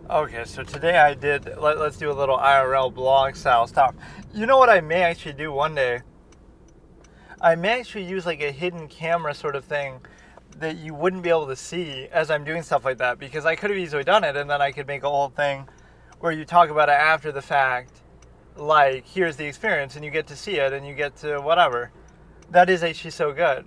Okay, so today I did, let's do a little IRL blog style stuff. You know what I may actually do one day? I may actually use like a hidden camera sort of thing that you wouldn't be able to see as I'm doing stuff like that, because I could have easily done it and then I could make a whole thing where you talk about it after the fact, like here's the experience and you get to see it and you get to whatever. That is actually so good.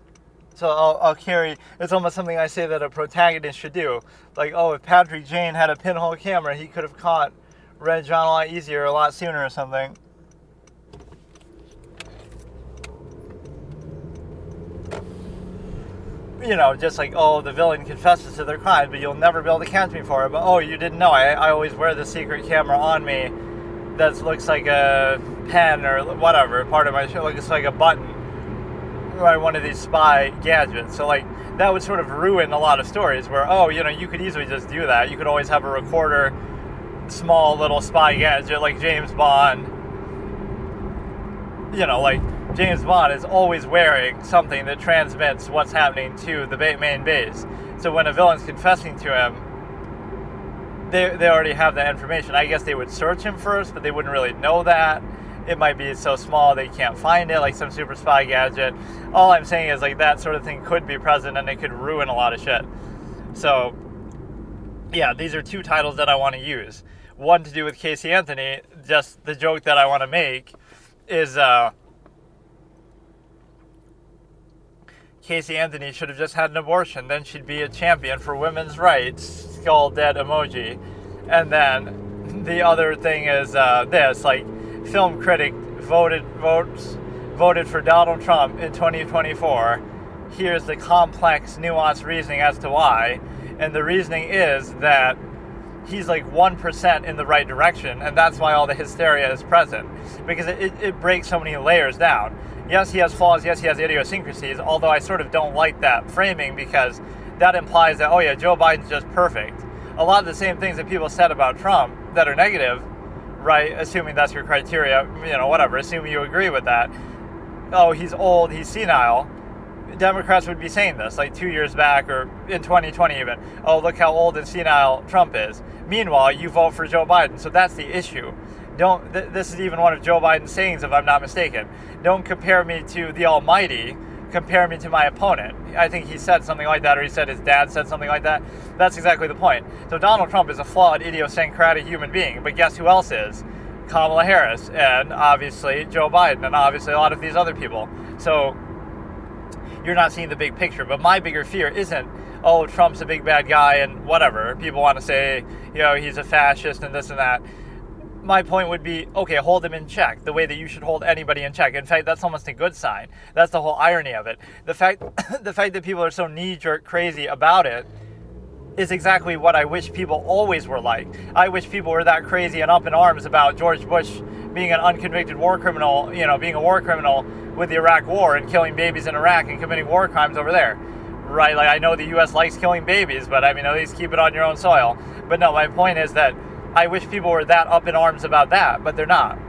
So I'll carry, it's almost something I say that a protagonist should do. Like, oh, if Patrick Jane had a pinhole camera, he could have caught Red John a lot easier, a lot sooner or something. You know, just like, oh, the villain confesses to their crime, but you'll never be able to catch me for it. But, oh, you didn't know. I always wear the secret camera on me that looks like a pen or whatever. Part of my show looks like a button. Right, one of these spy gadgets. So, like, that would sort of ruin a lot of stories where, oh, you know, you could easily just do that. You could always have a recorder, small little spy gadget like James Bond. You know, like, James Bond is always wearing something that transmits what's happening to the main base. So when a villain's confessing to him, they already have that information. I guess they would search him first, but they wouldn't really know that. It might be so small they can't find it, like some super spy gadget. All I'm saying is, like, that sort of thing could be present and it could ruin a lot of shit. So, yeah, these are two titles that I want to use. One to do with Casey Anthony. Just the joke that I want to make is Casey Anthony should have just had an abortion. Then she'd be a champion for women's rights. Skull dead emoji. And then the other thing is this, like, Film Critic voted for Donald Trump in 2024. Here's the complex, nuanced reasoning as to why. And the reasoning is that he's like 1% in the right direction, and that's why all the hysteria is present. Because it breaks so many layers down. Yes, he has flaws. Yes, he has idiosyncrasies, although I sort of don't like that framing because that implies that, oh yeah, Joe Biden's just perfect. A lot of the same things that people said about Trump that are negative, right, assuming that's your criteria, you know, whatever, assuming you agree with that. Oh, he's old, he's senile. Democrats would be saying this, like 2 years back or in 2020 even. Oh, look how old and senile Trump is. Meanwhile, you vote for Joe Biden, so that's the issue. This is even one of Joe Biden's sayings, if I'm not mistaken. Don't compare me to the Almighty, compare me to my opponent. I think he said something like that, or he said his dad said something like that. That's exactly the point. So Donald Trump is a flawed, idiosyncratic human being, but guess who else is? Kamala Harris, and obviously Joe Biden, and obviously a lot of these other people. So you're not seeing the big picture. But my bigger fear isn't, oh, Trump's a big bad guy and whatever. People want to say, you know, he's a fascist and this and that. My point would be, okay, hold him in check the way that you should hold anybody in check. In fact, that's almost a good sign. That's the whole irony of it. The fact that people are so knee-jerk crazy about it is exactly what I wish people always were like. I wish people were that crazy and up in arms about George Bush being an unconvicted war criminal, you know, being a war criminal with the Iraq War and killing babies in Iraq and committing war crimes over there. Right? Like, I know the U.S. likes killing babies, but I mean, at least keep it on your own soil. But no, my point is that I wish people were that up in arms about that, but they're not.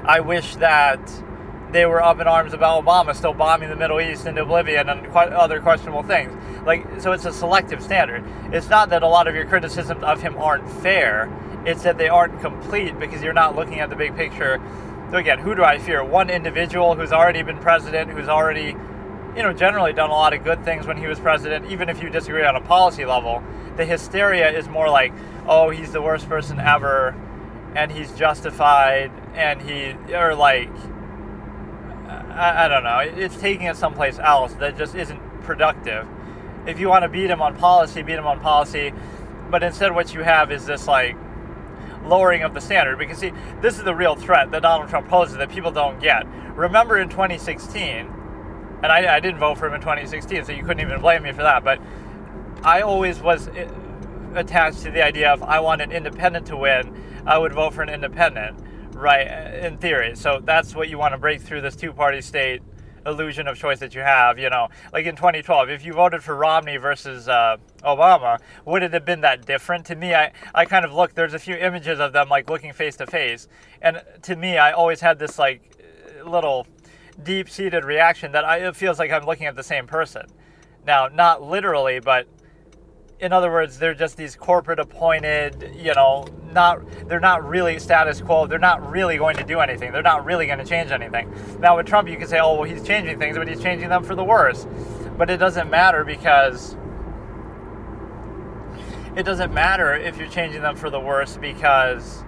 I wish that they were up in arms about Obama still bombing the Middle East into oblivion and other questionable things. Like, so it's a selective standard. It's not that a lot of your criticisms of him aren't fair. It's that they aren't complete because you're not looking at the big picture. So again, who do I fear? One individual who's already been president, who's already, you know, generally done a lot of good things when he was president, even if you disagree on a policy level. The hysteria is more like, oh, he's the worst person ever, and he's justified, and or like, I don't know. It's taking it someplace else that just isn't productive. If you want to beat him on policy, beat him on policy. But instead what you have is this, like, lowering of the standard. Because, see, this is the real threat that Donald Trump poses that people don't get. Remember in 2016, and I didn't vote for him in 2016, so you couldn't even blame me for that, but I always was attached to the idea of I want an independent to win, I would vote for an independent, right, in theory. So that's what you want to break through this two-party state illusion of choice that you have, you know. Like in 2012, if you voted for Romney versus Obama, would it have been that different? To me, I kind of looked, there's a few images of them, like, looking face to face, and to me, I always had this, like, little deep-seated reaction that it feels like I'm looking at the same person. Now, not literally, but in other words, they're just these corporate appointed, they're not really status quo. They're not really going to do anything. They're not really going to change anything. Now with Trump, you can say, oh, well, he's changing things, but he's changing them for the worse. But it doesn't matter because it doesn't matter if you're changing them for the worse because,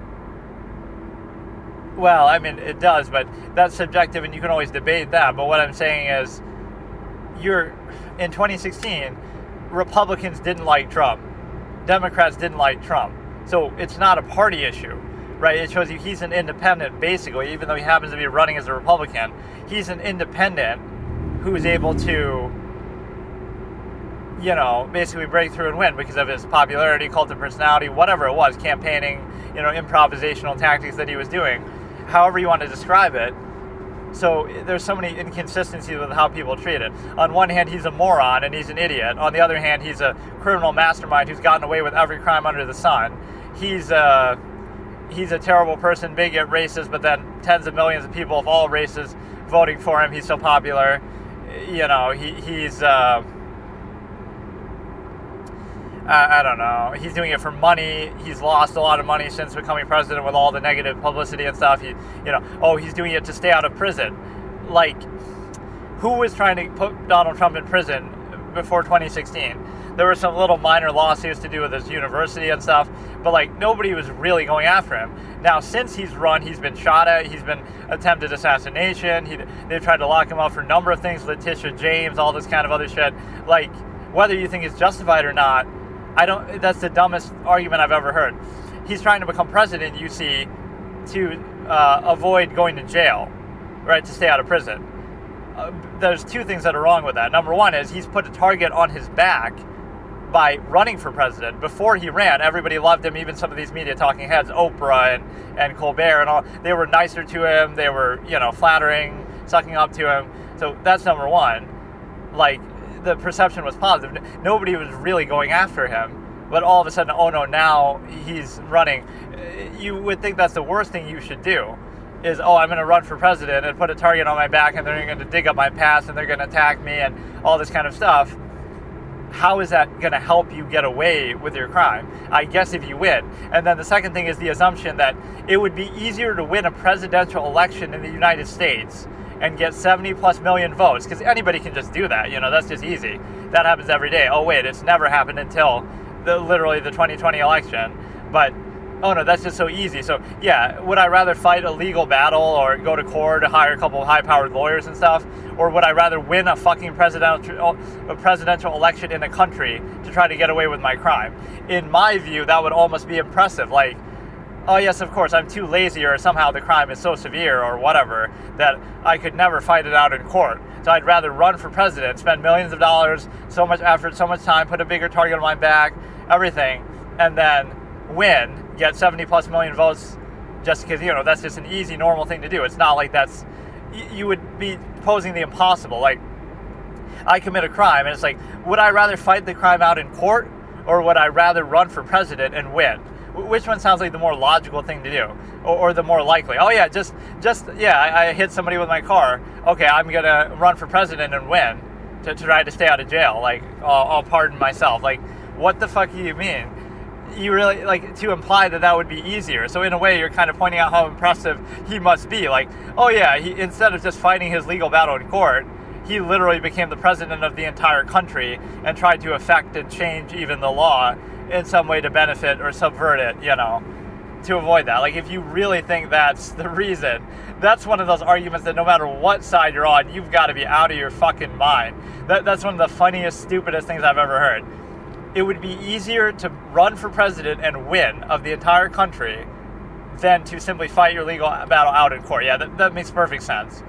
well, I mean, it does, but that's subjective and you can always debate that. But what I'm saying is in 2016, Republicans didn't like Trump. Democrats didn't like Trump. So it's not a party issue, right? It shows you he's an independent, basically, even though he happens to be running as a Republican. He's an independent who is able to, basically break through and win because of his popularity, cult of personality, whatever it was, campaigning, improvisational tactics that he was doing, however you want to describe it. So there's so many inconsistencies with how people treat it. On one hand, he's a moron and he's an idiot. On the other hand, he's a criminal mastermind who's gotten away with every crime under the sun. He's a terrible person, bigot, racist, but then tens of millions of people of all races voting for him. He's so popular. He's I don't know. He's doing it for money. He's lost a lot of money since becoming president with all the negative publicity and stuff. He's doing it to stay out of prison. Like, who was trying to put Donald Trump in prison before 2016? There were some little minor lawsuits to do with his university and stuff, but nobody was really going after him. Now, since he's run, he's been shot at. He's been attempted assassination. They've tried to lock him up for a number of things. Letitia James, all this kind of other shit. Whether you think it's justified or not, that's the dumbest argument I've ever heard. He's trying to become president, you see, to avoid going to jail, right, to stay out of prison. There's two things that are wrong with that. Number one is he's put a target on his back by running for president. Before he ran, everybody loved him, even some of these media talking heads, Oprah and Colbert and all. They were nicer to him. They were, flattering, sucking up to him. So that's number one. The perception was positive. Nobody was really going after him. But all of a sudden, oh no, now he's running. You would think that's the worst thing you should do. Is, I'm going to run for president and put a target on my back and they're going to dig up my past and they're going to attack me and all this kind of stuff. How is that going to help you get away with your crime? I guess if you win. And then the second thing is the assumption that it would be easier to win a presidential election in the United States and get 70 plus million votes, because anybody can just do that. That's just easy. That happens every day. Oh wait, it's never happened until literally the 2020 election. But oh no, that's just so easy. So yeah, would I rather fight a legal battle or go to court to hire a couple of high-powered lawyers and stuff, or would I rather win a fucking presidential election in a country to try to get away with my crime? In my view, that would almost be impressive. Oh yes, of course, I'm too lazy, or somehow the crime is so severe or whatever that I could never fight it out in court. So I'd rather run for president, spend millions of dollars, so much effort, so much time, put a bigger target on my back, everything, and then win, get 70 plus million votes just because, that's just an easy, normal thing to do. It's not like you would be posing the impossible. I commit a crime, and it's would I rather fight the crime out in court, or would I rather run for president and win? Which one sounds like the more logical thing to do, or the more likely? Oh yeah, I hit somebody with my car. Okay, I'm gonna run for president and win to try to stay out of jail. I'll pardon myself. What the fuck do you mean? You really to imply that would be easier. So in a way, you're kind of pointing out how impressive he must be. He, instead of just fighting his legal battle in court, he literally became the president of the entire country and tried to affect and change even the law in some way to benefit or subvert it, to avoid that. If you really think that's the reason, that's one of those arguments that no matter what side you're on, you've got to be out of your fucking mind. That's one of the funniest, stupidest things I've ever heard. It would be easier to run for president and win of the entire country than to simply fight your legal battle out in court. Yeah, that makes perfect sense.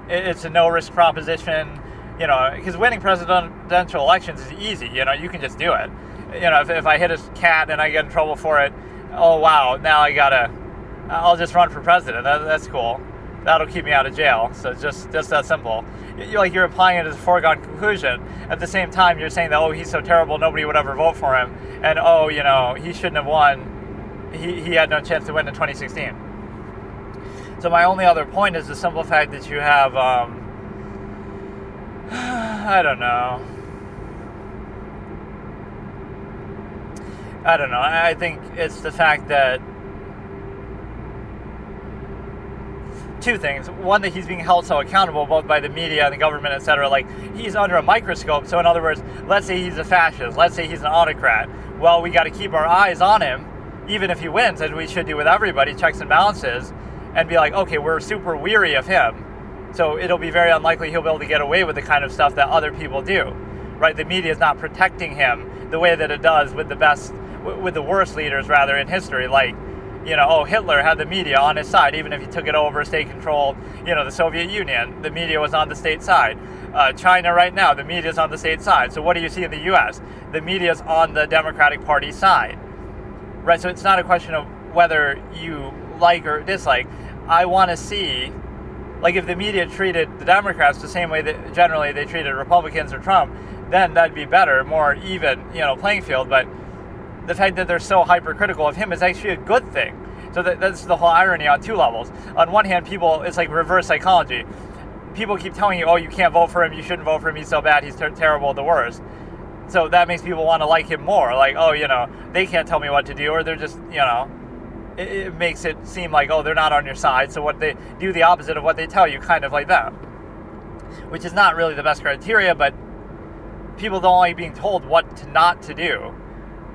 It's a no-risk proposition, because winning presidential elections is easy. You can just do it. If I hit a cat and I get in trouble for it, oh wow, now I'll just run for president. That's cool. That'll keep me out of jail. So it's just that simple. You're implying it as a foregone conclusion. At the same time, you're saying that, he's so terrible, nobody would ever vote for him. And he shouldn't have won. He had no chance to win in 2016. So my only other point is the simple fact that you have, I don't know. I don't know. I think it's the fact that two things. One, that he's being held so accountable both by the media and the government, etc. Like, he's under a microscope. So in other words, let's say he's a fascist. Let's say he's an autocrat. Well, we got to keep our eyes on him, even if he wins, as we should do with everybody, checks and balances, and be like, okay, we're super weary of him. So it'll be very unlikely he'll be able to get away with the kind of stuff that other people do, right? The media is not protecting him the way that it does with the worst leaders, rather, in history. Like, Hitler had the media on his side, even if he took it over, state controlled, the Soviet Union, the media was on the state side. China right now, the media is on the state side. So what do you see in the U.S.? The media is on the Democratic Party side, right? So it's not a question of whether you like or dislike. I want to see, like, if the media treated the Democrats the same way that generally they treated Republicans or Trump, then that'd be better, more even, playing field. But the fact that they're so hypercritical of him is actually a good thing. So that's the whole irony on two levels. On one hand, it's like reverse psychology. People keep telling you, oh, you can't vote for him, you shouldn't vote for him, he's so bad, he's terrible, the worst. So that makes people want to like him more. Like, oh, they can't tell me what to do, or they're just, it makes it seem like, oh, they're not on your side, so what they do the opposite of what they tell you, kind of like that. Which is not really the best criteria, but people don't like being told what not to do.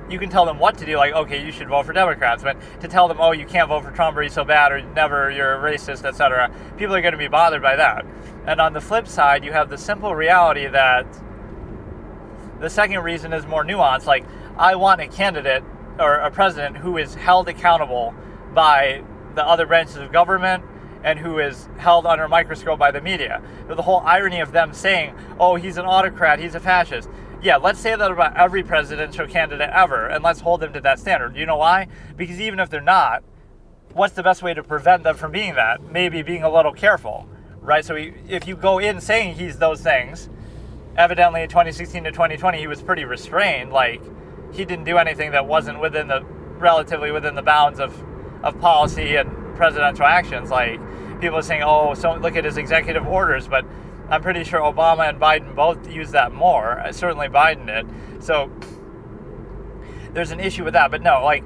You can tell them what to do, like, okay, you should vote for Democrats, but to tell them, oh, you can't vote for Trump or he's so bad or never, you're a racist, etc., people are going to be bothered by that. And on the flip side, you have the simple reality that the second reason is more nuanced. Like, I want a candidate or a president who is held accountable by the other branches of government and who is held under a microscope by the media. So the whole irony of them saying, oh, he's an autocrat, he's a fascist. Yeah, let's say that about every presidential candidate ever, and let's hold them to that standard. You know why? Because even if they're not, what's the best way to prevent them from being that? Maybe being a little careful, right? So if you go in saying he's those things, evidently in 2016 to 2020, he was pretty restrained. Like, he didn't do anything that wasn't relatively within the bounds of policy and presidential actions. Like, people are saying, oh, so look at his executive orders, but I'm pretty sure Obama and Biden both use that more. Certainly Biden did. So there's an issue with that. But no, like,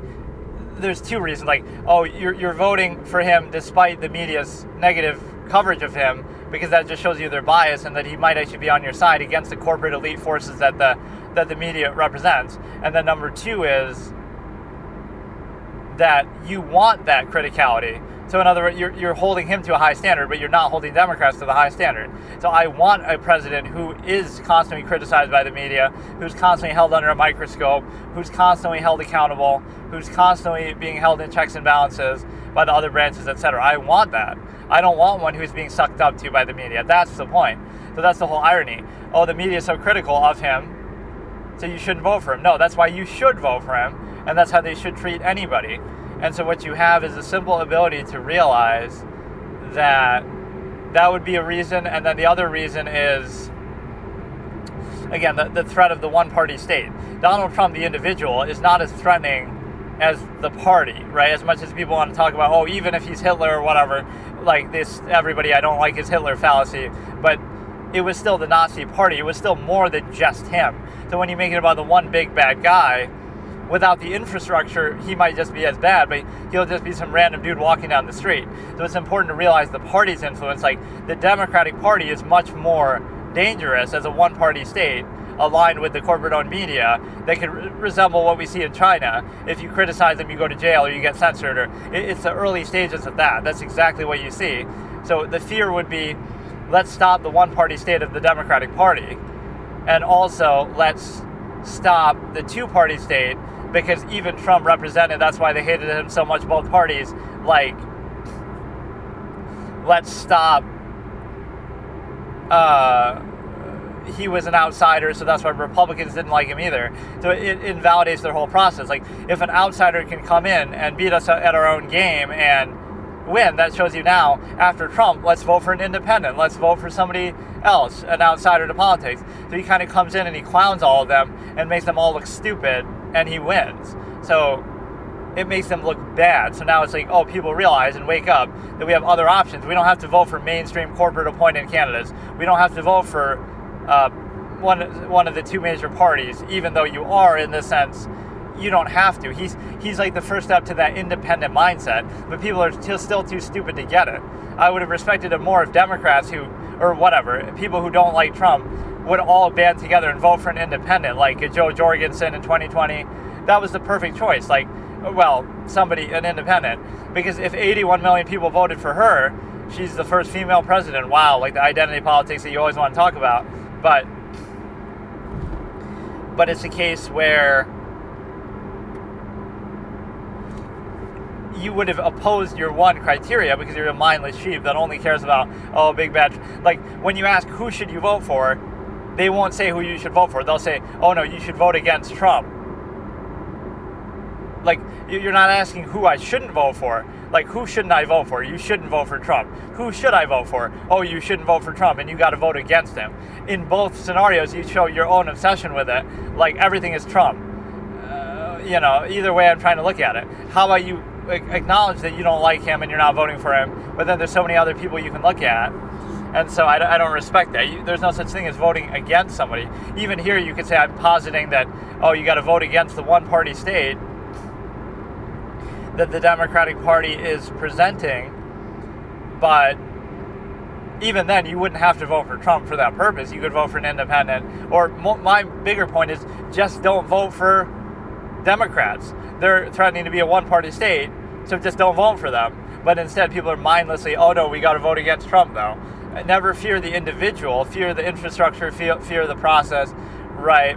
there's two reasons. Like, oh, you're voting for him despite the media's negative coverage of him, because that just shows you their bias and that he might actually be on your side against the corporate elite forces that the media represents. And then number two is that you want that criticality. So in other words, you're holding him to a high standard, but you're not holding Democrats to the high standard. So I want a president who is constantly criticized by the media, who's constantly held under a microscope, who's constantly held accountable, who's constantly being held in checks and balances by the other branches, etc. I want that. I don't want one who's being sucked up to by the media. That's the point. So that's the whole irony. Oh, the media is so critical of him, so you shouldn't vote for him. No, that's why you should vote for him, and that's how they should treat anybody. And so what you have is a simple ability to realize that would be a reason, and then the other reason is, again, the threat of the one-party state. Donald Trump, the individual, is not as threatening as the party, right? As much as people want to talk about, oh, even if he's Hitler or whatever, like this, everybody, I don't like his Hitler fallacy, but it was still the Nazi party. It was still more than just him. So when you make it about the one big bad guy, without the infrastructure, he might just be as bad, but he'll just be some random dude walking down the street. So it's important to realize the party's influence. Like, the Democratic Party is much more dangerous as a one-party state aligned with the corporate-owned media that could resemble what we see in China. If you criticize them, you go to jail or you get censored. Or it's the early stages of that. That's exactly what you see. So the fear would be, let's stop the one-party state of the Democratic Party, and also let's stop the two-party state, because even Trump represented, that's why they hated him so much, both parties. Like, let's stop, he was an outsider, so that's why Republicans didn't like him either. So it invalidates their whole process. Like, if an outsider can come in and beat us at our own game and win, that shows you now, after Trump, let's vote for an independent, let's vote for somebody else, an outsider to politics. So he kind of comes in and he clowns all of them and makes them all look stupid, and he wins. So it makes them look bad. So now it's like, oh, people realize and wake up that we have other options. We don't have to vote for mainstream corporate appointed candidates. We don't have to vote for one of the two major parties, even though you are, in this sense, you don't have to. He's like the first step to that independent mindset, but people are still too stupid to get it. I would have respected it more if Democrats people who don't like Trump would all band together and vote for an independent, like Joe Jorgensen in 2020. That was the perfect choice. Like, well, an independent. Because if 81 million people voted for her, she's the first female president. Wow, like the identity politics that you always want to talk about. But it's a case where you would have opposed your one criteria because you're a mindless sheep that only cares about, big bad. Like, when you ask who should you vote for, they won't say who you should vote for. They'll say, oh no, you should vote against Trump. Like, you're not asking who I shouldn't vote for. Like, who shouldn't I vote for? You shouldn't vote for Trump. Who should I vote for? Oh, you shouldn't vote for Trump, and you got to vote against him. In both scenarios, you show your own obsession with it. Like, everything is Trump. Either way I'm trying to look at it. How about you acknowledge that you don't like him and you're not voting for him, but then there's so many other people you can look at. And so I don't respect that. There's no such thing as voting against somebody. Even here, you could say I'm positing that, you got to vote against the one-party state that the Democratic Party is presenting, but even then, you wouldn't have to vote for Trump for that purpose. You could vote for an independent. Or my bigger point is just don't vote for Democrats. They're threatening to be a one-party state, so just don't vote for them. But instead, people are mindlessly, oh no, we got to vote against Trump though. Never fear the individual, fear the infrastructure, fear the process, right?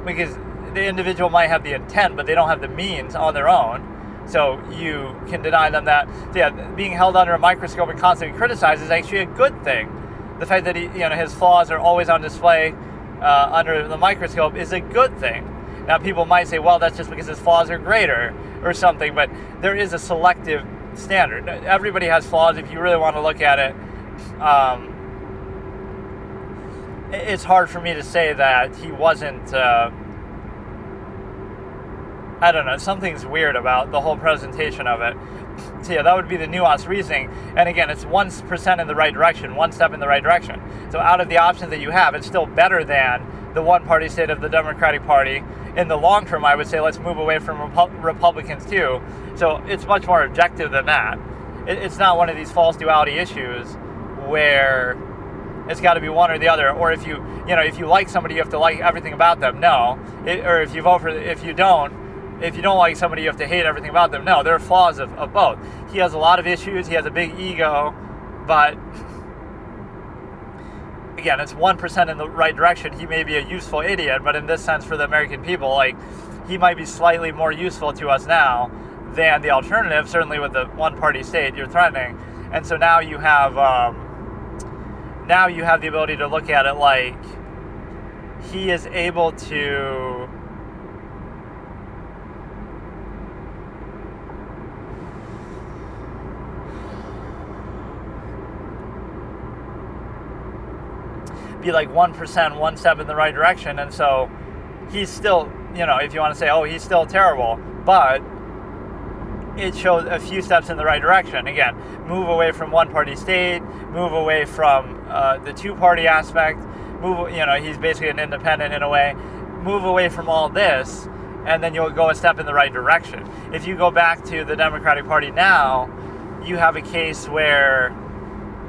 Because the individual might have the intent, but they don't have the means on their own. So you can deny them that. So yeah, being held under a microscope and constantly criticized is actually a good thing. The fact that his flaws are always on display under the microscope is a good thing. Now people might say, well, that's just because his flaws are greater or something, but there is a selective standard. Everybody has flaws if you really want to look at it. It's hard for me to say that he wasn't, I don't know, something's weird about the whole presentation of it. So yeah, that would be the nuanced reasoning. And again, it's 1% in the right direction, one step in the right direction. So out of the options that you have, it's still better than the one-party state of the Democratic Party. In the long term, I would say let's move away from Republicans too. So it's much more objective than that. It's not one of these false duality issues where it's got to be one or the other. Or if you like somebody, you have to like everything about them. No. Or if you don't like somebody, you have to hate everything about them. No, there are flaws of both. He has a lot of issues. He has a big ego, but again, it's 1% in the right direction. He may be a useful idiot, but in this sense, for the American people, like, he might be slightly more useful to us now than the alternative, certainly with the one-party state you're threatening. And so now you have the ability to look at it like he is able to be like 1%, one step in the right direction. And so he's still, if you want to say, oh, he's still terrible, but it shows a few steps in the right direction. Again, move away from one-party state, move away from the two-party aspect, he's basically an independent in a way, move away from all this, and then you'll go a step in the right direction. If you go back to the Democratic Party now, you have a case where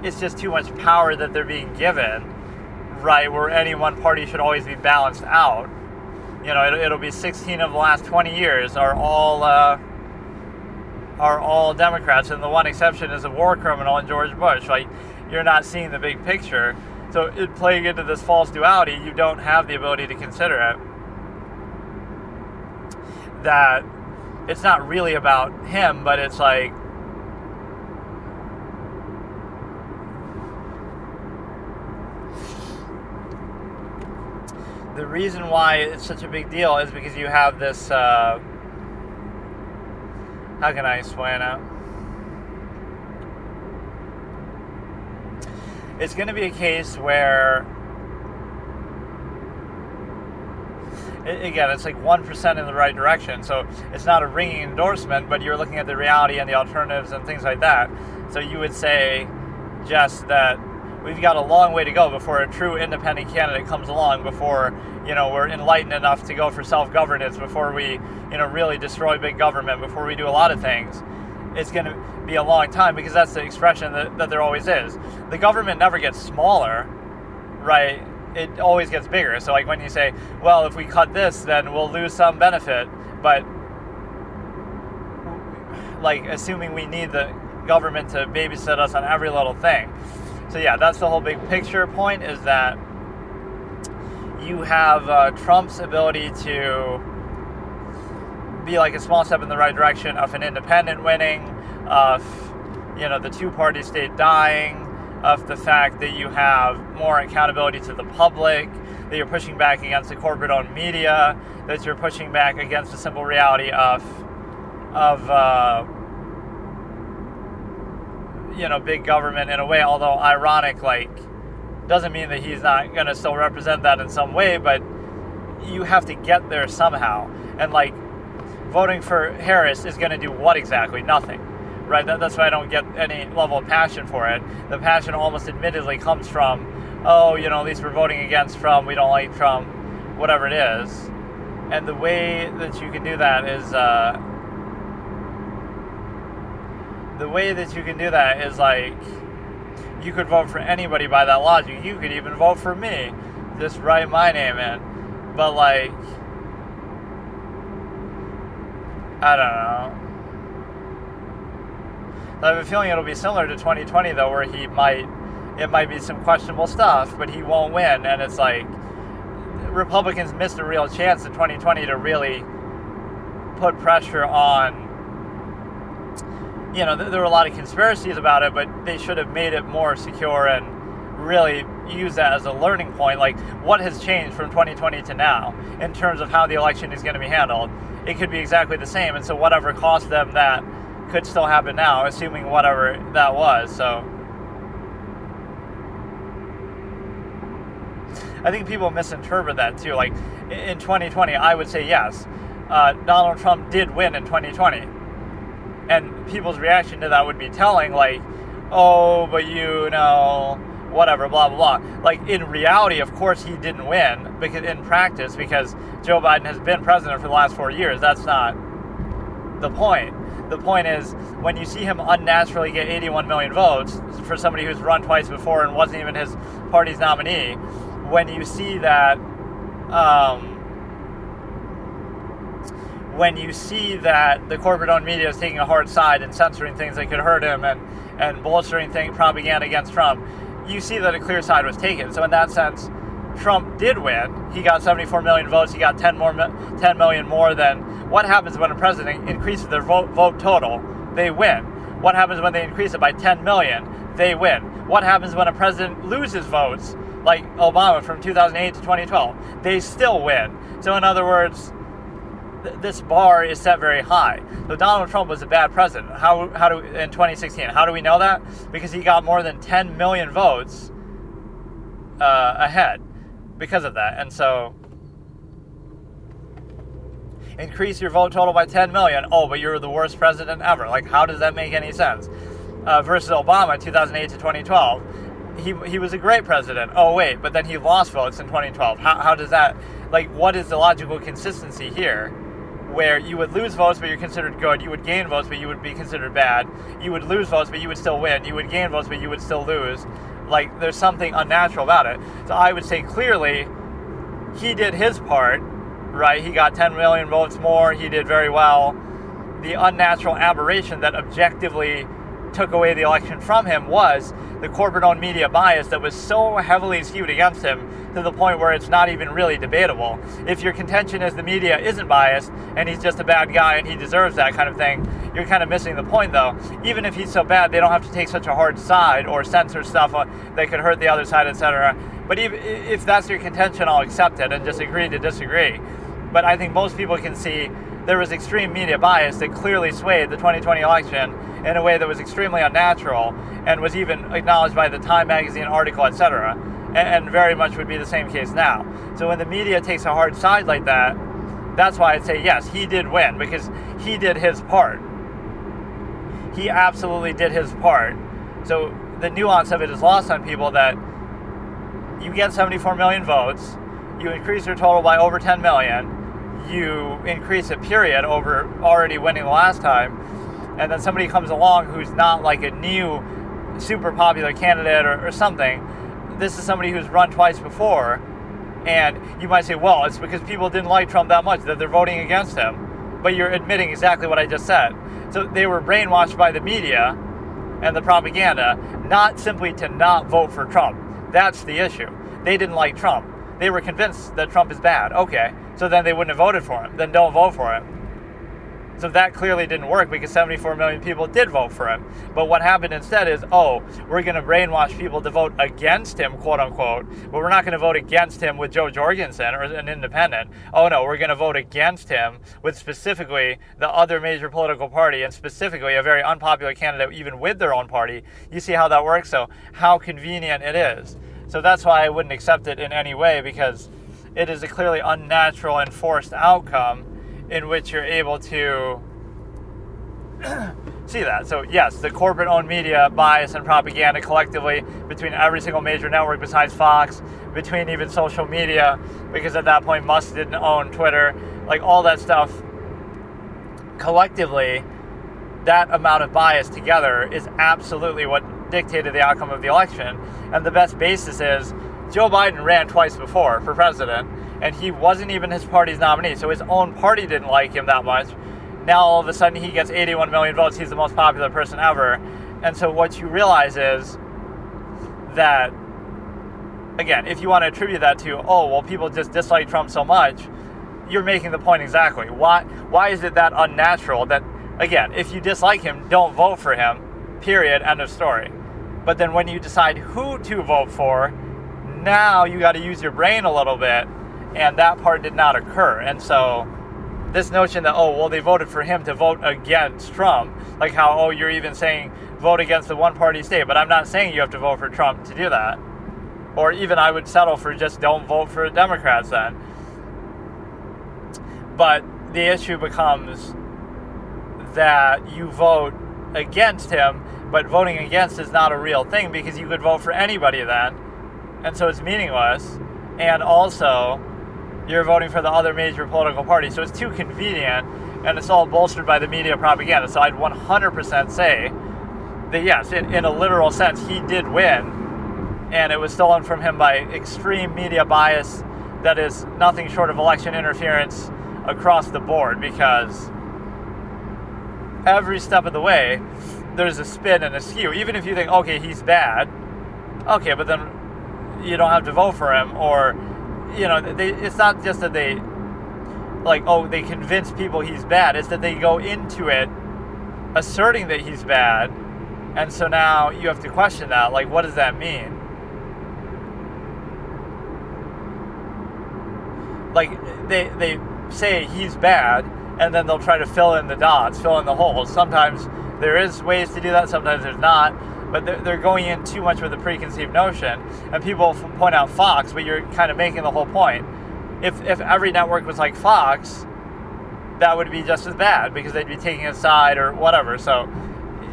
it's just too much power that they're being given, right, where any one party should always be balanced out. It'll be 16 of the last 20 years are all Democrats, and the one exception is a war criminal in George Bush. Like, you're not seeing the big picture. So playing into this false duality, you don't have the ability to consider it. That it's not really about him, but it's like, the reason why it's such a big deal is because you have this, how can I explain it? It's going to be a case where, again, it's like 1% in the right direction. So it's not a ringing endorsement, but you're looking at the reality and the alternatives and things like that. So you would say just that we've got a long way to go before a true independent candidate comes along, before, we're enlightened enough to go for self-governance, before we, really destroy big government, before we do a lot of things. It's going to be a long time, because that's the expression that there always is. The government never gets smaller, right? It always gets bigger. So like when you say, well, if we cut this, then we'll lose some benefit, but like assuming we need the government to babysit us on every little thing. So yeah, that's the whole big picture point, is that you have Trump's ability to be like a small step in the right direction of an independent winning, of the two-party state dying, of the fact that you have more accountability to the public, that you're pushing back against the corporate-owned media, that you're pushing back against the simple reality of big government in a way, although ironic, like, doesn't mean that he's not going to still represent that in some way, but you have to get there somehow. And like, voting for Harris is going to do what exactly? Nothing, right? That's why I don't get any level of passion for it. The passion almost admittedly comes from, at least we're voting against Trump, we don't like Trump, whatever it is. And the way that you can do that is, like, you could vote for anybody by that logic. You could even vote for me. Just write my name in. But, like, I don't know. I have a feeling it'll be similar to 2020, though, where it might be some questionable stuff, but he won't win. And it's like, Republicans missed a real chance in 2020 to really put pressure on. There were a lot of conspiracies about it, but they should have made it more secure and really use that as a learning point. Like, what has changed from 2020 to now in terms of how the election is going to be handled? It could be exactly the same, and so whatever cost them that could still happen now, assuming whatever that was. So I think people misinterpret that too. Like, in 2020, I would say yes, Donald Trump did win in 2020. And people's reaction to that would be telling, like, oh, but whatever, blah, blah, blah. Like, in reality, of course, he didn't win in practice, because Joe Biden has been president for the last 4 years. That's not the point. The point is, when you see him unnaturally get 81 million votes for somebody who's run twice before and wasn't even his party's nominee, when you see that the corporate-owned media is taking a hard side and censoring things that could hurt him and bolstering propaganda against Trump, you see that a clear side was taken. So in that sense, Trump did win. He got 74 million votes. He got 10 million more than. What happens when a president increases their vote total? They win. What happens when they increase it by 10 million? They win. What happens when a president loses votes, like Obama from 2008 to 2012? They still win. So in other words, this bar is set very high. So Donald Trump was a bad president. In 2016? How do we know that? Because he got more than 10 million votes ahead because of that. And so, increase your vote total by 10 million. Oh, but you're the worst president ever. Like, how does that make any sense? Versus Obama, 2008 to 2012. He was a great president. Oh, wait, but then he lost votes in 2012. How does that, like, what is the logical consistency here? Where you would lose votes, but you're considered good. You would gain votes, but you would be considered bad. You would lose votes, but you would still win. You would gain votes, but you would still lose. Like, there's something unnatural about it. So I would say clearly he did his part, right? He got 10 million votes more. He did very well. The unnatural aberration that objectively took away the election from him was the corporate-owned media bias that was so heavily skewed against him to the point where it's not even really debatable. If your contention is the media isn't biased and he's just a bad guy and he deserves that kind of thing, you're kind of missing the point, though. Even if he's so bad, they don't have to take such a hard side or censor stuff that could hurt the other side, etc. But if that's your contention, I'll accept it and just agree to disagree. But I think most people can see there was extreme media bias that clearly swayed the 2020 election in a way that was extremely unnatural and was even acknowledged by the Time magazine article, etc. And very much would be the same case now. So when the media takes a hard side like that, that's why I'd say yes, he did win, because he did his part. He absolutely did his part. So the nuance of it is lost on people that you get 74 million votes, you increase your total by over 10 million, you increase it period over already winning the last time, and then somebody comes along who's not like a new super popular candidate or something. This is somebody who's run twice before, and you might say, well, it's because people didn't like Trump that much that they're voting against him. But you're admitting exactly what I just said. So they were brainwashed by the media and the propaganda, not simply to not vote for Trump. That's the issue. They didn't like Trump. They were convinced that Trump is bad. Okay, so then they wouldn't have voted for him. Then don't vote for him. So that clearly didn't work because 74 million people did vote for him. But what happened instead is, we're going to brainwash people to vote against him, quote unquote, but we're not going to vote against him with Joe Jorgensen or an independent. Oh no, we're going to vote against him with specifically the other major political party, and specifically a very unpopular candidate even with their own party. You see how that works? So how convenient it is. So that's why I wouldn't accept it in any way, because it is a clearly unnatural and forced outcome in which you're able to see that. So yes, the corporate-owned media bias and propaganda collectively between every single major network besides Fox, between even social media, because at that point Musk didn't own Twitter, like all that stuff, collectively, that amount of bias together is absolutely what dictated the outcome of the election. And the best basis is Joe Biden ran twice before for president, and he wasn't even his party's nominee, so his own party didn't like him that much. Now all of a sudden he gets 81 million votes, he's the most popular person ever. And so what you realize is that, again, if you want to attribute that to, people just dislike Trump so much, you're making the point exactly. Why is it that unnatural that, again, if you dislike him, don't vote for him, period, end of story. But then when you decide who to vote for, now you got to use your brain a little bit, and that part did not occur. And so this notion that, they voted for him to vote against Trump, like how, you're even saying vote against the one-party state, but I'm not saying you have to vote for Trump to do that. Or even I would settle for just don't vote for Democrats then. But the issue becomes that you vote against him, but voting against is not a real thing because you could vote for anybody then, and so it's meaningless. And also, you're voting for the other major political party, so it's too convenient, and it's all bolstered by the media propaganda. So I'd 100% say that yes, in a literal sense, he did win, and it was stolen from him by extreme media bias that is nothing short of election interference across the board, because every step of the way, there's a spin and a skew. Even if you think, okay, he's bad, okay, but then you don't have to vote for him, or, it's not just that they, they convince people he's bad. It's that they go into it asserting that he's bad, and so now you have to question that. Like, what does that mean? Like, they say he's bad, and then they'll try to fill in the dots, fill in the holes. Sometimes there is ways to do that, sometimes there's not, but they're going in too much with a preconceived notion. And people point out Fox, but you're kind of making the whole point. If every network was like Fox, that would be just as bad because they'd be taking a side or whatever. So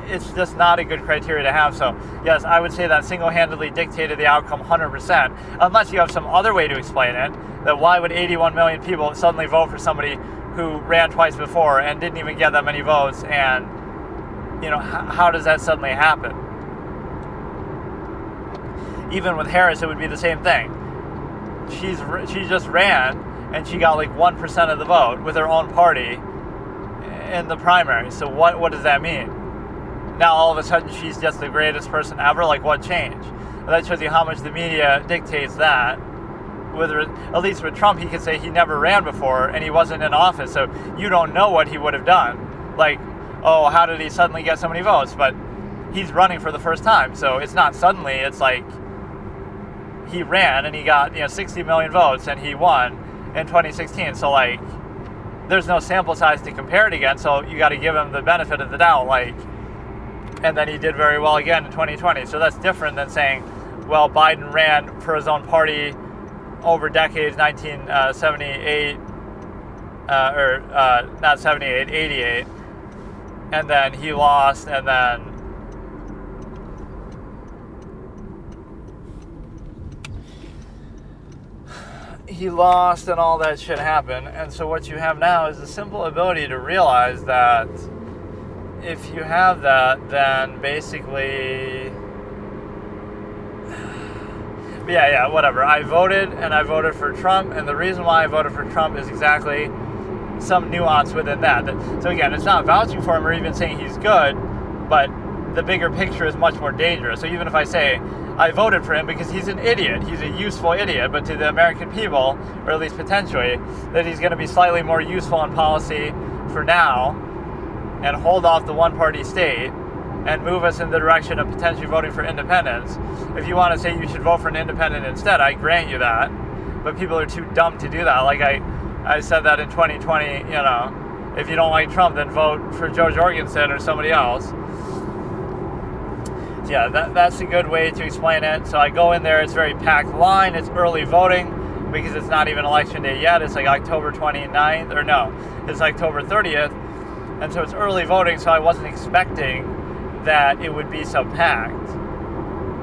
it's just not a good criteria to have. So yes, I would say that single-handedly dictated the outcome 100%, unless you have some other way to explain it, that why would 81 million people suddenly vote for somebody who ran twice before and didn't even get that many votes, and how does that suddenly happen? Even with Harris, it would be the same thing. She just ran, and she got 1% of the vote with her own party in the primary. So what does that mean? Now all of a sudden she's just the greatest person ever? What changed? Well, that shows you how much the media dictates that. At least with Trump, he could say he never ran before and he wasn't in office, so you don't know what he would have done. How did he suddenly get so many votes? But he's running for the first time, so it's not suddenly. It's he ran and he got 60 million votes and he won in 2016. So there's no sample size to compare it against, so you got to give him the benefit of the doubt. And then he did very well again in 2020. So that's different than saying, well, Biden ran for his own party over decades, 1978, not 78, 88, and then he lost, and then he lost and all that shit happened. And so what you have now is the simple ability to realize that if you have that, then basically... Yeah, whatever. I voted for Trump, and the reason why I voted for Trump is exactly some nuance within that. So again, it's not vouching for him or even saying he's good, but the bigger picture is much more dangerous. So even if I say I voted for him because he's an idiot, he's a useful idiot, but to the American people, or at least potentially, that he's going to be slightly more useful in policy for now and hold off the one-party state and move us in the direction of potentially voting for independence. If you want to say you should vote for an independent instead, I grant you that. But people are too dumb to do that. Like I said that in 2020, if you don't like Trump, then vote for Joe Jorgensen or somebody else. So yeah, that's a good way to explain it. So I go in there, it's very packed line, it's early voting because it's not even election day yet. It's like October 29th, or no, it's October 30th. And so it's early voting, so I wasn't expecting that it would be so packed,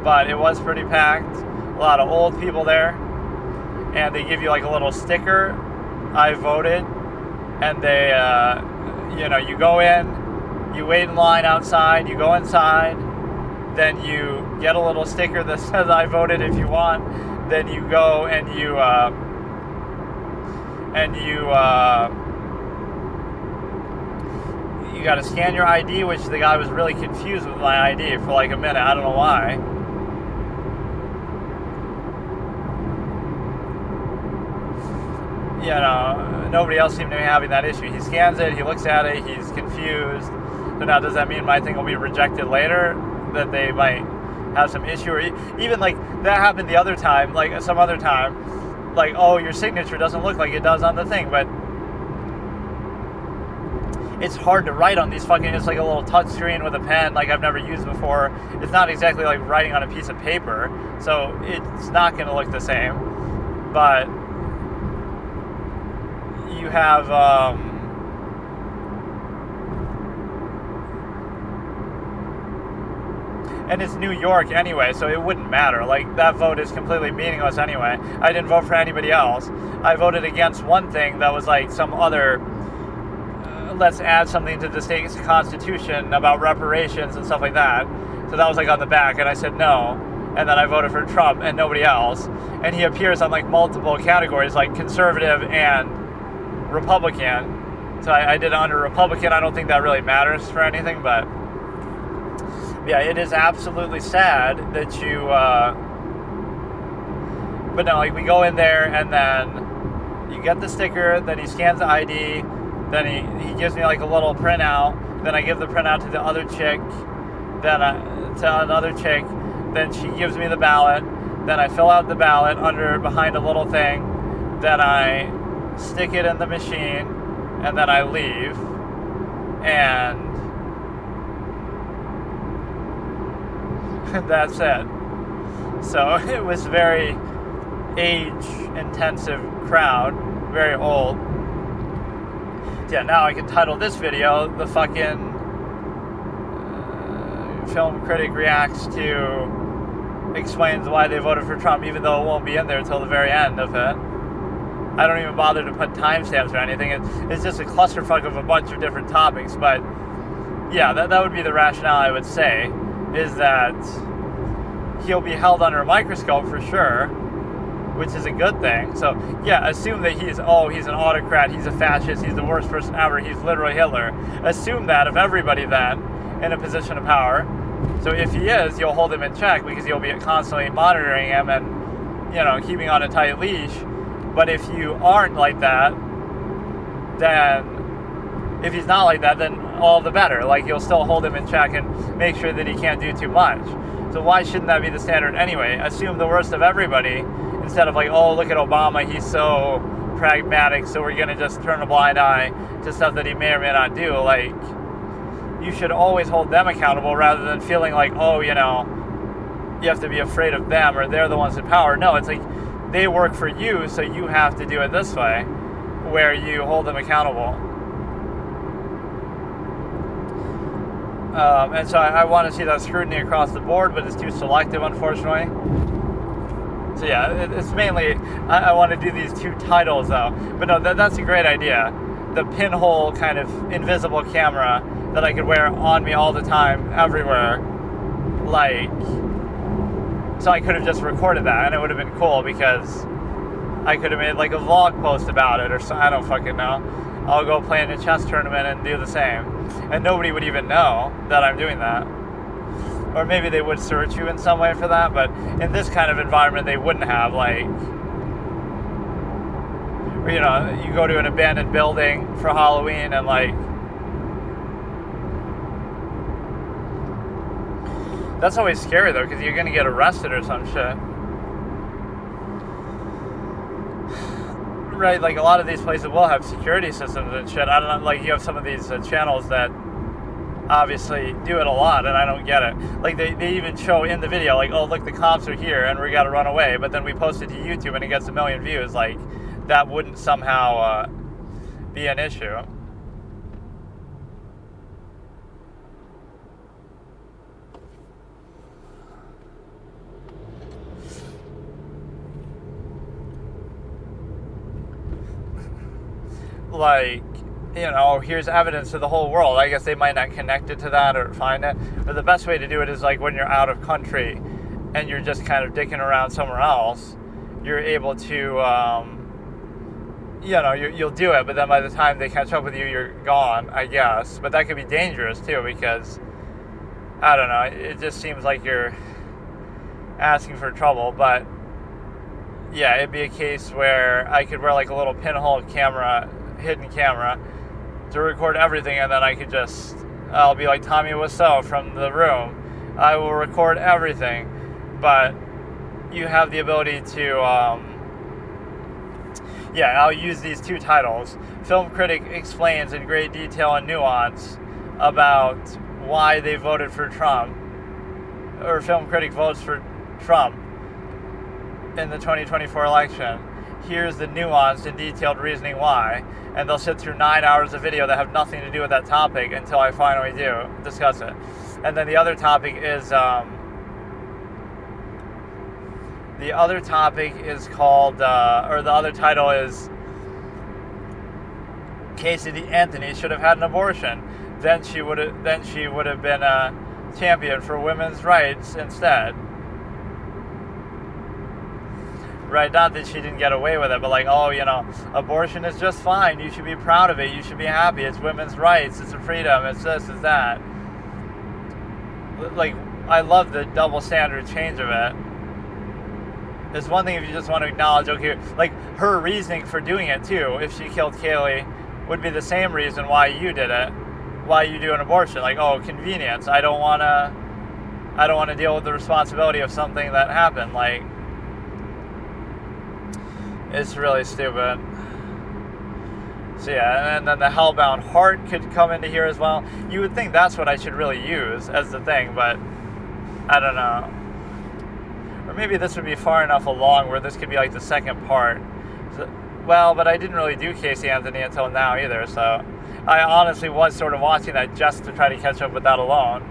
but it was pretty packed. A lot of old people there, and they give you like a little sticker, I voted, and they you go in, you wait in line outside, you go inside, then you get a little sticker that says I voted if you want, then you go and you got to scan your ID, which the guy was really confused with my ID for like a minute. I don't know why. Nobody else seemed to be having that issue. He scans it, he looks at it, he's confused. So now does that mean my thing will be rejected later? That they might have some issue? Or even like that happened the other time, like some other time, like, oh, your signature doesn't look like it does on the thing, but it's hard to write on these it's like a little touch screen with a pen like I've never used before. It's not exactly like writing on a piece of paper, so it's not going to look the same. But you have and it's New York anyway, so it wouldn't matter. Like, that vote is completely meaningless anyway. I didn't vote for anybody else. I voted against one thing that was like some other let's add something to the state's constitution about reparations and stuff like that. So that was like on the back, and I said no. And then I voted for Trump and nobody else. And he appears on like multiple categories, like conservative and Republican. So I did it under Republican. I don't think that really matters for anything, but yeah, it is absolutely sad that you, but no, like we go in there and then you get the sticker, then he scans the ID, then he gives me like a little printout, then I give the printout to the other chick, then to another chick, then she gives me the ballot, then I fill out the ballot behind a little thing, then I stick it in the machine, and then I leave, and that's it. So it was very age-intensive crowd, very old. Yeah, now I can title this video, the fucking Film Critic Reacts to explains why they voted for Trump, even though it won't be in there until the very end of it. I don't even bother to put timestamps or anything. It's just a clusterfuck of a bunch of different topics, but yeah, that would be the rationale, I would say, is that he'll be held under a microscope for sure, which is a good thing. So yeah, assume that he's an autocrat, he's a fascist, he's the worst person ever, he's literally Hitler. Assume that of everybody then in a position of power. So if he is, you'll hold him in check because you'll be constantly monitoring him and, keeping on a tight leash. But if you aren't like that, then if he's not like that, then all the better. Like, you'll still hold him in check and make sure that he can't do too much. So why shouldn't that be the standard anyway? Assume the worst of everybody instead of like, oh, look at Obama, he's so pragmatic, so we're going to just turn a blind eye to stuff that he may or may not do. Like, you should always hold them accountable rather than feeling like, oh, you have to be afraid of them or they're the ones in power. No, it's like they work for you, so you have to do it this way, where you hold them accountable. And so I want to see that scrutiny across the board, but it's too selective, unfortunately. So yeah, it's mainly, I want to do these 2 titles though. But no, that's a great idea. The pinhole kind of invisible camera that I could wear on me all the time, everywhere. Like, so I could have just recorded that and it would have been cool because I could have made like a vlog post about it or so. I don't fucking know. I'll go play in a chess tournament and do the same. And nobody would even know that I'm doing that. Or maybe they would search you in some way for that, but in this kind of environment they wouldn't have, like, or, you know, you go to an abandoned building for Halloween and like, that's always scary though, because you're gonna get arrested or some shit. Right, like a lot of these places will have security systems and shit. I don't know, like you have some of these channels that obviously do it a lot, and I don't get it. Like they even show in the video, like, oh look, the cops are here and we gotta run away, but then we post it to YouTube and it gets 1 million views. Like, that wouldn't somehow be an issue. Like, you know, here's evidence to the whole world. I guess they might not connect it to that or find it. But the best way to do it is like when you're out of country and you're just kind of dicking around somewhere else, you're able to, you know, you'll do it. But then by the time they catch up with you, you're gone, I guess. But that could be dangerous too because, I don't know, it just seems like you're asking for trouble. But yeah, it'd be a case where I could wear like a little pinhole camera, hidden camera, to record everything, and then I could just, I'll be like Tommy Wiseau from The Room. I will record everything, but you have the ability to, yeah, I'll use these 2 titles. Film Critic explains in great detail and nuance about why they voted for Trump, or Film Critic votes for Trump in the 2024 election. Here's the nuanced and detailed reasoning why. And they'll sit through 9 hours of video that have nothing to do with that topic until I finally do discuss it. And then the other topic is, called, or the other title is, Casey Anthony should have had an abortion. Then she would have been a champion for women's rights instead. Right, not that she didn't get away with it, but like, oh, you know, abortion is just fine. You should be proud of it. You should be happy. It's women's rights. It's a freedom. It's this, it's that. Like, I love the double standard change of it. It's one thing if you just want to acknowledge, okay, like her reasoning for doing it too, if she killed Kaylee, would be the same reason why you did it, why you do an abortion. Like, oh, convenience. I don't want to deal with the responsibility of something that happened. Like, it's really stupid. So yeah, and then the Hellbound Heart could come into here as well. You would think that's what I should really use as the thing, but I don't know. Or maybe this would be far enough along where this could be like the second part. So, well, but I didn't really do Casey Anthony until now either, so I honestly was sort of watching that just to try to catch up with that alone.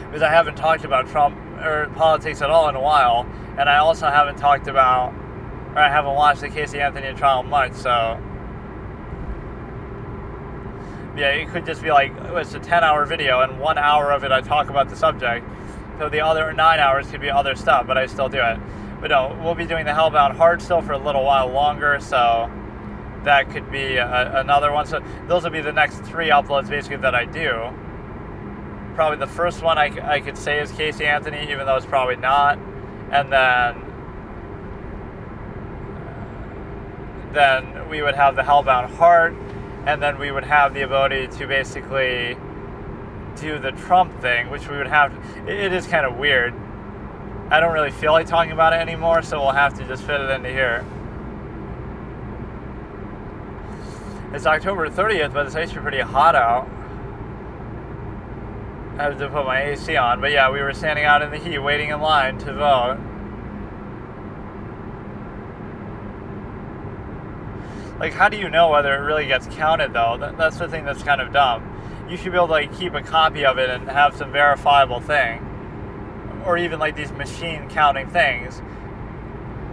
Because I haven't talked about Trump or politics at all in a while, and I also haven't talked about, or I haven't watched the Casey Anthony trial much, so yeah, it could just be like, it's a 10-hour video, and 1 hour of it I talk about the subject, so the other 9 hours could be other stuff, but I still do it. But no, we'll be doing the Hellbound Heart still for a little while longer, so that could be another one. So those will be the next 3 uploads basically that I do. Probably the first one I could say is Casey Anthony, even though it's probably not. And then we would have the Hellbound Heart, and then we would have the ability to basically do the Trump thing, which we would have to, it is kind of weird. I don't really feel like talking about it anymore, so we'll have to just fit it into here. It's October 30th, but it's actually pretty hot out. I have to put my AC on, but yeah, we were standing out in the heat waiting in line to vote. Like, how do you know whether it really gets counted, though? That's the thing that's kind of dumb. You should be able to, like, keep a copy of it and have some verifiable thing. or even like these machine counting things,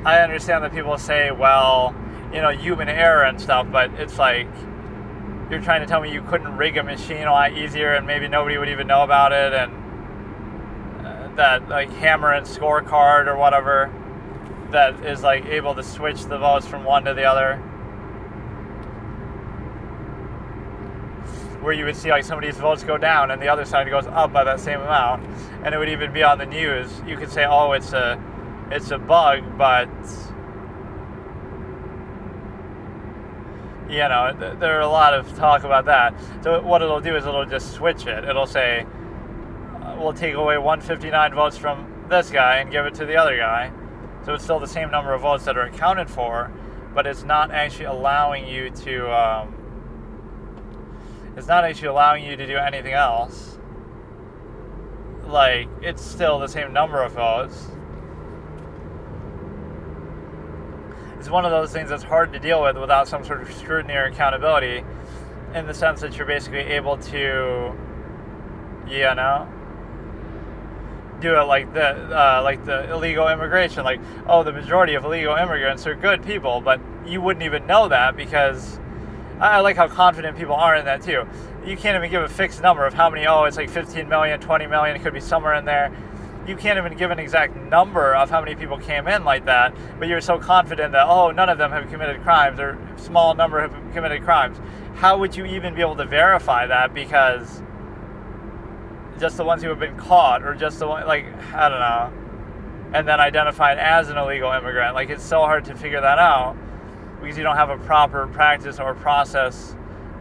I understand that people say, well, human error and stuff, but it's like, you're trying to tell me you couldn't rig a machine a lot easier and maybe nobody would even know about it, and that like hammer and scorecard or whatever that is like able to switch the votes from one to the other, where you would see like somebody's votes go down and the other side goes up by that same amount, and it would even be on the news. You could say, oh, it's a bug, but there are a lot of talk about that. So what it'll do is it'll just switch it. It'll say, we'll take away 159 votes from this guy and give it to the other guy. So it's still the same number of votes that are accounted for, but it's not actually allowing you to do anything else. Like, it's still the same number of votes. It's one of those things that's hard to deal with without some sort of scrutiny or accountability, in the sense that you're basically able to, do it like the illegal immigration. Like, oh, the majority of illegal immigrants are good people, but you wouldn't even know that, because I like how confident people are in that too. You can't even give a fixed number of how many, it's like 15 million, 20 million, it could be somewhere in there. You can't even give an exact number of how many people came in like that, but you're so confident that, none of them have committed crimes, or a small number have committed crimes. How would you even be able to verify that? Because just the ones who have been caught, or just the one, like, I don't know, and then identified as an illegal immigrant. Like, it's so hard to figure that out because you don't have a proper practice or process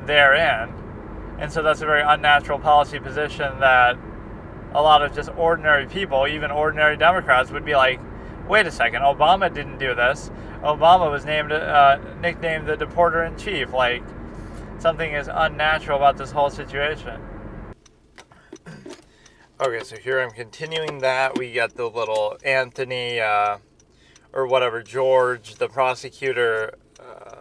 therein. And so that's a very unnatural policy position that a lot of just ordinary people, even ordinary Democrats, would be like, wait a second, Obama didn't do this. Obama was nicknamed the deporter-in-chief. Like, something is unnatural about this whole situation. Okay, so here I'm continuing that. We get the little Anthony, George, the prosecutor,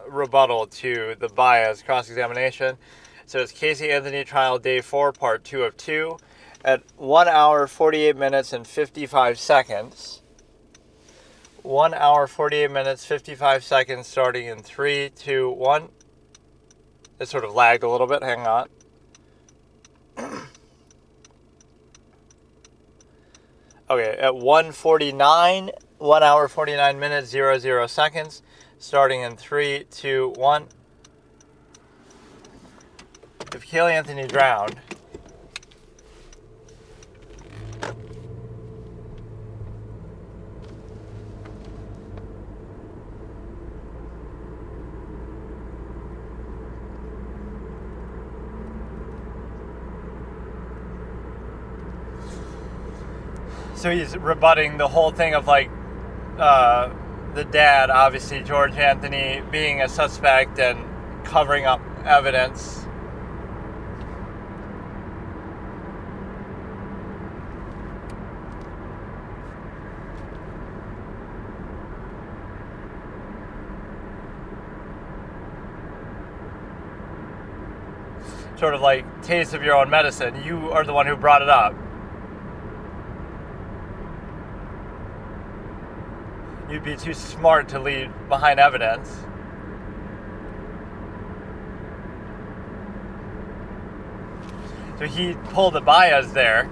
rebuttal to the Baez cross-examination. So it's Casey Anthony trial day 4, part 2 of 2. At 1 hour, 48 minutes, and 55 seconds. 1 hour, 48 minutes, 55 seconds, starting in 3, 2, 1. It sort of lagged a little bit. Hang on. Okay, at 1:49, 1 hour, 49 minutes, 00 seconds, starting in 3, 2, 1. If Caylee Anthony drowned, so he's rebutting the whole thing of like the dad, obviously George Anthony, being a suspect and covering up evidence. Sort of like taste of your own medicine. You are the one who brought it up. You'd be too smart to leave behind evidence. So he pulled the Baez there.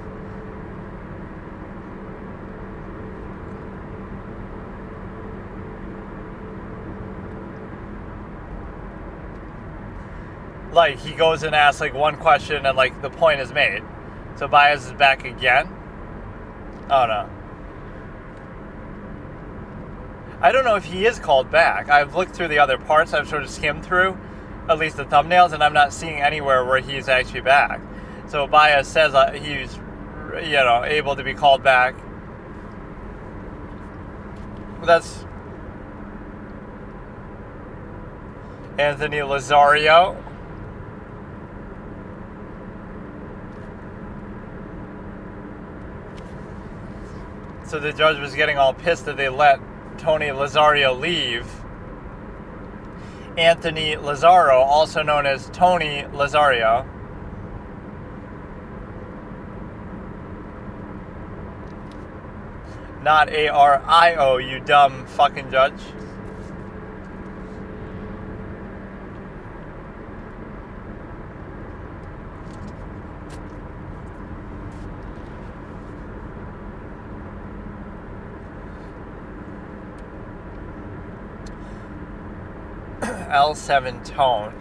Like, he goes and asks like one question and like the point is made. So Baez is back again? Oh no. I don't know if he is called back. I've looked through the other parts. I've sort of skimmed through at least the thumbnails, and I'm not seeing anywhere where he's actually back. So Baez says he's, able to be called back. That's Anthony Lazario. So the judge was getting all pissed that they let Tony Lazario leave. Anthony Lazzaro, also known as Tony Lazario. not ARIO, you dumb fucking judge. L7 tone.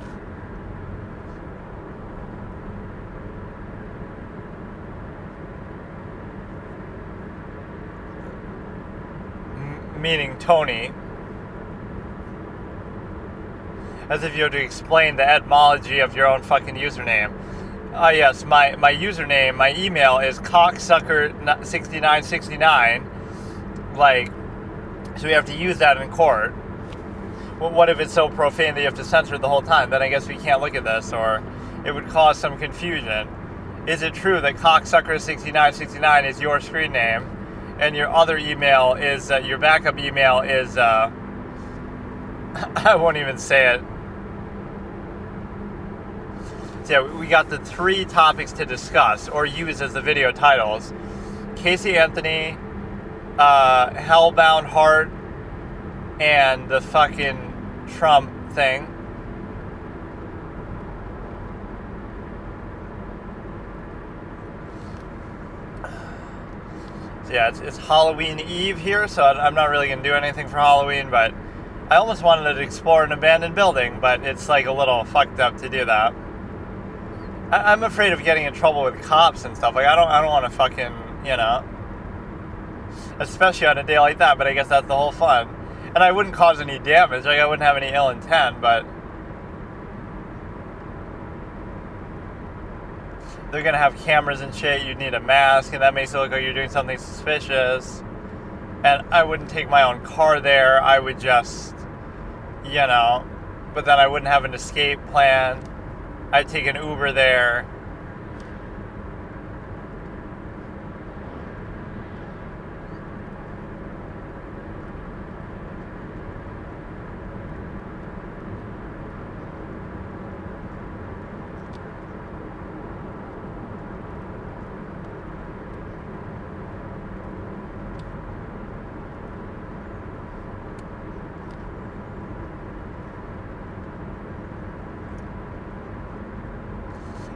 Meaning Tony. As if you had to explain the etymology of your own fucking username. Yes, my username, my email is cocksucker6969. Like, so we have to use that in court. Well, what if it's so profane that you have to censor it the whole time? Then I guess we can't look at this, or it would cause some confusion. Is it true that cocksucker6969 is your screen name, and your other email is, your backup email is, I won't even say it. So yeah, we got the 3 topics to discuss, or use as the video titles. Casey Anthony, Hellbound Heart, and the fucking Trump thing. So yeah, it's Halloween Eve here, so I'm not really going to do anything for Halloween, but I almost wanted to explore an abandoned building, but it's like a little fucked up to do that. I'm afraid of getting in trouble with cops and stuff. Like, I don't want to fucking, you know, especially on a day like that, but I guess that's the whole fun. And I wouldn't cause any damage, like I wouldn't have any ill intent, but they're gonna have cameras and shit, you'd need a mask, and that makes it look like you're doing something suspicious. And I wouldn't take my own car there, I would just, you know, but then I wouldn't have an escape plan. I'd take an Uber there.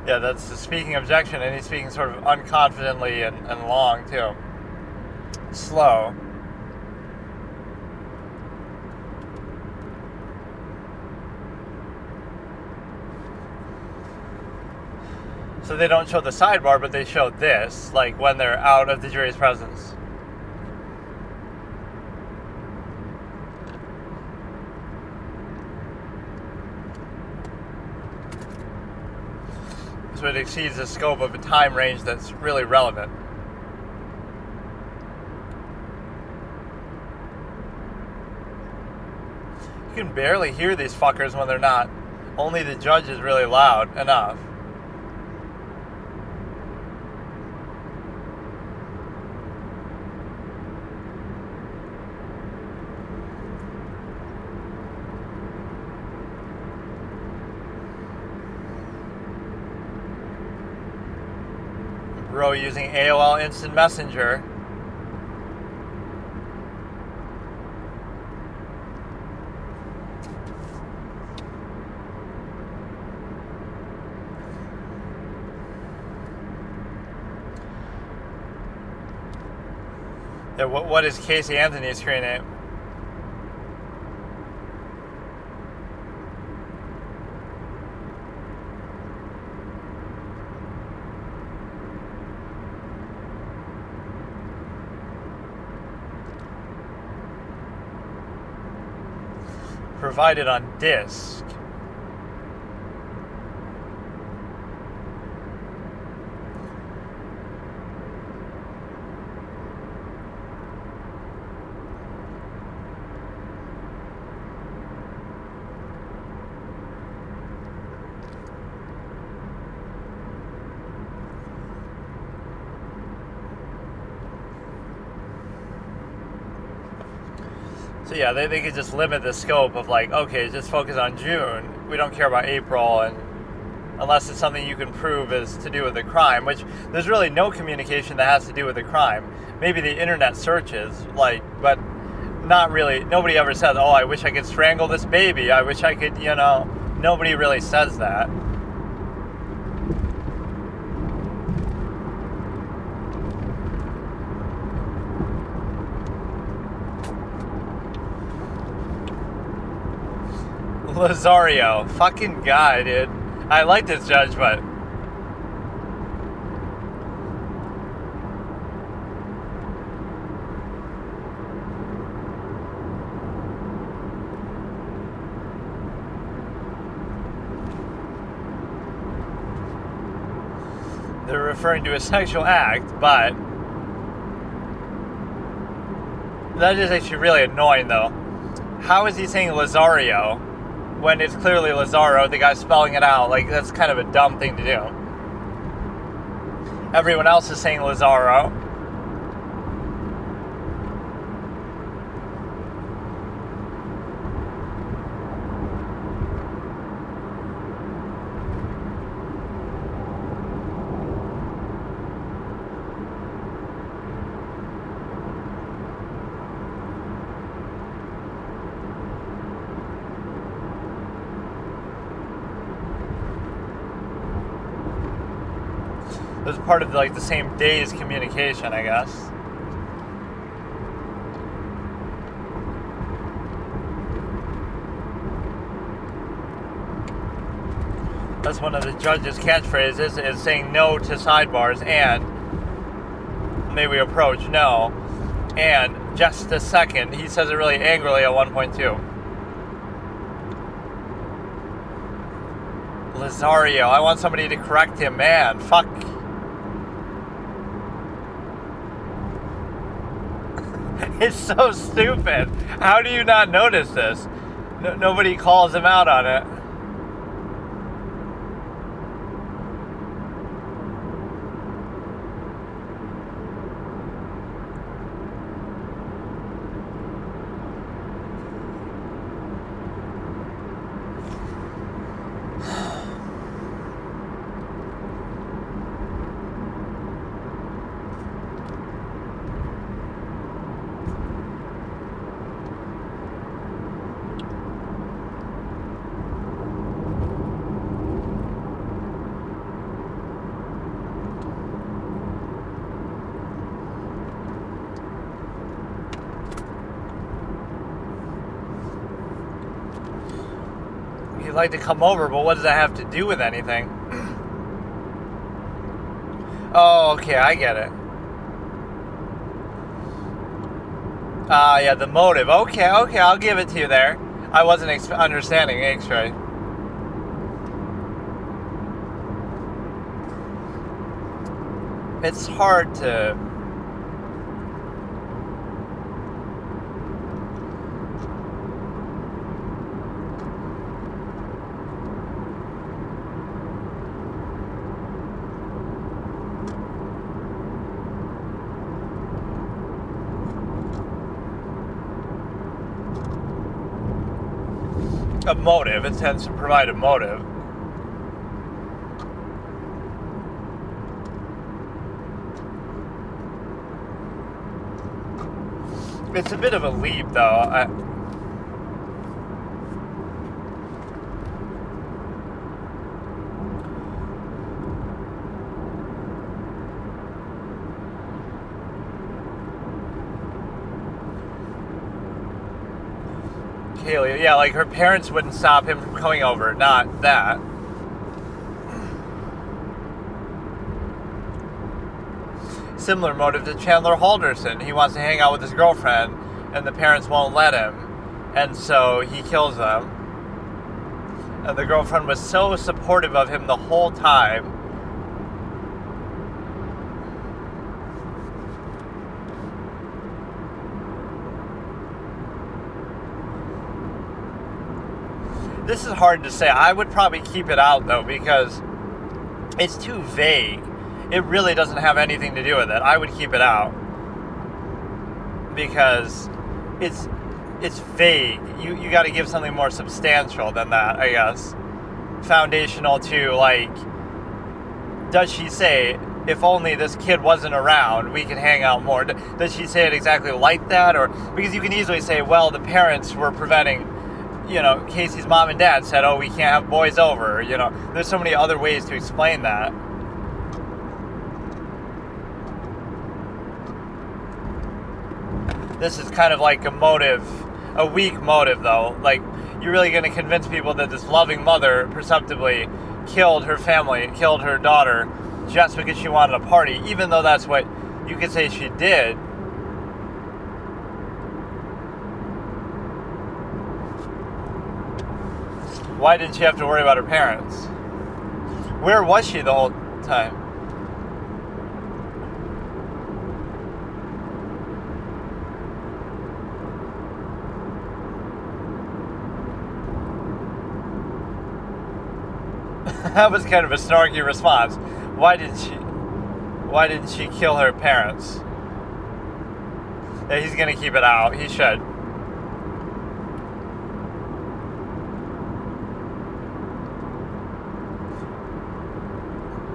Yeah, that's the speaking objection, and he's speaking sort of unconfidently and long, too. Slow. So they don't show the sidebar, but they show this, like when they're out of the jury's presence. So it exceeds the scope of a time range that's really relevant. You can barely hear these fuckers when they're not. Only the judge is really loud enough. Bro using AOL Instant Messenger. Yeah, what is Casey Anthony's screen name? Provided on disk. So yeah, they could just limit the scope of like, okay, just focus on June. We don't care about April and unless it's something you can prove is to do with the crime, which there's really no communication that has to do with the crime. Maybe the internet searches, but not really. Nobody ever says, oh, I wish I could strangle this baby. I wish I could, nobody really says that. Lazario. Fucking guy, dude. I like this judge, but... they're referring to a sexual act, but... that is actually really annoying, though. How is he saying Lazario when it's clearly Lazaro, the guy spelling it out? Like, that's kind of a dumb thing to do. Everyone else is saying Lazaro. It was part of the same day's communication, I guess. That's one of the judge's catchphrases, is saying no to sidebars and may we approach, no, and just a second. He says it really angrily at 1.2. Lazario, I want somebody to correct him, man. Fuck. It's so stupid. How do you not notice this? Nobody calls him out on it. He'd like to come over, but what does that have to do with anything? Oh, okay, I get it. Yeah, the motive. Okay, I'll give it to you there. I wasn't understanding X-ray. It's hard to... a motive. It tends to provide a motive. It's a bit of a leap, though. Kaylee, yeah, like her parents wouldn't stop him from coming over, not that. Similar motive to Chandler Halderson. He wants to hang out with his girlfriend, and the parents won't let him, and so he kills them. And the girlfriend was so supportive of him the whole time. This is hard to say. I would probably keep it out, though, because it's too vague. It really doesn't have anything to do with it. I would keep it out because it's vague. You got to give something more substantial than that, I guess. foundational to, like, does she say, if only this kid wasn't around, we could hang out more? Does she say it exactly like that? Or because you can easily say, well, the parents were preventing, Casey's mom and dad said, oh, we can't have boys over. There's so many other ways to explain that. This is kind of like a weak motive, though. Like, you're really going to convince people that this loving mother perceptibly killed her family, killed her daughter, just because she wanted a party, even though that's what you could say she did. Why didn't she have to worry about her parents? Where was she the whole time? That was kind of a snarky response. Why didn't she kill her parents? Yeah, he's gonna keep it out. He should.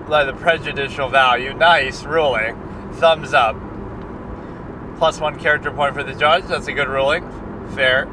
Like the prejudicial value. Nice ruling. Thumbs up. +1 character point for the judge. That's a good ruling. Fair.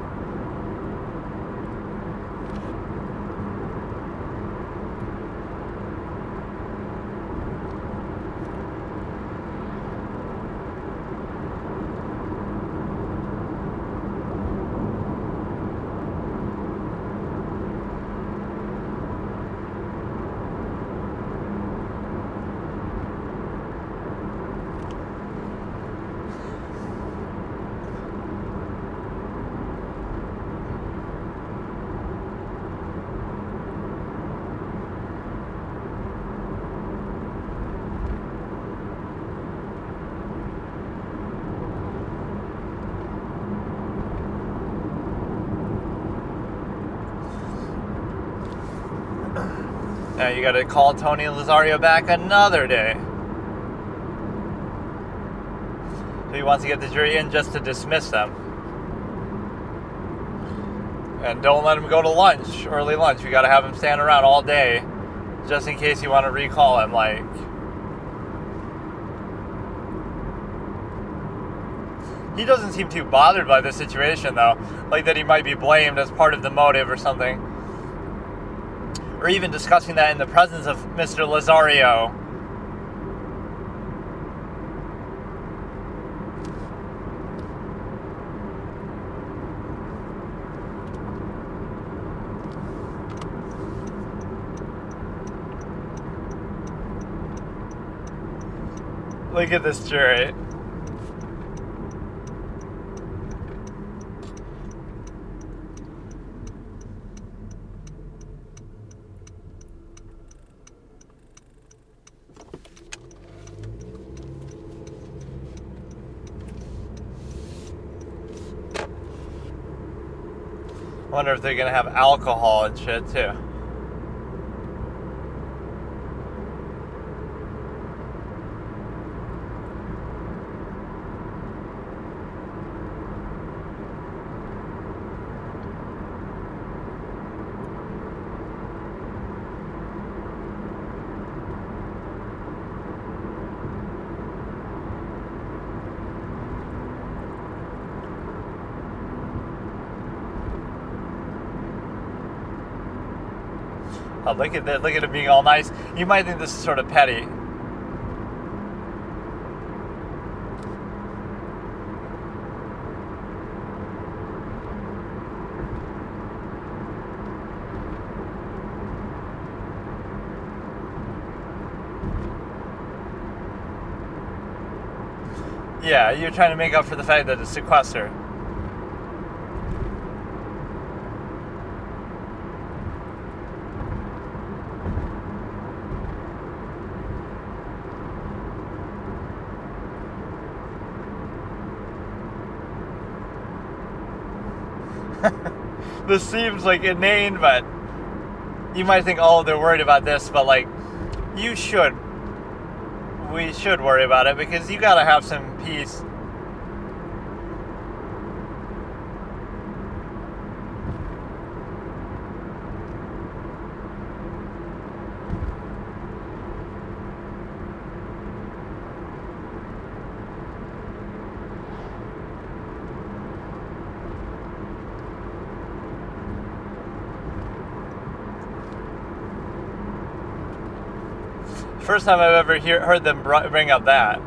Now you gotta call Tony Lazario back another day. So he wants to get the jury in just to dismiss them. And don't let him go to lunch, early lunch. You gotta have him stand around all day, just in case you want to recall him, like. He doesn't seem too bothered by the situation, though. Like that he might be blamed as part of the motive or something. Or even discussing that in the presence of Mr. Lazario. Look at this jury. Wonder if they're gonna have alcohol and shit too. Oh, look at that! Look at it being all nice. You might think this is sort of petty. Yeah, you're trying to make up for the fact that it's sequestered. This seems like inane, but you might think, oh, they're worried about this, but like, we should worry about it because you gotta have some peace. First time I've ever heard them bring up that.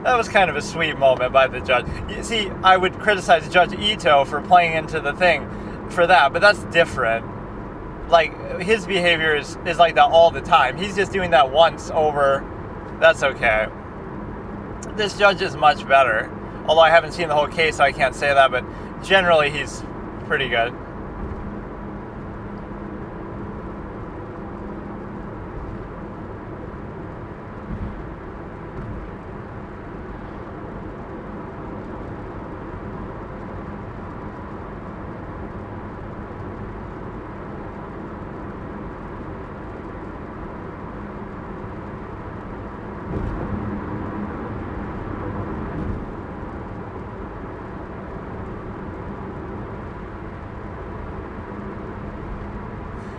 That was kind of a sweet moment by the judge. You see, I would criticize Judge Ito for playing into the thing for that, but that's different. Like, his behavior is like that all the time. He's just doing that once over. That's okay. This judge is much better. Although I haven't seen the whole case, so I can't say that, but generally he's pretty good.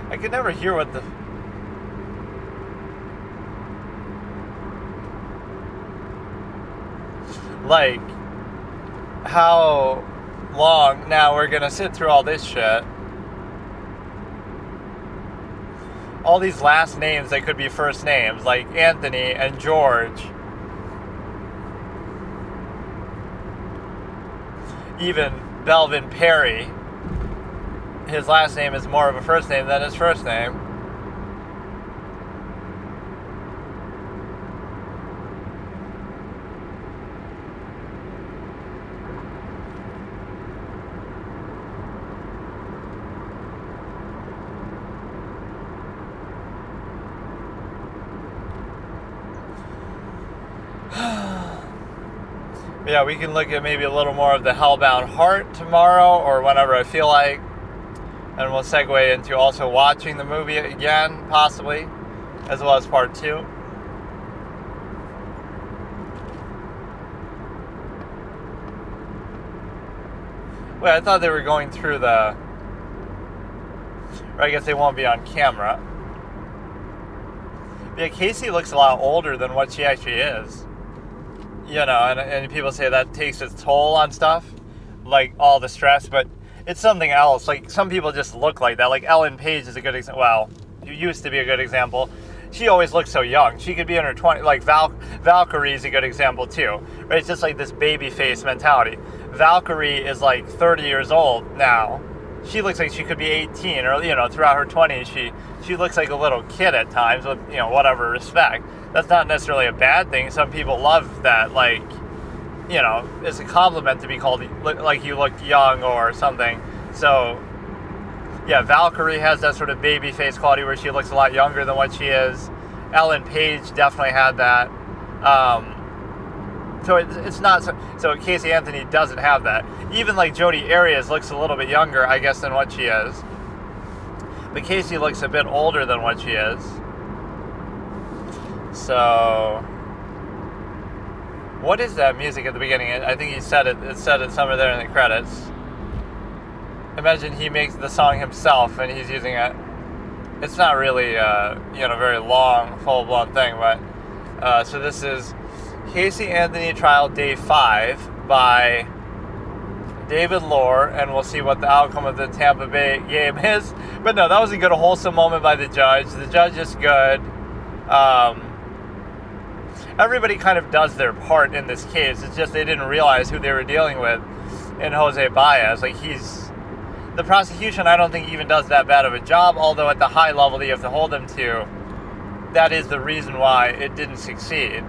I could never hear what the... Like, how long now we're gonna sit through all this shit. All these last names that could be first names, like Anthony and George. Even Belvin Perry. His last name is more of a first name than his first name. Yeah, we can look at maybe a little more of the Hellbound Heart tomorrow or whenever I feel like. And we'll segue into also watching the movie again, possibly, as well as part 2. Wait, I thought they were going through the... Or I guess they won't be on camera. But yeah, Casey looks a lot older than what she actually is. You know, and people say that takes its toll on stuff. Like, all the stress, but... It's something else. Like, some people just look like that. Like, Ellen Page is a good example. Well, you used to be a good example. She always looks so young. She could be in her 20s. Like, Valkyrie is a good example, too. Right? It's just like this baby face mentality. Valkyrie is, like, 30 years old now. She looks like she could be 18. Or, you know, throughout her 20s, she looks like a little kid at times with, you know, whatever respect. That's not necessarily a bad thing. Some people love that, like... You know, it's a compliment to be called like you look young or something. So, yeah, Valkyrie has that sort of baby face quality where she looks a lot younger than what she is. Ellen Page definitely had that. So it's not so Casey Anthony doesn't have that. Even like Jodi Arias looks a little bit younger, I guess, than what she is. But Casey looks a bit older than what she is. So... What is that music at the beginning? I think he said it. It said it somewhere there in the credits. Imagine he makes the song himself and he's using it. It's not really, very long, full-blown thing, but so this is Casey Anthony Trial Day 5 by David Lohr, and we'll see what the outcome of the Tampa Bay game is. But no, that was a good, wholesome moment by the judge. The judge is good. Everybody kind of does their part in this case. It's just they didn't realize who they were dealing with in Jose Baez. Like, the prosecution, I don't think even does that bad of a job, although at the high level that you have to hold them to, that is the reason why it didn't succeed.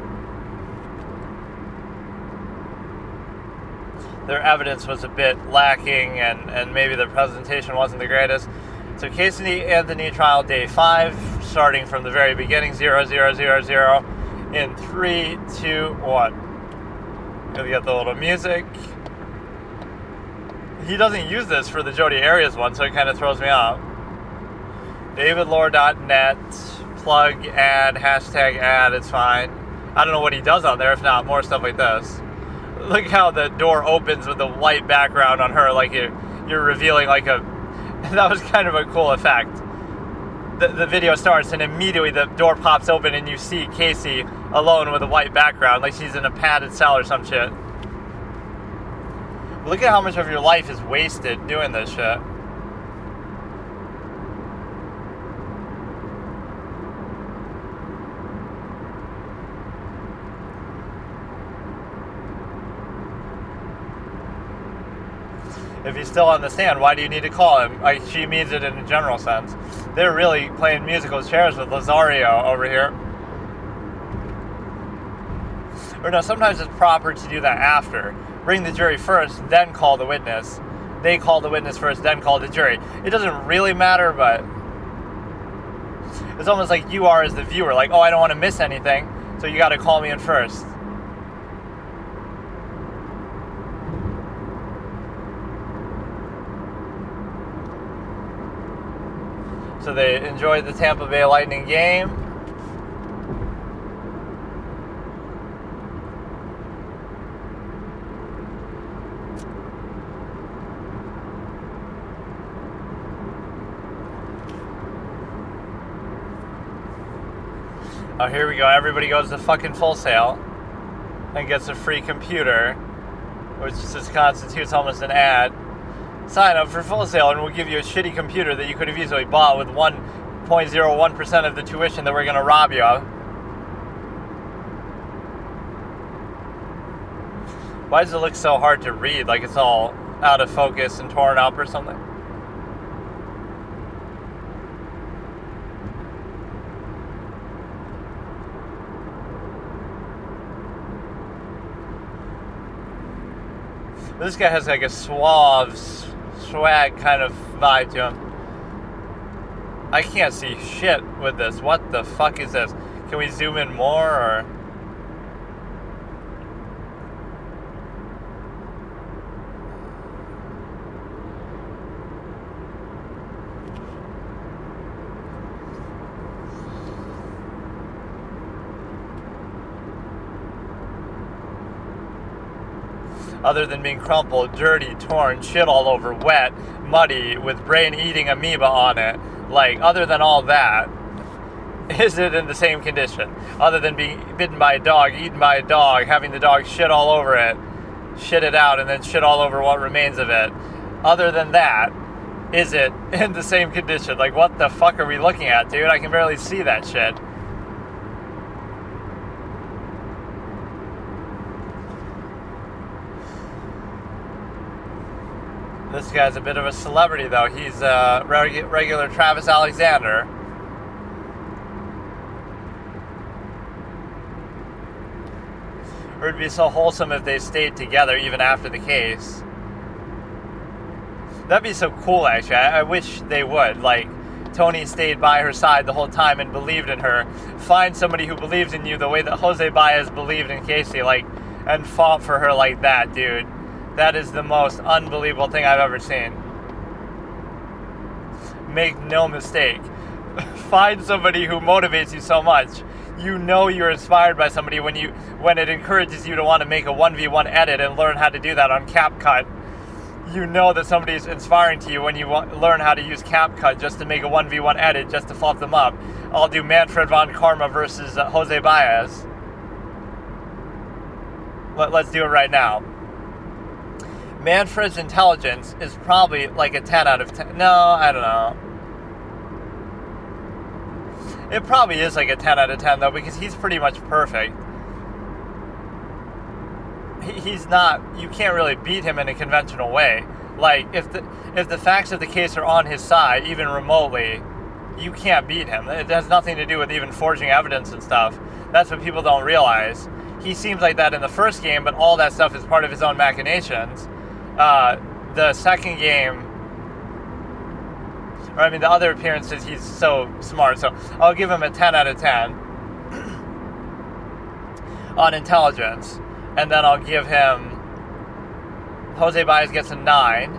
Their evidence was a bit lacking, and maybe the presentation wasn't the greatest. So Casey Anthony Trial Day 5, starting from the very beginning, 0000. In 3, 2, 1. You'll get the little music. He doesn't use this for the Jodi Arias one, so it kind of throws me off. DavidLohr.net, plug, ad, hashtag ad, it's fine. I don't know what he does on there, if not more stuff like this. Look how the door opens with the white background on her, like you're revealing like a... That was kind of a cool effect. The video starts and immediately the door pops open and you see Casey alone with a white background, like she's in a padded cell or some shit. Look at how much of your life is wasted doing this shit. If he's still on the stand, why do you need to call him? Like, she means it in a general sense. They're really playing musical chairs with Lazario over here. Or no, sometimes it's proper to do that after. Bring the jury first, then call the witness. They call the witness first, then call the jury. It doesn't really matter, but it's almost like you are as the viewer. Like, oh, I don't want to miss anything, so you got to call me in first. So they enjoyed the Tampa Bay Lightning game. Oh, here we go. Everybody goes to fucking Full Sail and gets a free computer, which just constitutes almost an ad. Sign up for Full Sail and we'll give you a shitty computer that you could have easily bought with 1.01% of the tuition that we're going to rob you of. Why does it look so hard to read? Like it's all out of focus and torn up or something? This guy has like a suave, swag kind of vibe to him. I can't see shit with this. What the fuck is this? Can we zoom in more or... Other than being crumpled, dirty, torn, shit all over, wet, muddy, with brain-eating amoeba on it, like, other than all that, is it in the same condition? Other than being bitten by a dog, eaten by a dog, having the dog shit all over it, shit it out, and then shit all over what remains of it. Other than that, is it in the same condition? Like, what the fuck are we looking at, dude? I can barely see that shit. This guy's a bit of a celebrity, though. He's a regular Travis Alexander. It would be so wholesome if they stayed together even after the case. That'd be so cool, actually. I wish they would. Like, Tony stayed by her side the whole time and believed in her. Find somebody who believes in you the way that Jose Baez believed in Casey, like, and fought for her like that, dude. That is the most unbelievable thing I've ever seen. Make no mistake. Find somebody who motivates you so much. You know you're inspired by somebody when it encourages you to want to make a 1v1 edit and learn how to do that on CapCut. You know that somebody's inspiring to you when you learn how to use CapCut just to make a 1v1 edit, just to fluff them up. I'll do Manfred von Karma versus Jose Baez. Let's do it right now. Manfred's intelligence is probably like a 10 out of 10. No, I don't know. It probably is like a 10 out of 10, though, because he's pretty much perfect. He's not... You can't really beat him in a conventional way. Like, if the facts of the case are on his side, even remotely, you can't beat him. It has nothing to do with even forging evidence and stuff. That's what people don't realize. He seems like that in the first game, but all that stuff is part of his own machinations. The second game, or I mean the other appearances, he's so smart, so I'll give him a 10 out of 10 on intelligence, and then I'll give him, Jose Baez gets a 9.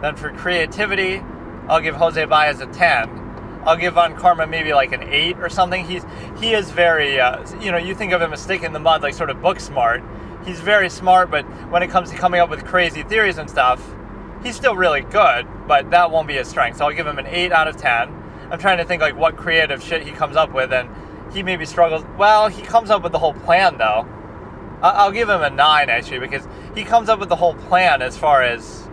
Then for creativity, I'll give Jose Baez a 10. I'll give Von Karma maybe like an 8 or something. He is very, you think of him as stick in the mud, like sort of book smart. He's very smart, but when it comes to coming up with crazy theories and stuff, he's still really good, but that won't be his strength. So I'll give him an 8 out of 10. I'm trying to think like what creative shit he comes up with, and he maybe struggles. Well, he comes up with the whole plan, though. I'll give him a 9, actually, because he comes up with the whole plan as far as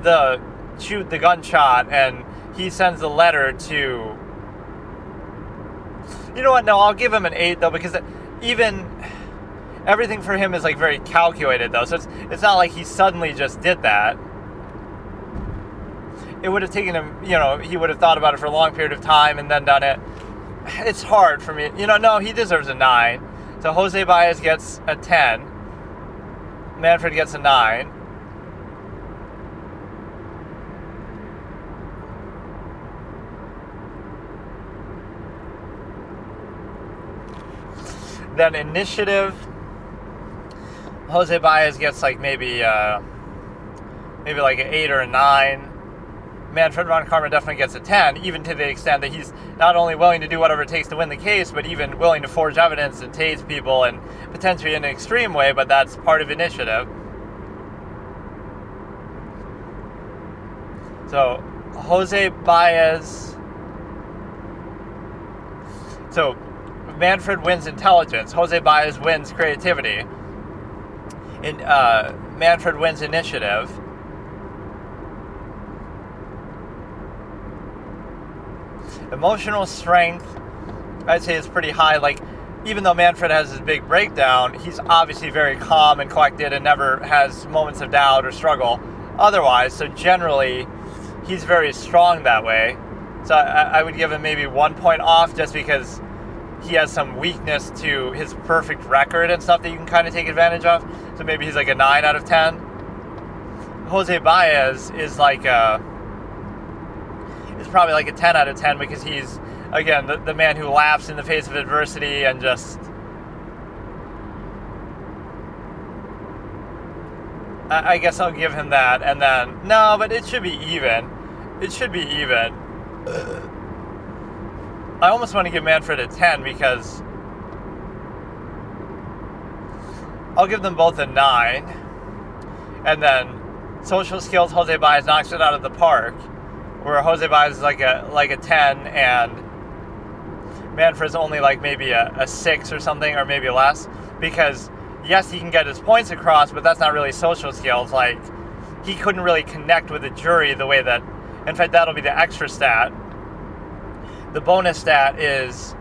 the shoot the gunshot, and he sends a letter to... You know what? No, I'll give him an 8, though, because even everything for him is like very calculated though. So it's not like he suddenly just did that. It would have taken him, he would have thought about it for a long period of time and then done it. It's hard for me. No, he deserves a 9. So Jose Baez gets a 10. Manfred gets a 9. Then initiative, Jose Baez gets like maybe like an 8 or a 9. Manfred von Karma definitely gets a 10, even to the extent that he's not only willing to do whatever it takes to win the case, but even willing to forge evidence and tase people, and potentially in an extreme way, but that's part of initiative. So, Jose Baez... So, Manfred wins intelligence. Jose Baez wins creativity. Manfred wins initiative. Emotional strength, I'd say, is pretty high. Like, even though Manfred has his big breakdown, he's obviously very calm and collected and never has moments of doubt or struggle otherwise. So generally, he's very strong that way. So I would give him maybe 1 point off just because he has some weakness to his perfect record and stuff that you can kind of take advantage of. So maybe he's like a 9 out of 10. Jose Baez is like is probably like a 10 out of 10 because he's, again, the man who laughs in the face of adversity and just... I guess I'll give him that. And then, no, but it should be even. It should be even. I almost want to give Manfred a 10 because I'll give them both a 9. And then social skills, Jose Baez knocks it out of the park, where Jose Baez is like a 10 and Manfred's only like maybe a 6 or something, or maybe less, because yes, he can get his points across, but that's not really social skills. Like, he couldn't really connect with the jury the way that, in fact, that'll be the extra stat. The bonus stat is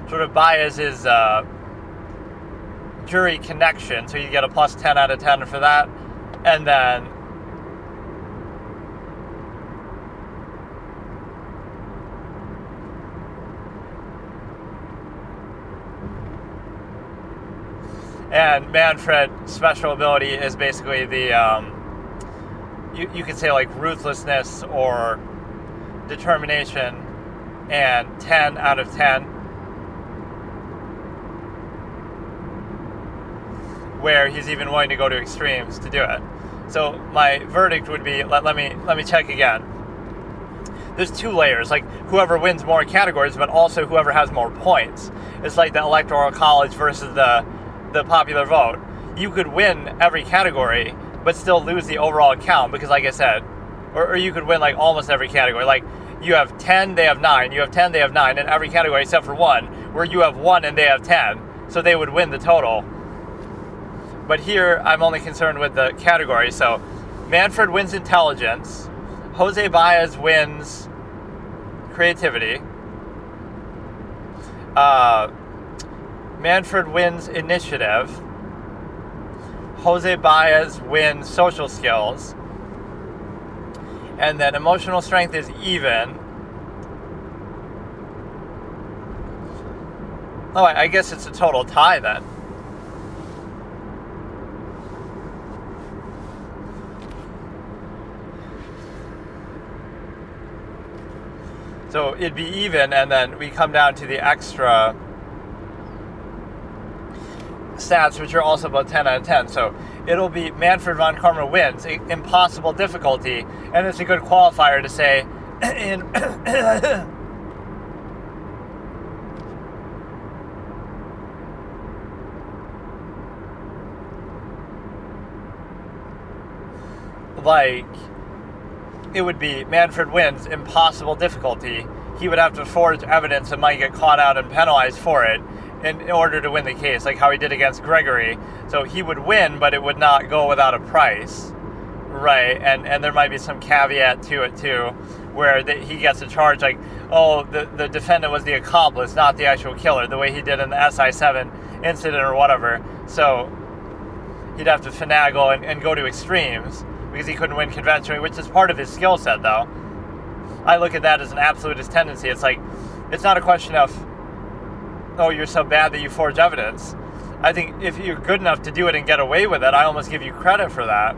sort of Baez's jury connection, so you get a plus 10 out of 10 for that. And then Manfred's special ability is basically the, you could say like ruthlessness or determination, and 10 out of 10, where he's even willing to go to extremes to do it. So my verdict would be, let me check again. There's 2 layers, like whoever wins more categories, but also whoever has more points. It's like the Electoral College versus the popular vote. You could win every category, but still lose the overall count, because like I said, or you could win like almost every category. Like, you have 10, they have 9. You have 10, they have 9 in every category except for 1, where you have 1 and they have 10. So they would win the total. But here, I'm only concerned with the category. So Manfred wins intelligence. Jose Baez wins creativity. Manfred wins initiative. Jose Baez wins social skills. And then emotional strength is even. Oh, I guess it's a total tie then. So it'd be even, and then we come down to the extra stats, which are also about 10 out of 10. So it'll be Manfred von Karma wins, impossible difficulty, and it's a good qualifier to say in like, it would be Manfred wins, impossible difficulty. He would have to forge evidence and might get caught out and penalized for it in order to win the case, like how he did against Gregory. So he would win, but it would not go without a price, right? And there might be some caveat to it too, where he gets a charge like, oh, the defendant was the accomplice, not the actual killer, the way he did in the SI7 incident or whatever. So he'd have to finagle and go to extremes because he couldn't win conventionally, which is part of his skill set, though. I look at that as an absolutist tendency. It's like, it's not a question of, oh, you're so bad that you forge evidence. I think if you're good enough to do it and get away with it, I almost give you credit for that,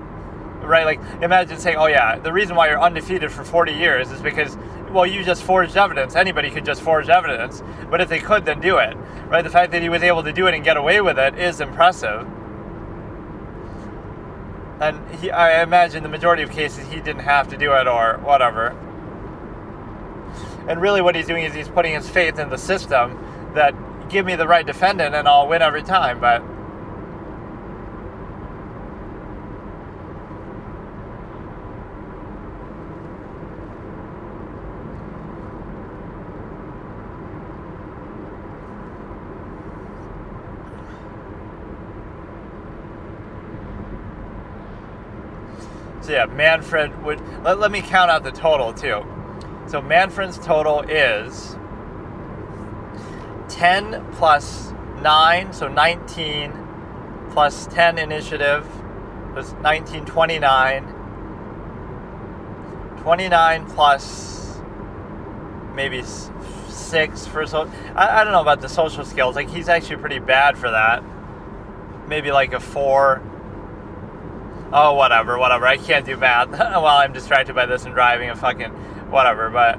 right? Like, imagine saying, oh yeah, the reason why you're undefeated for 40 years is because, well, you just forged evidence. Anybody could just forge evidence, but if they could, then do it, right? The fact that he was able to do it and get away with it is impressive. And I imagine the majority of cases he didn't have to do it or whatever. And really what he's doing is he's putting his faith in the system that give me the right defendant and I'll win every time. But so yeah, Manfred would... Let me count out the total, too. So Manfred's total is 10 plus 9, so 19, plus 10 initiative, was 19, 29. 29 plus maybe 6 for... I don't know about the social skills. Like, he's actually pretty bad for that. Maybe like a 4... Oh, whatever. I can't do math while I'm distracted by this and driving and fucking whatever, but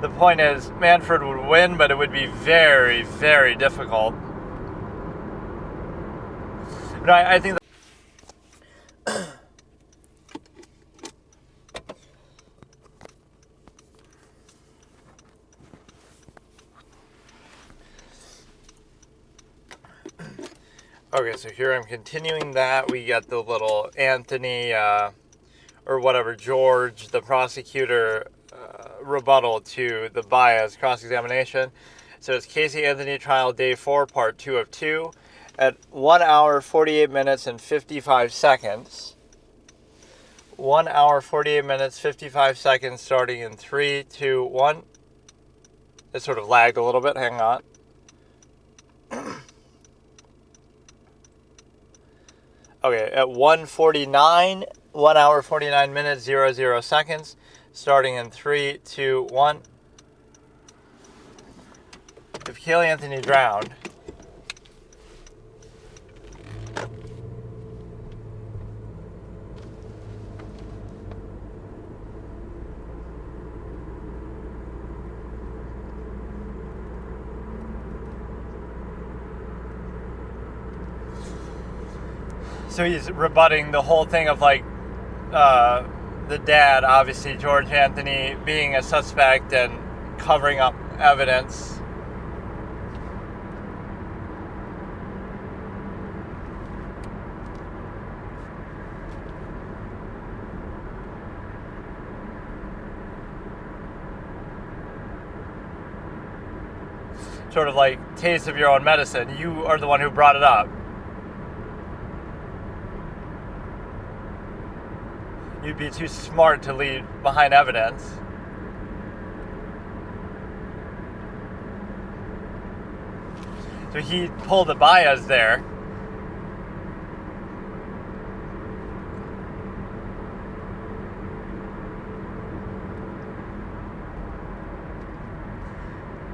the point is, Manfred would win, but it would be very, very difficult. No, I think okay, so here I'm continuing that. We got the little Anthony, or whatever, George, the prosecutor, rebuttal to the Baez cross-examination. So it's Casey Anthony trial day 4, part 2 of 2, at 1 hour, 48 minutes, and 55 seconds. 1 hour, 48 minutes, 55 seconds, starting in 3, 2, 1. It sort of lagged a little bit. Hang on. Okay, at 1:49, 1 hour, 49 minutes, 00 seconds, starting in 3, 2, 1. If Kaylee Anthony drowned, so he's rebutting the whole thing of like the dad, obviously George Anthony, being a suspect and covering up evidence. Sort of like taste of your own medicine. You are the one who brought it up. You'd be too smart to leave behind evidence. So he pulled the Baez there.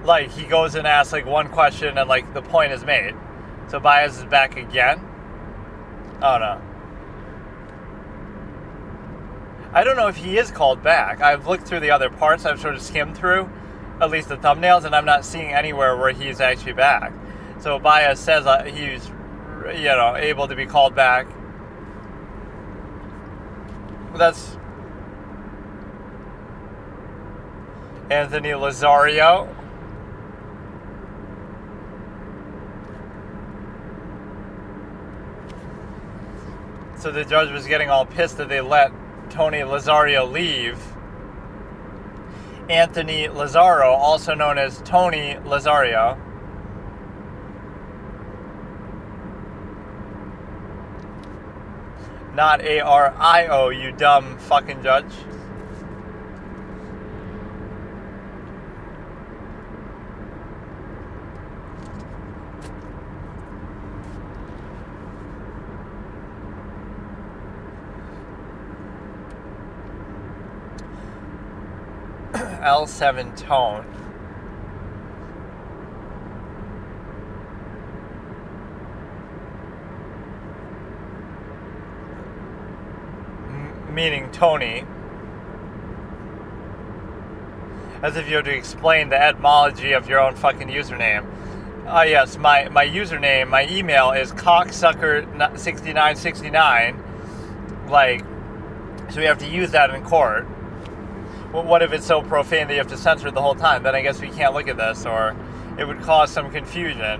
Like, he goes and asks like one question and like the point is made. So Baez is back again. Oh no. I don't know if he is called back. I've looked through the other parts. I've sort of skimmed through at least the thumbnails, and I'm not seeing anywhere where he's actually back. So Baez says he's, able to be called back. That's Anthony Lazario. So the judge was getting all pissed that they let Tony Lazario leave. Anthony Lazzaro, also known as Tony Lazario. Not A-R-I-O, you dumb fucking judge. L7 tone. Meaning Tony. As if you had to explain the etymology of your own fucking username. Yes, my username, my email is cocksucker6969. Like, so we have to use that in court. Well, what if it's so profane that you have to censor it the whole time? Then I guess we can't look at this, or it would cause some confusion.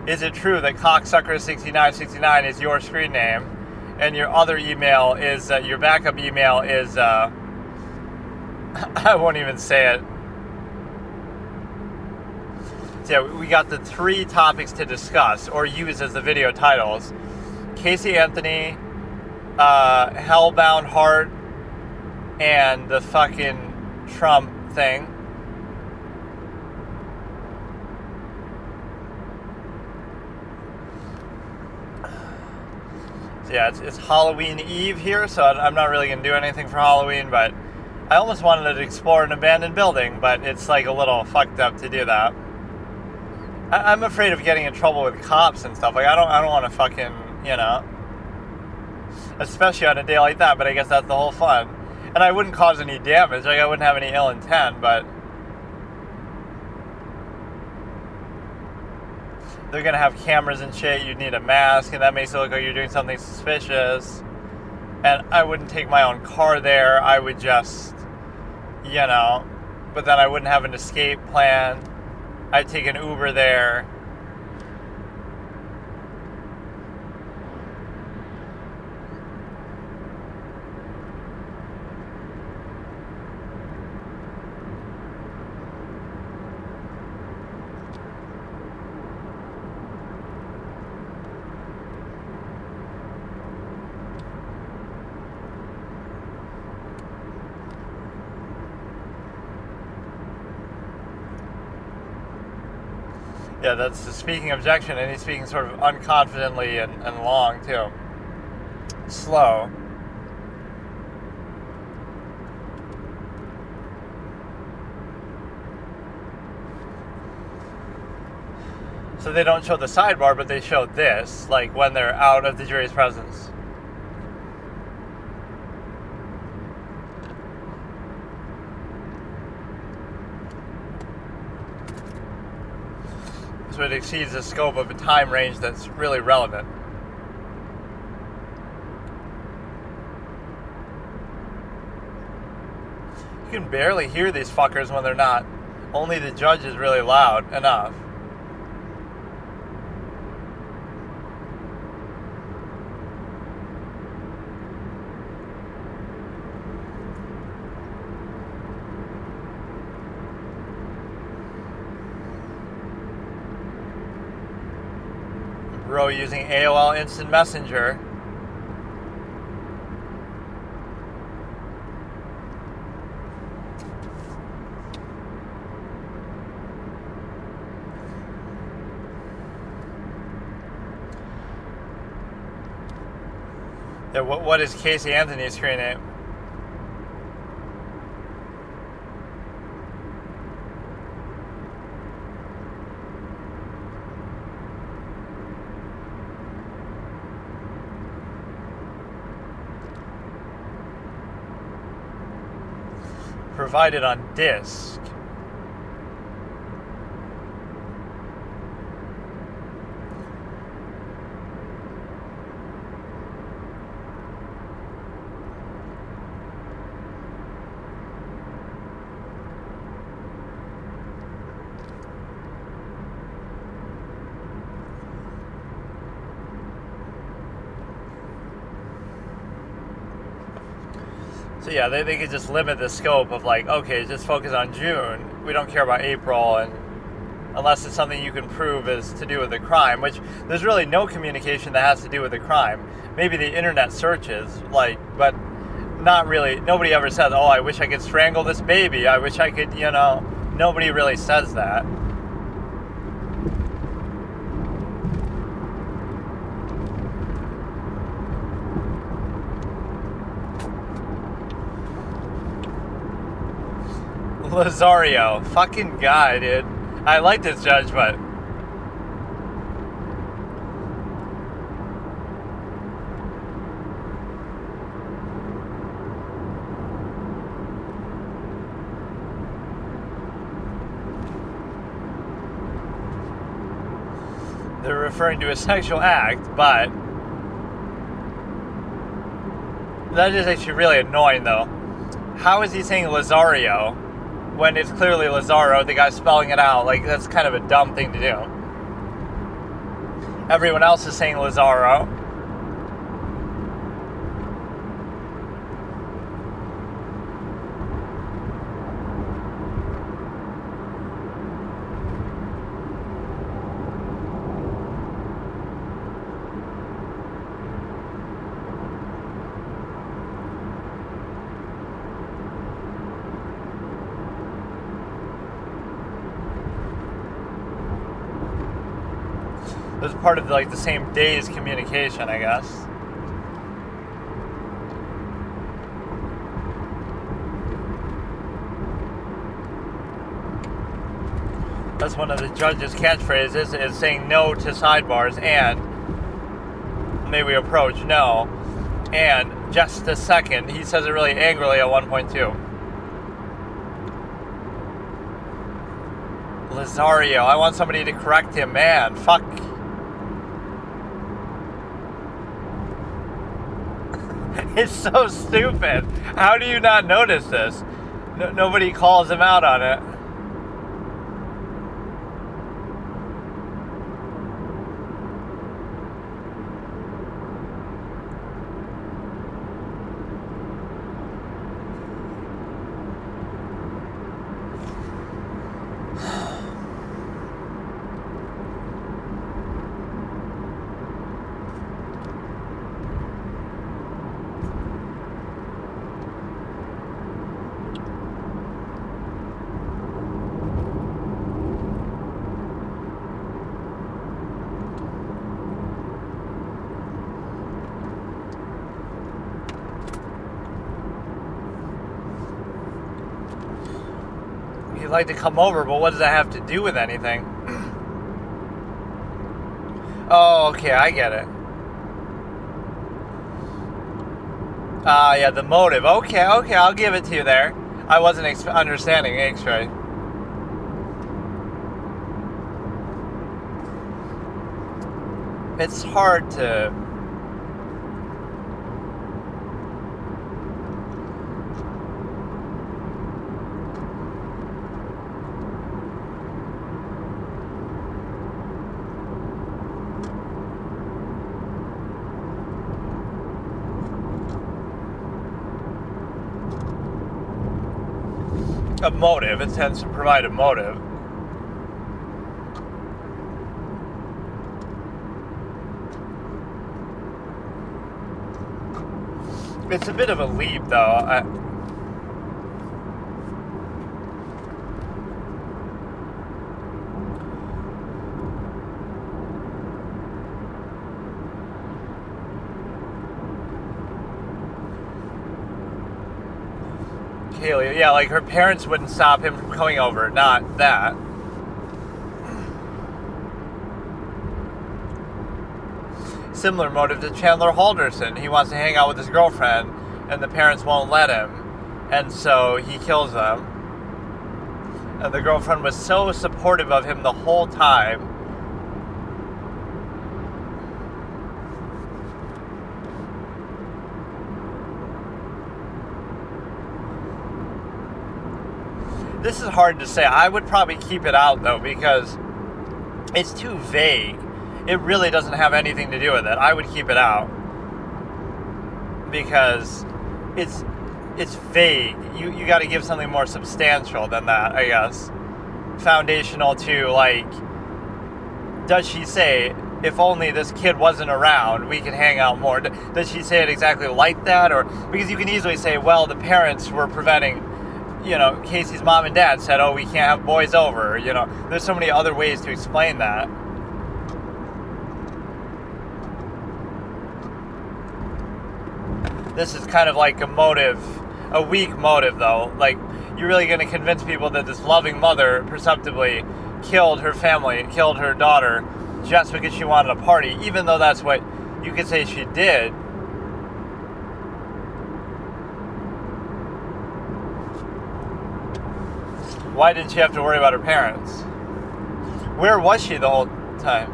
Is it true that cocksucker6969 is your screen name, and your other email is, your backup email is, I won't even say it. So yeah, we got the 3 topics to discuss, or use as the video titles. Casey Anthony, Hellbound Heart, and the fucking Trump thing. So yeah, it's Halloween Eve here, so I'm not really going to do anything for Halloween, but I almost wanted to explore an abandoned building, but it's like a little fucked up to do that. I'm afraid of getting in trouble with cops and stuff. Like, I don't want to fucking, you know, especially on a day like that, but I guess that's the whole fun. And I wouldn't cause any damage, like I wouldn't have any ill intent, but they're gonna have cameras and shit, you'd need a mask, and that makes it look like you're doing something suspicious. And I wouldn't take my own car there, I would just, you know, but then I wouldn't have an escape plan. I'd take an Uber there. Yeah, that's the speaking objection, and he's speaking sort of unconfidently and long, too. Slow. So they don't show the sidebar, but they show this, like when they're out of the jury's presence. So it exceeds the scope of a time range that's really relevant. You can barely hear these fuckers when they're not. Only the judge is really loud enough. Bro using AOL Instant Messenger. Yeah, what is Casey Anthony's screen name? Provided on disk. So yeah, they could just limit the scope of like, okay, just focus on June. We don't care about April, and unless it's something you can prove is to do with the crime, which there's really no communication that has to do with the crime. Maybe the internet searches, like, but not really. Nobody ever says, oh, I wish I could strangle this baby. I wish I could, you know, nobody really says that. Lazario. Fucking guy, dude. I like this judge, but... they're referring to a sexual act, but... that is actually really annoying, though. How is he saying Lazario when it's clearly Lazaro, the guy spelling it out? Like, that's kind of a dumb thing to do. Everyone else is saying Lazaro. It was part of like the same day's communication, I guess. That's one of the judge's catchphrases, is saying no to sidebars and may we approach, no. And just a second, he says it really angrily at 1.2. Lazario, I want somebody to correct him, man. Fuck. It's so stupid. How do you not notice this? Nobody calls him out on it. He'd like to come over, but what does that have to do with anything? Oh, okay, I get it. Yeah, the motive. Okay, I'll give it to you there. I wasn't understanding X-ray. It's hard to... a motive. It tends to provide a motive. It's a bit of a leap, though. Kaylee, yeah, like her parents wouldn't stop him from coming over, not that. Similar motive to Chandler Halderson. He wants to hang out with his girlfriend, and the parents won't let him, and so he kills them. And the girlfriend was so supportive of him the whole time. This is hard to say. I would probably keep it out, though, because it's too vague. It really doesn't have anything to do with it. I would keep it out. Because it's vague. You got to give something more substantial than that, I guess. Foundational to, like, does she say, if only this kid wasn't around, we could hang out more? Does she say it exactly like that? Or because you can easily say, well, the parents were preventing... You know, Casey's mom and dad said, oh, we can't have boys over. You know, there's so many other ways to explain that. This is kind of like a motive, a weak motive, though. Like, you're really going to convince people that this loving mother perceptibly killed her family, killed her daughter, just because she wanted a party, even though that's what you could say she did. Why didn't she have to worry about her parents? Where was she the whole time?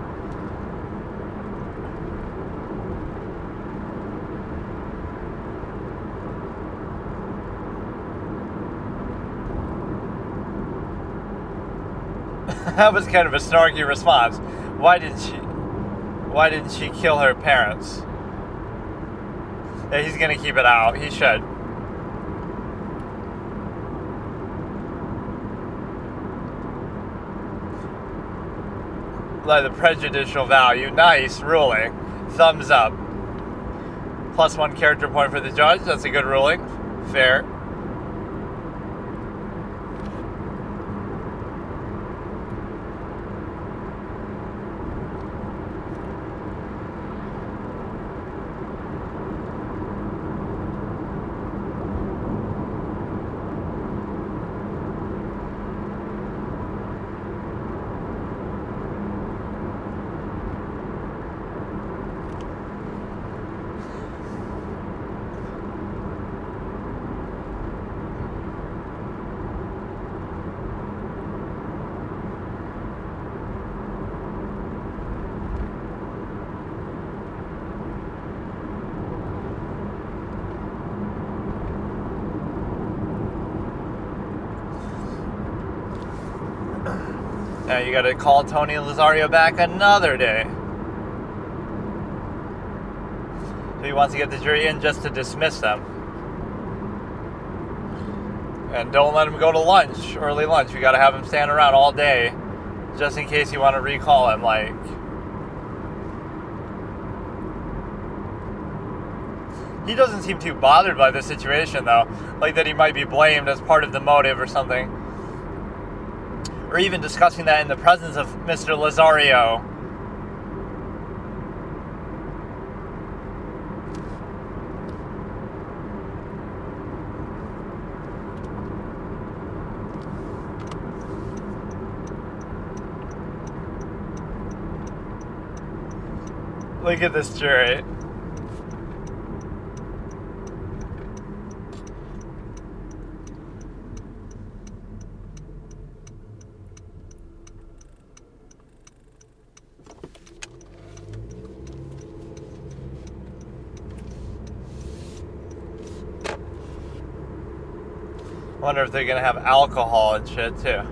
That was kind of a snarky response. Why didn't she kill her parents? Yeah, he's gonna keep it out. He should. Like the prejudicial value. Nice ruling. Thumbs up. +1 character point for the judge. That's a good ruling. Fair. Now you gotta call Tony and Lazario back another day. So he wants to get the jury in just to dismiss them. And don't let him go to lunch, early lunch. You gotta have him stand around all day, just in case you want to recall him, like. He doesn't seem too bothered by the situation, though. Like that he might be blamed as part of the motive or something. Or even discussing that in the presence of Mr. Lazario. Look at this jury. Wonder if they're gonna have alcohol and shit too.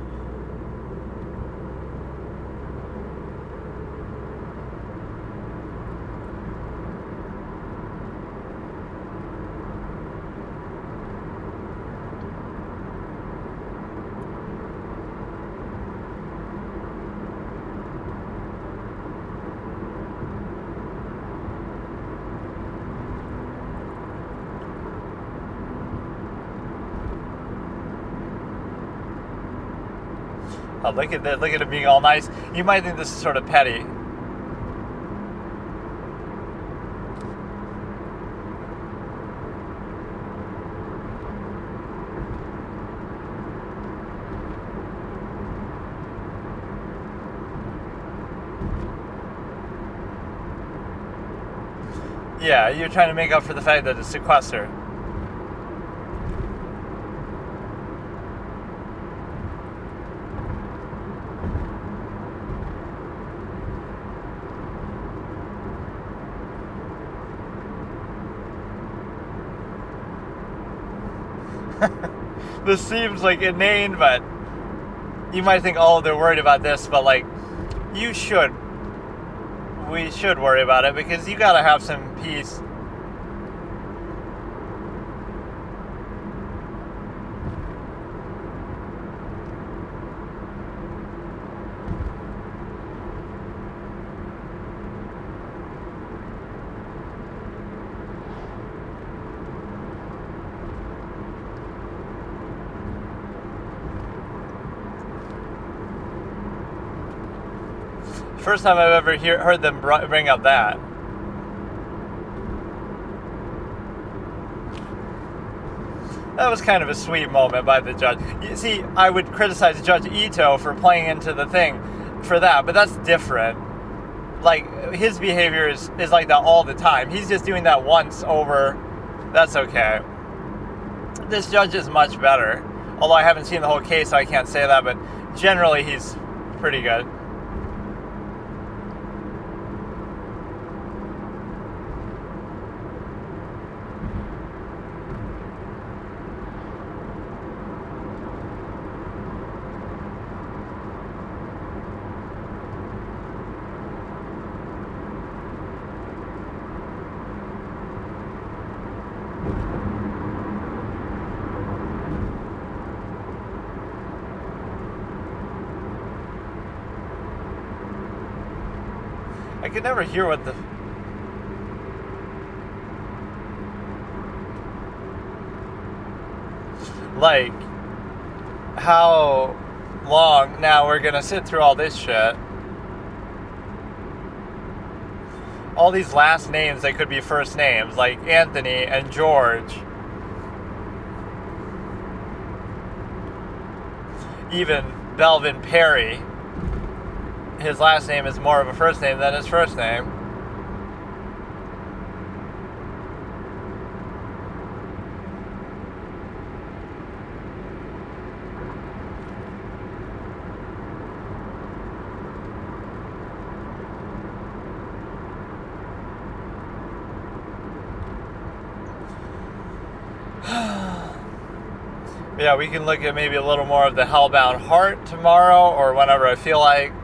Oh, look at that! Look at it being all nice. You might think this is sort of petty. Yeah, you're trying to make up for the fact that it's sequestered. This seems like inane, but you might think, oh, they're worried about this, but like, we should worry about it because you gotta have some peace. First time I've ever heard them bring up that. That was kind of a sweet moment by the judge. You see, I would criticize Judge Ito for playing into the thing for that, but that's different. Like, his behavior is like that all the time. He's just doing that once over. That's okay. This judge is much better. Although I haven't seen the whole case, so I can't say that, but generally he's pretty good. I could never hear what the... Like, how long now we're gonna sit through all this shit. All these last names that could be first names, like Anthony and George. Even Belvin Perry. His last name is more of a first name than his first name. Yeah, we can look at maybe a little more of the Hellbound Heart tomorrow or whenever I feel like.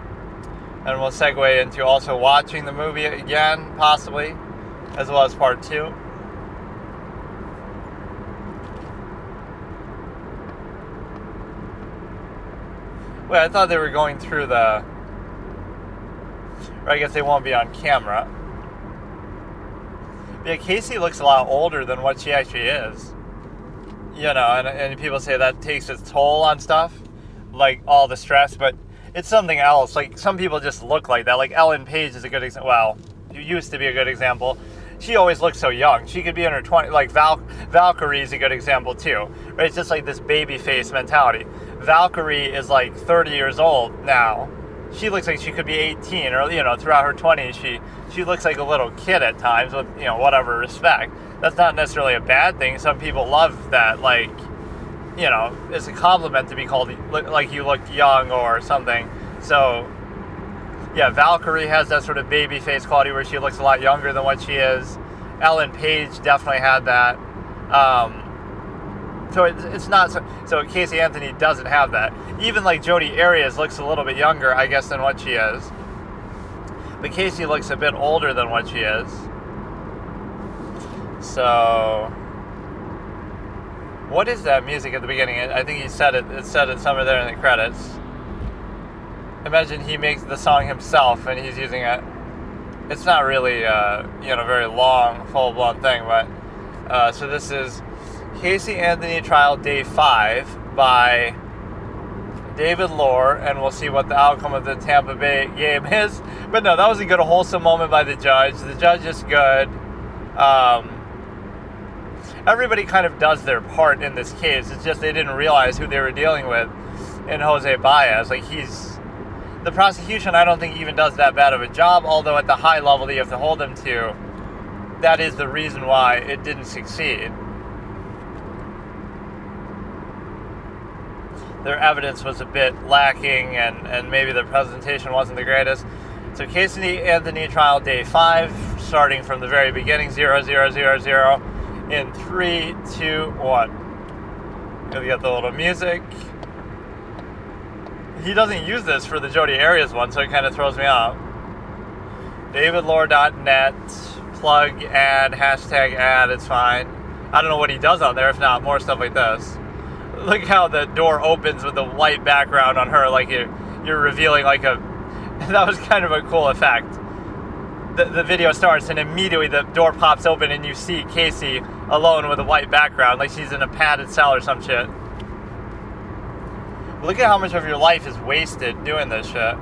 And we'll segue into also watching the movie again, possibly, as well as part 2. Wait, I thought they were going through the... Or I guess they won't be on camera. But yeah, Casey looks a lot older than what she actually is. You know, and people say that takes its toll on stuff. Like, all the stress, but... It's something else. Like, some people just look like that. Like, Ellen Page is a good example. Well, used to be a good example. She always looks so young. She could be in her 20s. Like, Valkyrie is a good example, too. Right? It's just like this baby face mentality. Valkyrie is, like, 30 years old now. She looks like she could be 18. Or, you know, throughout her 20s, she looks like a little kid at times with, you know, whatever respect. That's not necessarily a bad thing. Some people love that, like... You know, it's a compliment to be called like you look young or something. So, yeah, Valkyrie has that sort of baby face quality where she looks a lot younger than what she is. Ellen Page definitely had that. So it's not so Casey Anthony doesn't have that. Even like Jodi Arias looks a little bit younger, I guess, than what she is. But Casey looks a bit older than what she is. So... What is that music at the beginning? I think he said it. It said it somewhere there in the credits. Imagine he makes the song himself and he's using it. It's not really, very long, full-blown thing, but so this is Casey Anthony Trial Day 5 by David Lohr, and we'll see what the outcome of the Tampa Bay game is. But no, that was a good, wholesome moment by the judge. The judge is good. Everybody kind of does their part in this case. It's just they didn't realize who they were dealing with in Jose Baez. Like, the prosecution, I don't think, even does that bad of a job, although at the high level that you have to hold them to, that is the reason why it didn't succeed. Their evidence was a bit lacking, and maybe the presentation wasn't the greatest. So Casey Anthony Trial Day 5, starting from the very beginning, 0000. In 3, 2, 1. Gonna get the little music. He doesn't use this for the Jodi Arias one, so it kind of throws me off. DavidLohr.net, plug, ad, hashtag ad, it's fine. I don't know what he does on there, if not more stuff like this. Look how the door opens with the white background on her, like you're revealing like a... That was kind of a cool effect. The video starts and immediately the door pops open and you see Casey alone with a white background, like she's in a padded cell or some shit. Look at how much of your life is wasted doing this shit.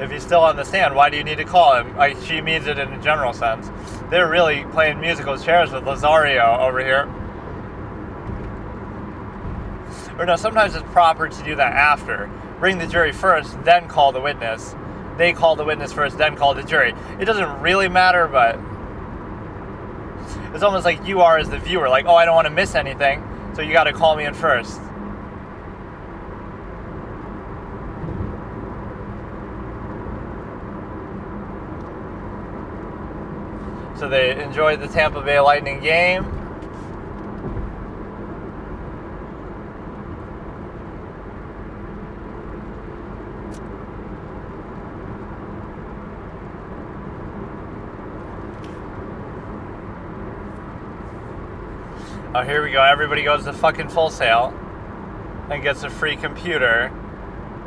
If he's still on the stand, why do you need to call him? Like, she means it in a general sense. They're really playing musical chairs with Lazario over here. Or no, sometimes it's proper to do that after. Bring the jury first, then call the witness. They call the witness first, then call the jury. It doesn't really matter, but it's almost like you are as the viewer. Like, oh, I don't want to miss anything, so you got to call me in first. So they enjoyed the Tampa Bay Lightning game. Oh, here we go. Everybody goes to fucking Full Sail and gets a free computer,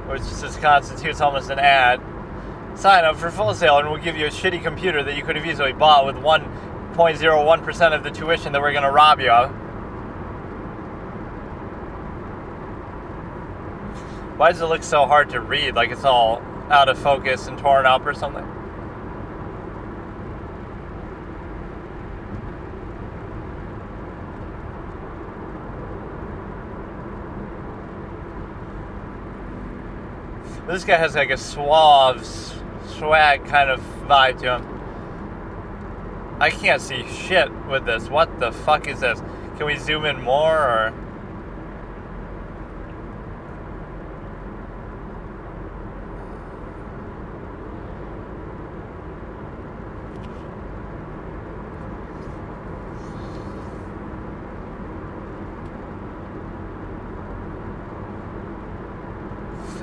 which just constitutes almost an ad. Sign up for Full Sail and we'll give you a shitty computer that you could have easily bought with 1.01% of the tuition that we're going to rob you of. Why does it look so hard to read? Like it's all out of focus and torn up or something? This guy has like a suave, swag kind of vibe to him. I can't see shit with this. What the fuck is this? Can we zoom in more or...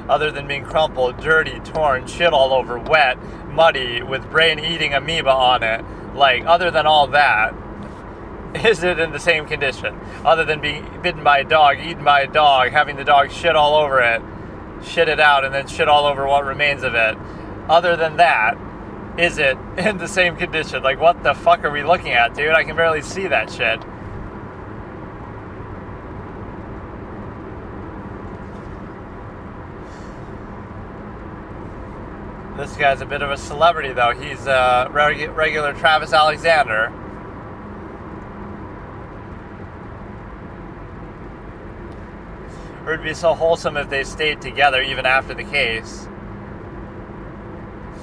Other than being crumpled, dirty, torn, shit all over, wet, muddy, with brain-eating amoeba on it, like, other than all that, is it in the same condition? Other than being bitten by a dog, eaten by a dog, having the dog shit all over it, shit it out, and then shit all over what remains of it. Other than that, is it in the same condition? Like, what the fuck are we looking at, dude? I can barely see that shit. This guy's a bit of a celebrity, though. He's a regular Travis Alexander. It would be so wholesome if they stayed together even after the case.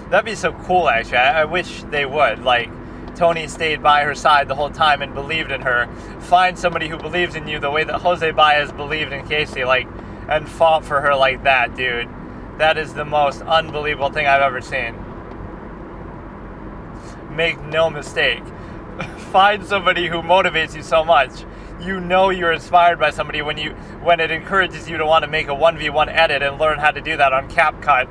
That'd be so cool, actually. I wish they would. Like, Tony stayed by her side the whole time and believed in her. Find somebody who believes in you the way that Jose Baez believed in Casey, like, and fought for her like that, dude. That is the most unbelievable thing I've ever seen. Make no mistake. Find somebody who motivates you so much. You know you're inspired by somebody when it encourages you to want to make a 1v1 edit and learn how to do that on CapCut.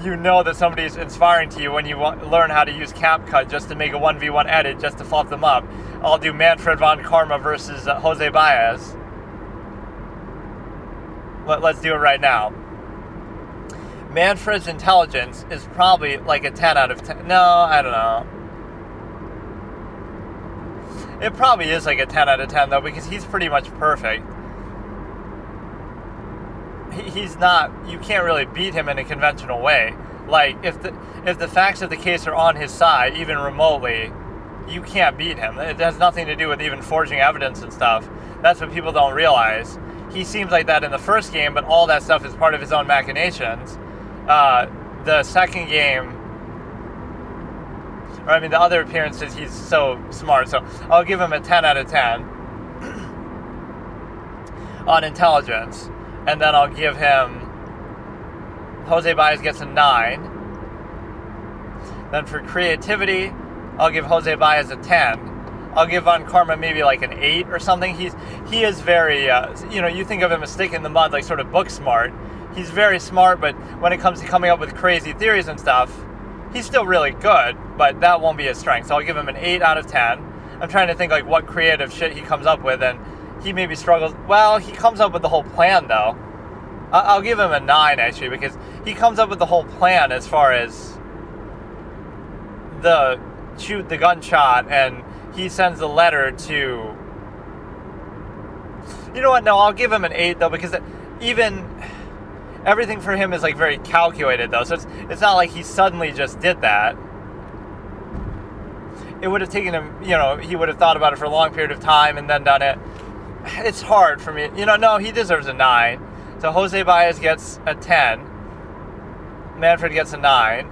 You know that somebody's inspiring to you when you learn how to use CapCut just to make a 1v1 edit, just to fluff them up. I'll do Manfred von Karma versus Jose Baez. Let's do it right now. Manfred's intelligence is probably like a 10 out of 10. No, I don't know. It probably is like a 10 out of 10, though, because he's pretty much perfect. He's not... You can't really beat him in a conventional way. Like, if the facts of the case are on his side, even remotely, you can't beat him. It has nothing to do with even forging evidence and stuff. That's what people don't realize. He seems like that in the first game, but all that stuff is part of his own machinations. The second game, or I mean the other appearances, he's so smart, so I'll give him a 10 out of 10 on intelligence, and then I'll give him, Jose Baez gets a 9, then for creativity, I'll give Jose Baez a 10, I'll give Von Karma maybe like an 8 or something. He is very, you think of him as stick in the mud, like sort of book smart. He's very smart, but when it comes to coming up with crazy theories and stuff, he's still really good, but that won't be his strength. So I'll give him an 8 out of 10. I'm trying to think like what creative shit he comes up with, and he maybe struggles. Well, he comes up with the whole plan, though. I'll give him a 9, actually, because he comes up with the whole plan as far as the shoot the gunshot, and he sends a letter to... You know what? No, I'll give him an 8, though, because even everything for him is like very calculated though. So it's not like he suddenly just did that. It would have taken him, he would have thought about it for a long period of time and then done it. It's hard for me. No, he deserves a 9. So Jose Baez gets a 10. Manfred gets a 9.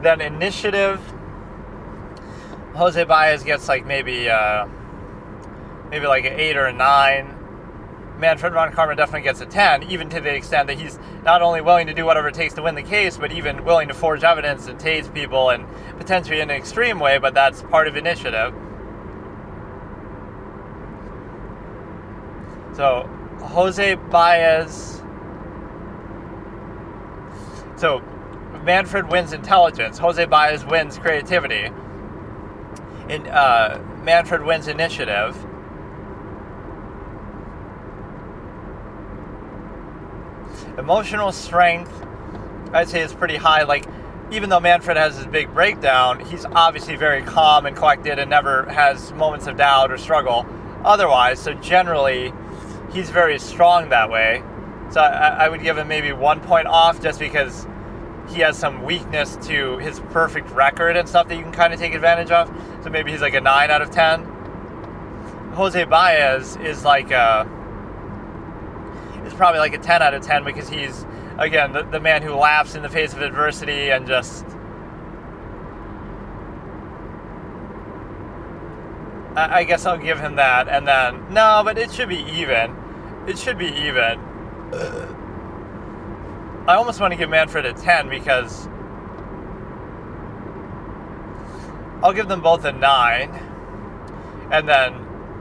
Then initiative, Jose Baez gets like maybe like an 8 or a 9. Manfred von Karma definitely gets a 10, even to the extent that he's not only willing to do whatever it takes to win the case, but even willing to forge evidence and tase people, and potentially in an extreme way, but that's part of initiative. So, Jose Baez... So, Manfred wins intelligence. Jose Baez wins creativity. Manfred wins initiative. Emotional strength, I'd say, is pretty high. Like, even though Manfred has his big breakdown, he's obviously very calm and collected and never has moments of doubt or struggle otherwise. So generally, he's very strong that way. So I would give him maybe 1 point off just because he has some weakness to his perfect record and stuff that you can kind of take advantage of. So maybe he's like a 9 out of 10. Jose Baez is like is probably like a 10 out of 10 because he's, again, the man who laughs in the face of adversity and just... I guess I'll give him that. And then, no, but it should be even. It should be even. I almost want to give Manfred a 10 because I'll give them both a 9. And then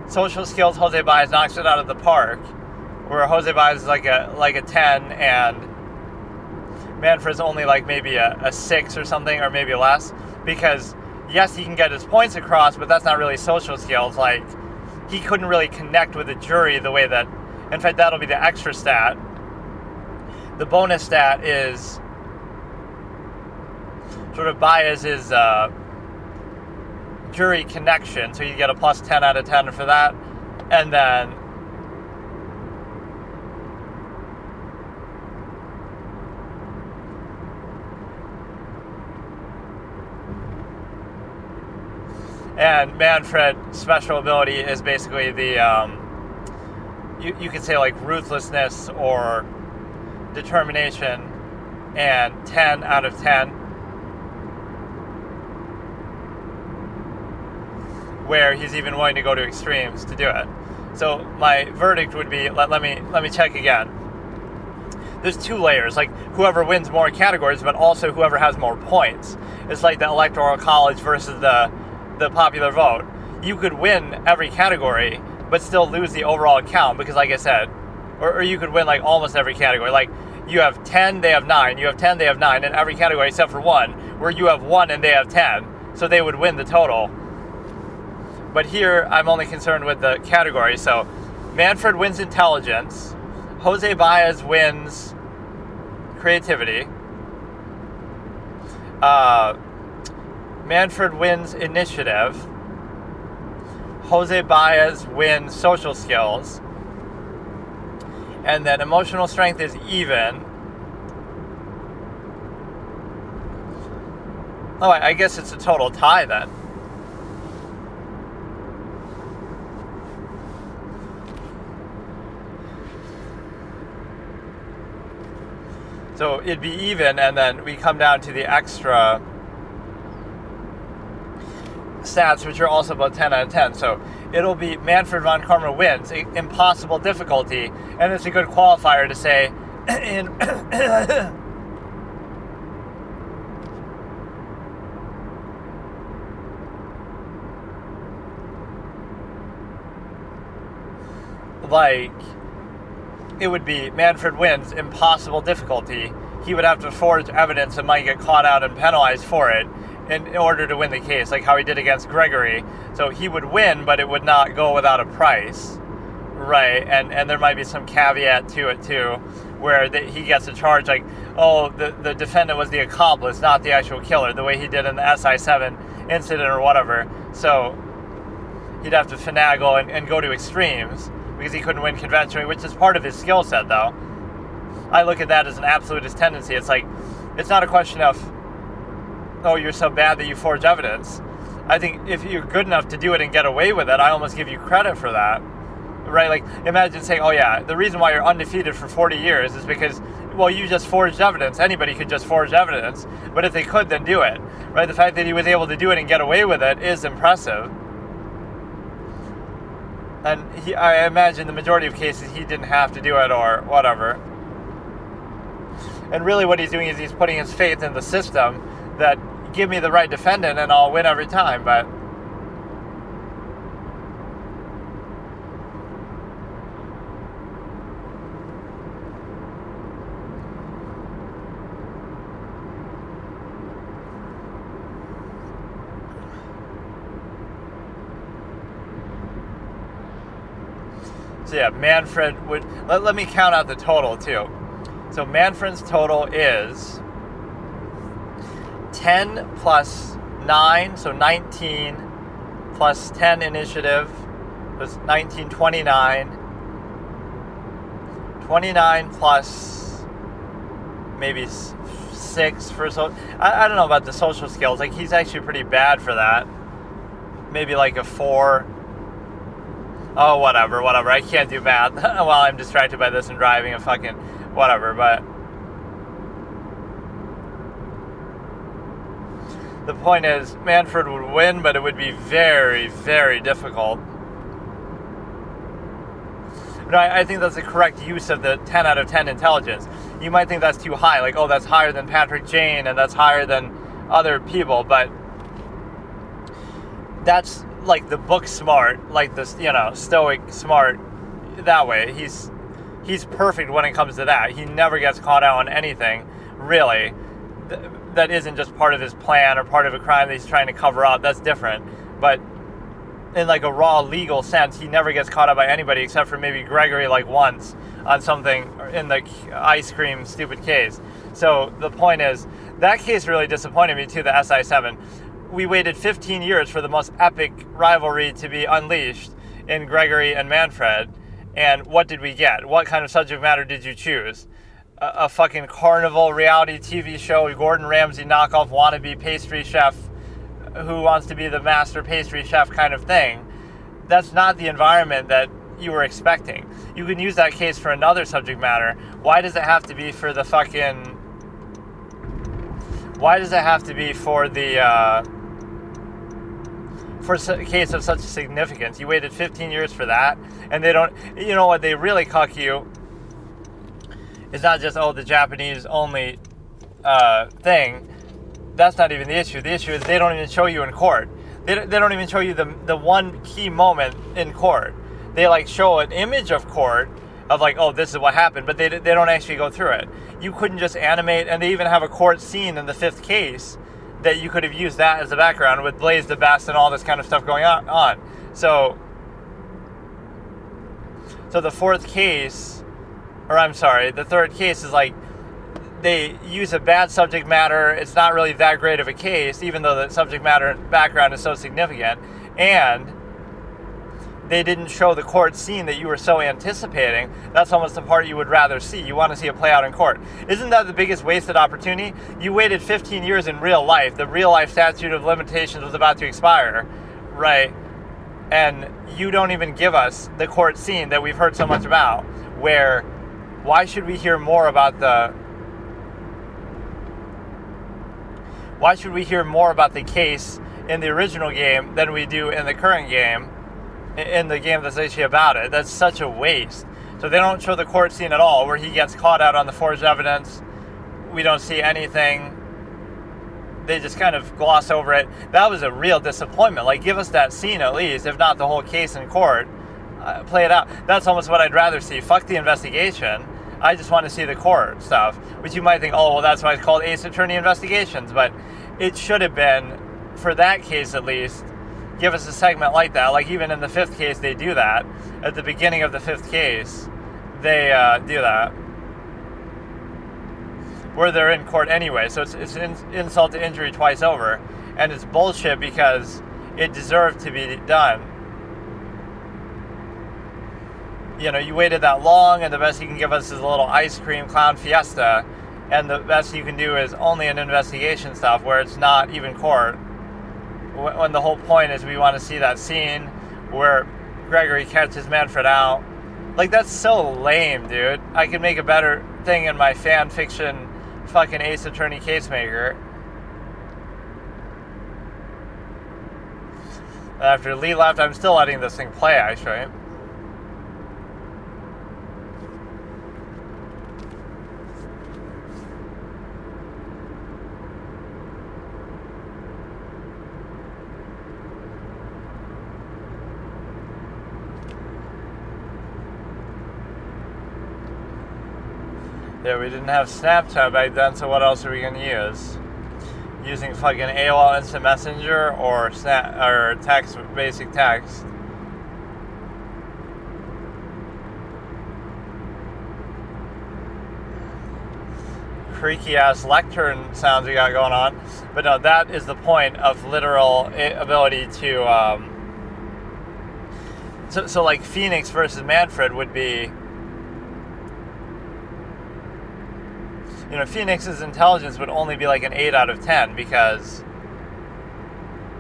social skills, Jose Baez knocks it out of the park, where Jose Baez is like a 10 and Manfred's only like maybe a 6 or something, or maybe less, because yes, he can get his points across, but that's not really social skills. Like, he couldn't really connect with the jury the way that, in fact, that'll be the extra stat. The bonus stat is sort of Baez's jury connection, so you get a plus 10 out of 10 for that. And then Manfred's special ability is basically the, you could say like ruthlessness or determination, and 10 out of 10, where he's even willing to go to extremes to do it. So my verdict would be, let me check again. There's 2 layers, like whoever wins more categories, but also whoever has more points. It's like the Electoral College versus the popular vote. You could win every category, but still lose the overall count, because like I said, or you could win like almost every category. Like, you have 10, they have 9, you have 10, they have 9, in every category except for 1, where you have 1 and they have 10, so they would win the total. But here, I'm only concerned with the category. So Manfred wins intelligence, Jose Baez wins creativity, Manfred wins initiative, Jose Baez wins social skills, and then emotional strength is even. Oh, I guess it's a total tie then. So it'd be even, and then we come down to the extra stats, which are also about 10 out of 10. So it'll be Manfred von Karma wins, impossible difficulty, and it's a good qualifier to say in like, it would be Manfred wins, impossible difficulty. He would have to forge evidence and might get caught out and penalized for it in order to win the case, like how he did against Gregory. So he would win, but it would not go without a price, right? And there might be some caveat to it too, where he gets a charge like, oh, the defendant was the accomplice, not the actual killer, the way he did in the SI7 incident or whatever. So he'd have to finagle and go to extremes because he couldn't win conventionally, which is part of his skill set, though. I look at that as an absolutist tendency. It's like, it's not a question of, oh, you're so bad that you forge evidence. I think if you're good enough to do it and get away with it, I almost give you credit for that, right? Like, imagine saying, oh yeah, the reason why you're undefeated for 40 years is because, well, you just forged evidence. Anybody could just forge evidence, but if they could, then do it, right? The fact that he was able to do it and get away with it is impressive. And I imagine the majority of cases he didn't have to do it or whatever. And really what he's doing is he's putting his faith in the system that give me the right defendant and I'll win every time. But so yeah, Manfred would, let me count out the total too. So Manfred's total is 10 plus 9, so 19, plus 10 initiative was 19, 29. 29 plus maybe 6 for social. I don't know about the social skills. Like, he's actually pretty bad for that. Maybe like a 4. Oh, whatever. I can't do math while I'm distracted by this and driving and fucking whatever, but the point is, Manfred would win, but it would be very, very difficult. But I think that's the correct use of the 10 out of 10 intelligence. You might think that's too high, like, oh, that's higher than Patrick Jane, and that's higher than other people, but that's like the book smart, like this, stoic smart that way. He's perfect when it comes to that. He never gets caught out on anything, really, that isn't just part of his plan or part of a crime that he's trying to cover up. That's different. But in like a raw legal sense, he never gets caught up by anybody except for maybe Gregory like once on something in the ice cream stupid case. So the point is, that case really disappointed me too, the SI-7. We waited 15 years for the most epic rivalry to be unleashed in Gregory and Manfred. And what did we get? What kind of subject matter did you choose? A fucking carnival reality TV show, Gordon Ramsay knockoff wannabe pastry chef who wants to be the master pastry chef kind of thing. That's not the environment that you were expecting. You can use that case for another subject matter. Why does it have to be for the fucking... Why does it have to be for the... for a case of such significance? You waited 15 years for that, and they don't... You know what, they really cuck you. It's not just, oh, the Japanese only thing. That's not even the issue. The issue is they don't even show you in court. They don't even show you the one key moment in court. They like show an image of court of like, oh, this is what happened, but they don't actually go through it. You couldn't just animate, and they even have a court scene in the 5th case that you could have used that as a background with Blaze the Best and all this kind of stuff going on. So the 4th case, or I'm sorry, the 3rd case is like, they use a bad subject matter. It's not really that great of a case, even though the subject matter background is so significant. And they didn't show the court scene that you were so anticipating. That's almost the part you would rather see. You want to see it play out in court. Isn't that the biggest wasted opportunity? You waited 15 years in real life. The real life statute of limitations was about to expire, right? And you don't even give us the court scene that we've heard so much about, where why should we hear more about the case in the original game than we do in the current game, in the game that's actually about it? That's such a waste. So they don't show the court scene at all, where he gets caught out on the forged evidence. We don't see anything. They just kind of gloss over it. That was a real disappointment. Like, give us that scene at least, if not the whole case in court. Play it out. That's almost what I'd rather see. Fuck the investigation. I just want to see the court stuff, which you might think, oh, well, that's why it's called Ace Attorney Investigations. But it should have been, for that case at least, give us a segment like that. Like, even in the 5th case, they do that. At the beginning of the 5th case, they do that, where they're in court anyway. So it's an insult to injury twice over. and it's bullshit because it deserved to be done. You know, you waited that long, and the best you can give us is a little ice cream clown fiesta, and the best you can do is only an investigation stuff where it's not even court. When the whole point is we want to see that scene where Gregory catches Manfred out. Like, that's so lame, dude. I could make a better thing in my fan fiction fucking Ace Attorney Casemaker. After Lee left, I'm still letting this thing play, actually. Yeah, we didn't have Snapchat back then, so what else are we going to use? Using fucking AOL Instant Messenger or text, basic text. Creaky ass lectern sounds we got going on. But no, that is the point of literal ability to, so like Phoenix versus Manfred would be, you know, Phoenix's intelligence would only be like an 8 out of 10 because,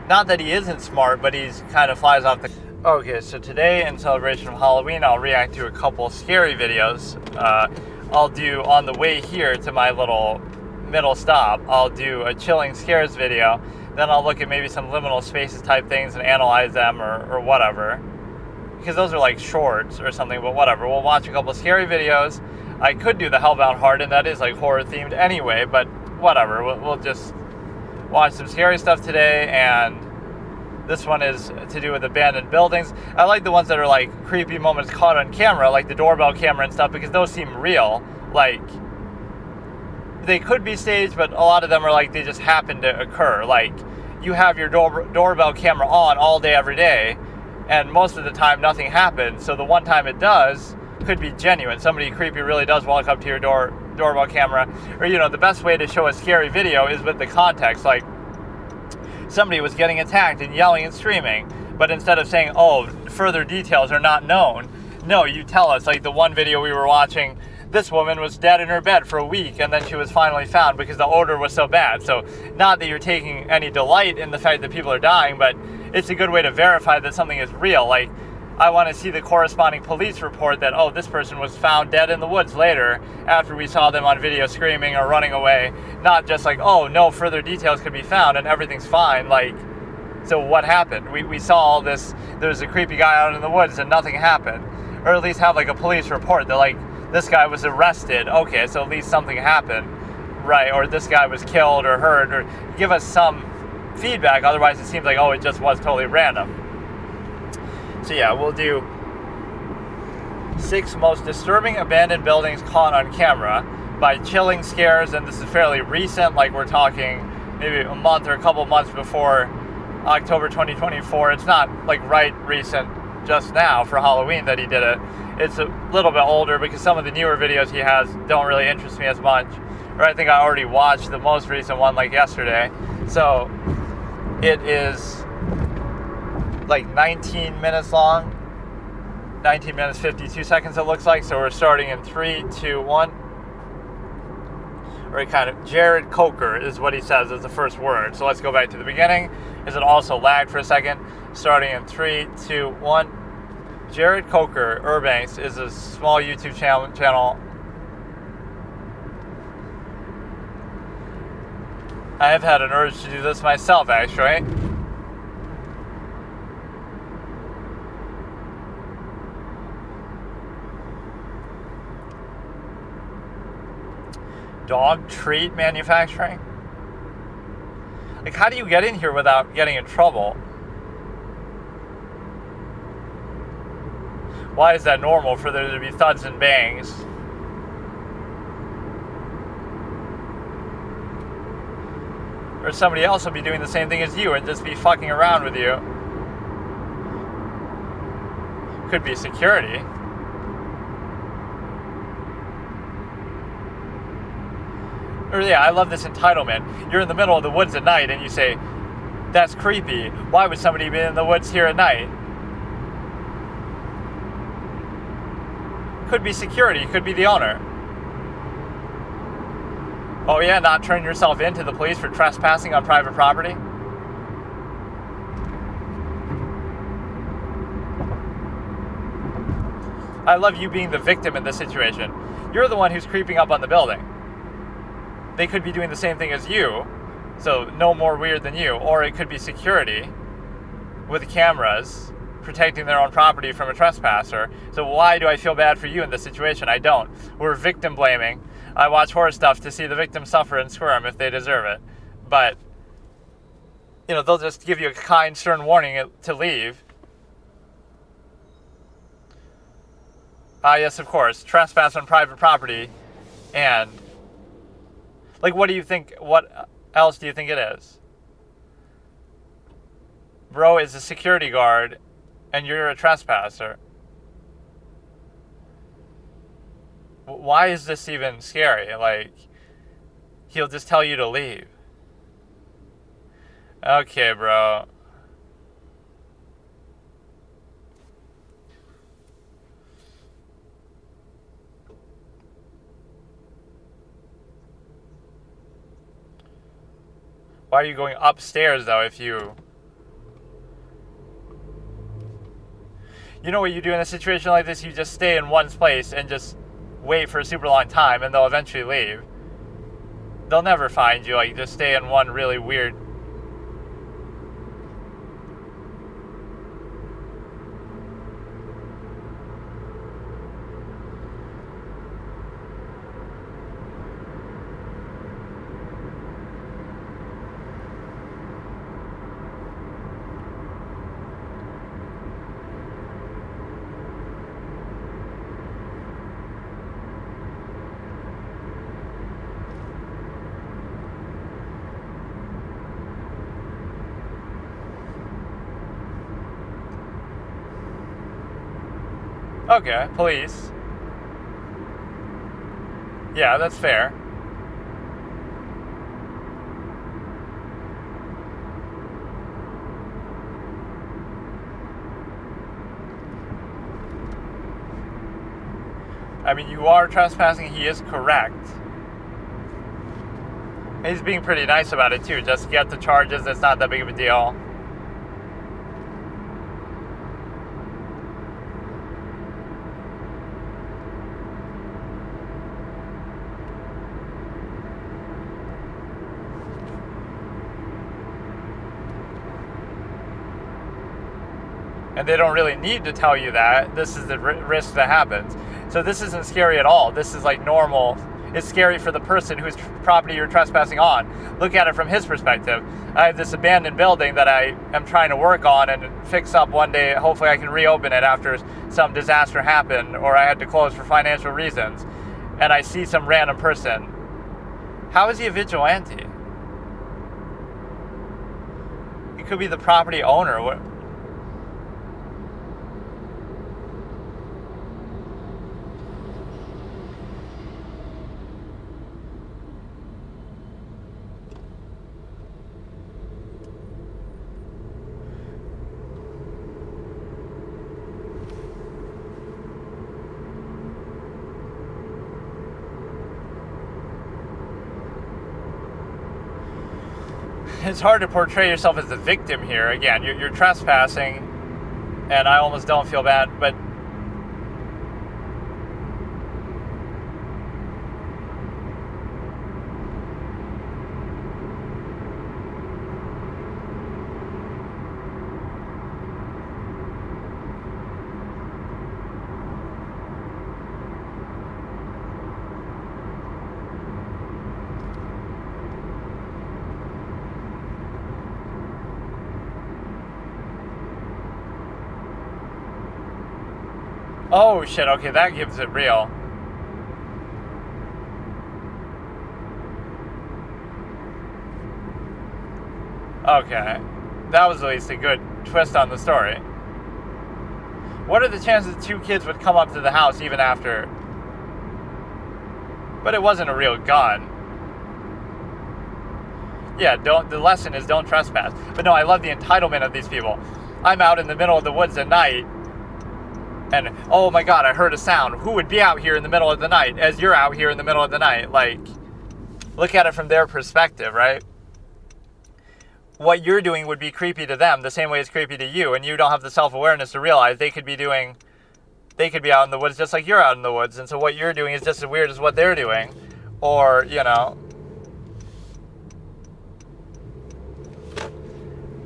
not that he isn't smart, but he's kind of flies off the... Okay, so today in celebration of Halloween, I'll react to a couple scary videos. I'll do, on the way here to my little middle stop, I'll do a chilling scares video. Then I'll look at maybe some liminal spaces type things and analyze them or whatever. Because those are like shorts or something, but whatever. We'll watch a couple scary videos. I could do the Hellbound Heart, and that is like horror themed anyway, but whatever. We'll just watch some scary stuff today, and this one is to do with abandoned buildings. I like the ones that are like creepy moments caught on camera, like the doorbell camera and stuff, because those seem real. Like, they could be staged, but a lot of them are like they just happen to occur. Like, you have your doorbell camera on all day, every day, and most of the time nothing happens. So the one time it does could be genuine. Somebody creepy really does walk up to your doorbell camera. Or, you know, the best way to show a scary video is with the context. Like, somebody was getting attacked and yelling and screaming, but instead of saying, oh, further details are not known, no, you tell us. Like the one video we were watching, this woman was dead in her bed for a week, and then she was finally found because the odor was so bad. So not that you're taking any delight in the fact that people are dying, but it's a good way to verify that something is real. Like, I want to see the corresponding police report that, oh, this person was found dead in the woods later after we saw them on video screaming or running away. Not just like, oh, no further details could be found and everything's fine. Like, so what happened? We saw all this, there was a creepy guy out in the woods and nothing happened. Or at least have like a police report that like, this guy was arrested. Okay, so at least something happened, right? Or this guy was killed or hurt, or give us some feedback. Otherwise it seems like, oh, it just was totally random. So yeah, we'll do 6 most disturbing abandoned buildings caught on camera by chilling scares, and this is fairly recent, like we're talking maybe a month or a couple months before October 2024. It's not like right recent just now for Halloween that he did it. It's a little bit older because some of the newer videos he has don't really interest me as much. Or I think I already watched the most recent one like yesterday. So it is like 19 minutes long, 19 minutes 52 seconds it looks like. So we're starting in 3, 2, 1. Or kind of, Jared Coker is what he says is the first word. So let's go back to the beginning. Is it also lagged for a second? Starting in 3, 2, 1. Jared Coker Urbanks is a small YouTube channel. I have had an urge to do this myself, actually. Dog treat manufacturing? Like, how do you get in here without getting in trouble? Why is that normal for there to be thuds and bangs? Or somebody else will be doing the same thing as you and just be fucking around with you. Could be security. Or yeah, I love this entitlement. You're in the middle of the woods at night and you say, That's creepy. Why would somebody be in the woods here at night? Could be security, could be the owner. Oh yeah, not turn yourself in to the police for trespassing on private property? I love you being the victim in this situation. You're the one who's creeping up on the building. They could be doing the same thing as you, so no more weird than you. Or it could be security with cameras protecting their own property from a trespasser. So why do I feel bad for you in this situation? I don't. We're victim blaming. I watch horror stuff to see the victim suffer and squirm if they deserve it. But, they'll just give you a kind, stern warning to leave. Yes, of course. Trespass on private property. And, what do you think? What else do you think it is? Bro is a security guard, and you're a trespasser. Why is this even scary? He'll just tell you to leave. Okay, bro. Why are you going upstairs, though, if you... You know what you do in a situation like this? You just stay in one place and just wait for a super long time, and they'll eventually leave. They'll never find you. Just stay in one really weird... Okay, police. Yeah, that's fair. I mean, you are trespassing, he is correct. He's being pretty nice about it too. Just get the charges, it's not that big of a deal. And they don't really need to tell you that. This is the risk that happens. So this isn't scary at all. This is normal. It's scary for the person whose property you're trespassing on. Look at it from his perspective. I have this abandoned building that I am trying to work on and fix up one day. Hopefully I can reopen it after some disaster happened or I had to close for financial reasons. And I see some random person. How is he a vigilante? He could be the property owner. It's hard to portray yourself as the victim here. Again, you're trespassing, and I almost don't feel bad, but oh shit, okay, that gives it real. Okay, that was at least a good twist on the story. What are the chances 2 kids would come up to the house even after? But it wasn't a real gun. Yeah, the lesson is don't trespass. But no, I love the entitlement of these people. I'm out in the middle of the woods at night, and oh my god, I heard a sound. Who would be out here in the middle of the night as you're out here in the middle of the night? Like, look at it from their perspective, right? What you're doing would be creepy to them the same way it's creepy to you, and you don't have the self-awareness to realize they could be out in the woods just like you're out in the woods, and so what you're doing is just as weird as what they're doing. Or,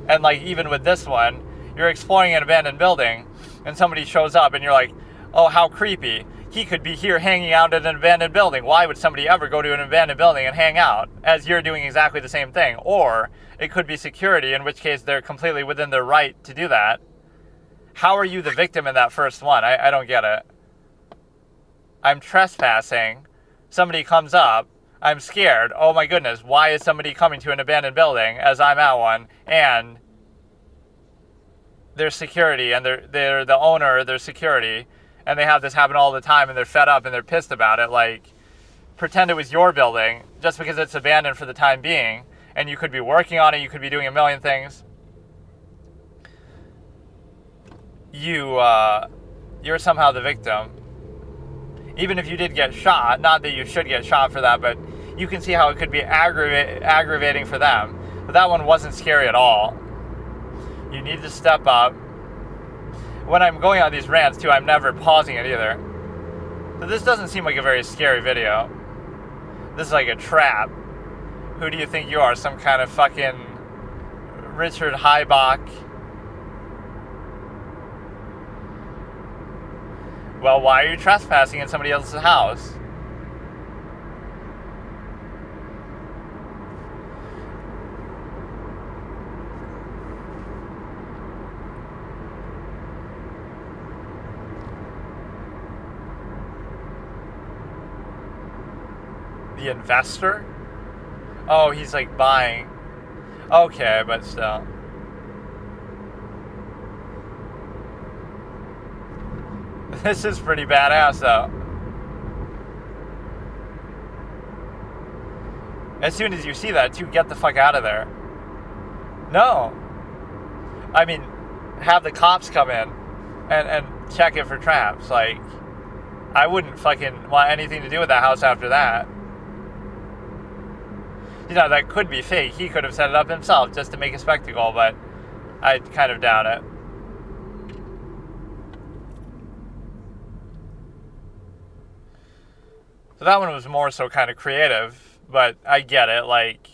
and like even with this one, you're exploring an abandoned building and somebody shows up and you're like, oh, how creepy. He could be here hanging out in an abandoned building. Why would somebody ever go to an abandoned building and hang out? As you're doing exactly the same thing. Or it could be security, in which case they're completely within their right to do that. How are you the victim in that first one? I don't get it. I'm trespassing. Somebody comes up. I'm scared. Oh my goodness, why is somebody coming to an abandoned building as I'm at one? And there's security, and they're the owner, there's security, and they have this happen all the time, and they're fed up and they're pissed about it. Like, pretend it was your building just because it's abandoned for the time being, and you could be working on it, you could be doing a million things. You're somehow the victim. Even if you did get shot, not that you should get shot for that, but you can see how it could be aggravating for them. But that one wasn't scary at all. You need to step up. When I'm going on these rants, too, I'm never pausing it either. But this doesn't seem like a very scary video. This is like a trap. Who do you think you are? Some kind of fucking Richard Heibach? Well, why are you trespassing in somebody else's house? The investor? Oh, he's like buying. Okay, but still. This is pretty badass, though. As soon as you see that, too, get the fuck out of there. No. I mean, have the cops come in and check it for traps. Like, I wouldn't fucking want anything to do with that house after that. That could be fake. He could have set it up himself just to make a spectacle, but I kind of doubt it. So that one was more so kind of creative, but I get it. Like,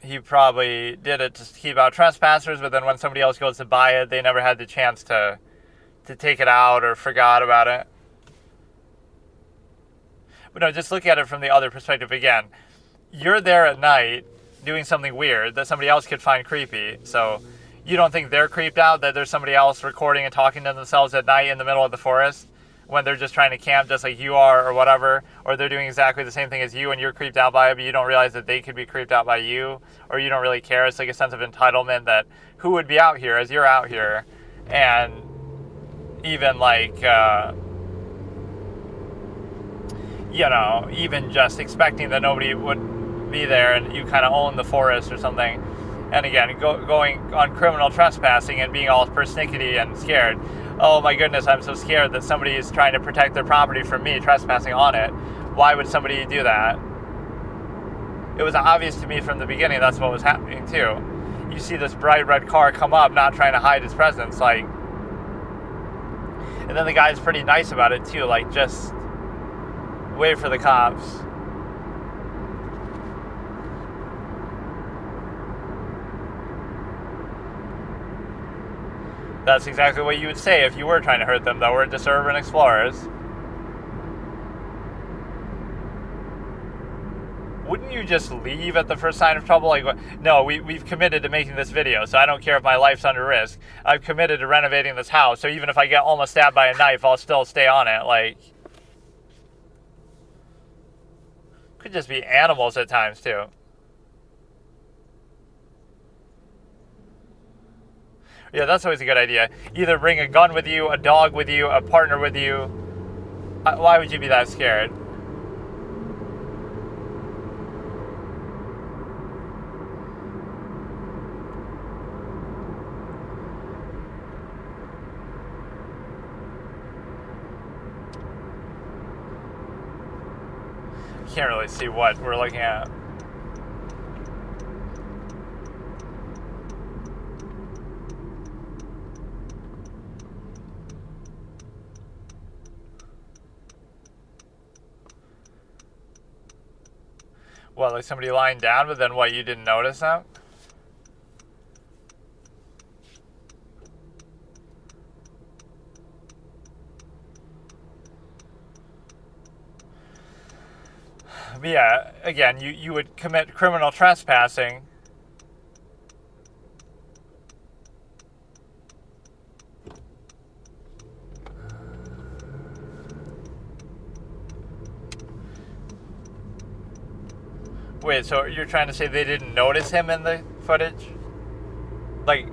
he probably did it to keep out trespassers, but then when somebody else goes to buy it, they never had the chance to take it out or forgot about it. But no, just look at it from the other perspective again. You're there at night doing something weird that somebody else could find creepy. So you don't think they're creeped out that there's somebody else recording and talking to themselves at night in the middle of the forest when they're just trying to camp just like you are or whatever, or they're doing exactly the same thing as you and you're creeped out by it, but you don't realize that they could be creeped out by you, or you don't really care. It's like a sense of entitlement that who would be out here as you're out here, and even like... even just expecting that nobody would be there and you kind of own the forest or something. And again, going on criminal trespassing and being all persnickety and scared. Oh my goodness, I'm so scared that somebody is trying to protect their property from me trespassing on it. Why would somebody do that? It was obvious to me from the beginning that's what was happening too. You see this bright red car come up, not trying to hide his presence, like... And then the guy's pretty nice about it too, like just... wait for the cops. That's exactly what you would say if you were trying to hurt them, though. We're just urban explorers. Wouldn't you just leave at the first sign of trouble? Like, no, we've committed to making this video, so I don't care if my life's under risk. I've committed to renovating this house, so even if I get almost stabbed by a knife, I'll still stay on it. Like... could just be animals at times, too. Yeah, that's always a good idea. Either bring a gun with you, a dog with you, a partner with you. Why would you be that scared? can't really see what we're looking at. What, like somebody lying down, but then what, you didn't notice that? But yeah, again, you would commit criminal trespassing. Wait, so you're trying to say they didn't notice him in the footage? Like,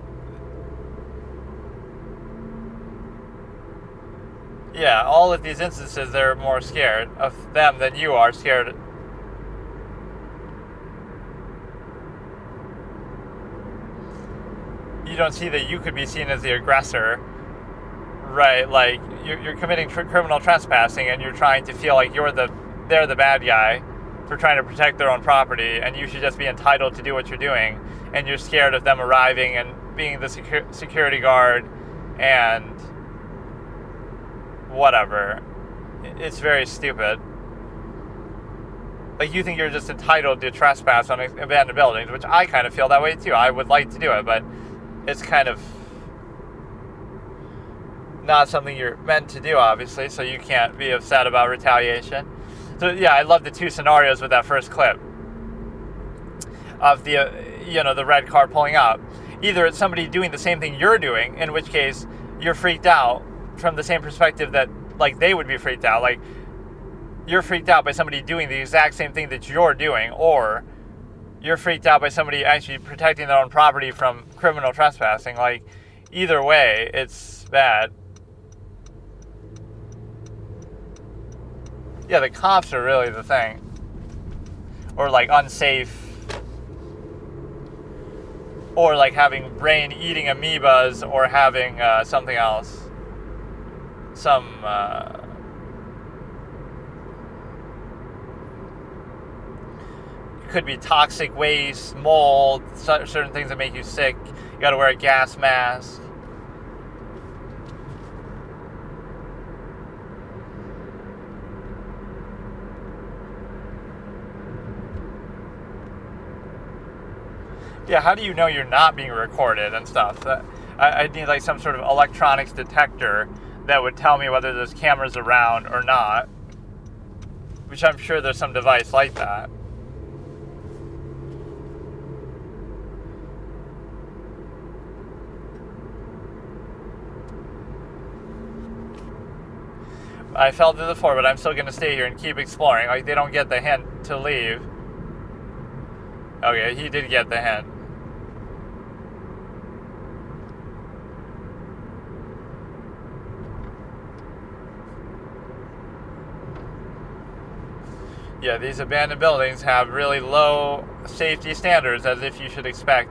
yeah, all of these instances, they're more scared of them than you are scared. You don't see that you could be seen as the aggressor, right? Like, you're committing criminal trespassing, and you're trying to feel like they're the bad guy for trying to protect their own property, and you should just be entitled to do what you're doing, and you're scared of them arriving and being the security guard and whatever. It's very stupid. Like, you think you're just entitled to trespass on abandoned buildings, which I kind of feel that way too. I would like to do it, but it's kind of not something you're meant to do, obviously, so you can't be upset about retaliation. So yeah, I love the two scenarios with that first clip of the the red car pulling up. Either it's somebody doing the same thing you're doing, in which case you're freaked out from the same perspective that like they would be freaked out. Like, you're freaked out by somebody doing the exact same thing that you're doing, or you're freaked out by somebody actually protecting their own property from criminal trespassing. Like, either way, it's bad. Yeah, the cops are really the thing. Or like unsafe. Or like having brain-eating amoebas, or having something else. Some could be toxic waste, mold, certain things that make you sick. You gotta wear a gas mask. Yeah, how do you know you're not being recorded and stuff? I need like some sort of electronics detector that would tell me whether there's cameras around or not. Which I'm sure there's some device like that. I fell through the floor, but I'm still going to stay here and keep exploring. Like, they don't get the hint to leave. Okay, he did get the hint. Yeah, these abandoned buildings have really low safety standards, as if you should expect.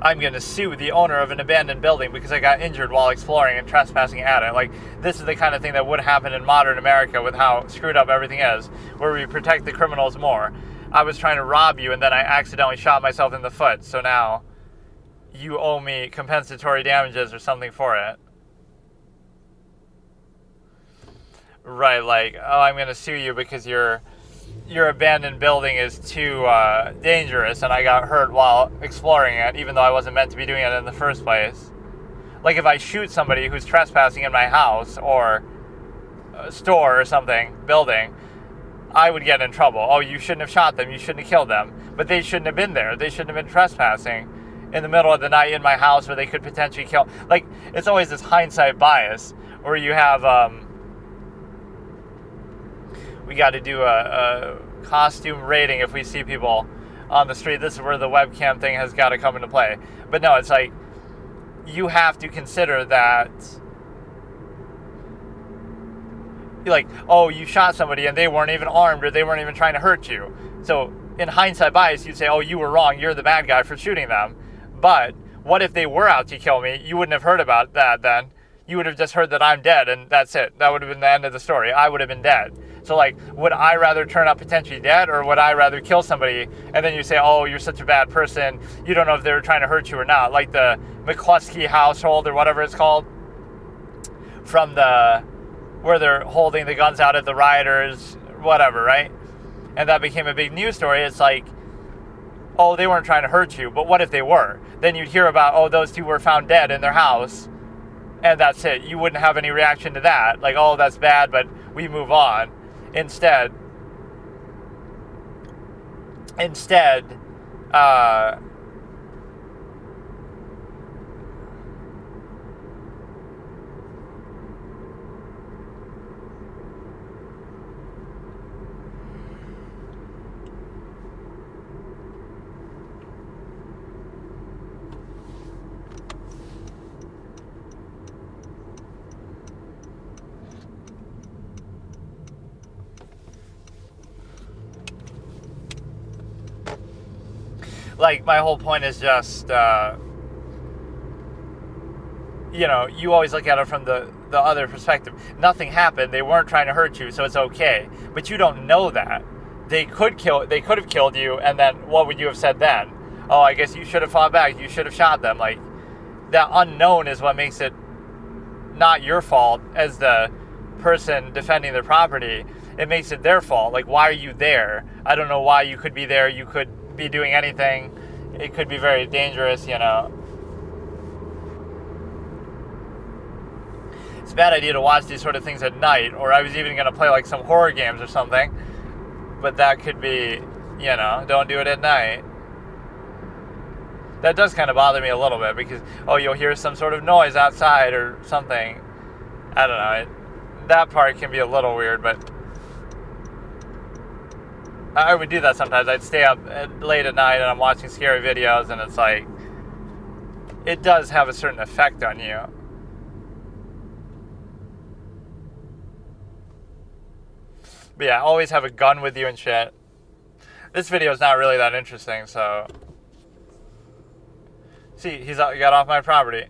I'm going to sue the owner of an abandoned building because I got injured while exploring and trespassing at it. Like, this is the kind of thing that would happen in modern America with how screwed up everything is, where we protect the criminals more. I was trying to rob you, and then I accidentally shot myself in the foot, so now you owe me compensatory damages or something for it. Right, like, oh, I'm going to sue you because your abandoned building is too dangerous, and I got hurt while exploring it, even though I wasn't meant to be doing it in the first place. Like, if I shoot somebody who's trespassing in my house or a store or something, building, I would get in trouble. Oh, you shouldn't have shot them, you shouldn't have killed them. But they shouldn't have been there. They shouldn't have been trespassing in the middle of the night in my house where they could potentially kill. Like, it's always this hindsight bias where you have... we got to do a costume rating if we see people on the street. This is where the webcam thing has got to come into play. But no, it's like, you have to consider that, like, oh, you shot somebody and they weren't even armed or they weren't even trying to hurt you. So in hindsight bias, you'd say, oh, you were wrong, you're the bad guy for shooting them. But what if they were out to kill me? You wouldn't have heard about that then. you would have just heard that I'm dead, and that's it. That would have been the end of the story. I would have been dead. So, like, would I rather turn up potentially dead, or would I rather kill somebody, and then you say, oh, you're such a bad person, you don't know if they were trying to hurt you or not, like the McCluskey household, or whatever it's called, from where they're holding the guns out at the rioters, whatever, right? And that became a big news story. It's like, oh, they weren't trying to hurt you, but what if they were? Then you'd hear about, oh, those two were found dead in their house, and that's it. You wouldn't have any reaction to that. Like, oh, that's bad, but we move on. Instead, like, my whole point is just, you always look at it from the other perspective. Nothing happened. They weren't trying to hurt you, so it's okay. But you don't know that. They could have killed you, and then what would you have said then? Oh, I guess you should have fought back. You should have shot them. Like, that unknown is what makes it not your fault as the person defending their property. It makes it their fault. Like, why are you there? I don't know why you could be there. You could be doing anything. It could be very dangerous, It's a bad idea to watch these sort of things at night, or I was even going to play like some horror games or something, but that could be, don't do it at night. That does kind of bother me a little bit because, oh, you'll hear some sort of noise outside or something. I don't know. That part can be a little weird, but I would do that sometimes. I'd stay up late at night and I'm watching scary videos, and it's like, it does have a certain effect on you. But yeah, always have a gun with you and shit. This video is not really that interesting, so. See, he got off my property.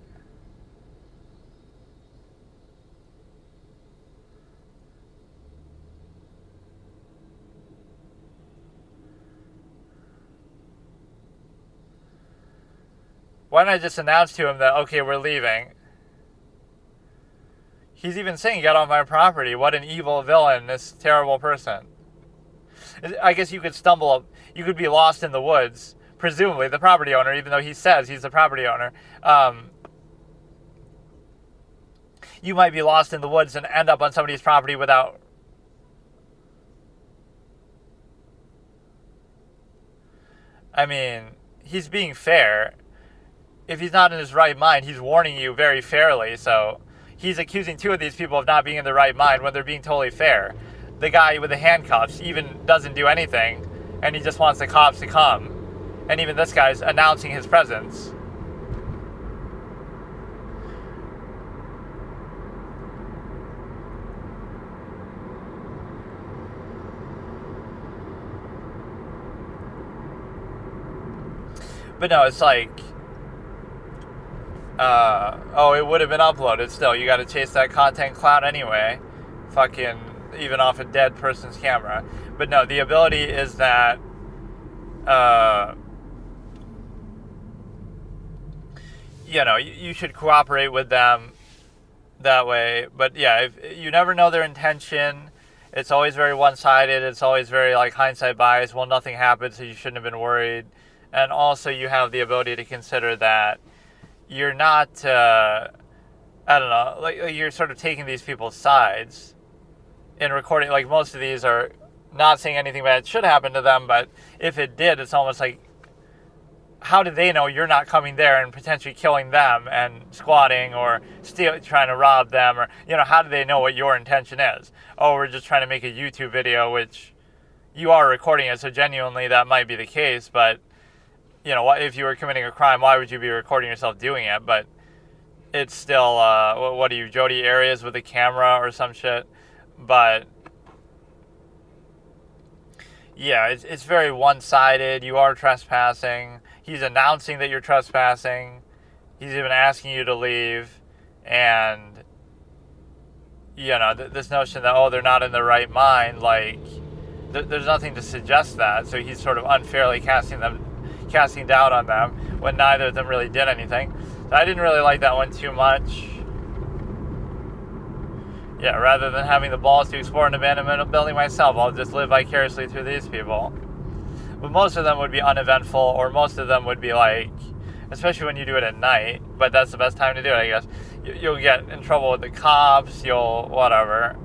Why don't I just announce to him that, okay, we're leaving? He's even saying, get off my property. What an evil villain, this terrible person. I guess you could you could be lost in the woods, presumably the property owner, even though he says he's the property owner. You might be lost in the woods and end up on somebody's property without... I mean, he's being fair. If he's not in his right mind, he's warning you very fairly, so he's accusing two of these people of not being in the right mind when they're being totally fair. The guy with the handcuffs even doesn't do anything, and he just wants the cops to come. And even this guy's announcing his presence. But no, it's like... it would have been uploaded still. You gotta chase that content cloud anyway. Fucking, even off a dead person's camera. But no, the ability is that, you should cooperate with them that way. But yeah, if you never know their intention. It's always very one-sided. It's always very, like, hindsight bias. Well, nothing happened, so you shouldn't have been worried. And also you have the ability to consider that you're not, I don't know, like you're sort of taking these people's sides in recording. Like, most of these are not saying anything bad should happen to them, but if it did, it's almost like, how do they know you're not coming there and potentially killing them and squatting or trying to rob them? Or, how do they know what your intention is? Oh, we're just trying to make a YouTube video, which you are recording it, so genuinely that might be the case, but if you were committing a crime, why would you be recording yourself doing it? But it's still, what are you, Jody Arias with a camera or some shit? But, yeah, it's very one-sided. You are trespassing. He's announcing that you're trespassing. He's even asking you to leave. And, this notion that, they're not in the right mind, like, there's nothing to suggest that. So he's sort of unfairly casting doubt on them when neither of them really did anything. So I didn't really like that one too much. Yeah, rather than having the balls to explore an abandoned building myself, I'll just live vicariously through these people. But most of them would be uneventful, or most of them would be like, especially when you do it at night, but that's the best time to do it, I guess. You'll get in trouble with the cops, you'll whatever.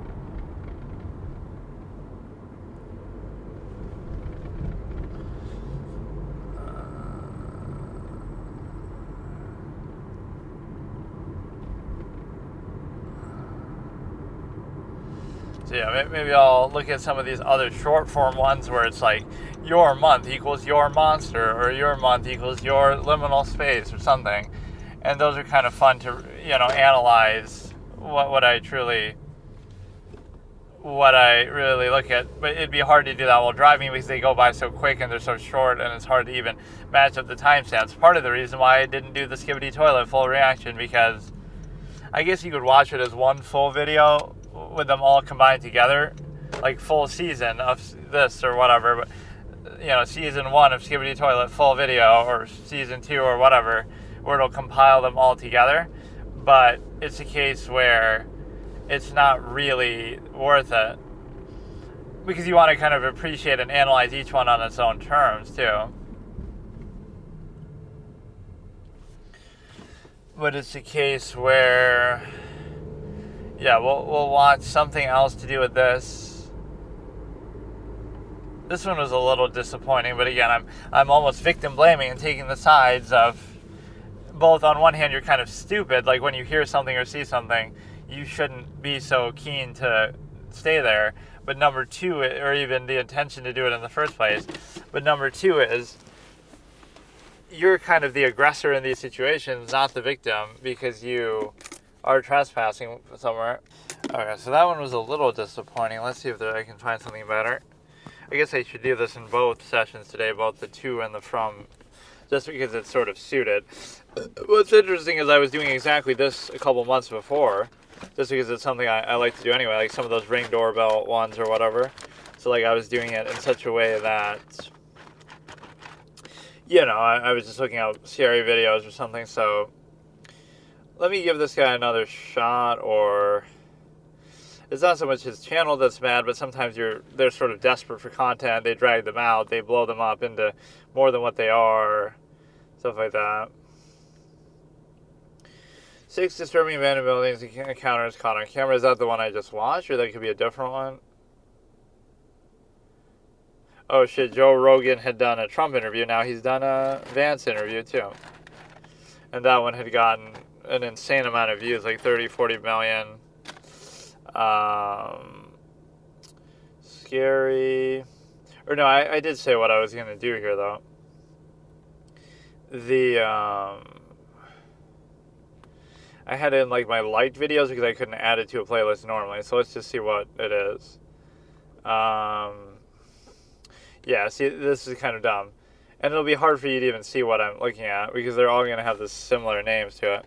So yeah, maybe I'll look at some of these other short form ones where it's like, your month equals your monster, or your month equals your liminal space, or something. And those are kind of fun to, analyze what I really look at. But it'd be hard to do that while driving because they go by so quick and they're so short, and it's hard to even match up the timestamps. Part of the reason why I didn't do the Skibbity Toilet full reaction, because I guess you could watch it as one full video with them all combined together, like full season of this or whatever, but season 1 of Skibbity Toilet full video, or season 2 or whatever, where it'll compile them all together. But it's a case where it's not really worth it, because you want to kind of appreciate and analyze each one on its own terms too. But it's a case where, we'll watch something else to do with this. This one was a little disappointing, but again, I'm almost victim blaming and taking the sides of both. On one hand, you're kind of stupid, like when you hear something or see something, you shouldn't be so keen to stay there. But number two, or even the intention to do it in the first place. But number two is, you're kind of the aggressor in these situations, not the victim, because you are trespassing somewhere. Okay, so that one was a little disappointing. Let's see if I can find something better. I guess I should do this in both sessions today, both the to and the from, just because it's sort of suited. What's interesting is I was doing exactly this a couple months before, just because it's something I like to do anyway, like some of those Ring doorbell ones or whatever. So like I was doing it in such a way that, I was just looking at scary videos or something. So let me give this guy another shot. Or it's not so much his channel that's bad, but sometimes they're sort of desperate for content. They drag them out. They blow them up into more than what they are. Stuff like that. 6 disturbing abandoned buildings encounters caught on camera. Is that the one I just watched, or that could be a different one? Oh shit, Joe Rogan had done a Trump interview. Now he's done a Vance interview too. And that one had gotten an insane amount of views, like 30, 40 million. Scary. Or no, I did say what I was going to do here, though. I had it in like my liked videos because I couldn't add it to a playlist normally. So let's just see what it is. Yeah, see, this is kind of dumb. And it'll be hard for you to even see what I'm looking at because they're all going to have this similar names to it.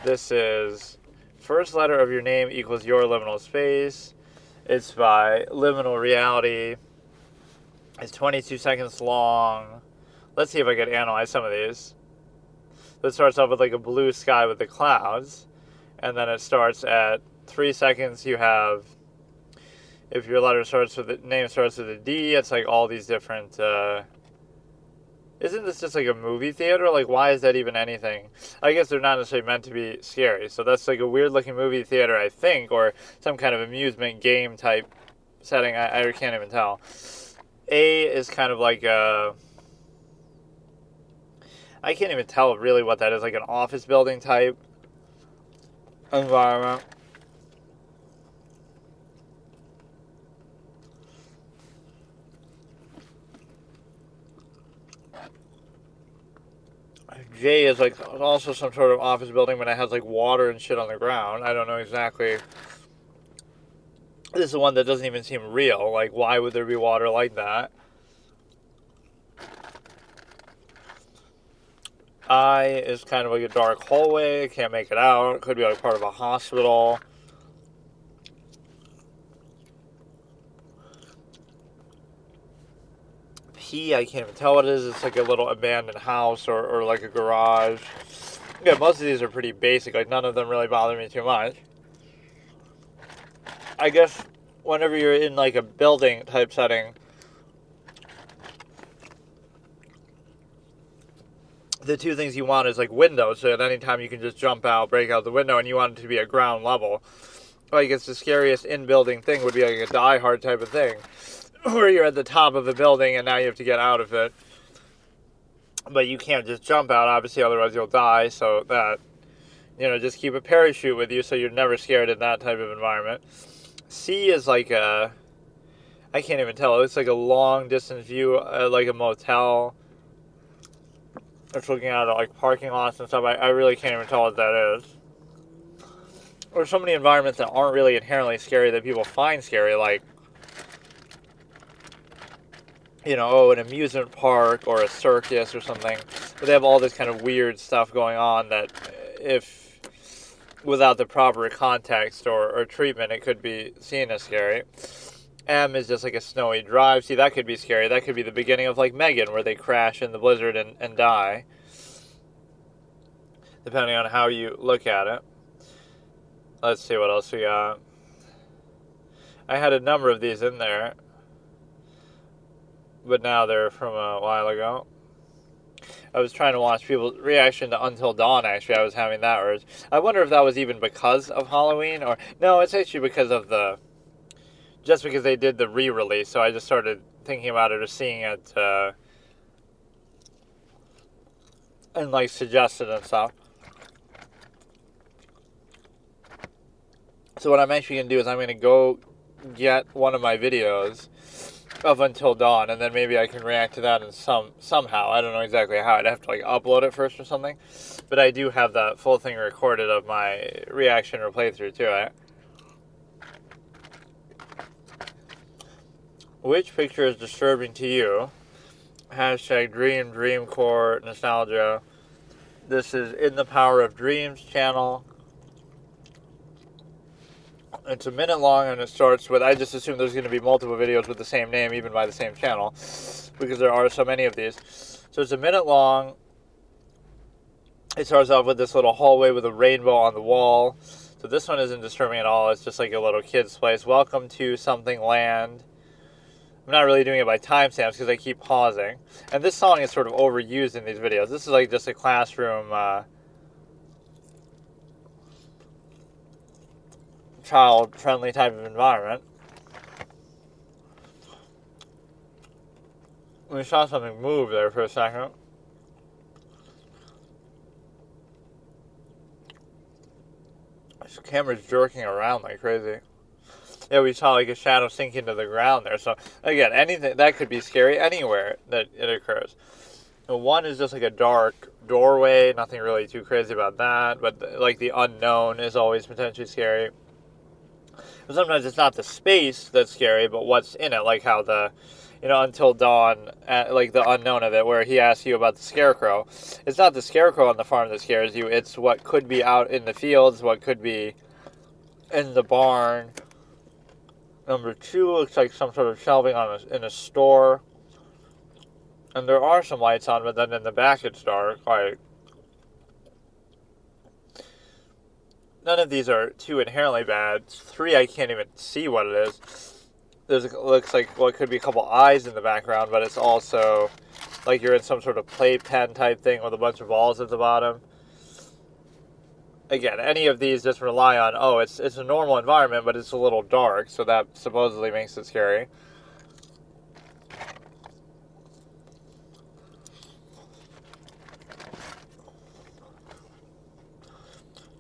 This is first letter of your name equals your liminal space. It's by Liminal Reality. It's 22 seconds long. Let's see if I can analyze some of these. It starts off with like a blue sky with the clouds. And then it starts at 3 seconds. You have, if your letter starts with, the name starts with a D, it's like all these different, isn't this just like a movie theater? Like, why is that even anything? I guess they're not necessarily meant to be scary. So that's like a weird looking movie theater, I think, or some kind of amusement game type setting. I can't even tell. A is kind of like a, I can't even tell really what that is, like an office building type environment. J is like also some sort of office building, but it has like water and shit on the ground. I don't know exactly. This is one that doesn't even seem real. Like, why would there be water like that? I is kind of like a dark hallway. Can't make it out. It could be like part of a hospital. P, I can't even tell what it is. It's like a little abandoned house or like a garage. Yeah, most of these are pretty basic. Like, none of them really bother me too much. I guess whenever you're in like a building type setting, the two things you want is like windows, so at any time you can just jump out, break out the window, and you want it to be at ground level. Like, it's the scariest in-building thing would be like a Die Hard type of thing, where you're at the top of a building and now you have to get out of it. But you can't just jump out, obviously, otherwise you'll die, so that, just keep a parachute with you so you're never scared in that type of environment. C is like I can't even tell, it's like a long distance view, like a motel. It's looking at like parking lots and stuff. I really can't even tell what that is. There's so many environments that aren't really inherently scary that people find scary, like, an amusement park or a circus or something. But they have all this kind of weird stuff going on that if without the proper context or treatment, it could be seen as scary. M is just like a snowy drive. See, that could be scary. That could be the beginning of like Megan, where they crash in the blizzard and die. Depending on how you look at it. Let's see what else we got. I had a number of these in there, but now they're from a while ago. I was trying to watch people's reaction to Until Dawn, actually. I was having that urge. I wonder if that was even because of Halloween, or... No, it's actually because of just because they did the re-release, so I just started thinking about it or seeing it, and, like, suggested and stuff. So what I'm actually going to do is I'm going to go get one of my videos of Until Dawn, and then maybe I can react to that in somehow. I don't know exactly how. I'd have to like upload it first or something. But I do have that full thing recorded of my reaction or playthrough to it. Which picture is disturbing to you? Hashtag Dreamcore Nostalgia. This is In the Power of Dreams channel. It's a minute long, and it starts with, I just assume there's going to be multiple videos with the same name, even by the same channel, because there are so many of these. So it's a minute long. It starts off with this little hallway with a rainbow on the wall. So this one isn't disturbing at all. It's just like a little kid's place. Welcome to something land. I'm not really doing it by timestamps because I keep pausing. And this song is sort of overused in these videos. This is like just a classroom... child-friendly type of environment. We saw something move there for a second. This camera's jerking around like crazy. Yeah, we saw like a shadow sink into the ground there. So, again, anything that could be scary anywhere that it occurs. One is just like a dark doorway. Nothing really too crazy about that. But, like, the unknown is always potentially scary. Sometimes it's not the space that's scary, but what's in it, like how the, Until Dawn, like the unknown of it, where he asks you about the scarecrow. It's not the scarecrow on the farm that scares you, it's what could be out in the fields, what could be in the barn. Number 2 looks like some sort of shelving in a store. And there are some lights on, but then in the back it's dark, like... None of these are too inherently bad. 3, I can't even see what it is. It looks like what could be a couple eyes in the background, but it's also like you're in some sort of playpen type thing with a bunch of balls at the bottom. Again, any of these just rely on, it's a normal environment, but it's a little dark, so that supposedly makes it scary.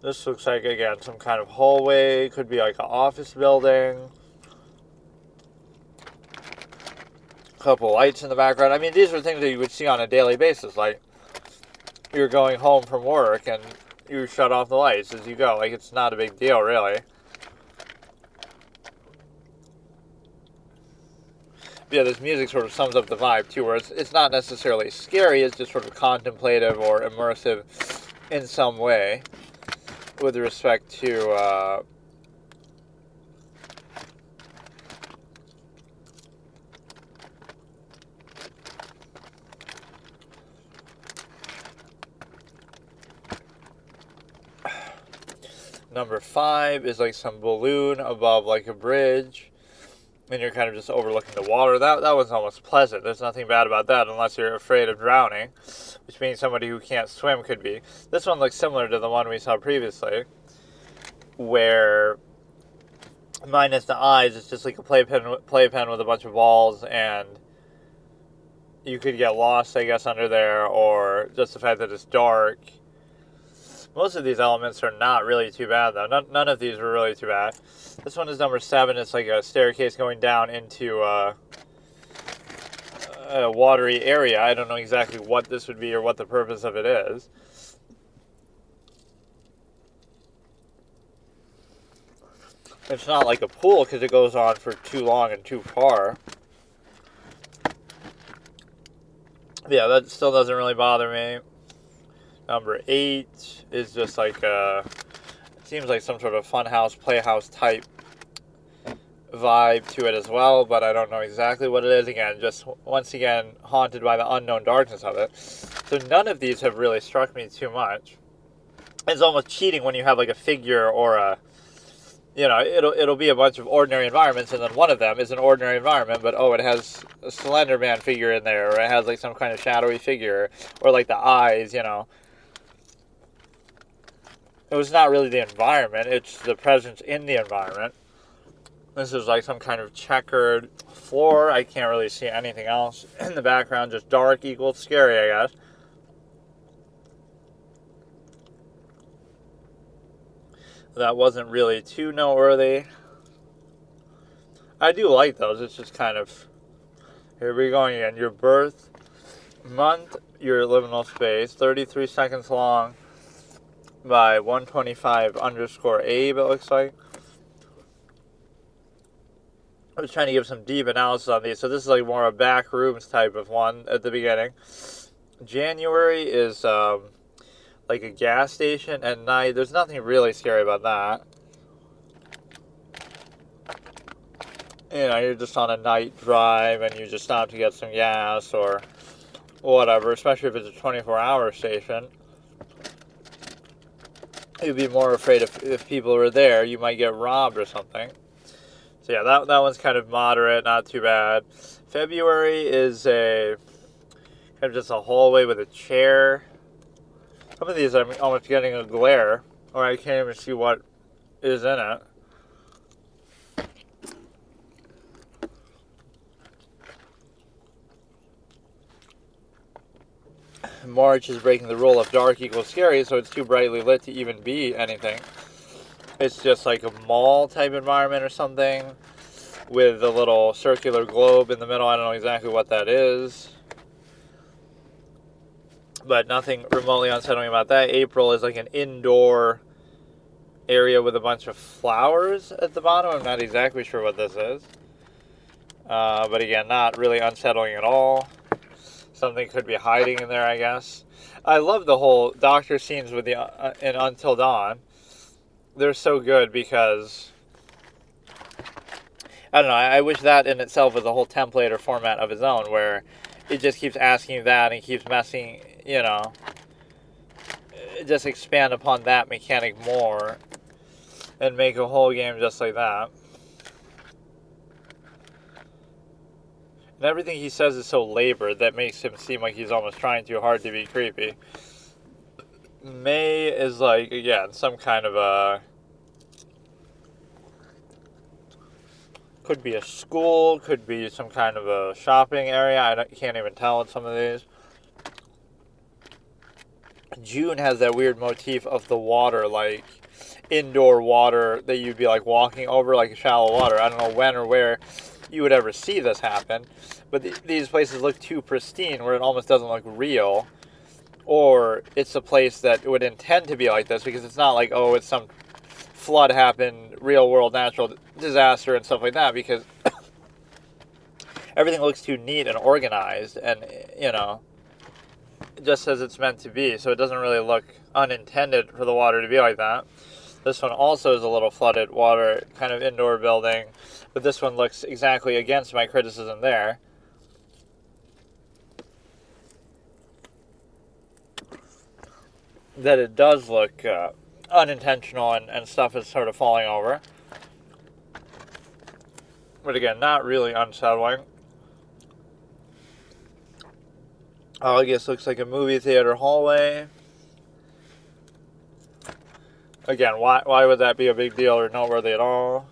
This looks like, again, some kind of hallway. Could be like an office building. A couple lights in the background. I mean, these are things that you would see on a daily basis. Like, you're going home from work and you shut off the lights as you go. Like, it's not a big deal, really. yeah, this music sort of sums up the vibe too, where it's not necessarily scary, it's just sort of contemplative or immersive in some way with respect to number 5 is like some balloon above like a bridge, and you're kind of just overlooking the water. That was almost pleasant. There's nothing bad about that unless you're afraid of drowning, which means somebody who can't swim could be. This one looks similar to the one we saw previously, where minus the eyes, it's just like a playpen with a bunch of balls, and you could get lost, I guess, under there, or just the fact that it's dark. Most of these elements are not really too bad, though. None of these were really too bad. This one is number 7. It's like a staircase going down into a watery area. I don't know exactly what this would be or what the purpose of it is. It's not like a pool because it goes on for too long and too far. Yeah, that still doesn't really bother me. Number 8 is just like it seems like some sort of funhouse, playhouse type vibe to it as well, but I don't know exactly what it is. Again, just once again haunted by the unknown darkness of it. So none of these have really struck me too much. It's almost cheating when you have like a figure or a, you know, it'll be a bunch of ordinary environments, and then one of them is an ordinary environment, but it has a Slender Man figure in there, or it has like some kind of shadowy figure, or like the eyes, you know. It was not really the environment, it's the presence in the environment. This is like some kind of checkered floor. I can't really see anything else in the background, just dark equals scary, I guess. That wasn't really too noteworthy. I do like those, it's just kind of, here we go again, your birth month, your liminal space, 33 seconds long, by 125 _ Abe, it looks like. I was trying to give some deep analysis on these, so this is like more a back rooms type of one at the beginning. January is like a gas station at night. There's nothing really scary about that. You know, you're just on a night drive and you just stop to get some gas or whatever, especially if it's a 24-hour station. You'd be more afraid if people were there, you might get robbed or something. So yeah, that one's kind of moderate, not too bad. February is a kind of just a hallway with a chair. Some of these I'm almost getting a glare, or I can't even see what is in it. March is breaking the rule of dark equals scary, so it's too brightly lit to even be anything. It's just like a mall type environment or something with a little circular globe in the middle. I don't know exactly what that is, but nothing remotely unsettling about that. April is like an indoor area with a bunch of flowers at the bottom. I'm not exactly sure what this is, but again, not really unsettling at all. Something could be hiding in there, I guess. I love the whole doctor scenes with the in Until Dawn. They're so good because, I don't know, I wish that in itself was a whole template or format of its own, where it just keeps asking that and keeps messing, you know, just expand upon that mechanic more and make a whole game just like that. And everything he says is so labored that makes him seem like he's almost trying too hard to be creepy. May is like, again, some kind of a... could be a school, could be some kind of a shopping area. I can't even tell with some of these. June has that weird motif of the water, like indoor water that you'd be like walking over, like shallow water. I don't know when or where you would ever see this happen, but these places look too pristine where it almost doesn't look real, or it's a place that would intend to be like this because it's not like, oh, it's some flood happened, real world natural disaster and stuff like that, because everything looks too neat and organized, and just as it's meant to be. So it doesn't really look unintended for the water to be like that. This one also is a little flooded water, kind of indoor building, but this one looks exactly against my criticism there. That it does look unintentional and stuff is sort of falling over. But again, not really unsettling. August looks like a movie theater hallway. Again, why would that be a big deal or noteworthy at all?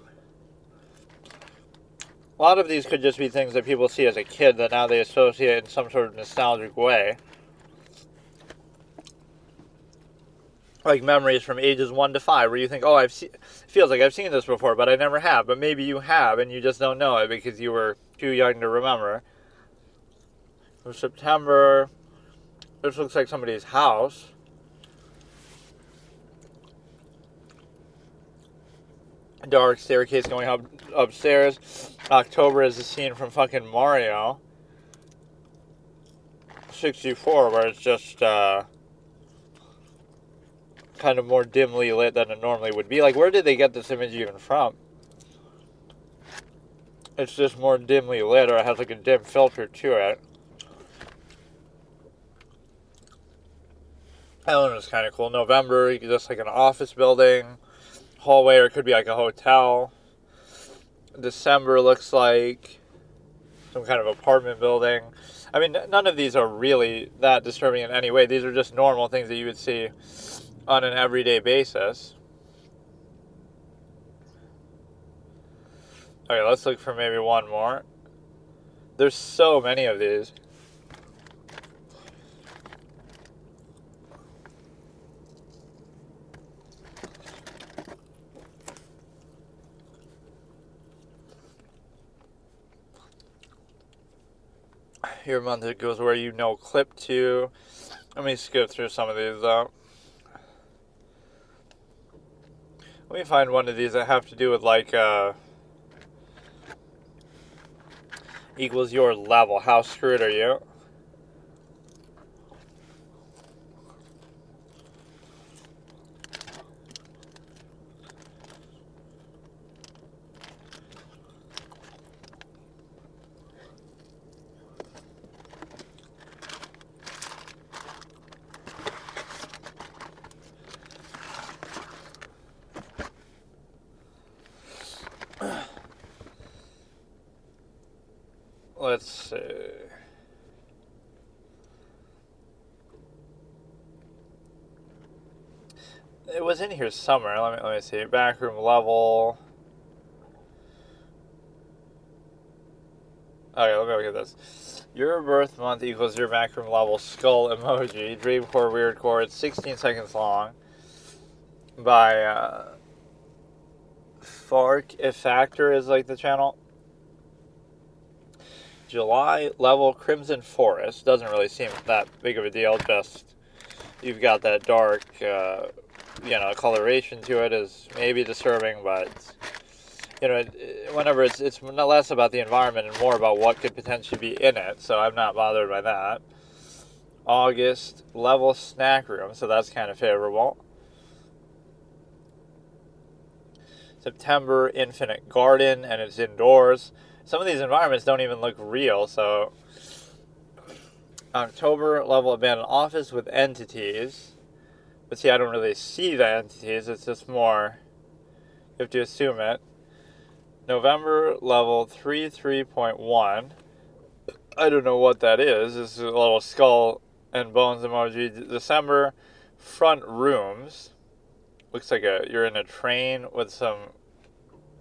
A lot of these could just be things that people see as a kid that now they associate in some sort of nostalgic way. Like memories from ages 1 to 5, where you think, oh, feels like I've seen this before, but I never have. But maybe you have, and you just don't know it because you were too young to remember. From September, this looks like somebody's house. Dark staircase going up upstairs. October is a scene from fucking Mario 64, where it's just kind of more dimly lit than it normally would be. Like, where did they get this image even from? It's just more dimly lit, or it has like a dim filter to it. That one was kind of cool. November, just like an office building, hallway, or it could be like a hotel. December looks like some kind of apartment building. I mean, none of these are really that disturbing in any way. These are just normal things that you would see on an everyday basis. Okay, let's look for maybe one more. There's so many of these. Your month it goes where you know clip to. Let me skip through some of these though. Let me find one of these that have to do with like equals your level. How screwed are you? Let's see. It was in here somewhere. Let me see. Backroom level. Okay, let me look at this. Your birth month equals your backroom level skull emoji. Dreamcore weird core. It's 16 seconds long. By Fark. If Factor is like the channel. July level Crimson Forest. Doesn't really seem that big of a deal. Just you've got that dark, coloration to it is maybe disturbing, but whenever it's less about the environment and more about what could potentially be in it. So I'm not bothered by that. August level snack room. So that's kind of favorable. September infinite garden, and it's indoors. Some of these environments don't even look real, so October level abandoned office with entities. But see, I don't really see the entities, it's just more, you have to assume it. November level 3.1. I don't know what that is. This is a little skull and bones emoji. December front rooms. Looks like you're in a train with some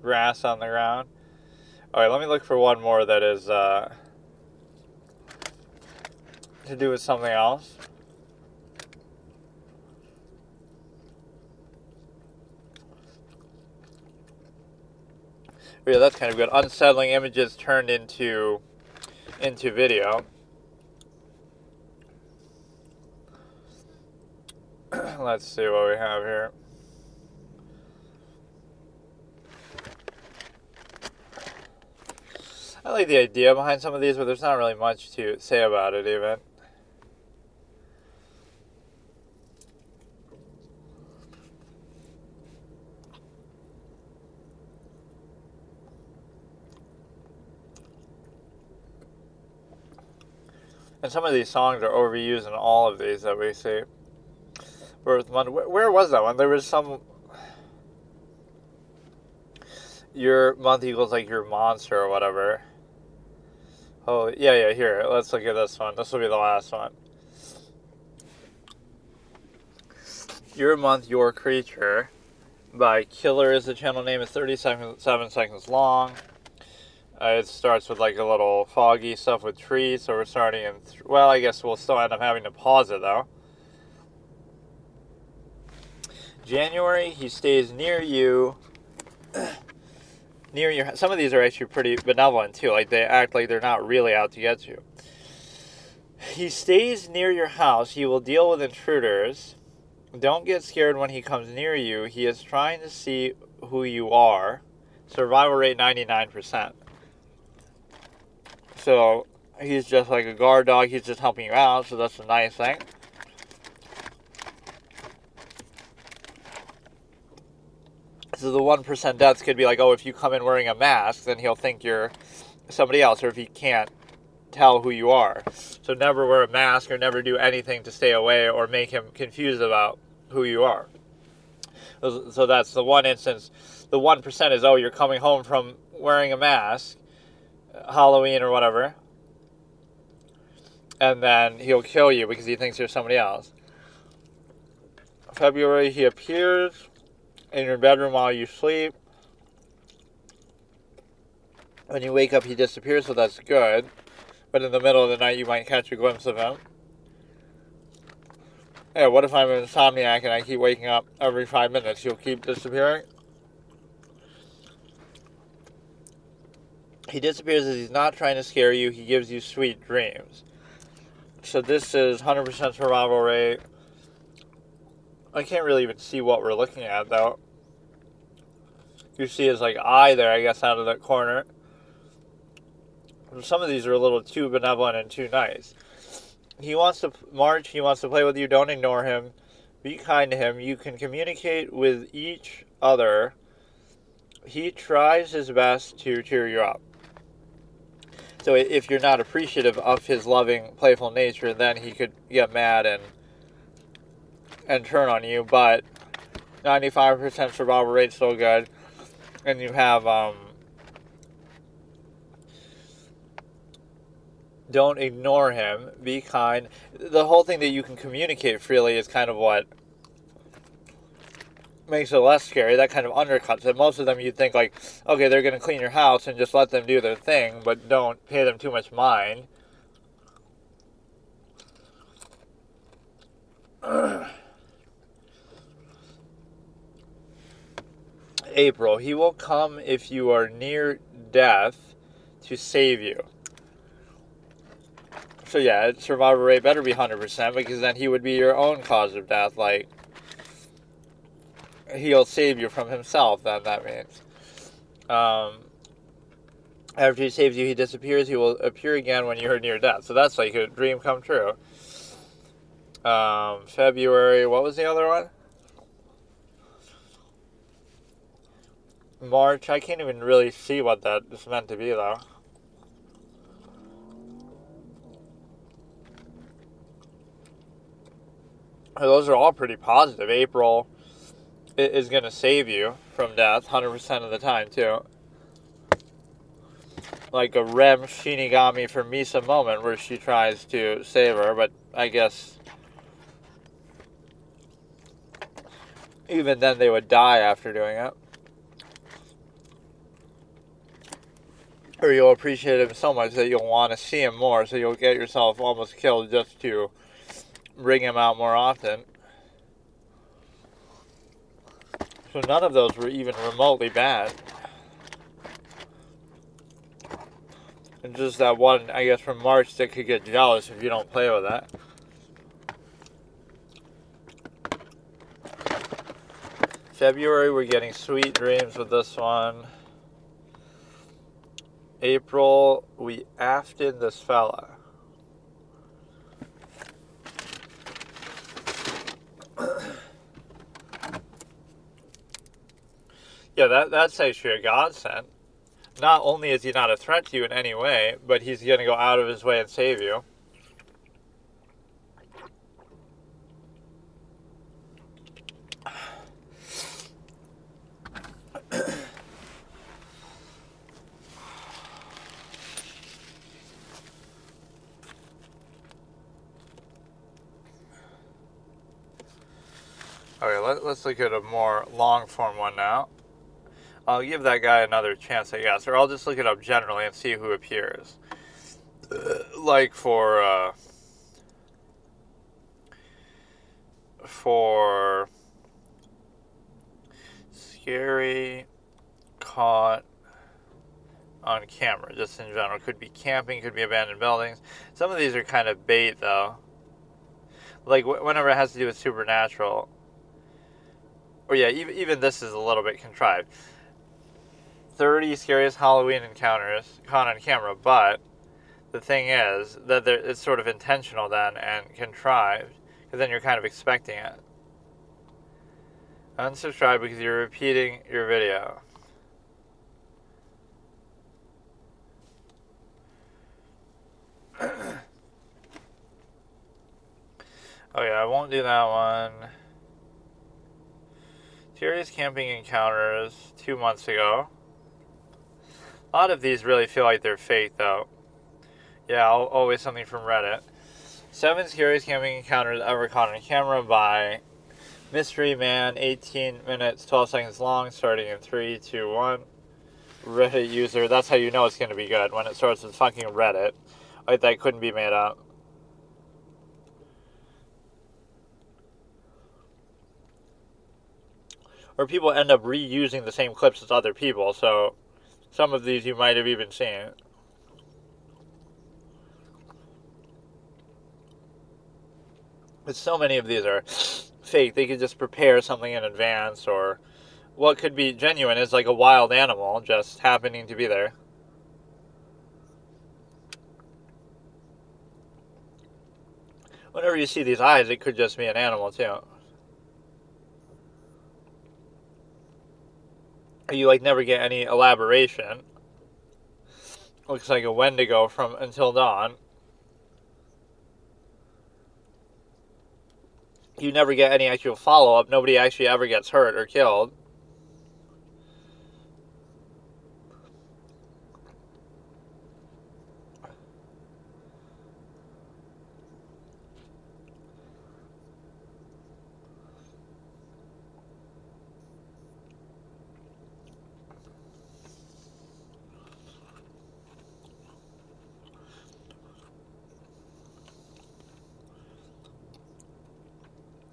grass on the ground. Alright, let me look for one more that is to do with something else. Yeah, that's kind of good. Unsettling images turned into video. Let's see what we have here. I like the idea behind some of these, but there's not really much to say about it even. And some of these songs are overused in all of these that we see. Birth month. Where was that one? There was some. Your month equals like your monster or whatever. Oh, yeah, here. Let's look at this one. This will be the last one. Your month, your creature. By Killer is the channel name. It's 37 seconds long. It starts with like a little foggy stuff with trees. So we're starting in. Well, I guess we'll still end up having to pause it though. January, he stays near you. Near your. Some of these are actually pretty benevolent too. Like they act like they're not really out to get you. He stays near your house. He will deal with intruders. Don't get scared when he comes near you. He is trying to see who you are. Survival rate 99%. So he's just like a guard dog. He's just helping you out. So that's a nice thing. So the 1% deaths could be like, oh, if you come in wearing a mask, then he'll think you're somebody else, or if he can't tell who you are. So never wear a mask or never do anything to stay away or make him confused about who you are. So that's the one instance. The 1% is, oh, you're coming home from wearing a mask, Halloween or whatever, and then he'll kill you because he thinks you're somebody else. February, he appears in your bedroom while you sleep. When you wake up, he disappears, so that's good. But in the middle of the night, you might catch a glimpse of him. Yeah, what if I'm an insomniac and I keep waking up every 5 minutes? He'll keep disappearing? He disappears as he's not trying to scare you. He gives you sweet dreams. So this is 100% survival rate. I can't really even see what we're looking at, though. You see his like eye there, I guess, out of that corner. Some of these are a little too benevolent and too nice. He wants to march. He wants to play with you. Don't ignore him. Be kind to him. You can communicate with each other. He tries his best to cheer you up. So if you're not appreciative of his loving, playful nature, then he could get mad and turn on you. But 95% survival rate, still good. And you have, don't ignore him, be kind. The whole thing that you can communicate freely is kind of what makes it less scary. That kind of undercuts it. Most of them you'd think like, okay, they're going to clean your house and just let them do their thing, but don't pay them too much mind. April, he will come if you are near death to save you. So yeah, survival rate better be 100% because then he would be your own cause of death. Like, he'll save you from himself, then that means. After he saves you, he disappears. He will appear again when you're near death. So that's like a dream come true. February, what was the other one? March, I can't even really see what that is meant to be, though. Those are all pretty positive. April is going to save you from death 100% of the time, too. Like a Rem Shinigami for Misa moment where she tries to save her, but I guess even then they would die after doing it. Or you'll appreciate him so much that you'll want to see him more, so you'll get yourself almost killed just to bring him out more often. So none of those were even remotely bad. And just that one, I guess, from March that could get jealous if you don't play with that. February, we're getting sweet dreams with this one. April, we afted this fella. Yeah, that's actually a godsend. Not only is he not a threat to you in any way, but he's going to go out of his way and save you. Okay, let's look at a more long-form one now. I'll give that guy another chance, I guess, or I'll just look it up generally and see who appears. Like for scary caught on camera, just in general. Could be camping, could be abandoned buildings. Some of these are kind of bait, though. Like whenever it has to do with supernatural. Or yeah, even this is a little bit contrived. 30 scariest Halloween encounters caught on camera, but the thing is that it's sort of intentional then and contrived, because then you're kind of expecting it. Unsubscribe because you're repeating your video. Oh yeah, I won't do that one. Serious camping encounters 2 months ago. A lot of these really feel like they're fake, though. Yeah, always something from Reddit. 7 scariest camping encounters ever caught on camera by Mystery Man, 18 minutes, 12 seconds long, starting in 3, 2, 1. Reddit user. That's how you know it's going to be good, when it starts with fucking Reddit. Like, that couldn't be made up. Or people end up reusing the same clips as other people, so some of these you might have even seen. But so many of these are fake. They could just prepare something in advance, or what could be genuine is like a wild animal just happening to be there. Whenever you see these eyes, it could just be an animal too. You like never get any elaboration. Looks like a Wendigo from Until Dawn. You never get any actual follow-up. Nobody actually ever gets hurt or killed.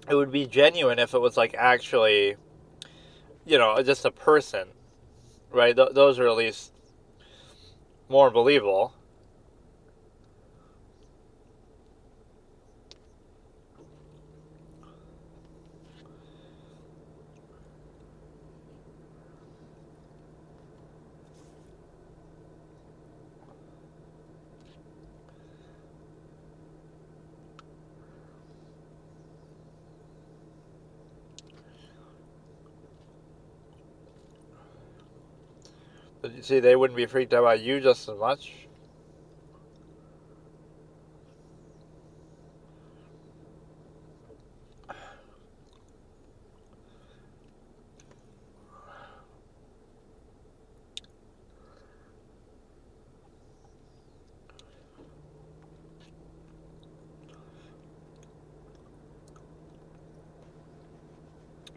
It would be genuine if it was like actually, just a person, right? Those are at least more believable. But you see, they wouldn't be freaked out by you just as much.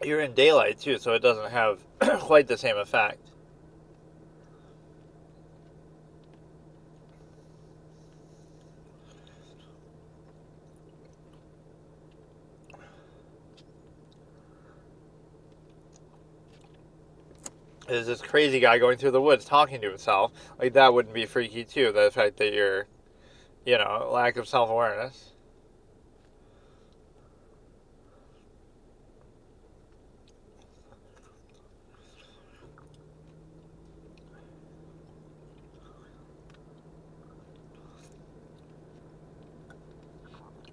You're in daylight too, so it doesn't have quite the same effect. There's this crazy guy going through the woods talking to himself. Like, that wouldn't be freaky too, the fact that you're, lack of self-awareness.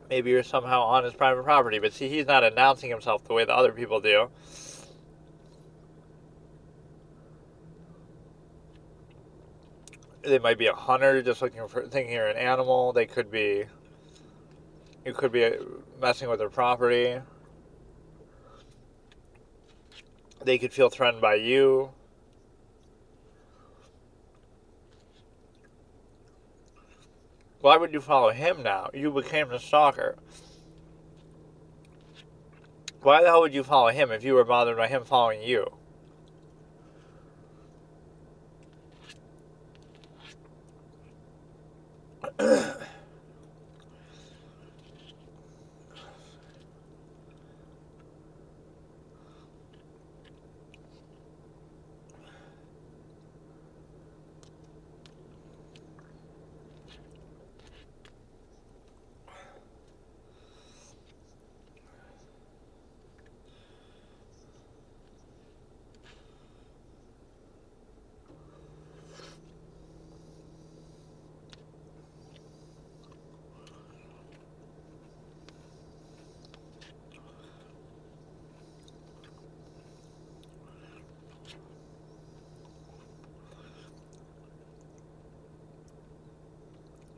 maybe you're somehow on his private property. But see, he's not announcing himself the way the other people do. They might be a hunter just looking for, thinking you're an animal. They could be, you could be messing with their property. They could feel threatened by you. Why would you follow him now? You became the stalker. Why the hell would you follow him if you were bothered by him following you?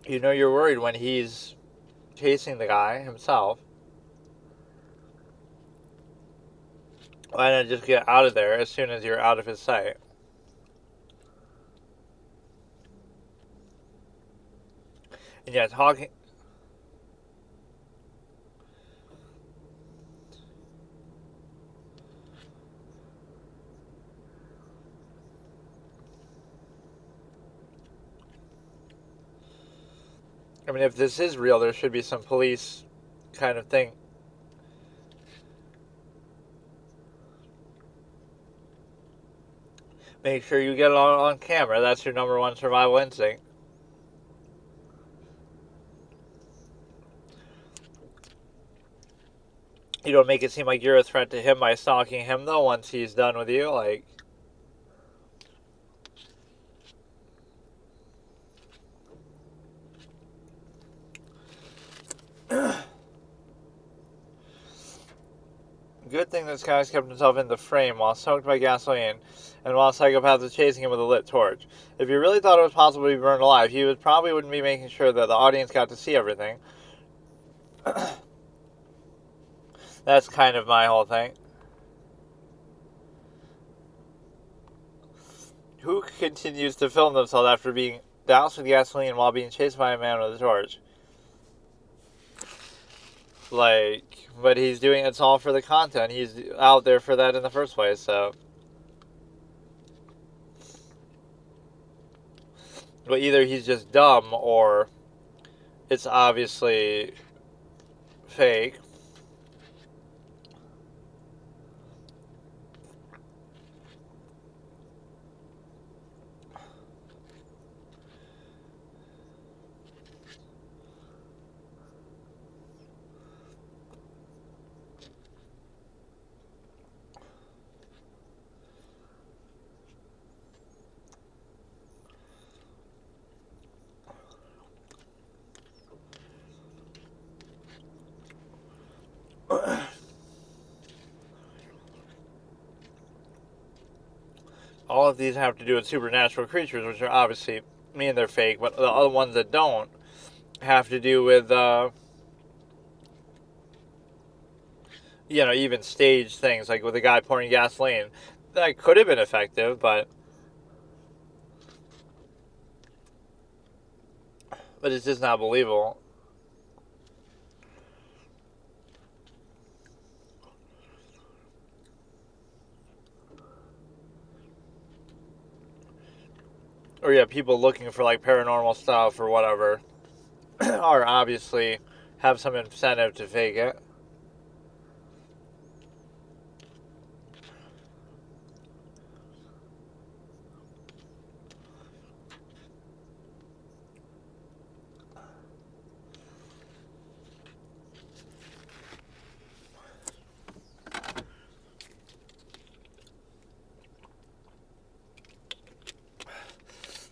You know you're worried when he's chasing the guy himself. Why not just get out of there as soon as you're out of his sight? And yeah, talking... I mean, if this is real, there should be some police kind of thing. Make sure you get it on camera. That's your number one survival instinct. You don't make it seem like you're a threat to him by stalking him, though, once he's done with you. Like... Good thing this guy's kept himself in the frame while soaked by gasoline, and while psychopaths are chasing him with a lit torch. If you really thought it was possible to be burned alive, he probably wouldn't be making sure that the audience got to see everything. That's kind of my whole thing. Who continues to film themselves after being doused with gasoline while being chased by a man with a torch? Like, but he's doing it's all for the content. He's out there for that in the first place, so. But either he's just dumb or it's obviously fake. All of these have to do with supernatural creatures, which are obviously, I mean, they're fake, but the other ones that don't have to do with, even staged things, like with the guy pouring gasoline. That could have been effective, but it's just not believable. Or yeah, people looking for like paranormal stuff or whatever are obviously have some incentive to fake it.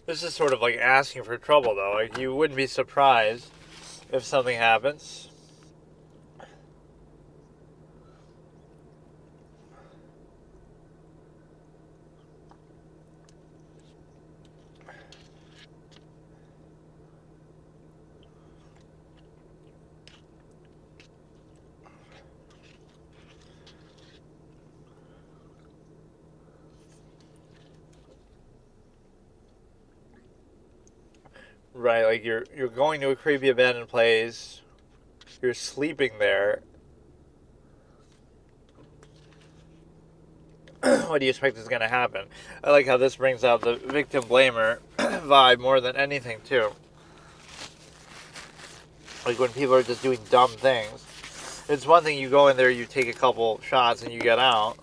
This is sort of like asking for trouble, though. Like, you wouldn't be surprised if something happens. right? Like you're going to a creepy abandoned place, you're sleeping there. What do you expect is going to happen? I like how this brings out the victim blamer vibe more than anything too. Like when people are just doing dumb things. It's one thing you go in there, you take a couple shots, and you get out.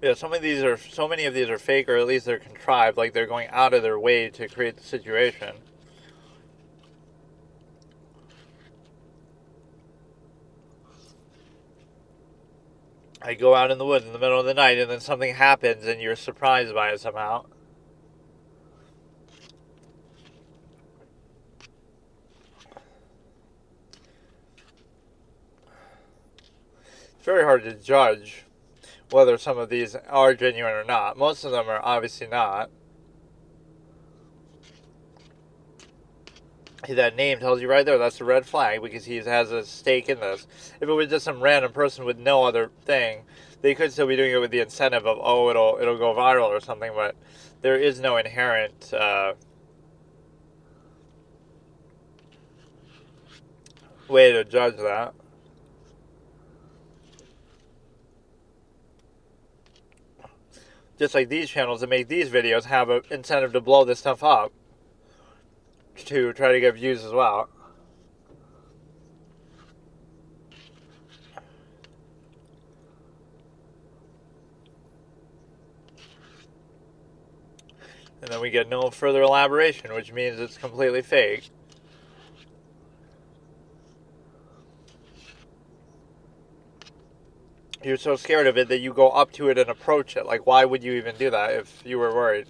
Yeah, so many of these are fake, or at least they're contrived. Like they're going out of their way to create the situation. I go out in the woods in the middle of the night, and then something happens, and you're surprised by it somehow. It's very hard to judge whether some of these are genuine or not. Most of them are obviously not. That name tells you right there that's a red flag because he has a stake in this. If it was just some random person with no other thing, they could still be doing it with the incentive of, oh, it'll go viral or something, but there is no inherent way to judge that. Just like these channels that make these videos have an incentive to blow this stuff up to try to get views as well. And then we get no further elaboration, which means it's completely fake. You're so scared of it that you go up to it and approach it. Like, why would you even do that if you were worried?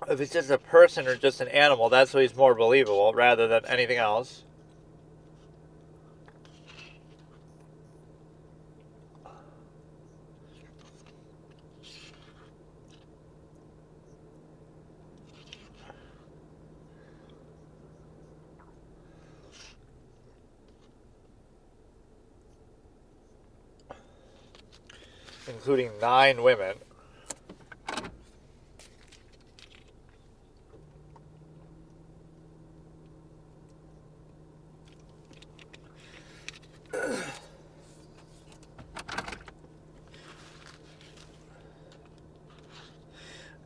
If it's just a person or just an animal, that's always more believable rather than anything else. Including 9 women.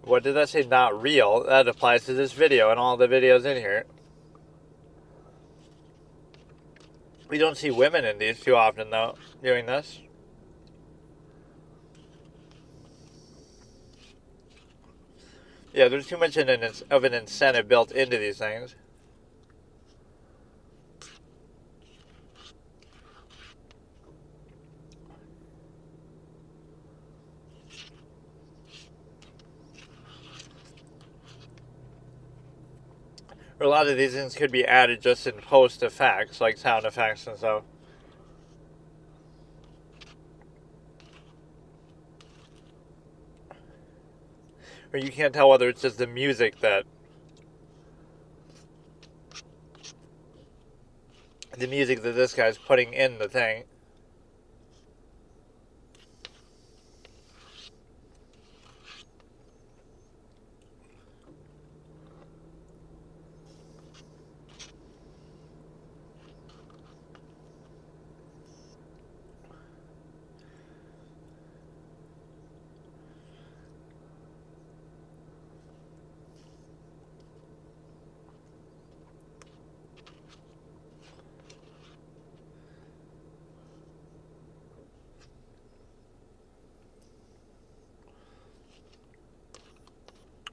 What did that say? Not real. That applies to this video and all the videos in here. We don't see women in these too often, though, doing this. Yeah, there's too much of an incentive built into these things. Or a lot of these things could be added just in post effects, like sound effects and stuff. Or you can't tell whether it's just the music that this guy's putting in the thing.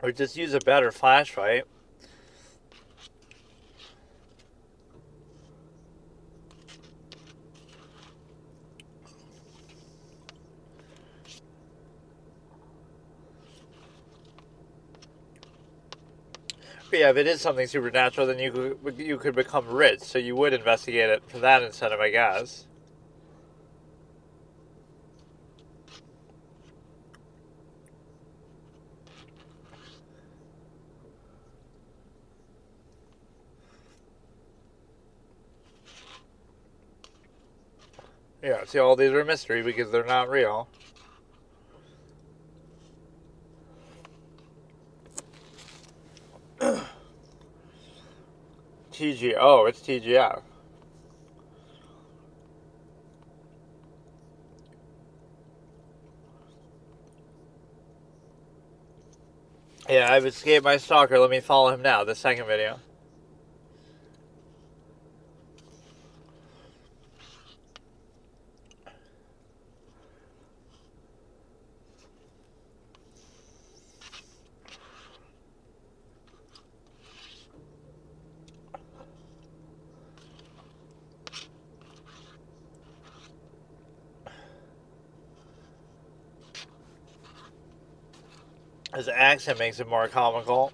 Or just use a better flashlight. But yeah, if it is something supernatural, then you could become rich, so you would investigate it for that incentive, I guess. Yeah, see, all these are a mystery because they're not real. TG. Oh, it's TGF. Yeah, I've escaped my stalker. Let me follow him now. The second video. His accent makes it more comical.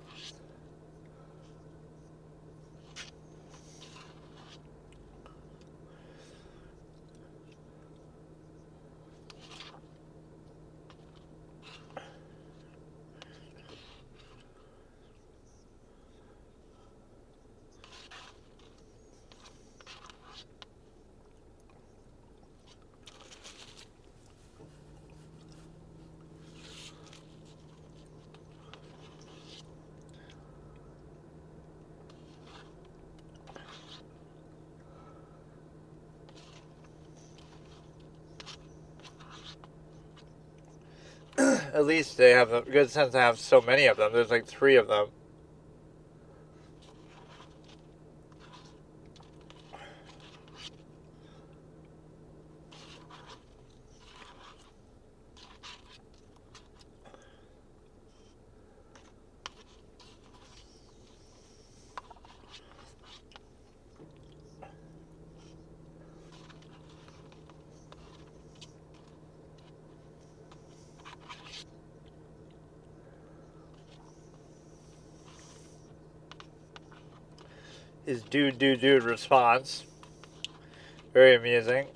At least they have a good sense to have so many of them. There's like 3 of them. His dude response. Very amusing.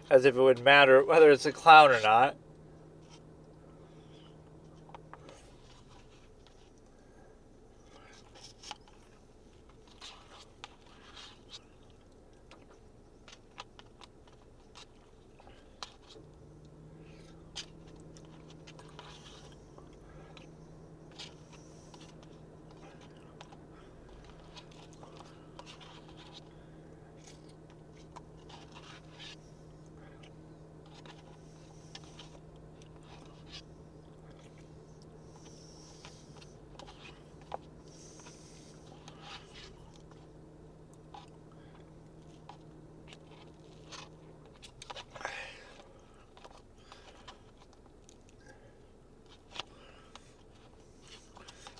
As if it would matter whether it's a clown or not.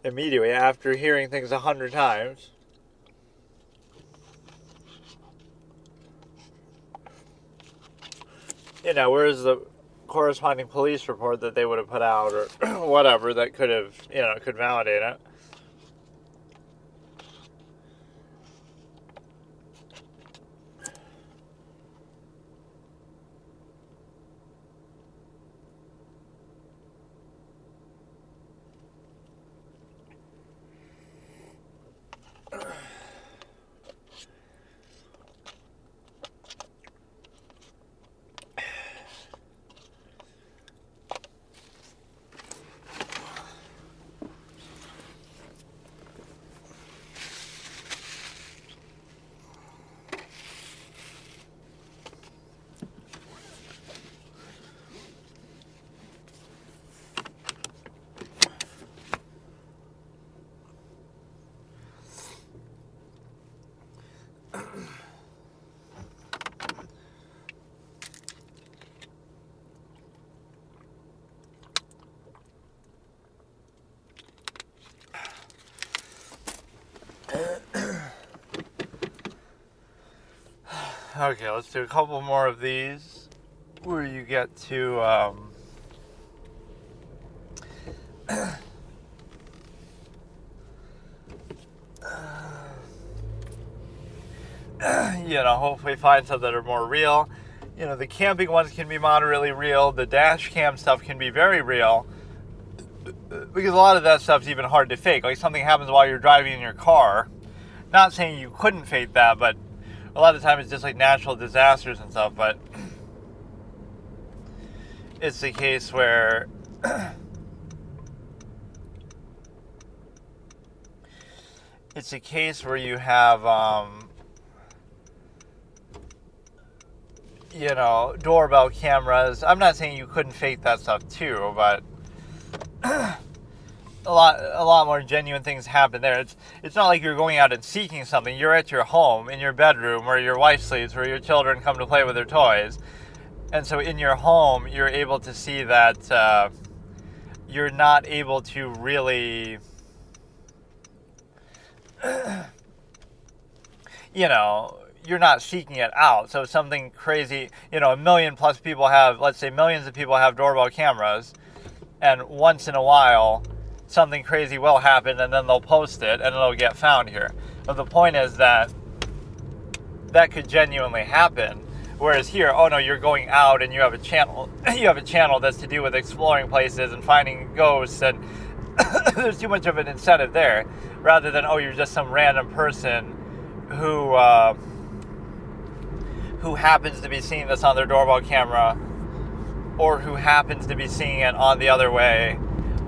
Immediately after hearing things 100 times. You know, where's the corresponding police report that they would have put out or whatever that could have, could validate it? Okay, let's do a couple more of these where you get to hopefully find some that are more real. The camping ones can be moderately real. The dash cam stuff can be very real. Because a lot of that stuff's even hard to fake. Like something happens while you're driving in your car. Not saying you couldn't fake that, but a lot of the time it's just like natural disasters and stuff. But it's the case where you have doorbell cameras. I'm not saying you couldn't fake that stuff too, but a lot more genuine things happen there. It's not like you're going out and seeking something. You're at your home, in your bedroom, where your wife sleeps, where your children come to play with their toys. And so in your home, you're able to see that you're not able to really, you're not seeking it out. So something crazy, a million plus people have, let's say millions of people have doorbell cameras, and once in a while, something crazy will happen, and then they'll post it, and it'll get found here. But the point is that could genuinely happen. Whereas here, oh no, you're going out and you have a channel. You have a channel that's to do with exploring places and finding ghosts, and there's too much of an incentive there, rather than you're just some random person who happens to be seeing this on their doorbell camera, or who happens to be seeing it on the other way,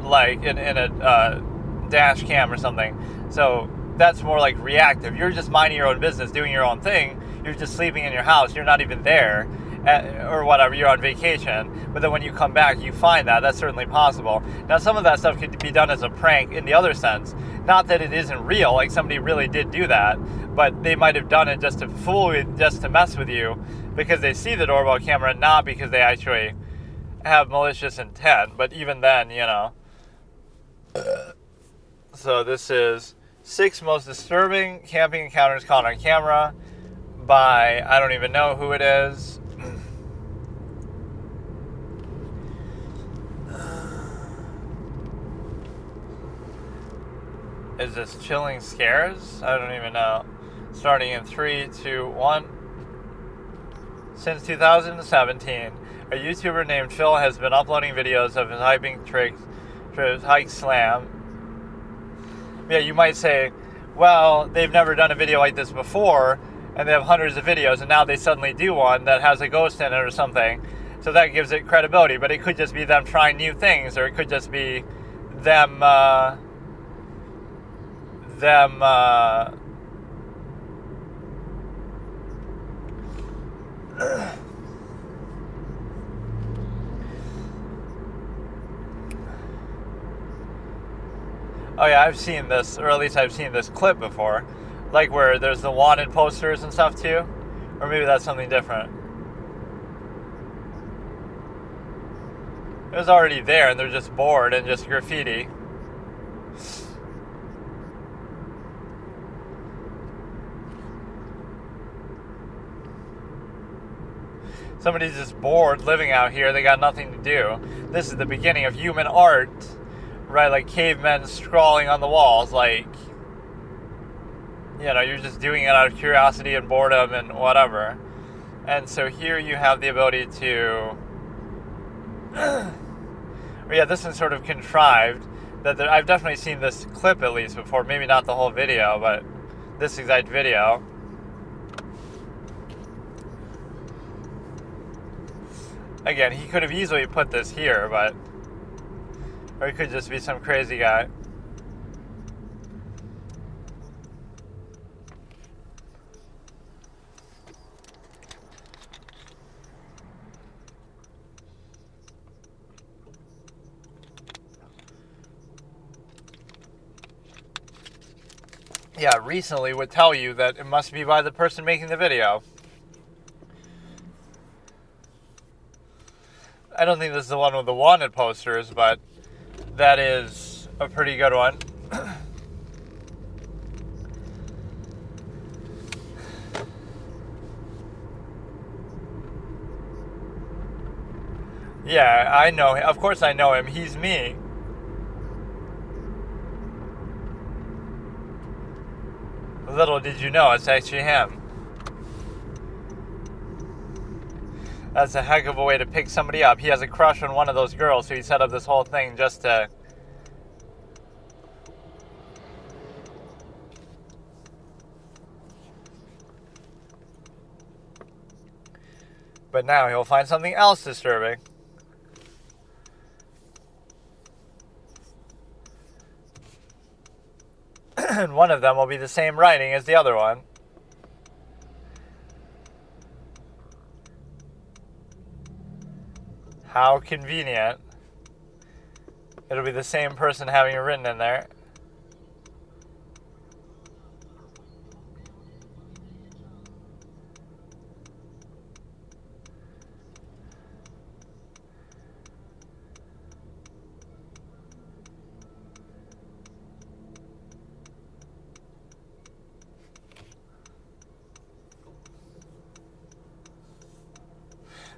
like in a dash cam or something. So that's more like reactive. You're just minding your own business, doing your own thing. You're just sleeping in your house. You're not even there, or whatever. You're on vacation. But then when you come back, you find that. That's certainly possible. Now, some of that stuff could be done as a prank in the other sense. Not that it isn't real, like somebody really did do that, but they might have done it just to fool you, just to mess with you, because they see the doorbell camera, not because they actually have malicious intent. But even then, So this is 6 most disturbing camping encounters caught on camera by, I don't even know who it is. Is this Chilling Scares? I don't even know. Starting in 3, 2, 1. Since 2017, a YouTuber named Phil has been uploading videos of his hiking tricks for his hike slam. Yeah, you might say, well, they've never done a video like this before, and they have hundreds of videos, and now they suddenly do one that has a ghost in it or something. So that gives it credibility, but it could just be them trying new things, or it could just be them oh yeah, I've seen this, or at least I've seen this clip before, like where there's the wanted posters and stuff too, or maybe that's something different. It was already there and they're just bored and just graffiti. Somebody's just bored living out here. They got nothing to do. This is the beginning of human art, right? Like cavemen scrawling on the walls. Like, you're just doing it out of curiosity and boredom and whatever. And so here you have the ability to... this is sort of contrived. I've definitely seen this clip at least before. Maybe not the whole video, but this exact video. Again, he could have easily put this here, or he could just be some crazy guy. Yeah, recently would tell you that it must be by the person making the video. I don't think this is the one with the wanted posters, but that is a pretty good one. Yeah, I know him. Of course I know him. He's me. Little did you know, it's actually him. That's a heck of a way to pick somebody up. He has a crush on one of those girls, so he set up this whole thing just to... But now he'll find something else disturbing. And one of them will be the same writing as the other one. How convenient. It'll be the same person having it written in there.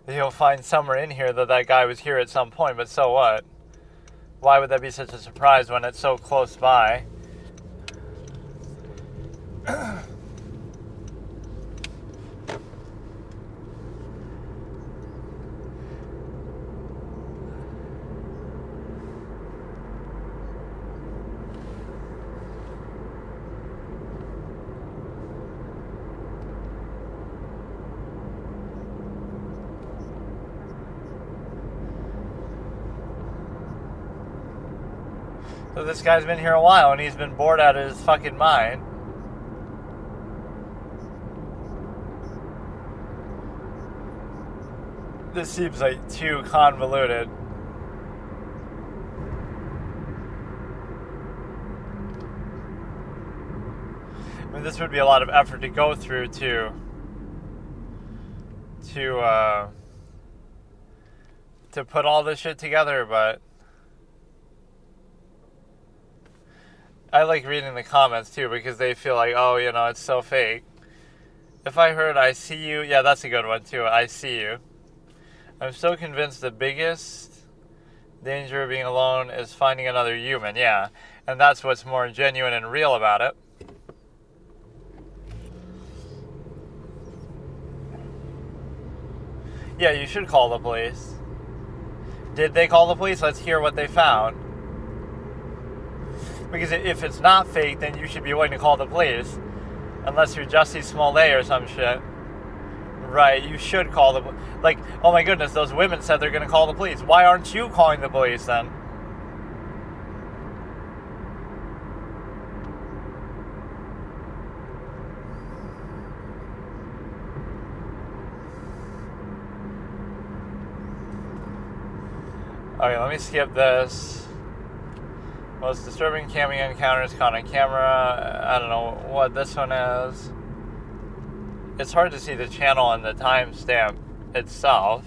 You'll find somewhere in here that guy was here at some point, but so what? Why would that be such a surprise when it's so close by? So this guy's been here a while and he's been bored out of his fucking mind. This seems like too convoluted. I mean, this would be a lot of effort to go through to put all this shit together, but I like reading the comments too because they feel like, oh, you know, it's so fake. If I heard I see you, yeah, that's a good one too. I see you. I'm so convinced the biggest danger of being alone is finding another human. Yeah, and that's what's more genuine and real about it. Yeah, you should call the police. Did they call the police? Let's hear what they found. Because if it's not fake, then you should be willing to call the police. Unless you're Jussie Smollett or some shit. Right, you should call the... Like, oh my goodness, those women said they're going to call the police. Why aren't you calling the police then? Okay, let me skip this. Most disturbing camping encounters caught on camera. I don't know what this one is. It's hard to see the channel and the timestamp itself.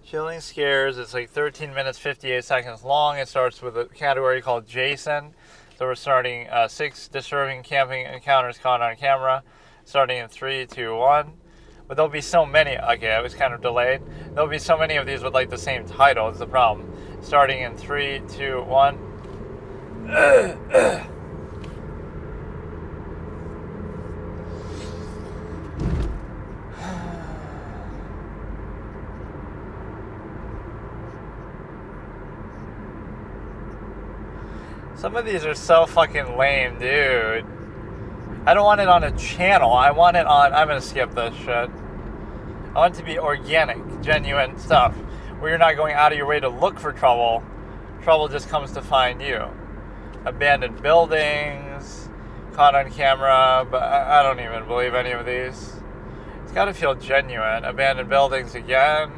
Chilling scares. It's like 13 minutes, 58 seconds long. It starts with a category called Jason. So we're starting 6 disturbing camping encounters caught on camera. Starting in 3, 2, 1. But there'll be so many. Okay, I was kind of delayed. There'll be so many of these with like the same title is the problem. Starting in 3, 2, 1. Some of these are so fucking lame, dude. I don't want it on a channel. I want it on... I'm going to skip this shit. I want it to be organic, genuine stuff. Where you're not going out of your way to look for trouble. Trouble just comes to find you. Abandoned buildings. Caught on camera. But I don't even believe any of these. It's got to feel genuine. Abandoned buildings again.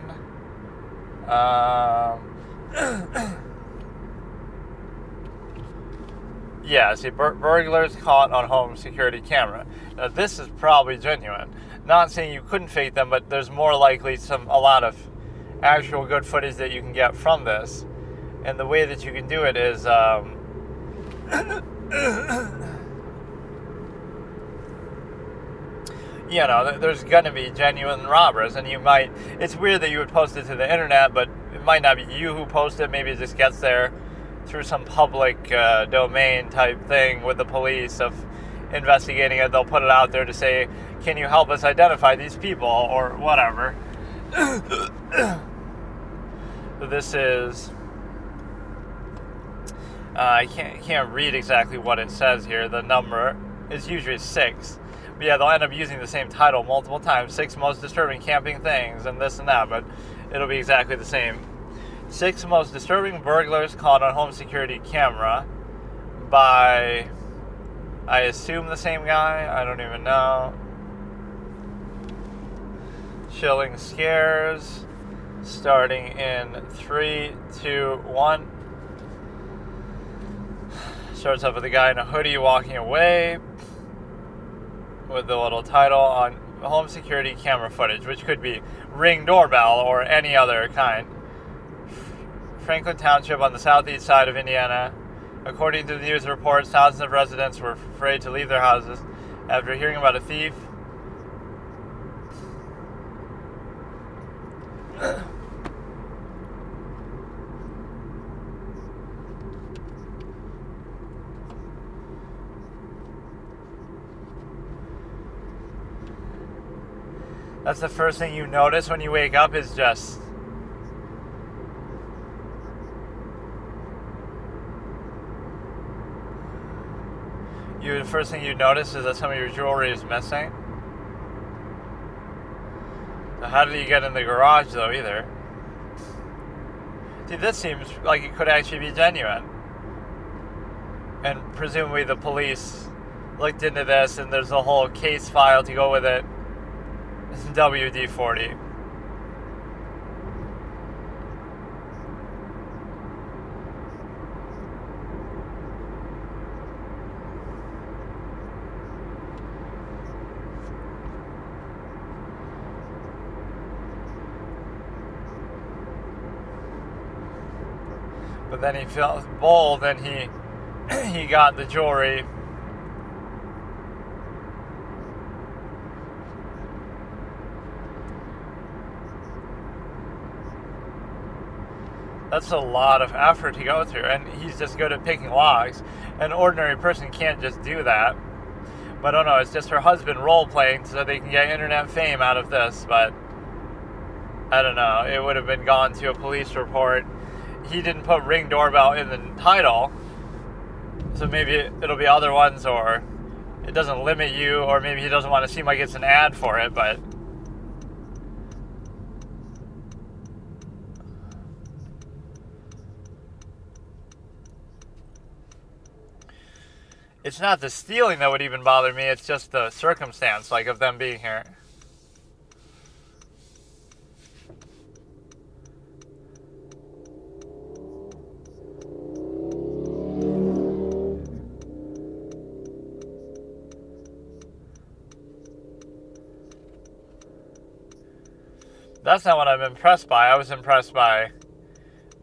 Yeah, see, burglars caught on home security camera. Now, this is probably genuine. Not saying you couldn't fake them, but there's more likely a lot of actual good footage that you can get from this. And the way that you can do it is... there's going to be genuine robbers, and it's weird that you would post it to the internet, but it might not be you who post it. Maybe it just gets there through some public domain type thing with the police of investigating it. They'll put it out there to say, can you help us identify these people, or whatever. This is... I can't read exactly what it says here. The number is usually 6. But yeah, they'll end up using the same title multiple times. 6 most disturbing camping things and this and that, but it'll be exactly the same. 6 most disturbing burglars caught on home security camera by, I assume, the same guy. I don't even know. Chilling scares. Starting in 3, 2, 1. Starts off with a guy in a hoodie walking away with the little title on home security camera footage, which could be Ring doorbell or any other kind. Franklin Township on the southeast side of Indiana. According to the news reports, thousands of residents were afraid to leave their houses after hearing about a thief. That's the first thing you notice when you wake up is just... the first thing you notice is that some of your jewelry is missing. So how did you get in the garage, though, either? See, this seems like it could actually be genuine. And presumably the police looked into this, and there's a whole case file to go with it. WD-40. But then he felt bold and he got the jewelry. That's a lot of effort to go through, and he's just good at picking locks. An ordinary person can't just do that. But I don't know, it's just her husband role-playing so they can get internet fame out of this, but I don't know, it would have been gone to a police report. He didn't put Ring doorbell in the title, so maybe it'll be other ones, or it doesn't limit you, or maybe he doesn't want to seem like it's an ad for it, but... It's not the stealing that would even bother me, it's just the circumstance, like, of them being here. That's not what I'm impressed by. I was impressed by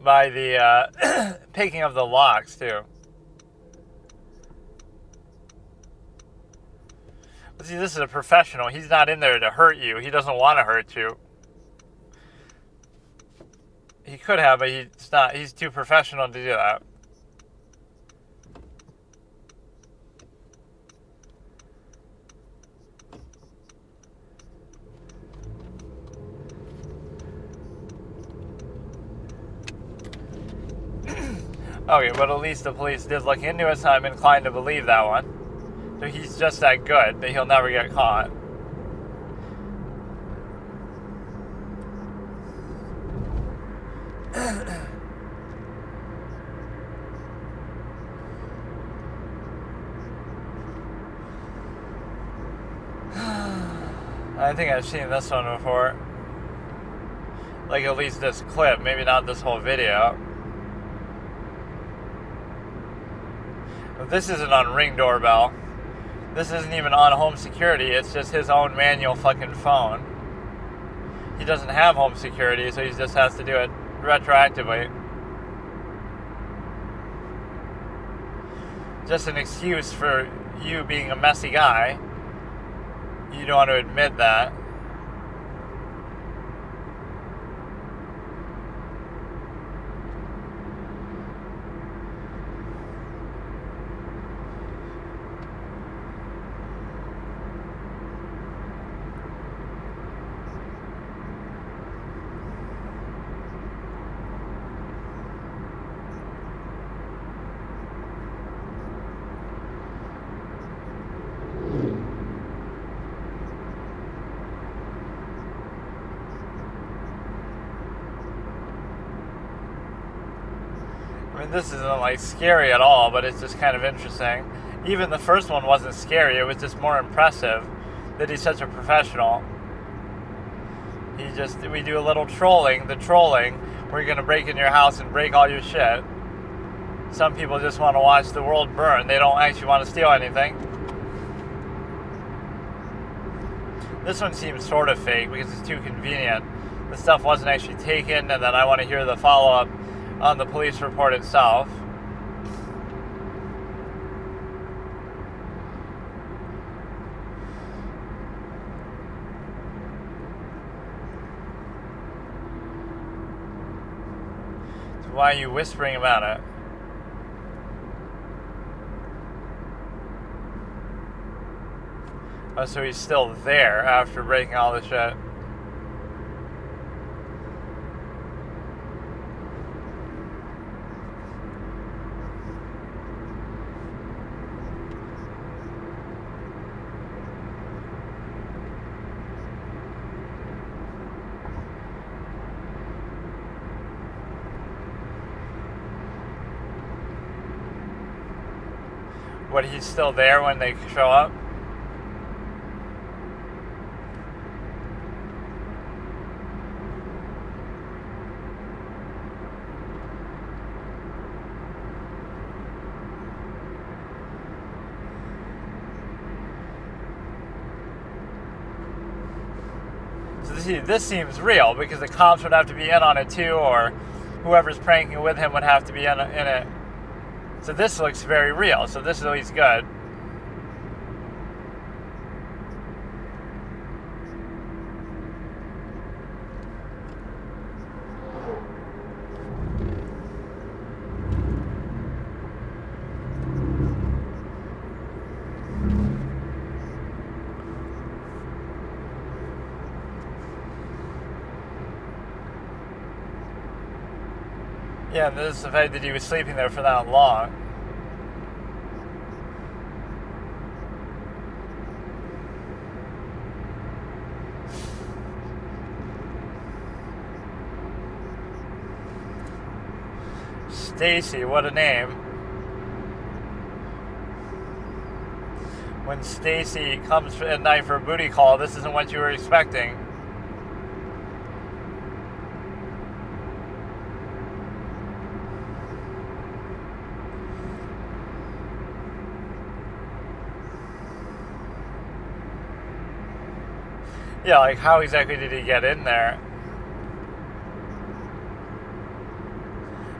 the picking of the locks, too. See, this is a professional. He's not in there to hurt you. He doesn't want to hurt you. He could have, but he's not. He's too professional to do that. Okay, but at least the police did look into it, so I'm inclined to believe that one. So he's just that good that he'll never get caught. I think I've seen this one before. Like, at least this clip, maybe not this whole video. But this isn't on Ring doorbell. This isn't even on home security, it's just his own manual fucking phone. He doesn't have home security, so he just has to do it retroactively. Just an excuse for you being a messy guy You don't want to admit that. I mean, this isn't like scary at all, but it's just kind of interesting. Even the first one wasn't scary, it was just more impressive that he's such a professional. We do a little trolling. The trolling, we're going to break in your house and break all your shit. Some people just want to watch the world burn. They don't actually want to steal anything. This one seems sort of fake because it's too convenient. The stuff wasn't actually taken, and then I want to hear the follow-up on the police report itself. So why are you whispering about it? Oh, so he's still there after breaking all the shit. What, he's still there when they show up? So this seems real because the cops would have to be in on it too, or whoever's pranking with him would have to be in it. So this looks very real, so this is at least good. Yeah, and this is the fact that he was sleeping there for that long. Stacy, what a name. When Stacy comes at night for a booty call, this isn't what you were expecting. Yeah, like how exactly did he get in there?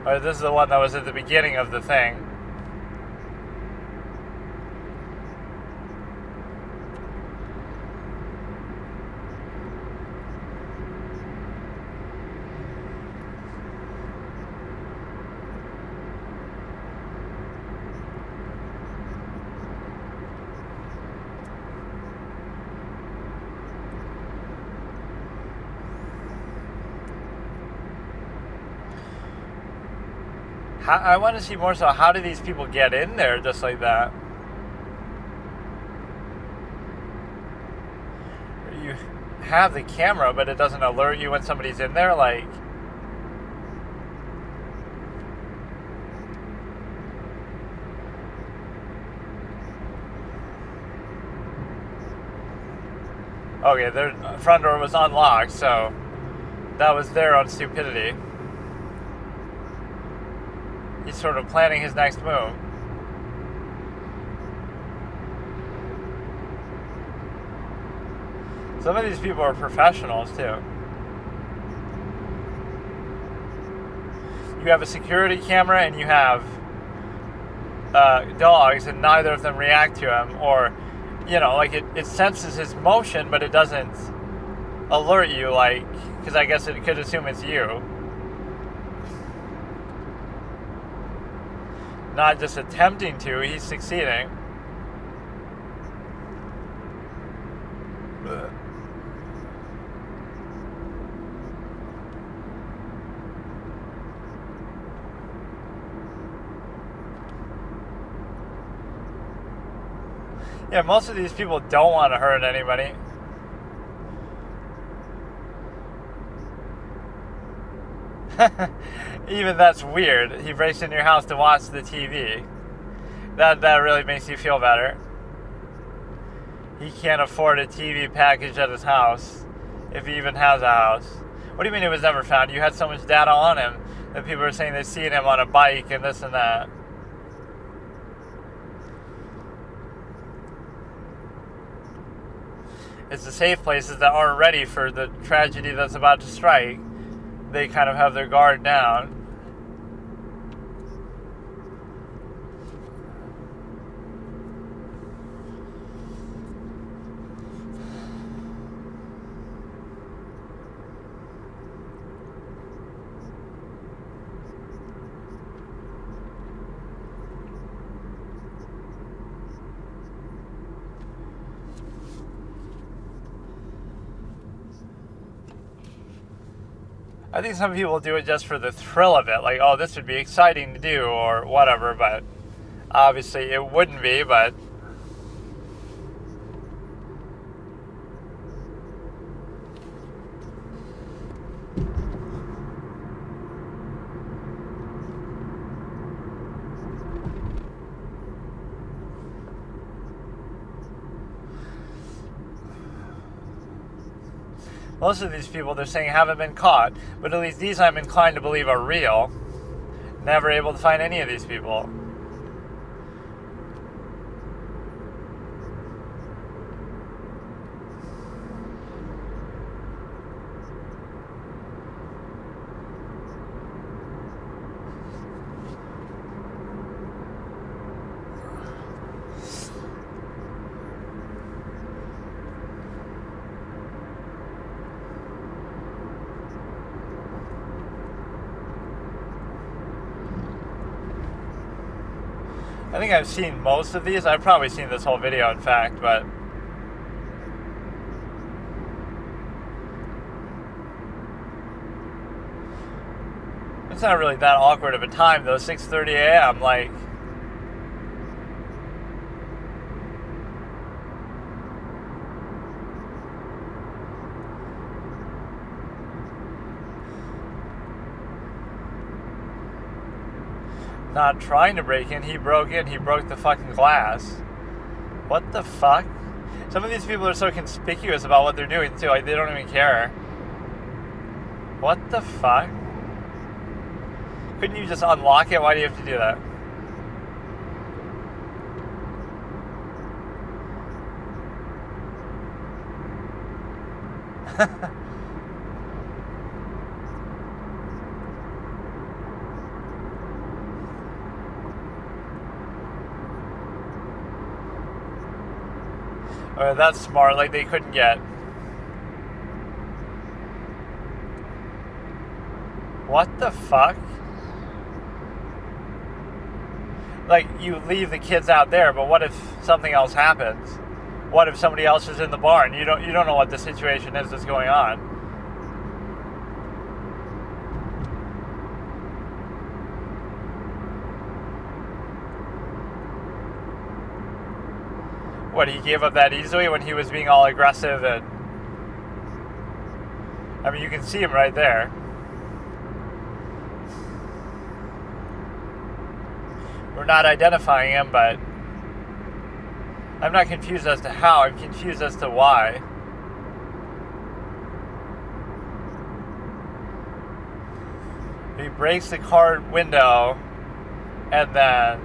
Or this is the one that was at the beginning of the thing. I want to see more so how do these people get in there just like that? You have the camera, but it doesn't alert you when somebody's in there, like... Okay, their front door was unlocked, so that was their own stupidity. He's sort of planning his next move. Some of these people are professionals, too. You have a security camera and you have dogs, and neither of them react to him, or like it senses his motion, but it doesn't alert you, like, because I guess it could assume it's you. Not just attempting to, he's succeeding. Yeah, most of these people don't want to hurt anybody. Even that's weird. He breaks into your house to watch the TV. That really makes you feel better. He can't afford a TV package at his house, if he even has a house. What do you mean it was never found? You had so much data on him that people are saying they've seen him on a bike and this and that. It's the safe places that aren't ready for the tragedy that's about to strike. They kind of have their guard down. I think some people do it just for the thrill of it, like, oh, this would be exciting to do, or whatever, but obviously it wouldn't be, but most of these people, they're saying, haven't been caught. But at least these I'm inclined to believe are real. Never able to find any of these people. I think I've seen most of these. I've probably seen this whole video, in fact, but it's not really that awkward of a time, though. 6:30 a.m., like, not trying to break in, he broke in, he broke the fucking glass. What the fuck? Some of these people are so conspicuous about what they're doing too, like they don't even care. What the fuck? Couldn't you just unlock it? Why do you have to do that? Oh, that's smart, like they couldn't get. What the fuck? Like, you leave the kids out there, but what if something else happens? What if somebody else is in the barn? You don't know what the situation is that's going on. What, he gave up that easily when he was being all aggressive and... I mean, you can see him right there. We're not identifying him, but... I'm not confused as to how, I'm confused as to why. He breaks the car window, and then...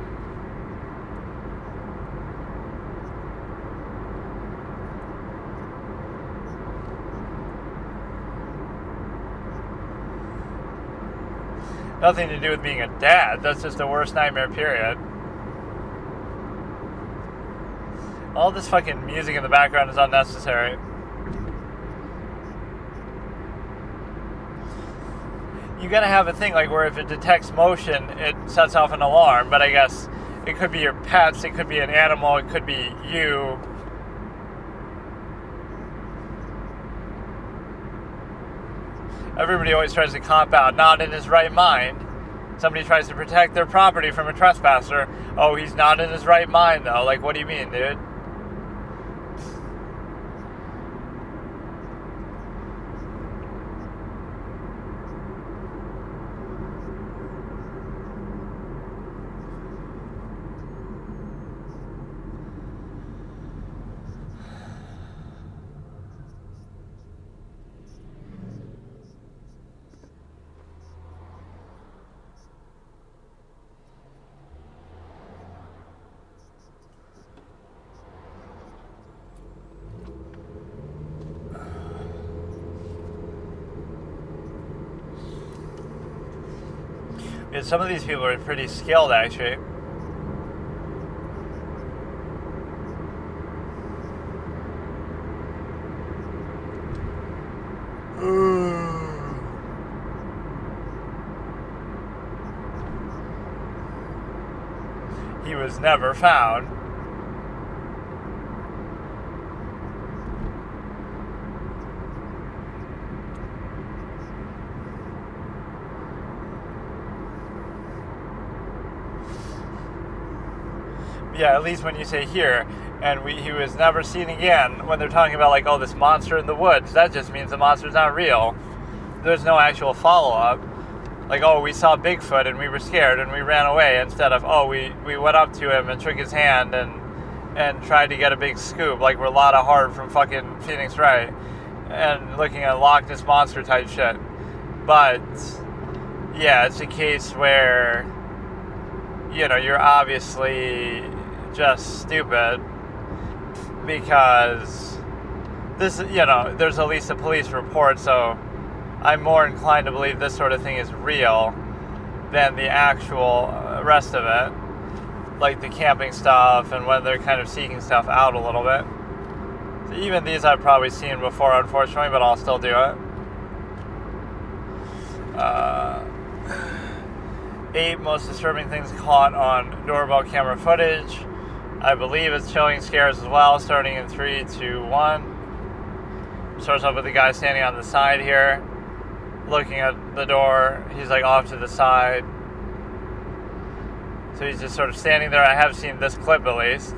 nothing to do with being a dad. That's just the worst nightmare period. All this fucking music in the background is unnecessary. You gotta have a thing like where if it detects motion, it sets off an alarm. But I guess it could be your pets, it could be an animal, it could be you. Everybody always tries to cop out, not in his right mind. Somebody tries to protect their property from a trespasser. Oh, he's not in his right mind, though. Like, what do you mean, dude? Yeah, some of these people are pretty skilled, actually. He was never found. Yeah, at least when you say here, and he was never seen again, when they're talking about like, oh, this monster in the woods, that just means the monster's not real. There's no actual follow-up. Like, oh, we saw Bigfoot and we were scared and we ran away, instead of, oh, we went up to him and shook his hand and tried to get a big scoop, like we're Lotta Hart from fucking Phoenix Wright, and looking at Loch Ness Monster type shit. But, yeah, it's a case where, you know, you're obviously just stupid, because this, you know, there's at least a police report, so I'm more inclined to believe this sort of thing is real than the actual rest of it, like the camping stuff and when they're kind of seeking stuff out a little bit. So even these I've probably seen before, unfortunately, but I'll still do it. 8 most disturbing things caught on doorbell camera footage. I believe it's showing scares as well, starting in 3, 2, 1. Starts off with the guy standing on the side here, looking at the door. He's like off to the side. So he's just sort of standing there. I have seen this clip at least.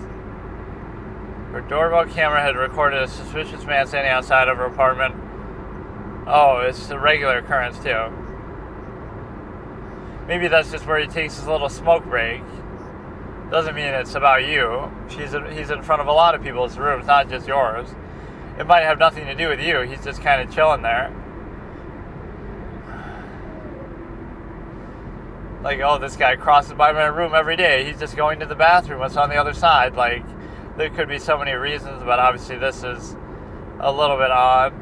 Her doorbell camera had recorded a suspicious man standing outside of her apartment. Oh, it's a regular occurrence too. Maybe that's just where he takes his little smoke break. Doesn't mean it's about you. He's in front of a lot of people's rooms, not just yours. It might have nothing to do with you. He's just kind of chilling there. Like, oh, this guy crosses by my room every day. He's just going to the bathroom. What's on the other side? Like, there could be so many reasons, but obviously this is a little bit odd.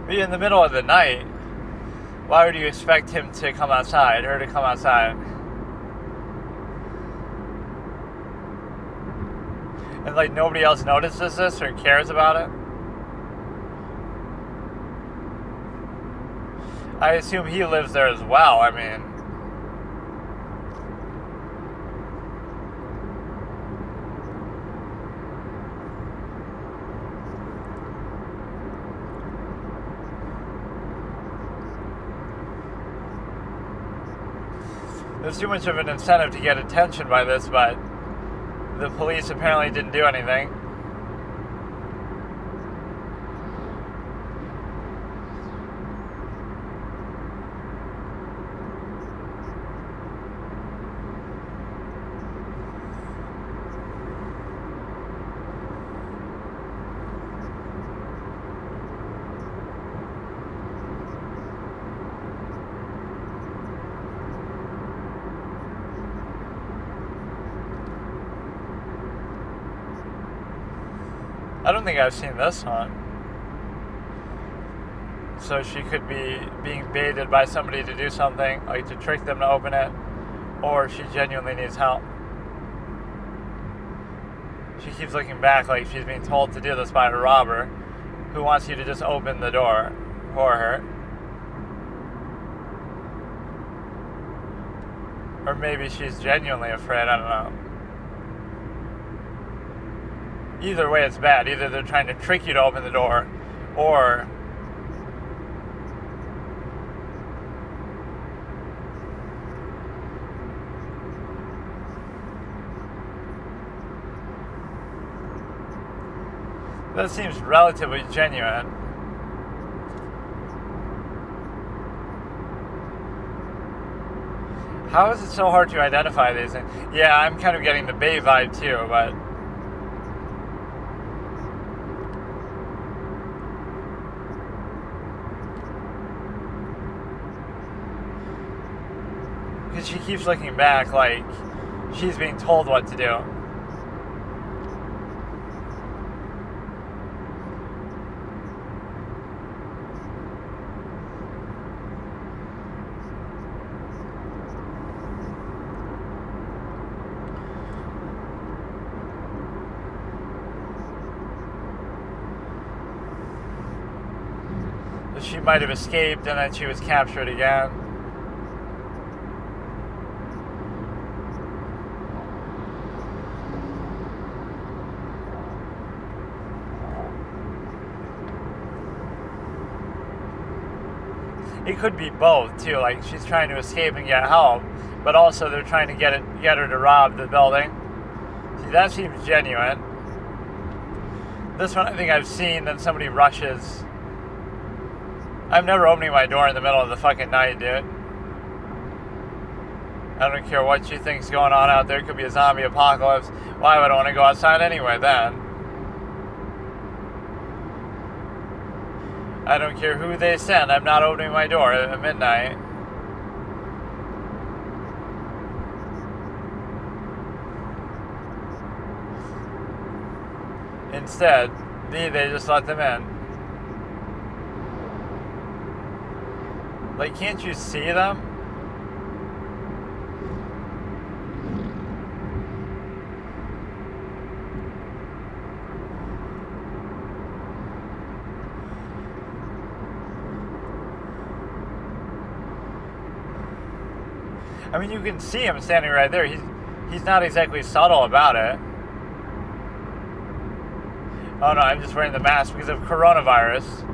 In the middle of the night, why would you expect him to come outside, her to come outside? And like nobody else notices this or cares about it? I assume he lives there as well. I mean, there's too much of an incentive to get attention by this, but the police apparently didn't do anything. don't think I've seen this one. So she could be being baited by somebody to do something, like to trick them to open it, or she genuinely needs help. She keeps looking back like she's being told to do this by a robber who wants you to just open the door for her. Or maybe she's genuinely afraid, I don't know. Either way, it's bad. Either they're trying to trick you to open the door, or that seems relatively genuine. How is it so hard to identify these things? Yeah, I'm kind of getting the Bay vibe too, but because she keeps looking back like she's being told what to do. She might have escaped and then she was captured again. It could be both too, like she's trying to escape and get help, but also they're trying to get her to rob the building. See, that seems genuine. This one I think I've seen, then somebody rushes. I'm never opening my door in the middle of the fucking night, dude. I don't care what you think's going on out there. It could be a zombie apocalypse. Why would I want to go outside anyway then? I don't care who they send. I'm not opening my door at midnight. Instead, they just let them in. Like, can't you see them? I mean, you can see him standing right there. He's not exactly subtle about it. Oh no, I'm just wearing the mask because of coronavirus.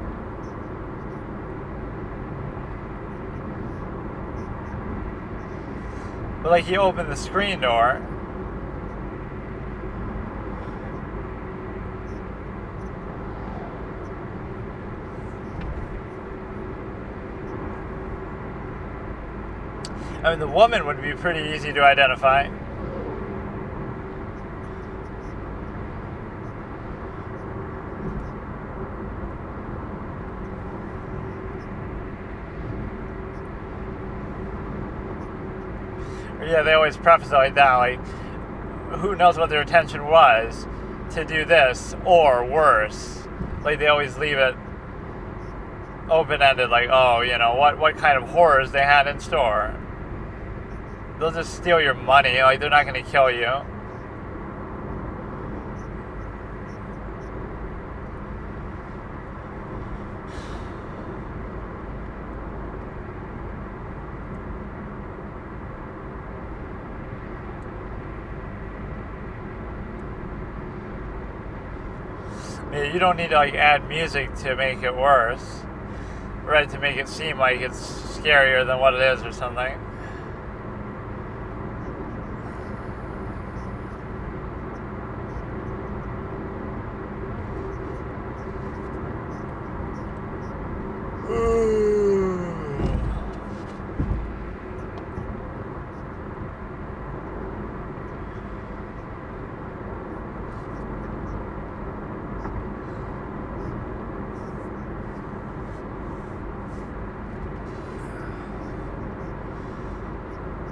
But like, he opened the screen door. I mean, the woman would be pretty easy to identify. Yeah, they always preface it like that, like, who knows what their intention was to do this, or worse. Like, they always leave it open-ended, like, oh, you know, what kind of horrors they had in store. They'll just steal your money, like, they're not going to kill you. You don't need to like add music to make it worse, right? To make it seem like it's scarier than what it is or something.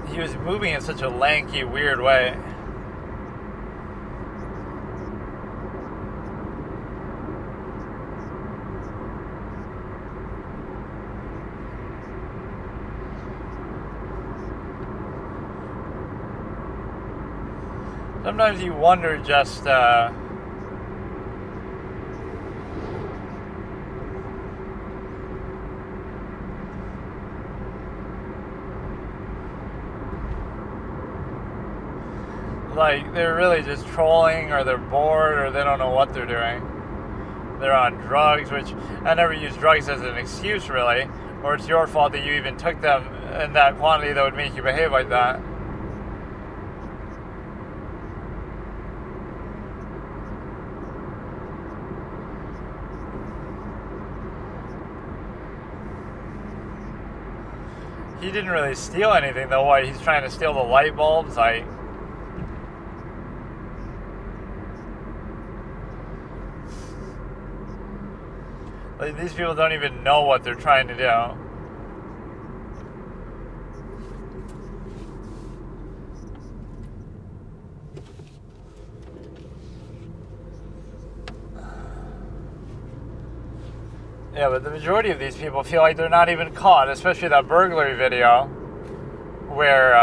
He was moving in such a lanky, weird way. Sometimes you wonder just, like, they're really just trolling, or they're bored, or they don't know what they're doing. They're on drugs, which I never use drugs as an excuse, really, or it's your fault that you even took them in that quantity that would make you behave like that. He didn't really steal anything, though. What, he's trying to steal the light bulbs? Like, these people don't even know what they're trying to do. Yeah, but the majority of these people feel like they're not even caught, especially that burglary video where,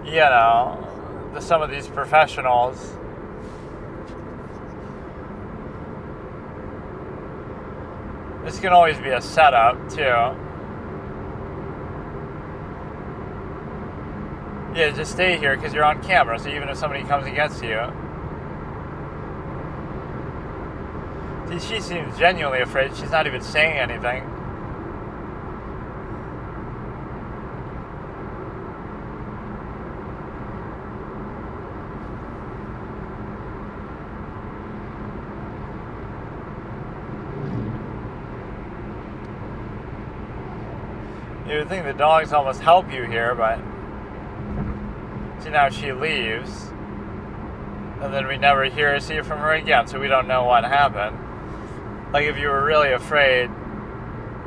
you know, some of these professionals this can always be a setup, too. Yeah, just stay here because you're on camera, so even if somebody comes against you. See, she seems genuinely afraid. She's not even saying anything. You would think the dogs almost help you here, but see, now she leaves, and then we never see from her again, so we don't know what happened. Like, if you were really afraid,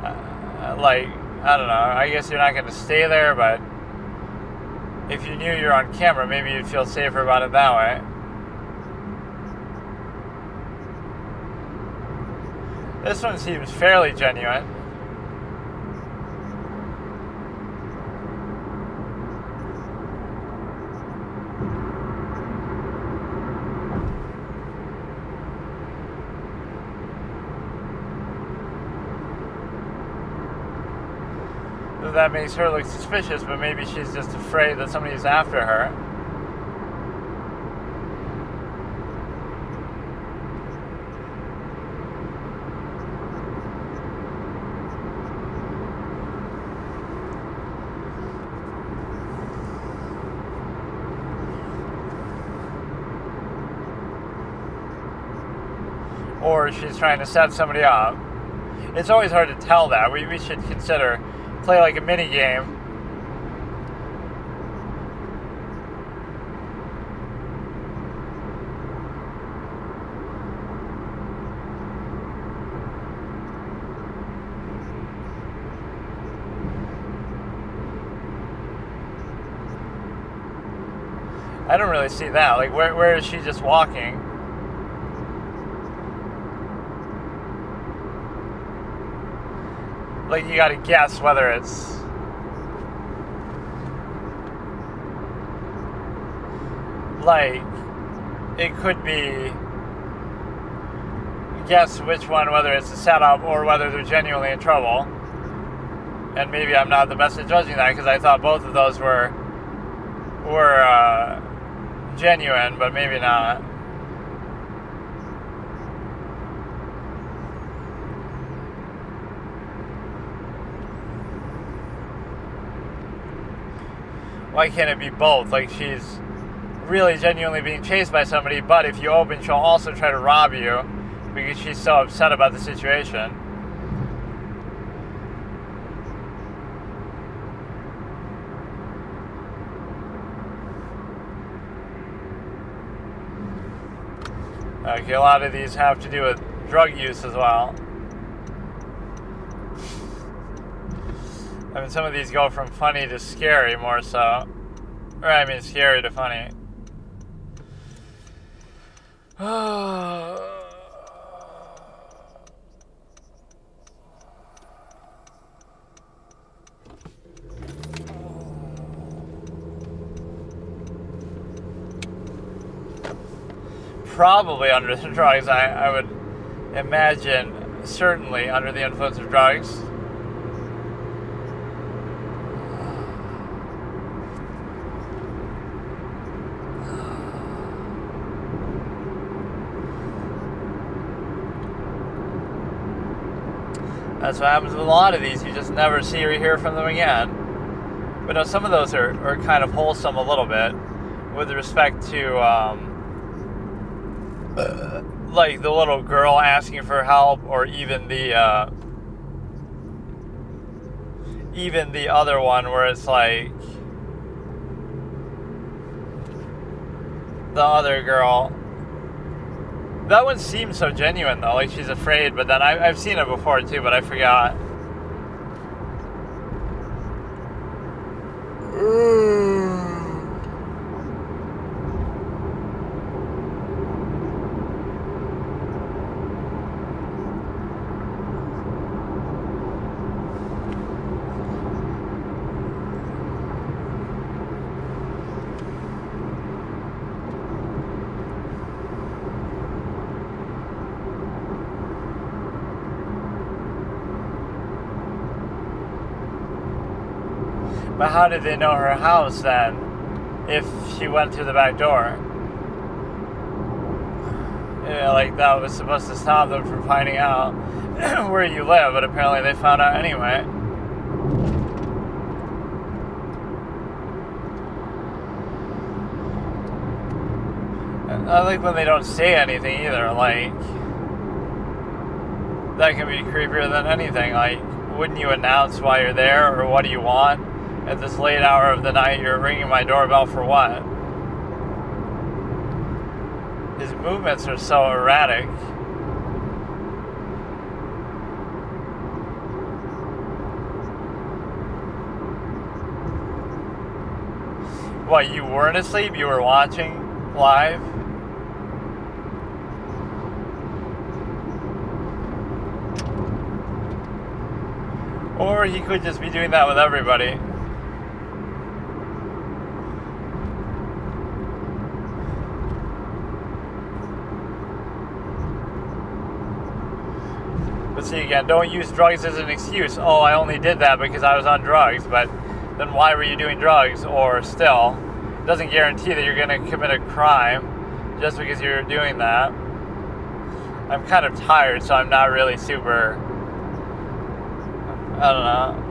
like, I don't know, I guess you're not going to stay there, but if you knew you're on camera, maybe you'd feel safer about it that way. This one seems fairly genuine. That makes her look suspicious, but maybe she's just afraid that somebody's after her. Or she's trying to set somebody up. It's always hard to tell that. We should play like a mini game. I don't really see that. Like, where is she just walking? Like, you gotta guess whether it's like, it could be, guess which one, whether it's a setup or whether they're genuinely in trouble. And maybe I'm not the best at judging that because I thought both of those were genuine, but maybe not. Why can't it be both? Like, she's really genuinely being chased by somebody, but if you open, she'll also try to rob you because she's so upset about the situation. Okay, a lot of these have to do with drug use as well. I mean, some of these go from funny to scary more so. Or, I mean, scary to funny. probably under the drugs. I would imagine certainly under the influence of drugs. That's what happens with a lot of these. You just never see or hear from them again. But no, some of those are kind of wholesome a little bit with respect to like the little girl asking for help, or even the other one where it's like the other girl. That one seems so genuine though, like she's afraid, but then I've seen it before too, but I forgot. But how did they know her house then, if she went through the back door? Yeah, like that was supposed to stop them from finding out where you live, but apparently they found out anyway. And I like when they don't say anything either, like, that can be creepier than anything. Like, wouldn't you announce why you're there, or what do you want? At this late hour of the night, you're ringing my doorbell for what? His movements are so erratic. What, you weren't asleep? You were watching live? Or he could just be doing that with everybody. But see, again, don't use drugs as an excuse. Oh, I only did that because I was on drugs. But then why were you doing drugs? Or still, it doesn't guarantee that you're going to commit a crime just because you're doing that. I'm kind of tired, so I'm not really super, I don't know.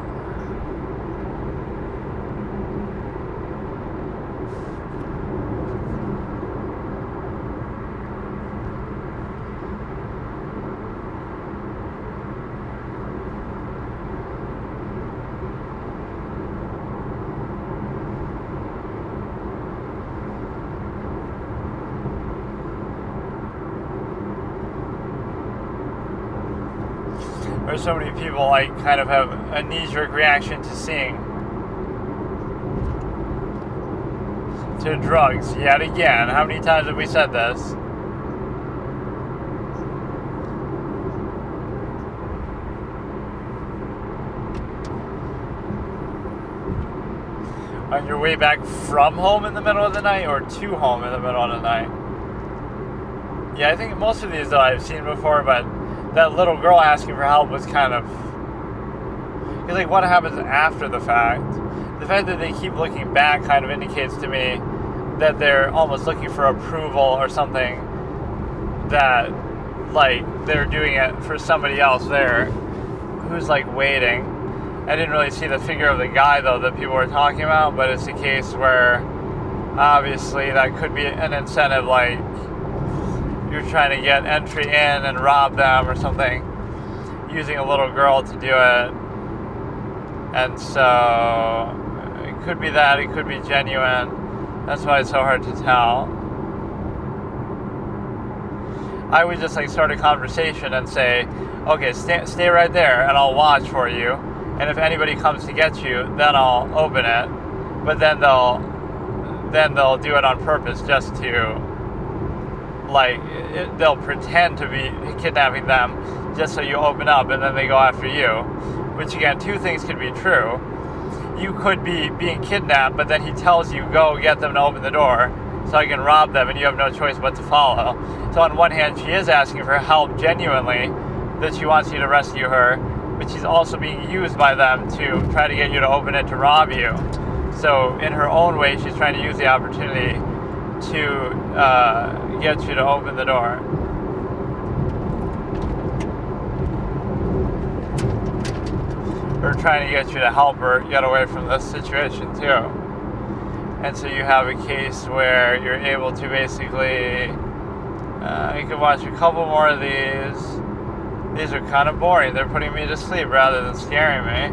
Or so many people like kind of have a knee-jerk reaction to seeing to drugs yet again. How many times have we said this? On your way back from home in the middle of the night, or to home in the middle of the night? Yeah, I think most of these though I've seen before, but that little girl asking for help was kind of, because like what happens after the fact? The fact that they keep looking back kind of indicates to me that they're almost looking for approval or something, that like they're doing it for somebody else there who's like waiting. I didn't really see the figure of the guy though that people were talking about, but it's a case where obviously that could be an incentive, like you're trying to get entry in and rob them or something, using a little girl to do it. And so it could be that, it could be genuine. That's why it's so hard to tell. I would just like start a conversation and say, okay, stay right there and I'll watch for you, and if anybody comes to get you, then I'll open it. But then they'll do it on purpose just to, like, they'll pretend to be kidnapping them just so you open up, and then they go after you. Which again, two things could be true. You could be being kidnapped, but then he tells you, go get them to open the door, so I can rob them, and you have no choice but to follow. So on one hand, she is asking for help genuinely, that she wants you to rescue her, but she's also being used by them to try to get you to open it to rob you. So in her own way, she's trying to use the opportunity to get you to open the door. Or trying to get you to help her get away from this situation too. And so you have a case where you're able to basically, you can watch a couple more of these. These are kind of boring. They're putting me to sleep rather than scaring me.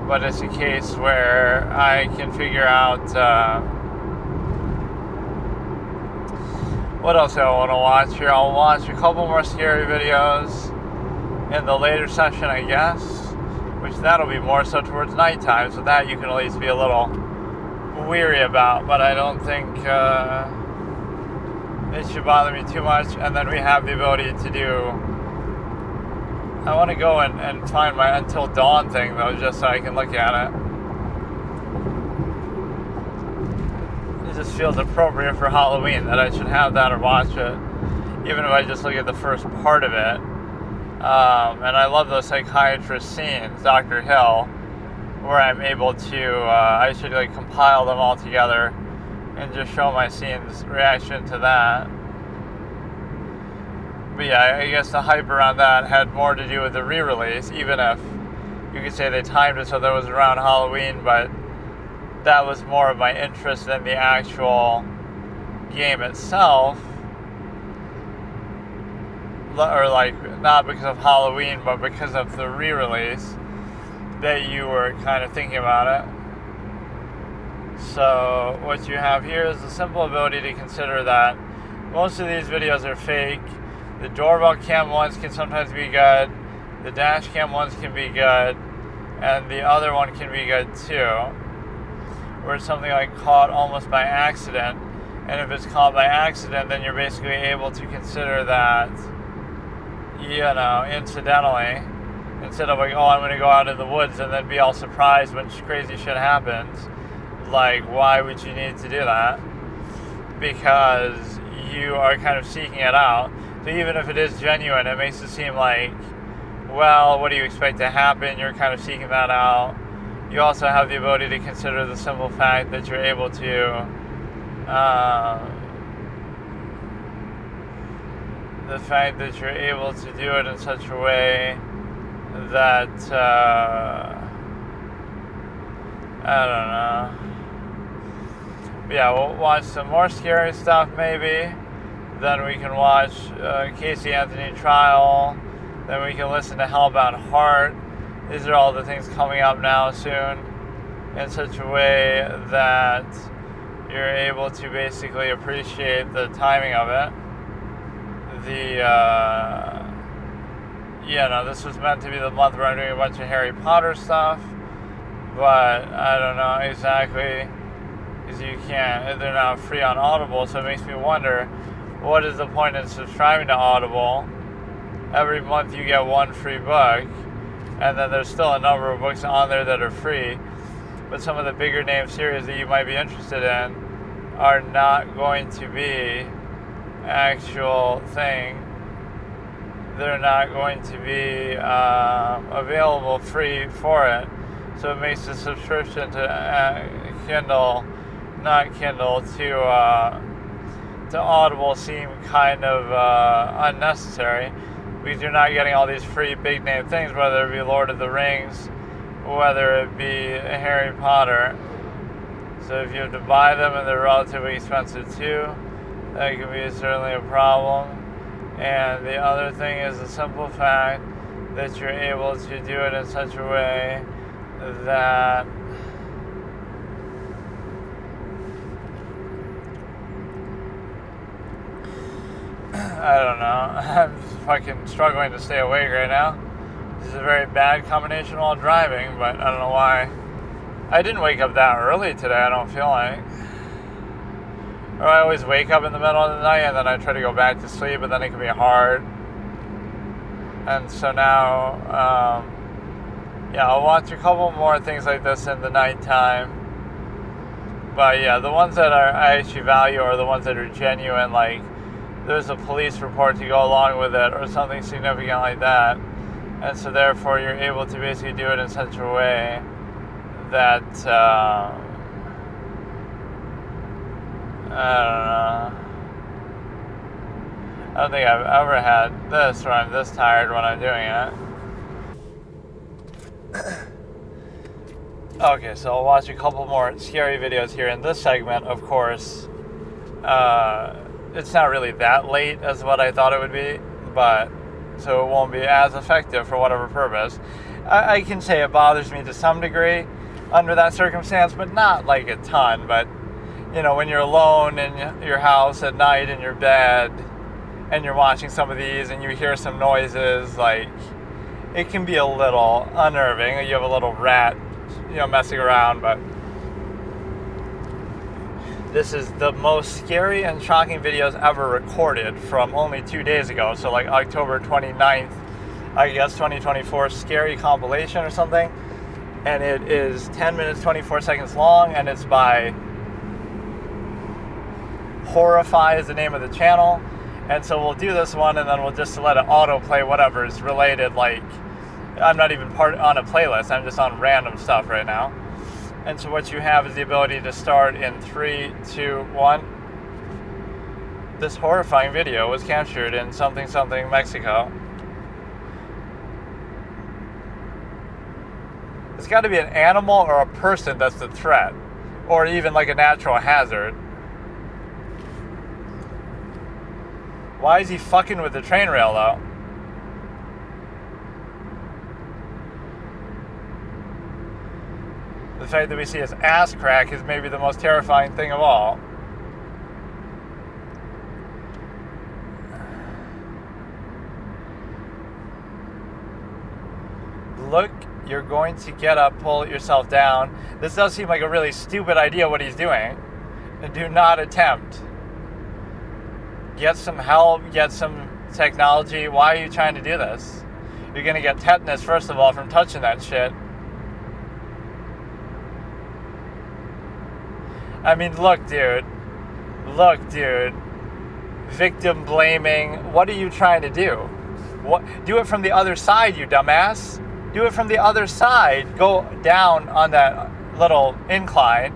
But it's a case where I can figure out what else I want to watch here. I'll watch a couple more scary videos in the later session, I guess, which that'll be more so towards nighttime, so that you can at least be a little weary about, but I don't think it should bother me too much. And then we have the ability to do, I want to go and find my Until Dawn thing though, just so I can look at it. It just feels appropriate for Halloween that I should have that or watch it, even if I just look at the first part of it. And I love those psychiatrist scenes, Dr. Hill, where I'm able to, I should like compile them all together and just show my scene's reaction to that. But yeah, I guess the hype around that had more to do with the re-release, even if you could say they timed it so that it was around Halloween, but that was more of my interest than the actual game itself. Or like, not because of Halloween, but because of the re-release, that you were kind of thinking about it. So what you have here is the simple ability to consider that most of these videos are fake. The doorbell cam ones can sometimes be good, the dash cam ones can be good, and the other one can be good too, where it's something like caught almost by accident. And if it's caught by accident, then you're basically able to consider that, you know, incidentally, instead of like, oh, I'm going to go out in the woods and then be all surprised when crazy shit happens. Like, why would you need to do that? Because you are kind of seeking it out. So even if it is genuine, it makes it seem like, well, what do you expect to happen? You're kind of seeking that out. You also have the ability to consider the simple fact that you're able to the fact that you're able to do it in such a way that I don't know. But yeah, we'll watch some more scary stuff maybe. Then we can watch Casey Anthony trial. Then we can listen to Hellbound Heart. These are all the things coming up now soon, in such a way that you're able to basically appreciate the timing of it. This was meant to be the month where I'm doing a bunch of Harry Potter stuff, but I don't know exactly, because they're not free on Audible, so it makes me wonder, what is the point in subscribing to Audible? Every month you get one free book, and then there's still a number of books on there that are free, but some of the bigger name series that you might be interested in are not going to be actual thing. They're not going to be available free for it. So it makes the subscription to Kindle, not Kindle, to Audible seem kind of unnecessary, because you're not getting all these free big name things, whether it be Lord of the Rings, whether it be Harry Potter. So if you have to buy them and they're relatively expensive too, that can be certainly a problem. And the other thing is the simple fact that you're able to do it in such a way that I don't know. I'm fucking struggling to stay awake right now. This is a very bad combination while driving, but I don't know why. I didn't wake up that early today, I don't feel like. Or I always wake up in the middle of the night and then I try to go back to sleep, but then it can be hard. And so now, I'll watch a couple more things like this in the nighttime. But yeah, the ones that I actually value are the ones that are genuine, like there's a police report to go along with it or something significant like that. And so therefore you're able to basically do it in such a way that, I don't know. I don't think I've ever had this where I'm this tired when I'm doing it. Okay, so I'll watch a couple more scary videos here in this segment, of course. It's not really that late as what I thought it would be, but so it won't be as effective for whatever purpose. I can say it bothers me to some degree under that circumstance, but not like a ton. But, you know, when you're alone in your house at night in your bed and you're watching some of these and you hear some noises, like, it can be a little unnerving. You have a little rat, you know, messing around, but this is the most scary and shocking videos ever recorded from only 2 days ago. So like October 29th, I guess 2024 scary compilation or something. And it is 10 minutes, 24 seconds long, and it's by Horrify is the name of the channel. And so we'll do this one and then we'll just let it autoplay whatever is related. Like, I'm not even on a playlist, I'm just on random stuff right now. And so what you have is the ability to start in 3, 2, 1. This horrifying video was captured in something, Mexico. It's got to be an animal or a person that's the threat, or even like a natural hazard. Why is he fucking with the train rail though? The fact that we see his ass crack is maybe the most terrifying thing of all. Look, you're going to get up, pull yourself down. This does seem like a really stupid idea what he's doing. And do not attempt. Get some help, get some technology. Why are you trying to do this? You're going to get tetanus, first of all, from touching that shit. I mean, look, dude. Victim blaming. What are you trying to do? What? Do it from the other side, you dumbass. Do it from the other side. Go down on that little incline.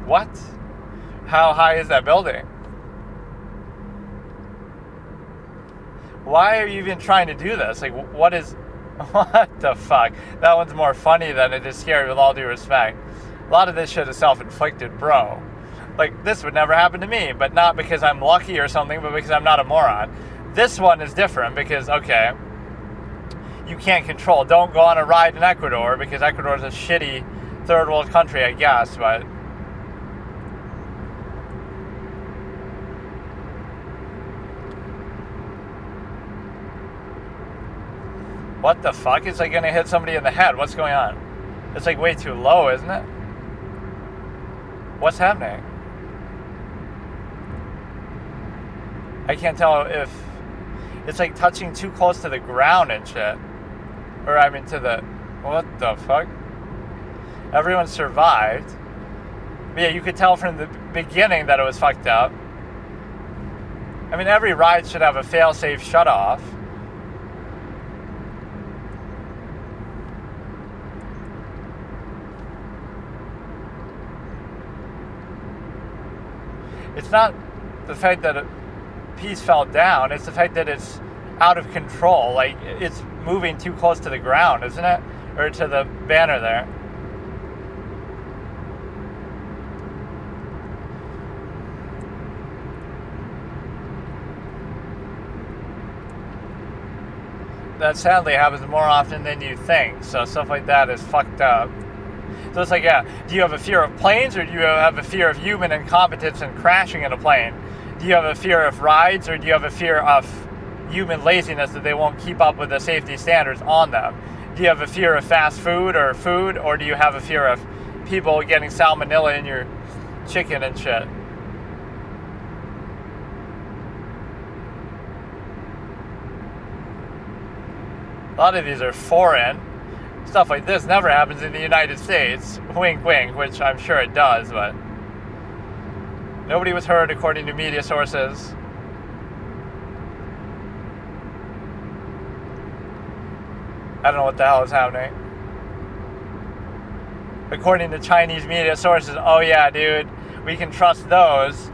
What? How high is that building? Why are you even trying to do this? Like, what the fuck? That one's more funny than it is scary, with all due respect. A lot of this shit is self-inflicted, bro. Like, this would never happen to me, but not because I'm lucky or something, but because I'm not a moron. This one is different because, okay, you can't control. Don't go on a ride in Ecuador because Ecuador is a shitty third world country, I guess, but what the fuck? It's like gonna hit somebody in the head. What's going on? It's like way too low, isn't it? What's happening? I can't tell if it's like touching too close to the ground and shit. Or I mean to the... What the fuck? Everyone survived. But yeah, you could tell from the beginning that it was fucked up. I mean, every ride should have a fail-safe shut-off. It's not the fact that a piece fell down, it's the fact that it's out of control. Like, it's moving too close to the ground, isn't it? Or to the banner there. That sadly happens more often than you think, so stuff like that is fucked up. So it's like, yeah, do you have a fear of planes, or do you have a fear of human incompetence and crashing in a plane? Do you have a fear of rides, or do you have a fear of human laziness that they won't keep up with the safety standards on them? Do you have a fear of fast food, or do you have a fear of people getting salmonella in your chicken and shit? A lot of these are foreign. stuff like this never happens in the United States. Wink, wink, which I'm sure it does, but nobody was hurt according to media sources. I don't know what the hell is happening. According to Chinese media sources, oh yeah, dude, we can trust those.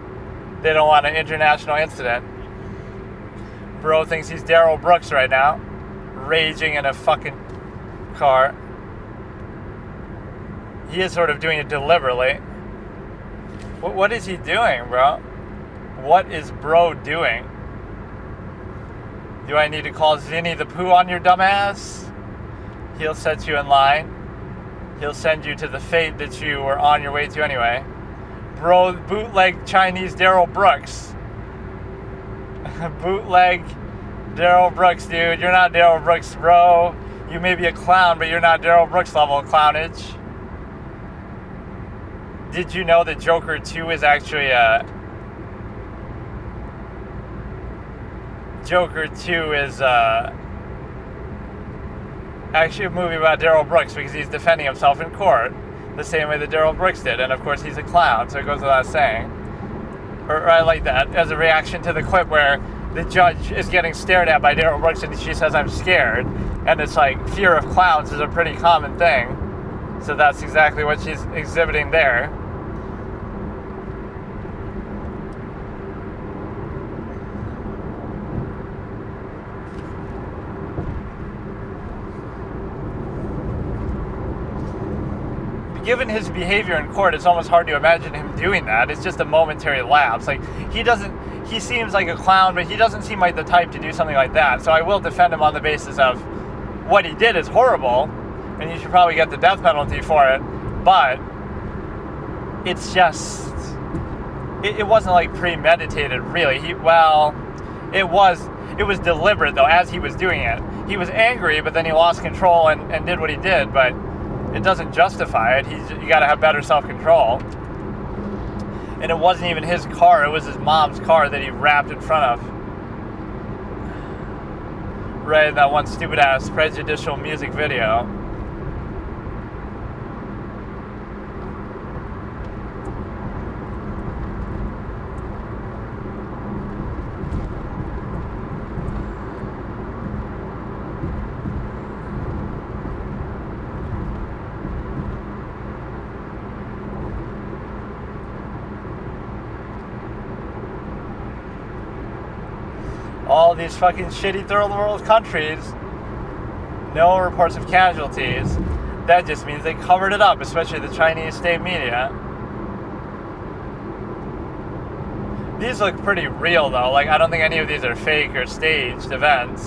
They don't want an international incident. Bro thinks he's Daryl Brooks right now, raging in a fucking car. He is sort of doing it deliberately. What is he doing, bro? What is bro doing? Do I need to call Zinni the Pooh on your dumb ass? He'll set you in line. He'll send you to the fate that you were on your way to anyway. Bro, bootleg Chinese Daryl Brooks. Bootleg Daryl Brooks, dude. You're not Daryl Brooks, bro. You may be a clown, but you're not Daryl Brooks level of clownage. Did you know that Joker 2 is actually Joker 2 is actually a movie about Daryl Brooks because he's defending himself in court the same way that Daryl Brooks did, and of course he's a clown, so it goes without saying. Or I like that as a reaction to the clip where the judge is getting stared at by Daryl Brooks and she says, "I'm scared," and it's like fear of clowns is a pretty common thing, so that's exactly what she's exhibiting there. Given his behavior in court, it's almost hard to imagine him doing that. It's just a momentary lapse. Like, he seems like a clown, but he doesn't seem like the type to do something like that. So I will defend him on the basis of what he did is horrible, and you should probably get the death penalty for it. But it's just, it wasn't like premeditated, really. It was deliberate though, as he was doing it. He was angry, but then he lost control and did what he did, but it doesn't justify it. You gotta have better self-control. And it wasn't even his car, it was his mom's car that he rapped in front of. Right in that one stupid ass prejudicial music video. All these fucking shitty third world countries, no reports of casualties. That just means they covered it up, especially the Chinese state media. These look pretty real though. Like, I don't think any of these are fake or staged events.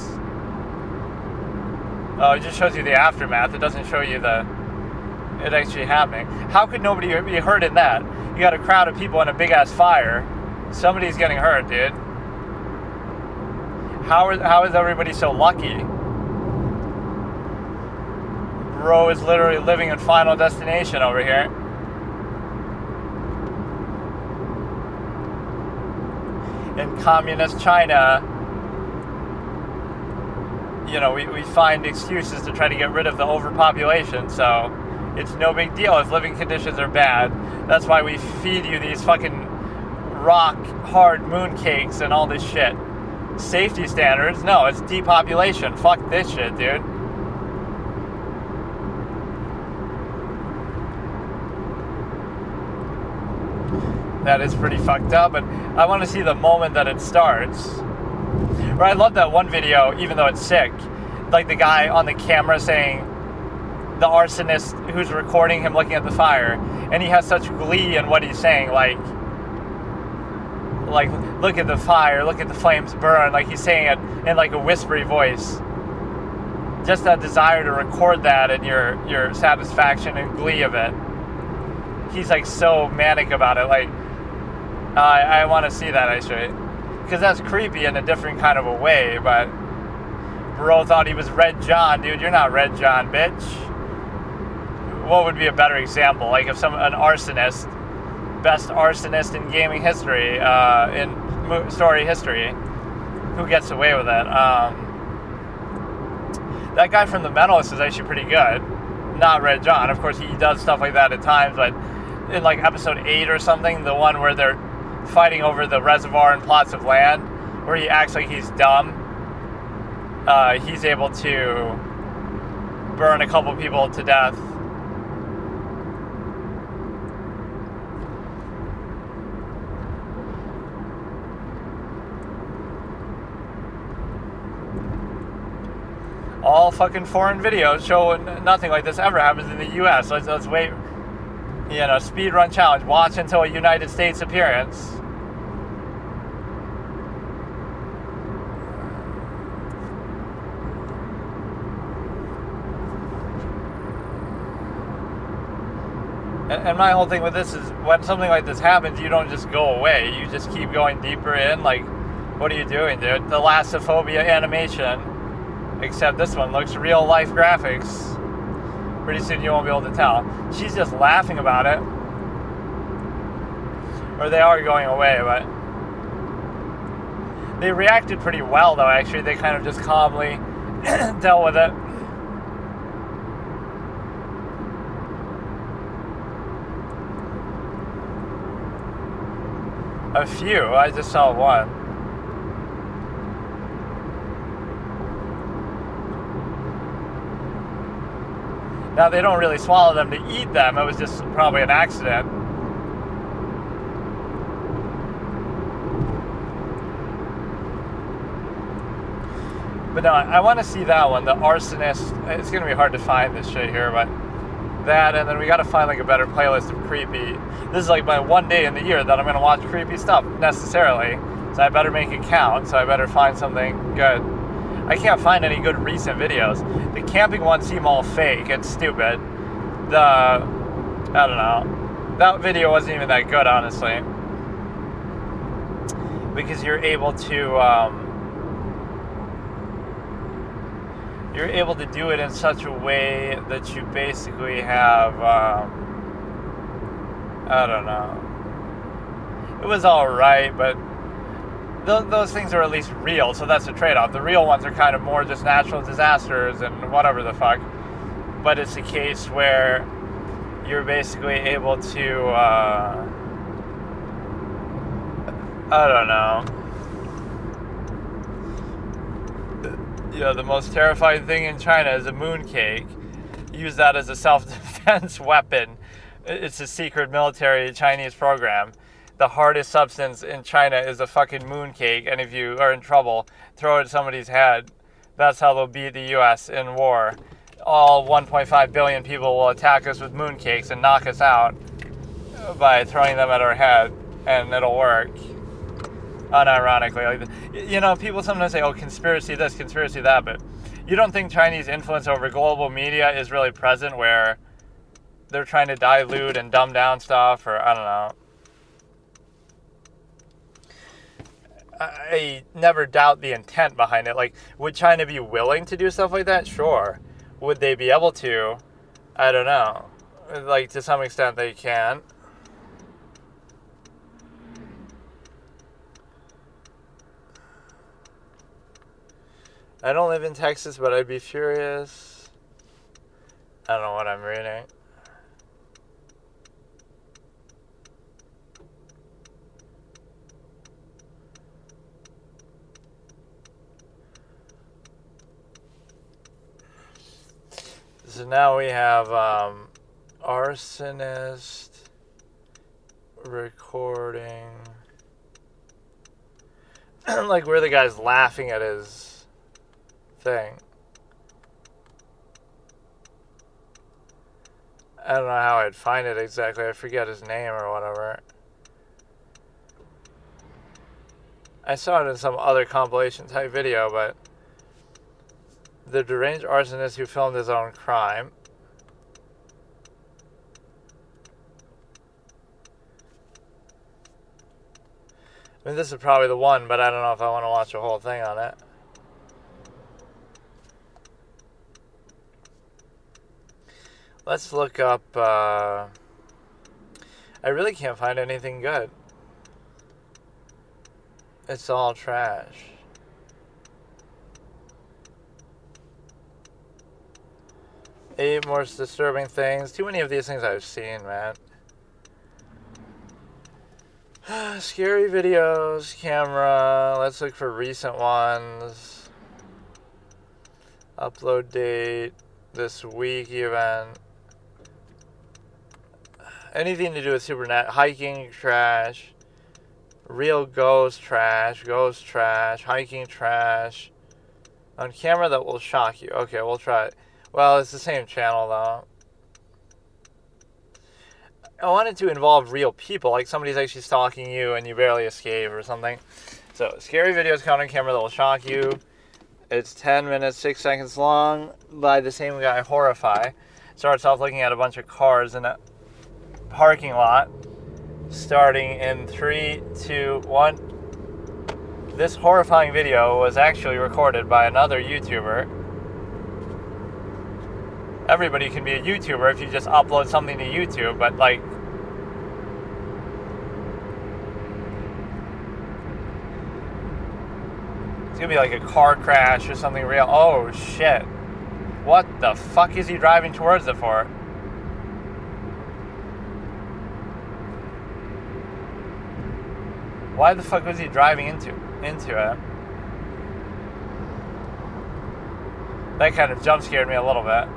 Oh, it just shows you the aftermath. It doesn't show you it actually happening. How could nobody be hurt in that? You got a crowd of people in a big ass fire. Somebody's getting hurt, dude. How is everybody so lucky? Bro is literally living in Final Destination over here. In communist China, you know, we find excuses to try to get rid of the overpopulation, so it's no big deal if living conditions are bad. That's why we feed you these fucking rock hard mooncakes and all this shit. Safety standards? No, it's depopulation. Fuck this shit, dude. That is pretty fucked up, but I want to see the moment that it starts. Or I love that one video, even though it's sick. Like the guy on the camera saying, the arsonist who's recording him looking at the fire, and he has such glee in what he's saying, like look at the fire, look at the flames burn, like he's saying it in like a whispery voice. Just that desire to record that and your satisfaction and glee of it. He's like so manic about it, like I want to see that actually, because that's creepy in a different kind of a way. But bro thought he was Red John, dude. You're not Red John, bitch. What would be a better example? Like if an arsonist, best arsonist in gaming history, in story history, who gets away with it? That guy from The Mentalist is actually pretty good. not Red John. Of course, he does stuff like that at times, but in like episode 8 or something, the one where they're fighting over the reservoir and plots of land, where he acts like he's dumb, he's able to burn a couple people to death. All fucking foreign videos show nothing like this ever happens in the U.S. Let's wait, speed run challenge. Watch until a United States appearance. And my whole thing with this is, when something like this happens, you don't just go away. You just keep going deeper in. Like, what are you doing, dude? The Thalassophobia animation, except this one looks real life graphics. Pretty soon you won't be able to tell. She's just laughing about it. Or they are going away, but they reacted pretty well, though, actually. They kind of just calmly dealt with it. A few. I just saw one. Now, they don't really swallow them to eat them. It was just probably an accident. But no, I want to see that one, the arsonist. It's going to be hard to find this shit here, but that, and then we got to find like a better playlist of creepy. This is like my one day in the year that I'm going to watch creepy stuff, necessarily. So I better make it count, so I better find something good. I can't find any good recent videos. The camping ones seem all fake and stupid. I don't know. That video wasn't even that good, honestly. Because you're able to do it in such a way that you basically have, I don't know. It was alright, but those things are at least real, so that's a trade-off. The real ones are kind of more just natural disasters and whatever the fuck. But it's a case where you're basically able to, I don't know. Yeah, the most terrifying thing in China is a mooncake. Use that as a self-defense weapon. It's a secret military Chinese program. The hardest substance in China is a fucking mooncake, and if you are in trouble, throw it at somebody's head. That's how they'll beat the U.S. in war. All 1.5 billion people will attack us with mooncakes and knock us out by throwing them at our head, and it'll work. Unironically. Like, people sometimes say, oh, conspiracy this, conspiracy that, but you don't think Chinese influence over global media is really present, where they're trying to dilute and dumb down stuff, or I don't know. I never doubt the intent behind it. Like, would China be willing to do stuff like that? Sure. Would they be able to? I don't know. Like, to some extent they can. I don't live in Texas, but I'd be furious. I don't know what I'm reading. So now we have arsonist recording. Like where the guy's laughing at his thing. I don't know how I'd find it exactly. I forget his name or whatever. I saw it in some other compilation type video, but the deranged arsonist who filmed his own crime. I mean, this is probably the one, but I don't know if I want to watch the whole thing on it. Let's look up, I really can't find anything good. It's all trash. 8 more disturbing things. Too many of these things I've seen, man. Scary videos, camera. Let's look for recent ones. Upload date. This week even. Anything to do with supernat. Hiking, trash. Real ghost, trash. Ghost, trash. Hiking, trash. On camera that will shock you. Okay, we'll try it. Well, it's the same channel though. I wanted to involve real people, like somebody's actually stalking you and you barely escape or something. So, scary videos caught on camera that will shock you. It's 10 minutes, 6 seconds long by the same guy, Horrify. Starts off looking at a bunch of cars in a parking lot. Starting in 3, 2, 1. This horrifying video was actually recorded by another YouTuber. Everybody can be a YouTuber if you just upload something to YouTube, but like... It's gonna be like a car crash or something real. Oh shit. What the fuck is he driving towards it for? Why the fuck was he driving into it? That kind of jump scared me a little bit.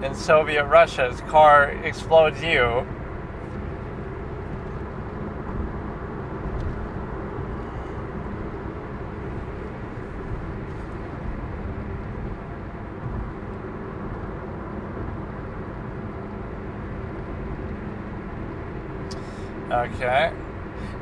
In Soviet Russia, his car explodes you. Okay.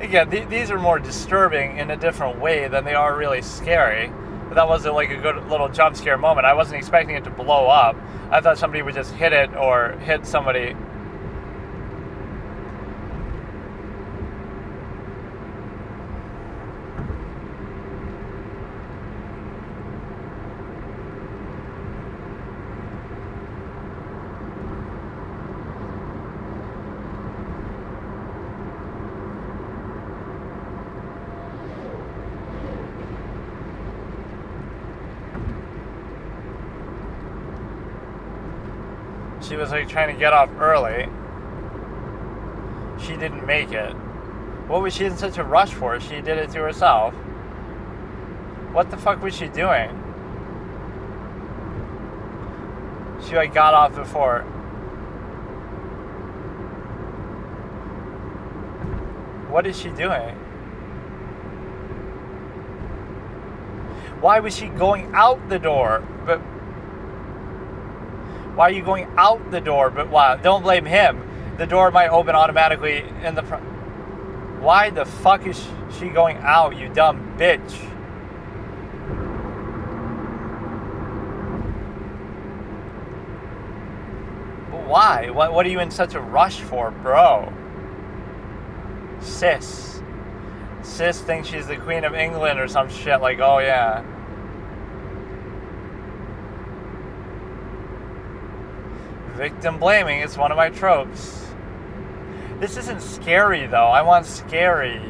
Again, these are more disturbing in a different way than they are really scary. But that wasn't like a good little jump scare moment. I wasn't expecting it to blow up. I thought somebody would just hit it or hit somebody. She was like trying to get off early. She didn't make it. What was she in such a rush for? She did it to herself. What the fuck was she doing? She like got off before. What is she doing? Why was she going out the door? But why are you going out the door? But why? Don't blame him. The door might open automatically in the front. Why the fuck is she going out, you dumb bitch? But why? What are you in such a rush for, bro? Sis. Sis thinks she's the Queen of England or some shit like, oh yeah. Victim blaming is one of my tropes. This isn't scary though. I want scary.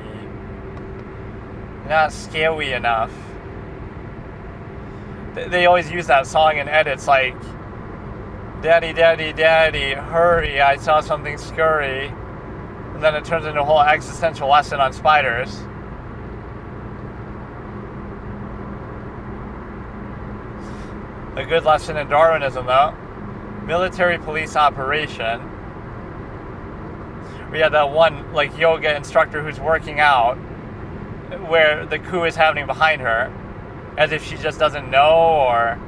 Not scary enough. They always use that song in edits like, Daddy, Daddy, Daddy, hurry, I saw something scurry. And then it turns into a whole existential lesson on spiders. A good lesson in Darwinism though. Military police operation. We had that one like yoga instructor who's working out where the coup is happening behind her as if she just doesn't know, or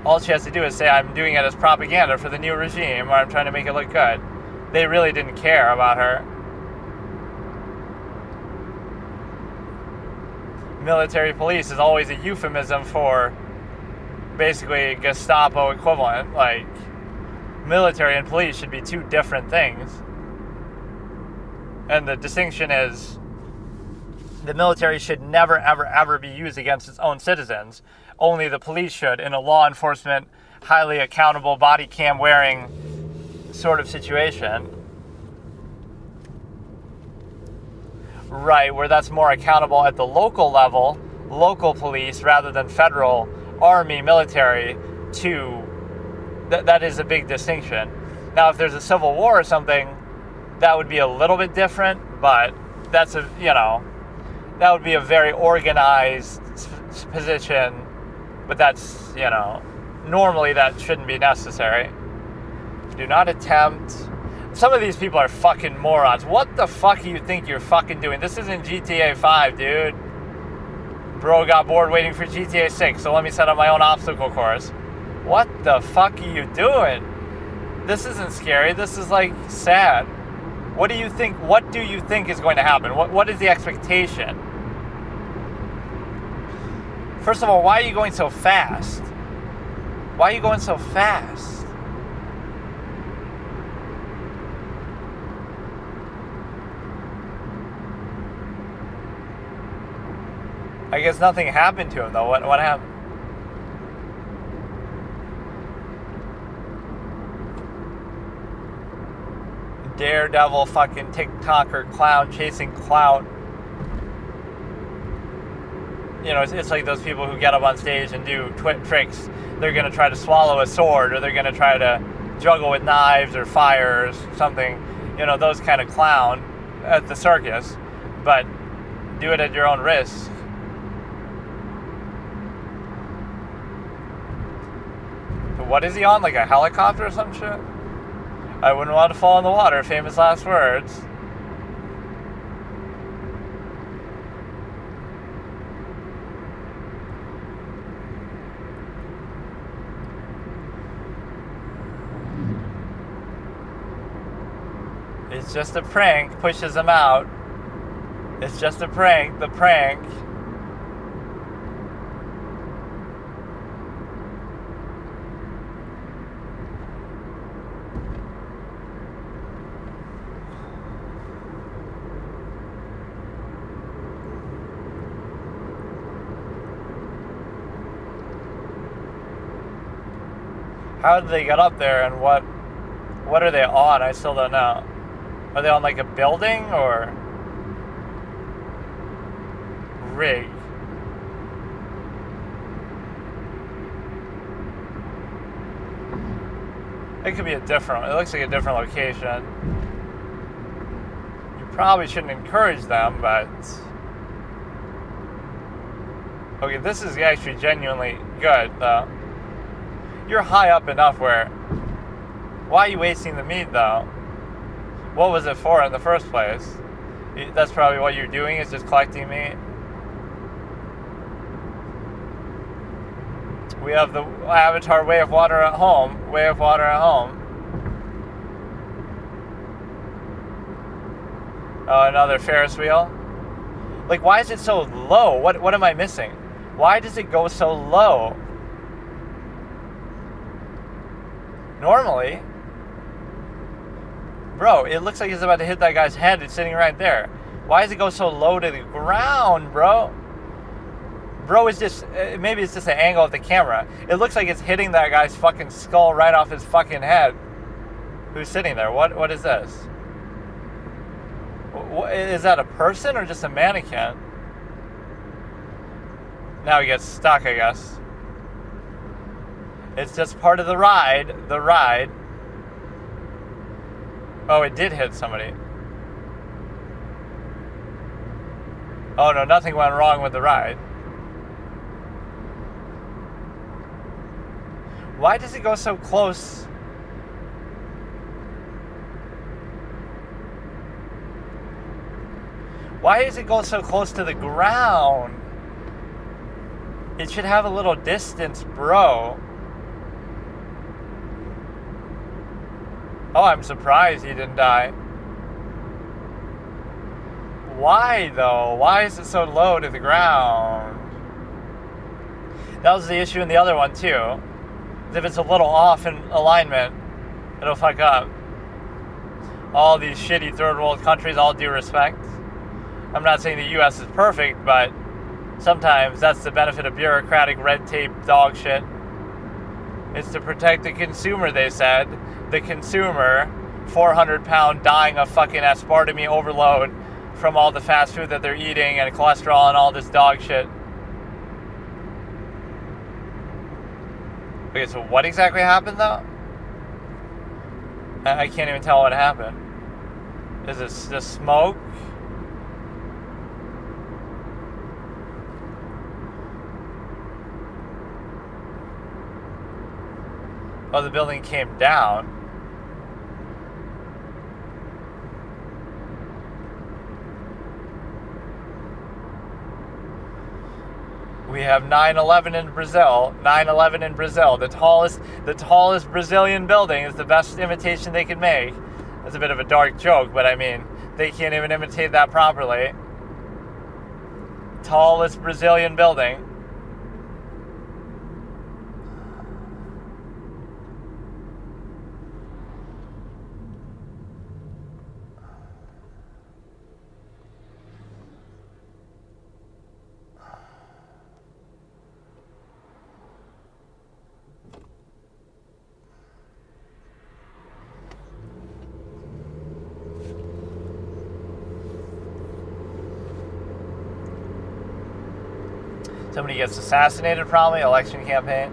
all she has to do is say, I'm doing it as propaganda for the new regime, or I'm trying to make it look good. They really didn't care about her. Military police is always a euphemism for basically Gestapo equivalent. Like, military and police should be two different things. And the distinction is the military should never, ever, ever be used against its own citizens. Only the police should, in a law enforcement, highly accountable, body cam wearing sort of situation. Right, where that's more accountable at the local level, local police rather than federal army, military, to that is a big distinction. Now, if there's a civil war or something, that would be a little bit different, but that's that would be a very organized position, but that's, normally that shouldn't be necessary. Do not attempt. Some of these people are fucking morons. What the fuck do you think you're fucking doing? This isn't GTA 5, dude. Bro got bored waiting for GTA 6, so let me set up my own obstacle course. What the fuck are you doing? This isn't scary. This is, like, sad. What do you think is going to happen? What is the expectation? First of all, why are you going so fast? Why are you going so fast? I guess nothing happened to him, though. What happened? Daredevil fucking TikToker clown chasing clout. It's like those people who get up on stage and do tricks. They're going to try to swallow a sword, or they're going to try to juggle with knives or fire or something. Those kind of clown at the circus. But do it at your own risk. What is he on? Like a helicopter or some shit? I wouldn't want to fall in the water. Famous last words. It's just a prank. Pushes him out. It's just a prank. The prank. How did they get up there, and what are they on? I still don't know. Are they on like a building or rig? It could be it looks like a different location. You probably shouldn't encourage them, but okay, this is actually genuinely good though. You're high up enough where, why are you wasting the meat though? What was it for in the first place? That's probably what you're doing, is just collecting meat. We have the Avatar Way of Water at home. Way of Water at home. Oh, another Ferris wheel. Like, why is it so low? What am I missing? Why does it go so low? Normally, bro, it looks like it's about to hit that guy's head. It's sitting right there. Why does it go so low to the ground, bro? Bro is just, maybe it's just an angle of the camera. It looks like it's hitting that guy's fucking skull right off his fucking head. Who's sitting there? What is this? Is that a person or just a mannequin? Now he gets stuck, I guess. It's just part of the ride. The ride. Oh, it did hit somebody. Oh no, nothing went wrong with the ride. Why does it go so close? Why does it go so close to the ground? It should have a little distance, bro. Oh, I'm surprised he didn't die. Why, though? Why is it so low to the ground? That was the issue in the other one, too. If it's a little off in alignment, it'll fuck up. All these shitty third world countries, all due respect. I'm not saying the U.S. is perfect, but sometimes that's the benefit of bureaucratic red tape dog shit. It's to protect the consumer, they said. The consumer, 400-pound dying of fucking aspartame overload from all the fast food that they're eating and cholesterol and all this dog shit. Okay, so what exactly happened though? I can't even tell what happened. Is it the smoke? Oh, the building came down. We have 9/11 in Brazil. 9/11 in Brazil. The tallest Brazilian building is the best imitation they could make. That's a bit of a dark joke, but I mean, they can't even imitate that properly. Tallest Brazilian building. Somebody gets assassinated, probably. Election campaign.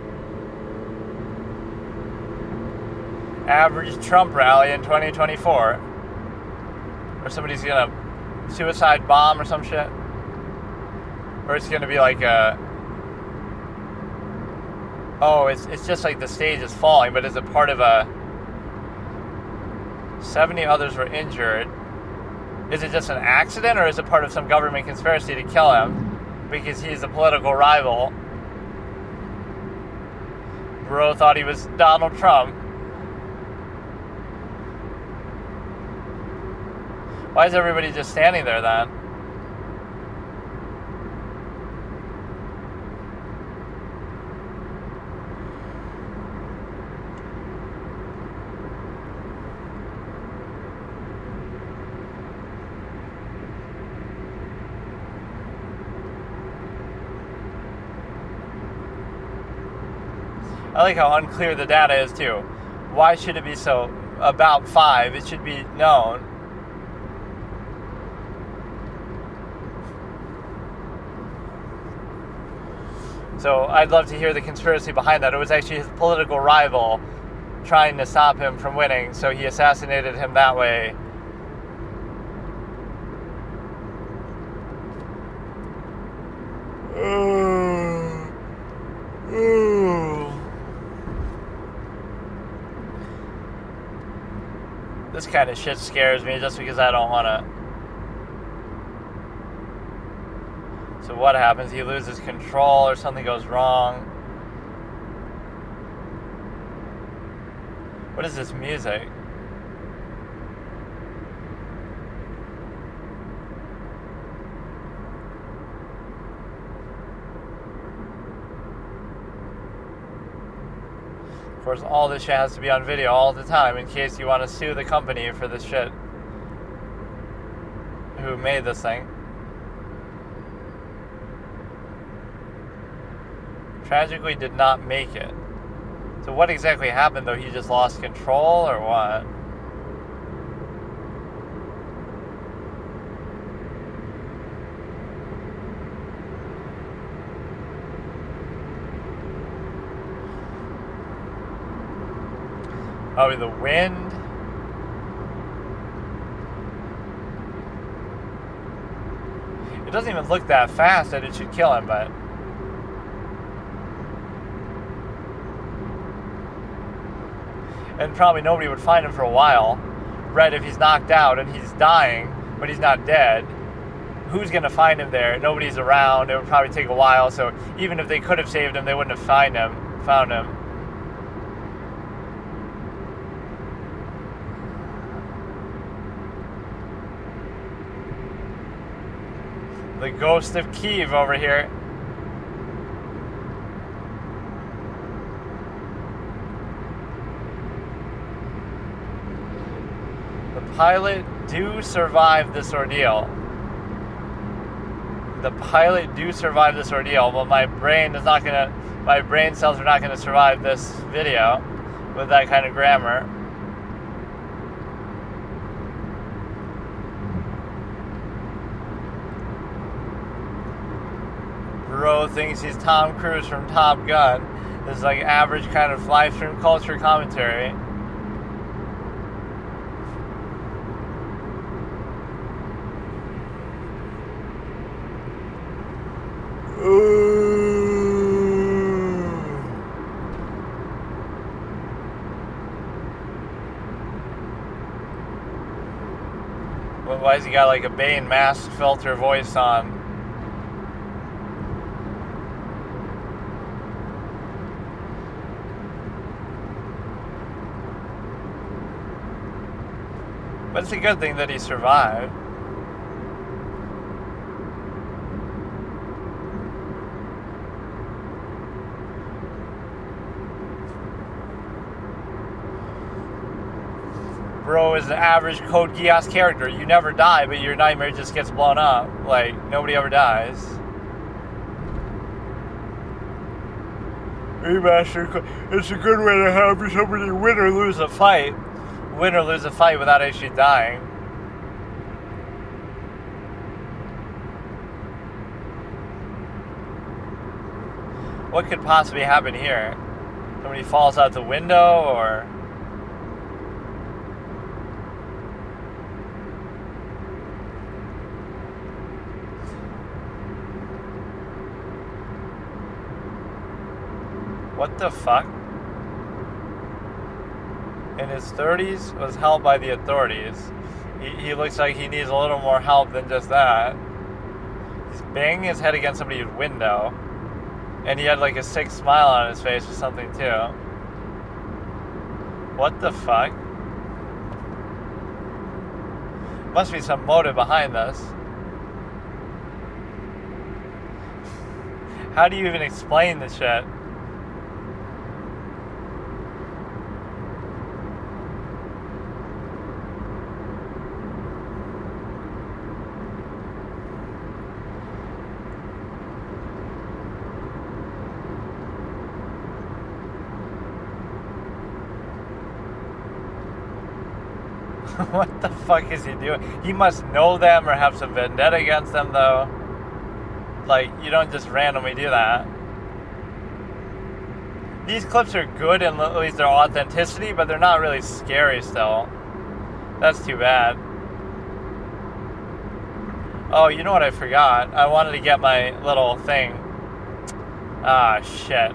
Average Trump rally in 2024. Or somebody's gonna suicide bomb or some shit. Or it's gonna be like a... Oh, it's just like the stage is falling, but is it part of a... 70 others were injured. Is it just an accident, or is it part of some government conspiracy to kill him? Because he's a political rival. Bro thought he was Donald Trump. Why is everybody just standing there then? I like how unclear the data is too. Why should it be so about 5? It should be known. So I'd love to hear the conspiracy behind that. It was actually his political rival trying to stop him from winning, so he assassinated him that way. This kind of shit scares me just because I don't want to. So what happens? He loses control or something goes wrong. What is this music? Of course, all this shit has to be on video all the time in case you want to sue the company for this shit. Who made this thing. Tragically did not make it. So what exactly happened though? He just lost control or what? Probably the wind. It doesn't even look that fast that it should kill him, but... And probably nobody would find him for a while. Right, if he's knocked out and he's dying, but he's not dead, who's going to find him there? Nobody's around. It would probably take a while, so even if they could have saved him, they wouldn't have found him. The ghost of Kiev over here. The pilot do survive this ordeal. Well, my brain cells are not gonna survive this video with that kind of grammar. Bro thinks he's Tom Cruise from Top Gun. This is like average kind of live stream culture commentary. Why has he got like a Bane mask filter voice on? But it's a good thing that he survived. Bro is an average Code Geass character. You never die, but your nightmare just gets blown up. Like, nobody ever dies. Remaster. It's a good way to have somebody win or lose a fight. Win or lose a fight without actually dying. What could possibly happen here? Somebody falls out the window, or... What the fuck? In his 30s, was held by the authorities. He looks like he needs a little more help than just that. He's banging his head against somebody's window. And he had like a sick smile on his face or something too. What the fuck? Must be some motive behind this. How do you even explain this shit? What the fuck is he doing? He must know them or have some vendetta against them, though. Like, you don't just randomly do that. These clips are good in at least their authenticity, but they're not really scary still. That's too bad. Oh, you know what I forgot? I wanted to get my little thing. Ah, shit.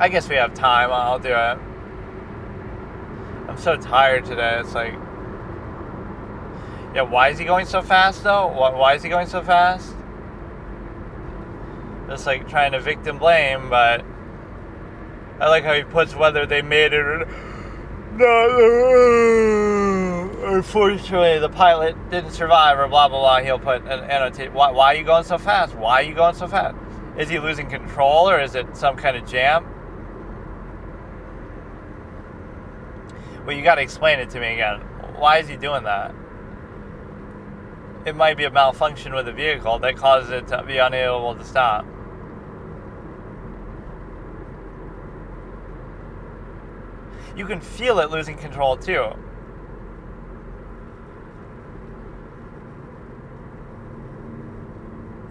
I guess we have time. I'll do it. I'm so tired today. It's like... Yeah, why is he going so fast, though? Why is he going so fast? Just like trying to victim blame, but... I like how he puts whether they made it or not. Unfortunately, the pilot didn't survive or blah, blah, blah. He'll put an annotate. Why are you going so fast? Why are you going so fast? Is he losing control, or is it some kind of jam? Well, you got to explain it to me again. Why is he doing that? It might be a malfunction with the vehicle that causes it to be unable to stop. You can feel it losing control too.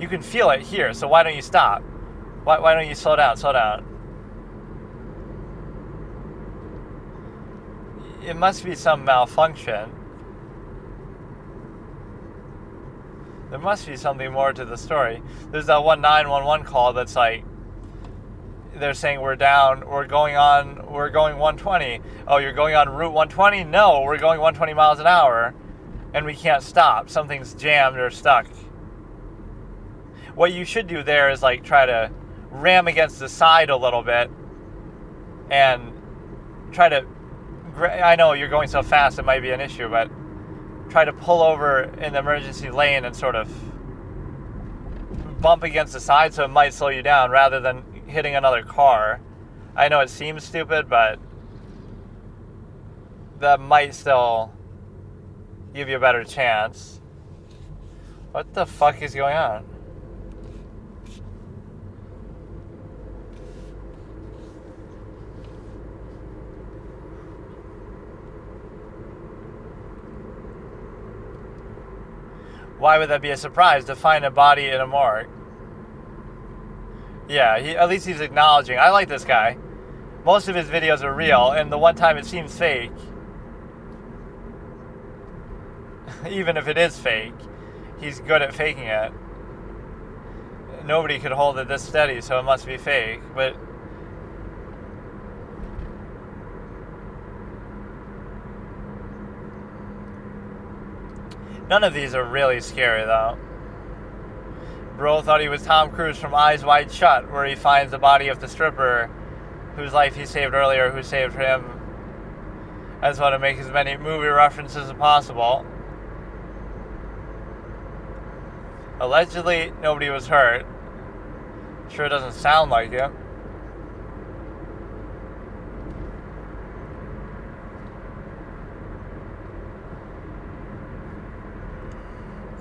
You can feel it here, so why don't you stop? Why don't you slow down? Slow down. It must be some malfunction. There must be something more to the story. There's that 911 call that's like, they're saying we're down, we're going 120. Oh, you're going on Route 120? No, we're going 120 miles an hour, and we can't stop. Something's jammed or stuck. What you should do there is like try to ram against the side a little bit, and try to, I know you're going so fast it might be an issue, but try to pull over in the emergency lane and sort of bump against the side so it might slow you down rather than hitting another car. I know it seems stupid, but that might still give you a better chance. What the fuck is going on? Why would that be a surprise to find a body in a morgue? Yeah, at least he's acknowledging. I like this guy. Most of his videos are real, and the one time it seems fake, even if it is fake, he's good at faking it. Nobody could hold it this steady, so it must be fake. But none of these are really scary, though. Bro thought he was Tom Cruise from Eyes Wide Shut, where he finds the body of the stripper whose life he saved earlier, who saved him. I just want to make as many movie references as possible. Allegedly, nobody was hurt. Sure doesn't sound like it.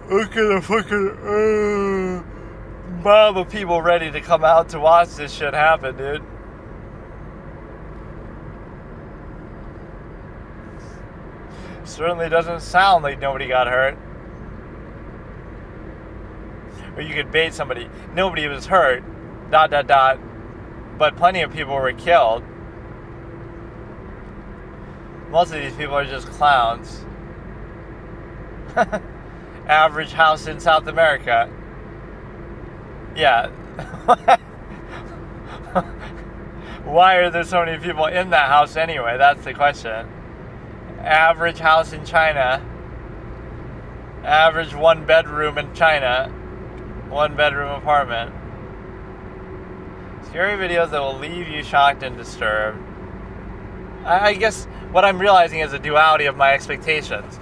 Look at the fucking mob of people ready to come out to watch this shit happen, dude. Certainly doesn't sound like nobody got hurt. Or you could bait somebody. Nobody was hurt. ... But plenty of people were killed. Most of these people are just clowns. Average house in South America. Yeah. Why are there so many people in that house anyway? That's the question. Average house in China. Average 1 bedroom in China. 1 bedroom apartment. Scary videos that will leave you shocked and disturbed. I guess what I'm realizing is a duality of my expectations.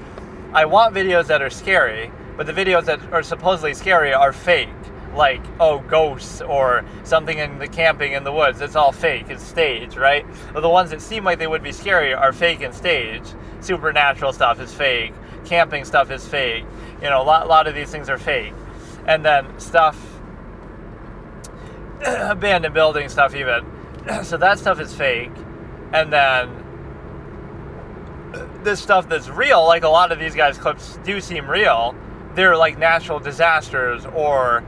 I want videos that are scary, but the videos that are supposedly scary are fake. Like, ghosts or something in the camping in the woods. It's all fake. It's staged, right? But the ones that seem like they would be scary are fake and staged. Supernatural stuff is fake. Camping stuff is fake. You know, a lot of these things are fake. And then stuff, abandoned building stuff even. So that stuff is fake. And then this stuff that's real, like a lot of these guys' clips do seem real. They're like natural disasters, or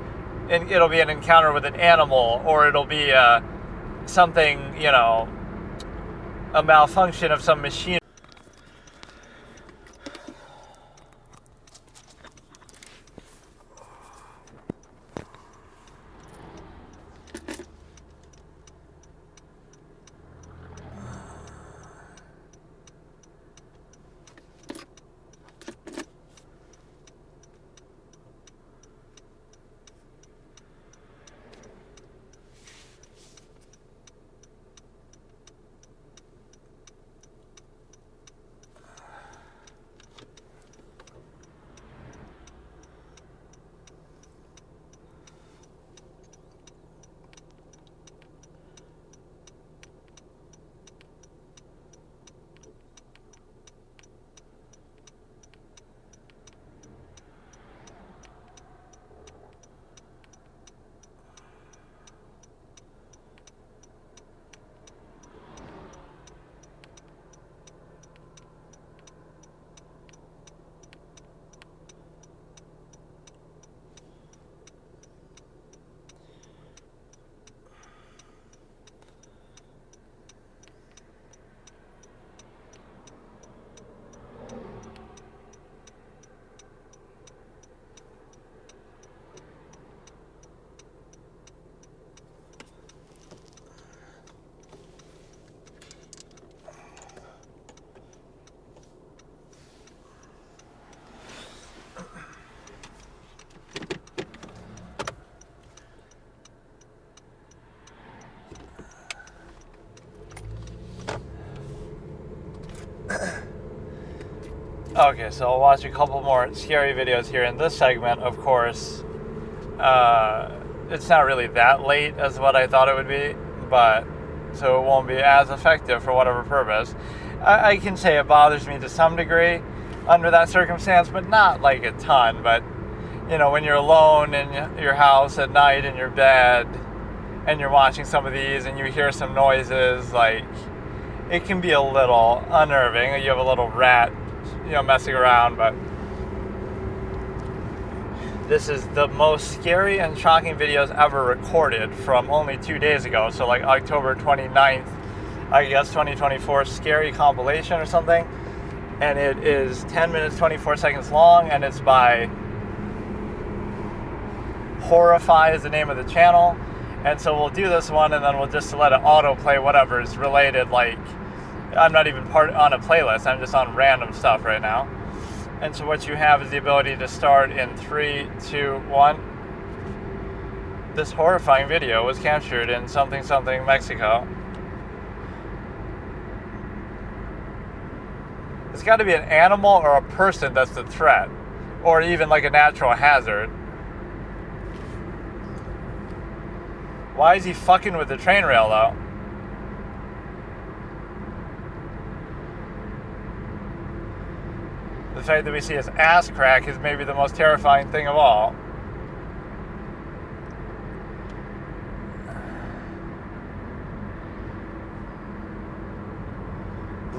it'll be an encounter with an animal, or it'll be something, a malfunction of some machine. Okay, so I'll watch a couple more scary videos here in this segment, of course. It's not really that late as what I thought it would be, but so it won't be as effective for whatever purpose. I can say it bothers me to some degree under that circumstance, but not like a ton. But, when you're alone in your house at night in your bed and you're watching some of these and you hear some noises, like, it can be a little unnerving. You have a little rat, messing around, but This is the most scary and shocking videos ever recorded from only 2 days ago. So like October 29th, I guess 2024 scary compilation or something. And it is 10 minutes, 24 seconds long, and it's by Horrify is the name of the channel. And so we'll do this one, and then we'll just let it autoplay whatever is related. Like, I'm not even on a playlist, I'm just on random stuff right now. And so what you have is the ability to start in 3, 2, 1. This horrifying video was captured in something, Mexico. It's got to be an animal or a person that's the threat, or even like a natural hazard. Why is he fucking with the train rail, though? The fact that we see his ass crack is maybe the most terrifying thing of all.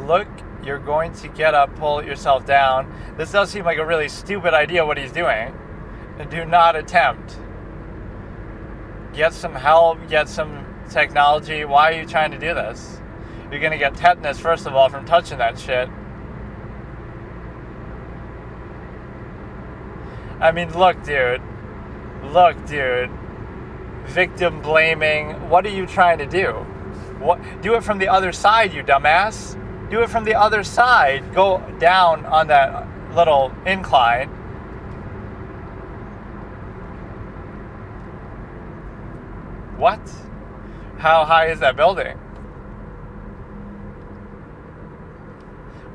Look, you're going to get up, pull yourself down. This does seem like a really stupid idea what he's doing. And do not attempt. Get some help, get some technology. Why are you trying to do this? You're going to get tetanus, first of all, from touching that shit. I mean, look, dude. Victim blaming. What are you trying to do? What? Do it from the other side, you dumbass. Do it from the other side. Go down on that little incline. What? How high is that building?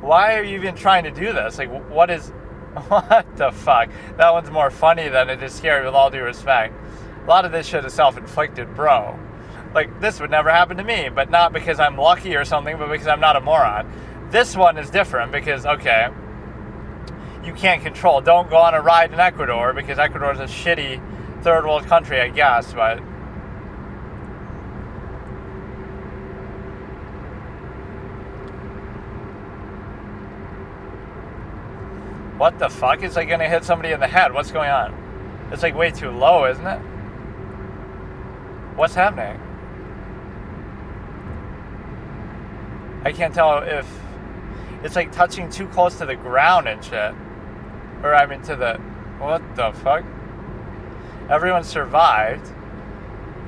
Why are you even trying to do this? Like, what the fuck? That one's more funny than it is scary, with all due respect. A lot of this shit is self-inflicted, bro. Like, this would never happen to me, but not because I'm lucky or something, but because I'm not a moron. This one is different because, okay, you can't control. Don't go on a ride in Ecuador, because Ecuador is a shitty third world country, I guess, but... What the fuck? It's like gonna hit somebody in the head. What's going on? It's like way too low, isn't it? What's happening? I can't tell if it's like touching too close to the ground and shit. Or I mean to the... What the fuck? Everyone survived.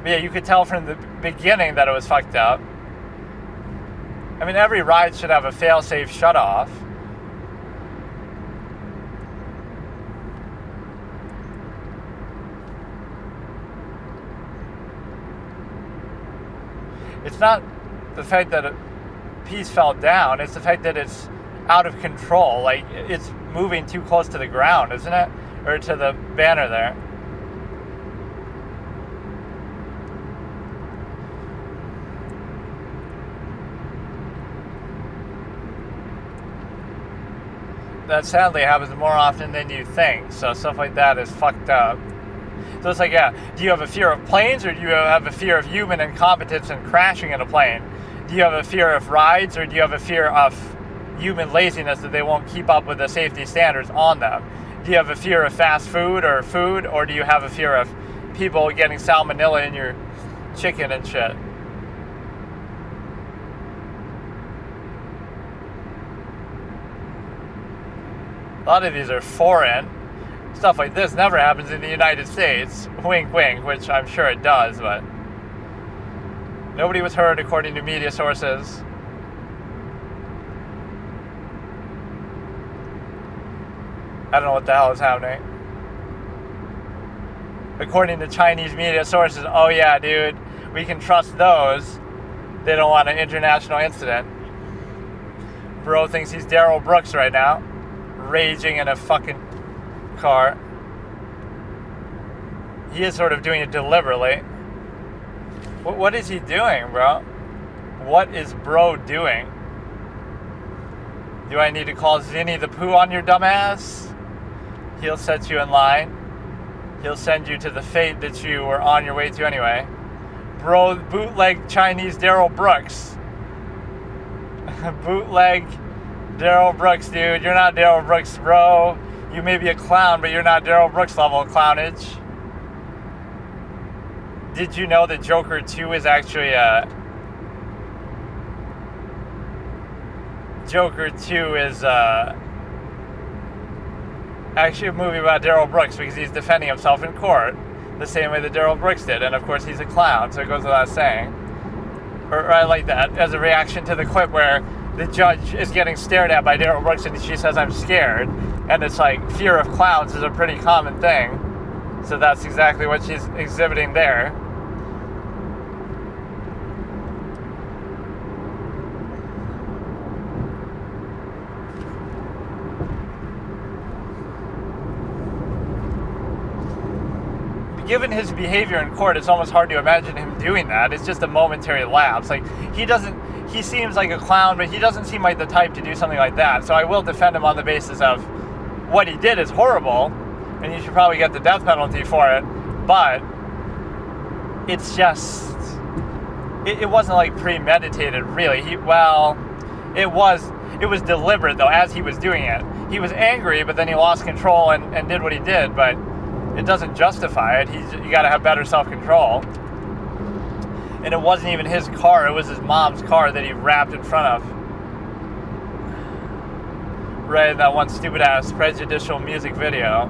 But yeah, you could tell from the beginning that it was fucked up. I mean, every ride should have a fail-safe shut-off. It's not the fact that a piece fell down, it's the fact that it's out of control. Like, it's moving too close to the ground, isn't it? Or to the banner there. That sadly happens more often than you think, so stuff like that is fucked up. So it's like, yeah, do you have a fear of planes, or do you have a fear of human incompetence and crashing in a plane? Do you have a fear of rides, or do you have a fear of human laziness that they won't keep up with the safety standards on them? Do you have a fear of fast food, or do you have a fear of people getting salmonella in your chicken and shit? A lot of these are foreign. Stuff like this never happens in the United States. Wink, wink, which I'm sure it does, but nobody was hurt according to media sources. I don't know what the hell is happening. According to Chinese media sources, oh yeah, dude, we can trust those. They don't want an international incident. Bro thinks he's Daryl Brooks right now, raging in a fucking car. He is sort of doing it deliberately. What is he doing, bro? What is bro doing? Do I need to call Zinni the Pooh on your dumbass? He'll set you in line. He'll send you to the fate that you were on your way to anyway. Bro, bootleg Chinese Daryl Brooks. Bootleg Daryl Brooks, dude. You're not Daryl Brooks, bro. You may be a clown, but you're not Daryl Brooks level clownage. Did you know that Joker 2 is actually Joker 2 is actually a movie about Daryl Brooks because he's defending himself in court the same way that Daryl Brooks did, and of course he's a clown, so it goes without saying. Or I like that as a reaction to the clip where the judge is getting stared at by Daryl Brooks and she says, "I'm scared," and it's like fear of clowns is a pretty common thing, so that's exactly what she's exhibiting there. Given his behavior in court, it's almost hard to imagine him doing that. It's just a momentary lapse. Like, he seems like a clown, but he doesn't seem like the type to do something like that. So I will defend him on the basis of what he did is horrible, and you should probably get the death penalty for it. But it's just, it wasn't like premeditated, really. It was deliberate though, as he was doing it. He was angry, but then he lost control and did what he did, but it doesn't justify it. You got to have better self-control. And it wasn't even his car. It was his mom's car that he rapped in front of. Right in that one stupid-ass prejudicial music video.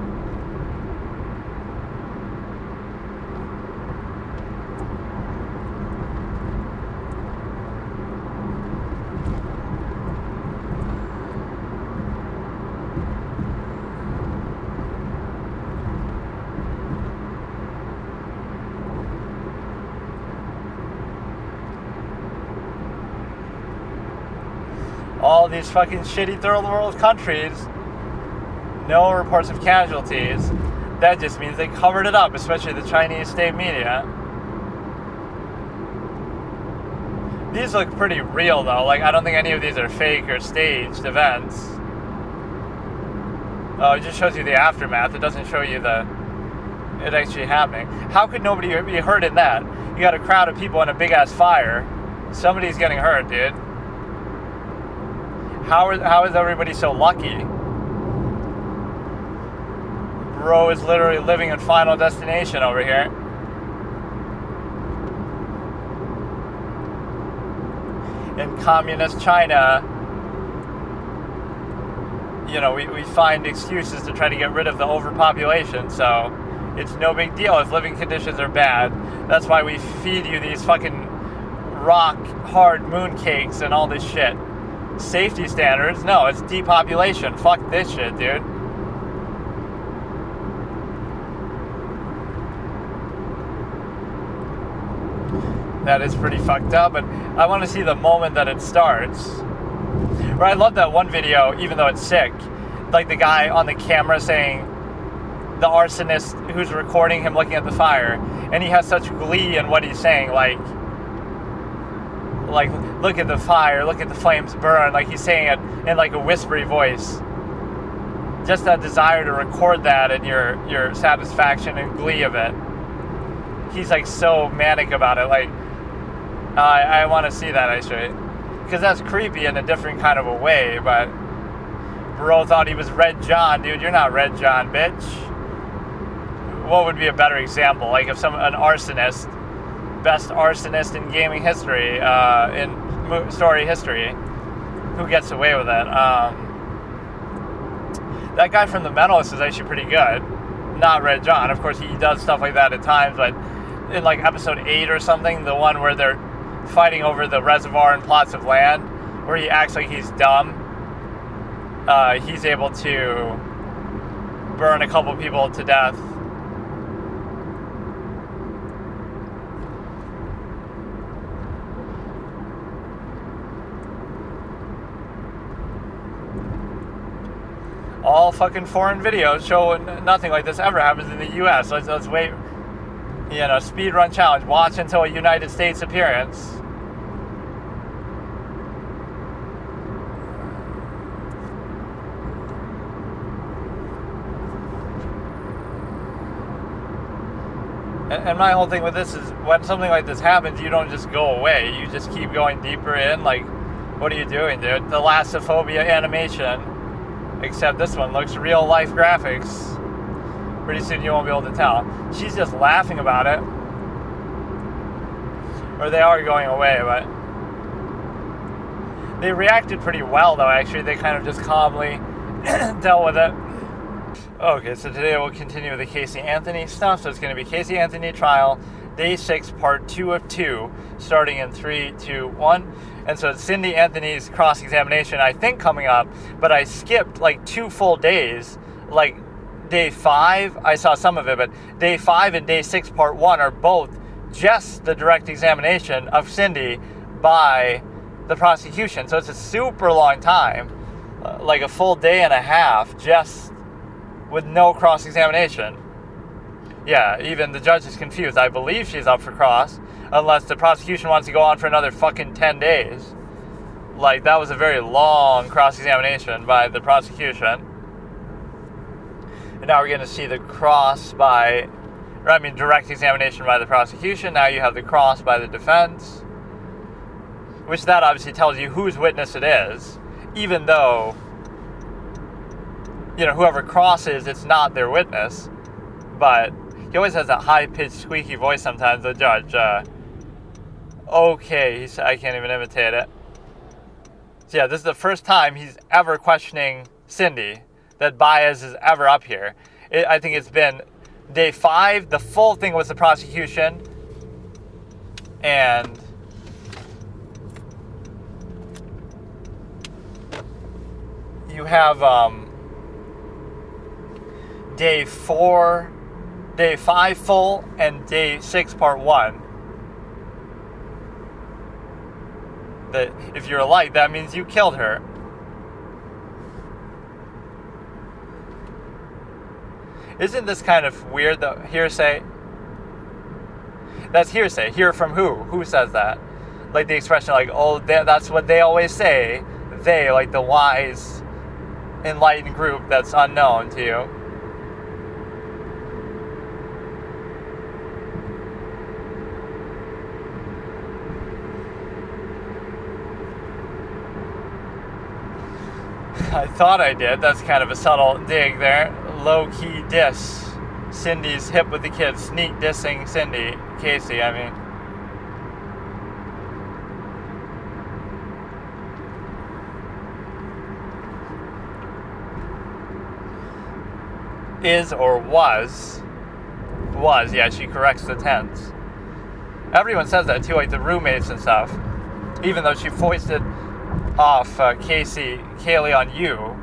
All these fucking shitty third world countries, no reports of casualties. That just means they covered it up, especially the Chinese state media. These look pretty real though. Like, I don't think any of these are fake or staged events. Oh, it just shows you the aftermath. It doesn't show you it actually happening. How could nobody be hurt in that? You got a crowd of people in a big ass fire. Somebody's getting hurt, dude. How is everybody so lucky? Bro is literally living in Final Destination over here. In communist China, you know, we find excuses to try to get rid of the overpopulation, so it's no big deal if living conditions are bad. That's why we feed you these fucking rock hard mooncakes and all this shit. Safety standards? No, it's depopulation. Fuck this shit, dude. That is pretty fucked up, but I want to see the moment that it starts. Right, I love that one video, even though it's sick. Like the guy on the camera saying, the arsonist who's recording him looking at the fire, and he has such glee in what he's saying, like look at the fire, look at the flames burn, like he's saying it in like a whispery voice. Just that desire to record that and your satisfaction and glee of it. He's like so manic about it, like I want to see that actually, because that's creepy in a different kind of a way. But bro thought he was Red John, dude. You're not Red John, bitch. What would be a better example? Like if an arsonist, best arsonist in gaming history, in story history, who gets away with it? That guy from The Mentalist is actually pretty good. Not Red John. Of course, he does stuff like that at times, but in like episode 8 or something, the one where they're fighting over the reservoir and plots of land, where he acts like he's dumb, he's able to burn a couple people to death. All fucking foreign videos show nothing like this ever happens in the U.S. Let's wait, speedrun challenge. Watch until a United States appearance. And my whole thing with this is, when something like this happens, you don't just go away. You just keep going deeper in. Like, what are you doing, dude? The Thalassophobia animation. Except this one looks real life graphics. Pretty soon you won't be able to tell. She's just laughing about it. Or they are going away, but they reacted pretty well though, actually. They kind of just calmly dealt with it. Okay, so today we'll continue with the Casey Anthony stuff. So it's going to be Casey Anthony trial, day 6, part 2 of 2, starting in 3, 2, 1. And so it's Cindy Anthony's cross-examination, I think, coming up, but I skipped like 2 full days. Like day 5, I saw some of it, but day 5 and day 6, part 1 are both just the direct examination of Cindy by the prosecution. So it's a super long time, like a full day and a half, just with no cross-examination. Yeah, even the judge is confused. I believe she's up for cross, unless the prosecution wants to go on for another fucking 10 days. Like, that was a very long cross-examination by the prosecution. And now we're going to see the direct examination by the prosecution. Now you have the cross by the defense, which that obviously tells you whose witness it is, even though, whoever crosses, it's not their witness. But he always has that high-pitched, squeaky voice sometimes, the judge. Okay, I can't even imitate it. So yeah, this is the first time he's ever questioning Cindy, that Baez is ever up here. I think it's been day 5, the full thing was the prosecution, and you have day 5 full, and day 6 part 1. That if you're alike, that means you killed her. Isn't this kind of weird, though? Hearsay? That's hearsay. Hear from who? Who says that? Like the expression, like, oh, that's what they always say. They, like the wise, enlightened group that's unknown to you. I thought I did. That's kind of a subtle dig there. Low-key diss. Cindy's hip with the kids. Sneak dissing Cindy. Casey, I mean. Is or was. Was, yeah, she corrects the tense. Everyone says that too, like the roommates and stuff. Even though she foisted off Kaylee on you.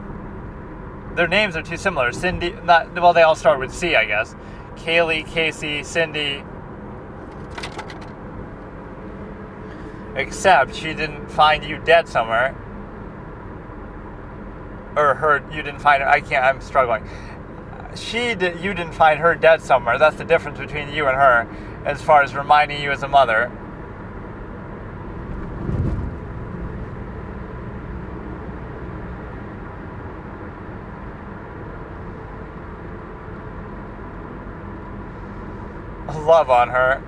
Their names are too similar. Cindy, they all start with C, I guess. Kaylee, Casey, Cindy. Except she didn't find you dead somewhere. Or you didn't find her. I'm struggling. You didn't find her dead somewhere. That's the difference between you and her, as far as reminding you as a mother. Love on her.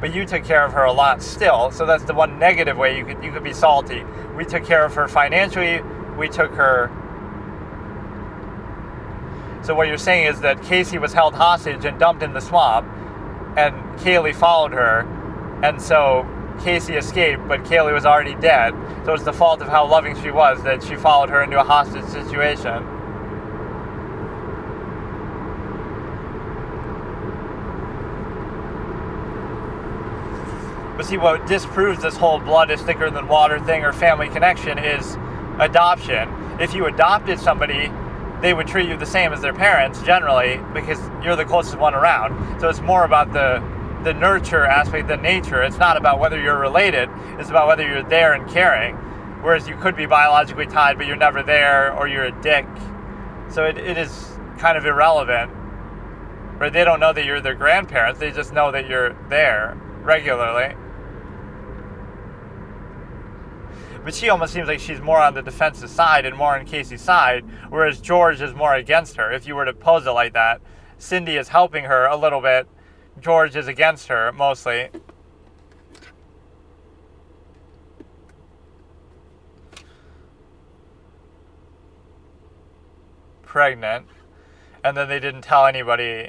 But you took care of her a lot still, so that's the one negative way you could be salty. We took care of her financially, we took her. So what you're saying is that Casey was held hostage and dumped in the swamp, and Kaylee followed her, and so Casey escaped, but Kaylee was already dead. So it's the fault of how loving she was that she followed her into a hostage situation. But see, what disproves this whole blood is thicker than water thing or family connection is adoption. If you adopted somebody, they would treat you the same as their parents, generally, because you're the closest one around. So it's more about the nurture aspect, the nature. It's not about whether you're related. It's about whether you're there and caring. Whereas you could be biologically tied, but you're never there, or you're a dick. So it is kind of irrelevant. Right? They don't know that you're their grandparents. They just know that you're there regularly. But she almost seems like she's more on the defensive side and more on Casey's side, whereas George is more against her. If you were to pose it like that, Cindy is helping her a little bit. George is against her, mostly. pregnant, and then they didn't tell anybody.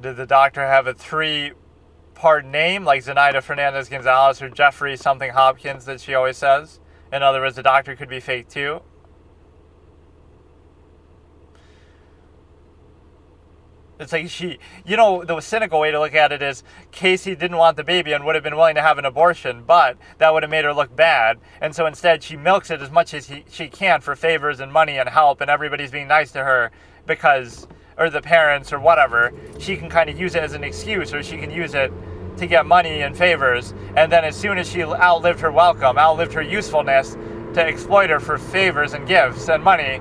Did the doctor have a 3-part name, like Zenaida Fernandez Gonzalez or Jeffrey something Hopkins that she always says? In other words, the doctor could be fake too. It's like the cynical way to look at it is Casey didn't want the baby and would have been willing to have an abortion, but that would have made her look bad. And so instead she milks it as much as she can for favors and money and help, and everybody's being nice to her or the parents or whatever. She can kind of use it as an excuse, or she can use it to get money and favors. And then as soon as she outlived her welcome, outlived her usefulness to exploit her for favors and gifts and money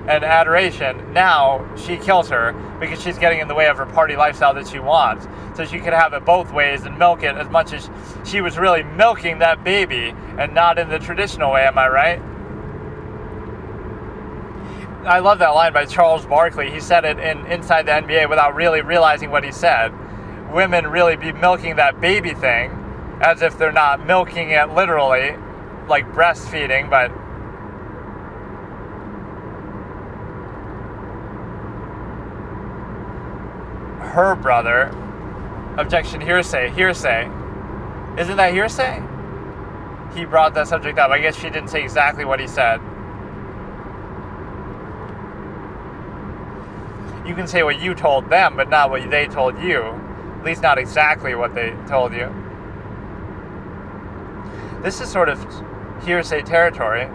and adoration, now she kills her because she's getting in the way of her party lifestyle that she wants. So she could have it both ways and milk it as much as she was really milking that baby, and not in the traditional way, am I right? I love that line by Charles Barkley. He said it in Inside the NBA without really realizing what he said. Women really be milking that baby thing as if they're not milking it literally, like breastfeeding, but her brother, objection, hearsay. Isn't that hearsay? He brought that subject up. I guess she didn't say exactly what he said. You can say what you told them, but not what they told you. At least not exactly what they told you. This is sort of hearsay territory.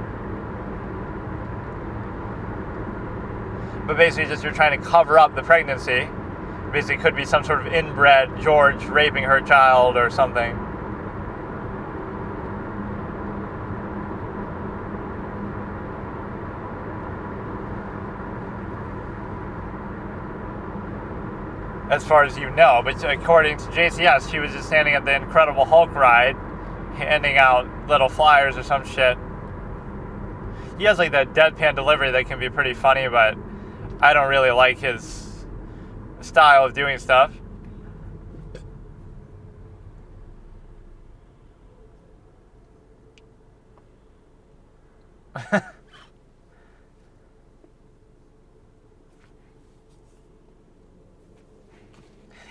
But basically just you're trying to cover up the pregnancy. Basically could be some sort of inbred George raping her child or something. As far as you know, but according to JCS, she was just standing at the Incredible Hulk ride, handing out little flyers or some shit. He has like that deadpan delivery that can be pretty funny, but I don't really like his style of doing stuff.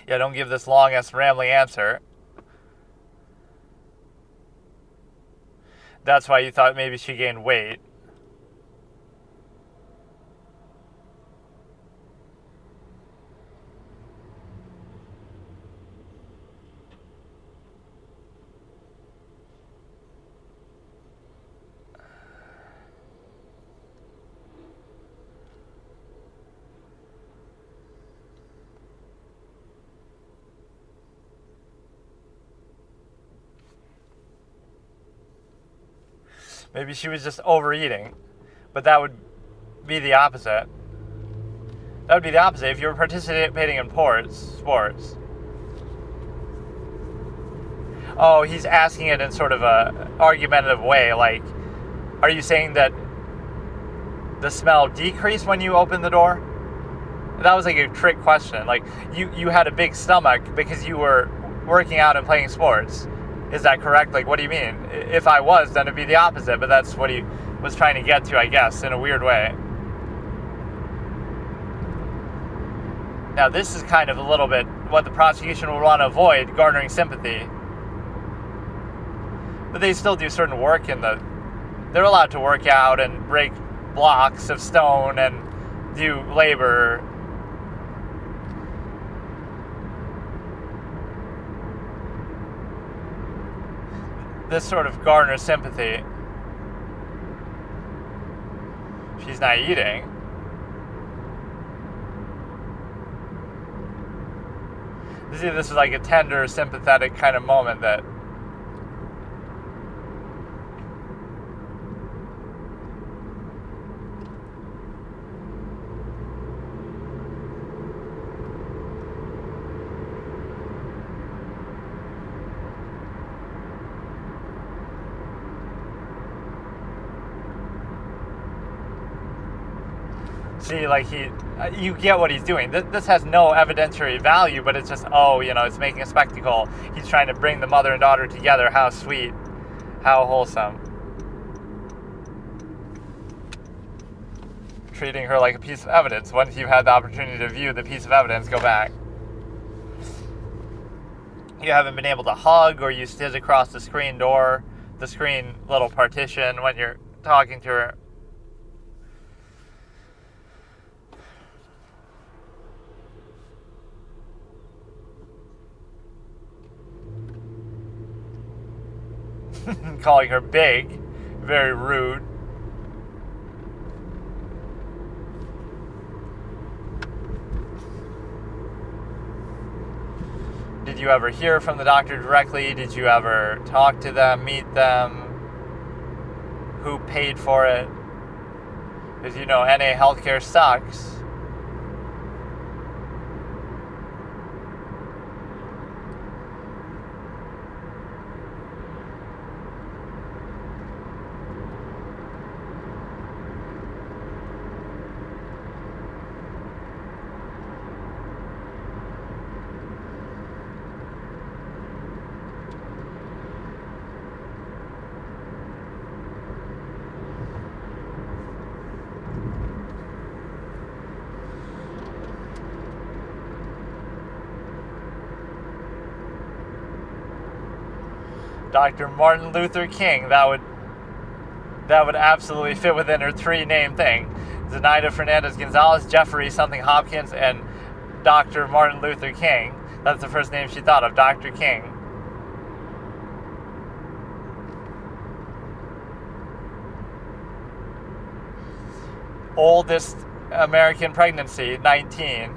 Yeah, don't give this long-ass rambling answer. That's why you thought maybe she gained weight. Maybe she was just overeating, but that would be the opposite. That would be the opposite if you were participating in sports. Oh, he's asking it in sort of a argumentative way, like, are you saying that the smell decreased when you opened the door? That was like a trick question. Like, you had a big stomach because you were working out and playing sports. Is that correct? Like, what do you mean? If I was, then it'd be the opposite, but that's what he was trying to get to, I guess, in a weird way. Now, this is kind of a little bit what the prosecution would want to avoid, garnering sympathy. But they still do certain work they're allowed to work out and break blocks of stone and do labor. This sort of garners sympathy. She's not eating. This is like a tender, sympathetic kind of moment that see, like you get what he's doing. This has no evidentiary value, but it's just, it's making a spectacle. He's trying to bring the mother and daughter together. How sweet. How wholesome. treating her like a piece of evidence. Once you've had the opportunity to view the piece of evidence, go back. You haven't been able to hug, or you sit across the screen door, the screen little partition when you're talking to her. Calling her big, very rude. Did you ever hear from the doctor directly? Did you ever talk to them, meet them? Who paid for it? Because NA healthcare sucks. Dr. Martin Luther King, that would absolutely fit within her three-name thing. Zenaida Fernandez Gonzalez, Jeffrey something Hopkins, and Dr. Martin Luther King. That's the first name she thought of, Dr. King. Oldest American pregnancy, 19.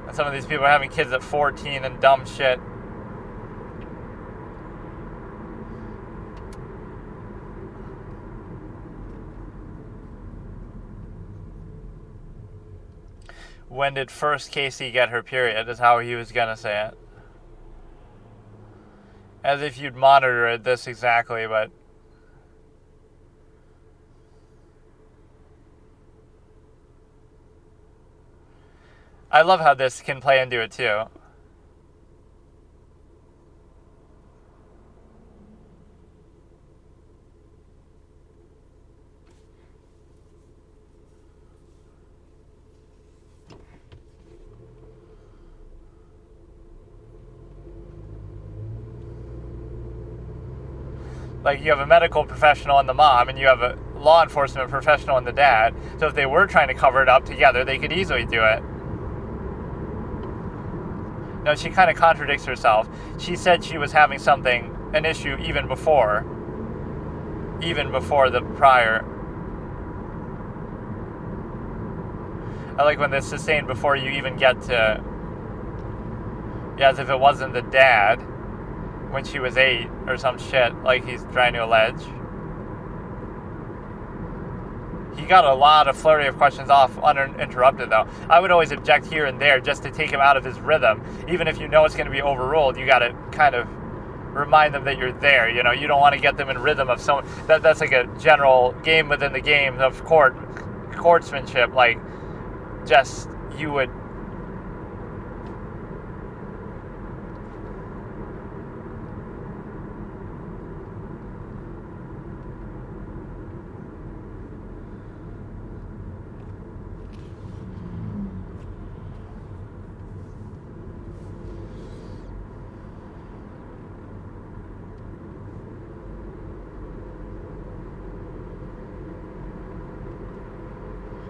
And some of these people are having kids at 14 and dumb shit. When did first Casey get her period, is how he was going to say it. As if you'd monitor it this exactly, but... I love how this can play into it, too. Like, you have a medical professional and the mom, and you have a law enforcement professional and the dad. So if they were trying to cover it up together, they could easily do it. No, she kind of contradicts herself. She said she was having an issue even before the prior. I like when this is saying before you even get to, as if it wasn't the dad when she was 8 or some shit, like he's trying to allege. He got a lot of flurry of questions off uninterrupted, though. I would always object here and there just to take him out of his rhythm. Even if you know it's going to be overruled, you got to kind of remind them that you're there. You don't want to get them in rhythm of someone. That's like a general game within the game of courtsmanship. Like, just, you would...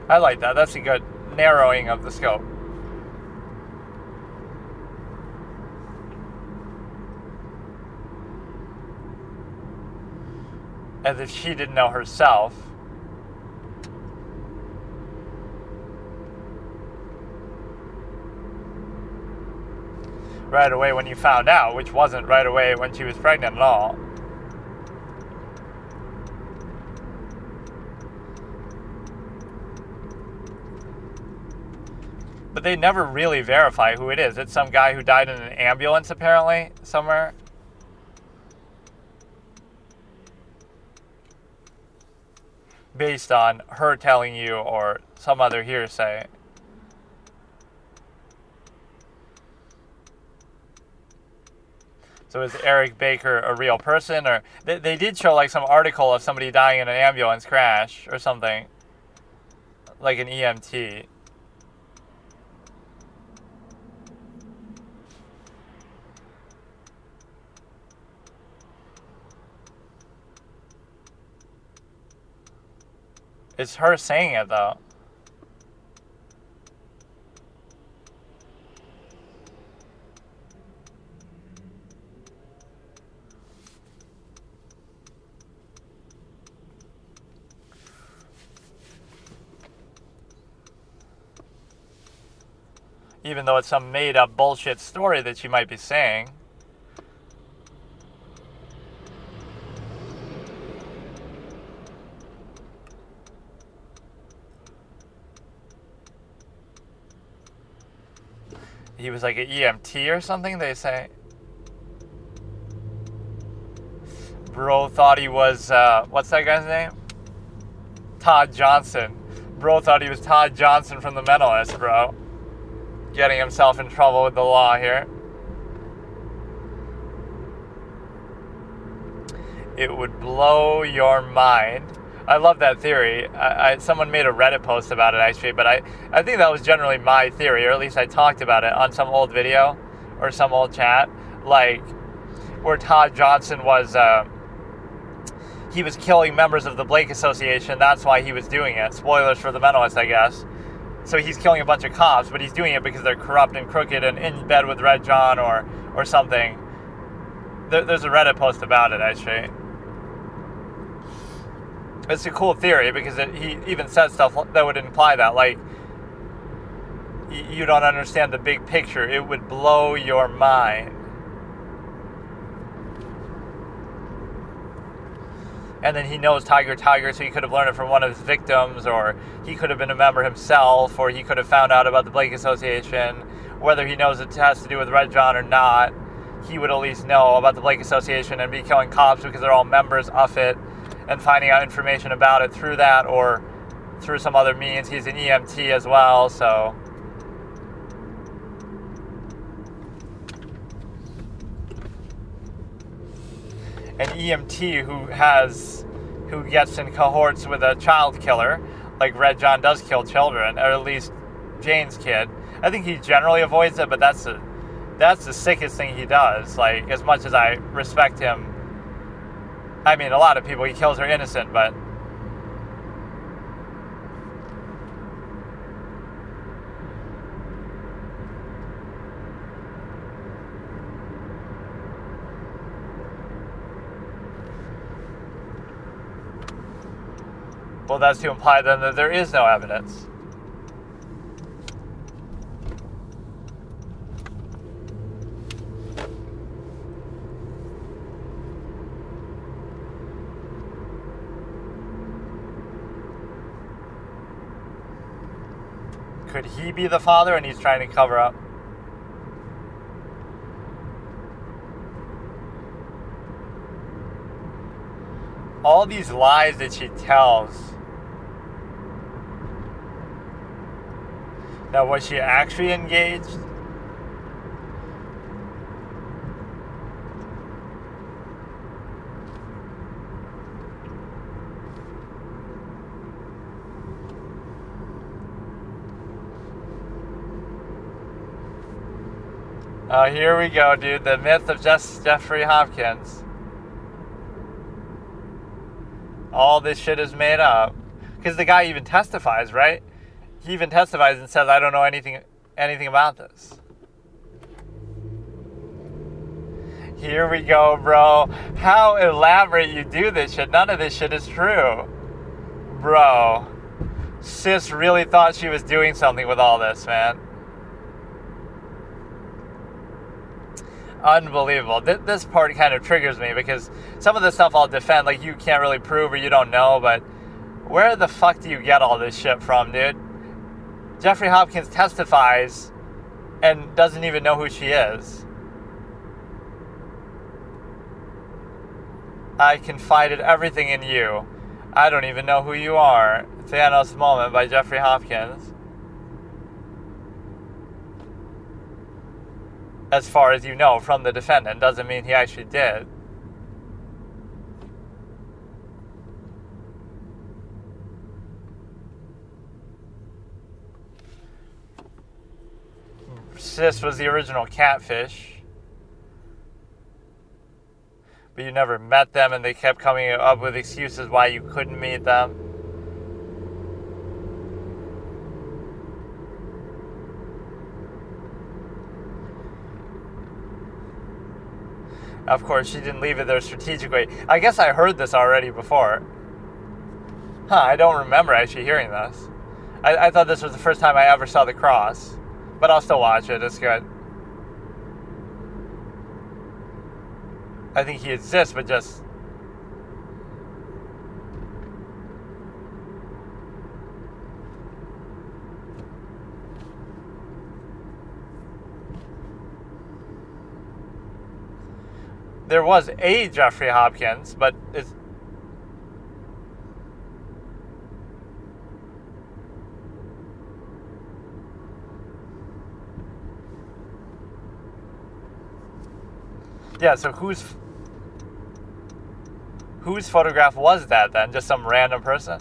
I like that. That's a good narrowing of the scope. As if she didn't know herself. Right away when you found out, which wasn't right away when she was pregnant at all. But they never really verify who it is. It's some guy who died in an ambulance, apparently, somewhere. Based on her telling you or some other hearsay. So is Eric Baker a real person? Or they did show like some article of somebody dying in an ambulance crash or something. like an EMT. It's her saying it, though. Even though it's some made-up bullshit story that she might be saying. He was like an EMT or something, they say. Bro thought he was, what's that guy's name? Todd Johnson. Bro thought he was Todd Johnson from The Mentalist, bro. Getting himself in trouble with the law here. It would blow your mind. I love that theory. Someone made a Reddit post about it, actually, but I think that was generally my theory, or at least I talked about it on some old video or some old chat, like where Todd Johnson was, he was killing members of the Blake Association. That's why he was doing it. Spoilers for The Mentalist, I guess. So he's killing a bunch of cops, but he's doing it because they're corrupt and crooked and in bed with Red John or something. There's a Reddit post about it, actually. It's a cool theory because he even says stuff that would imply that. Like, you don't understand the big picture. It would blow your mind. And then he knows Tiger, so he could have learned it from one of his victims, or he could have been a member himself, or he could have found out about the Blake Association. Whether he knows it has to do with Red John or not, he would at least know about the Blake Association and be killing cops because they're all members of it, and finding out information about it through that or through some other means. He's an EMT as well, so... an EMT who gets in cohorts with a child killer, like Red John does kill children, or at least Jane's kid. I think he generally avoids it, but that's the sickest thing he does. Like, as much as I respect him, I mean, a lot of people he kills are innocent, but well, that's to imply then that there is no evidence. Could he be the father and he's trying to cover up? All these lies that she tells. Now, was she actually engaged? Oh, here we go, dude. The myth of Jeffrey Hopkins. All this shit is made up. Because the guy even testifies, right? He even testifies and says, I don't know anything about this. Here we go, bro. How elaborate you do this shit. None of this shit is true. Bro. Sis really thought she was doing something with all this, man. Unbelievable. This part kind of triggers me because some of the stuff I'll defend, like, you can't really prove or you don't know, but where the fuck do you get all this shit from, dude? Jeffrey Hopkins testifies and doesn't even know who she is. I confided everything in you. I don't even know who you are. Thanos Moment by Jeffrey Hopkins. As far as you know from the defendant, doesn't mean he actually did. Exorcist was the original Catfish. But you never met them, and they kept coming up with excuses why you couldn't meet them. Of course, she didn't leave it there strategically. I guess I heard this already before. I don't remember actually hearing this. I thought this was the first time I ever saw the cross. But I'll still watch it. It's good. I think he exists, but just... There was a Jeffrey Hopkins, but it's... Yeah, so whose photograph was that then? Just some random person?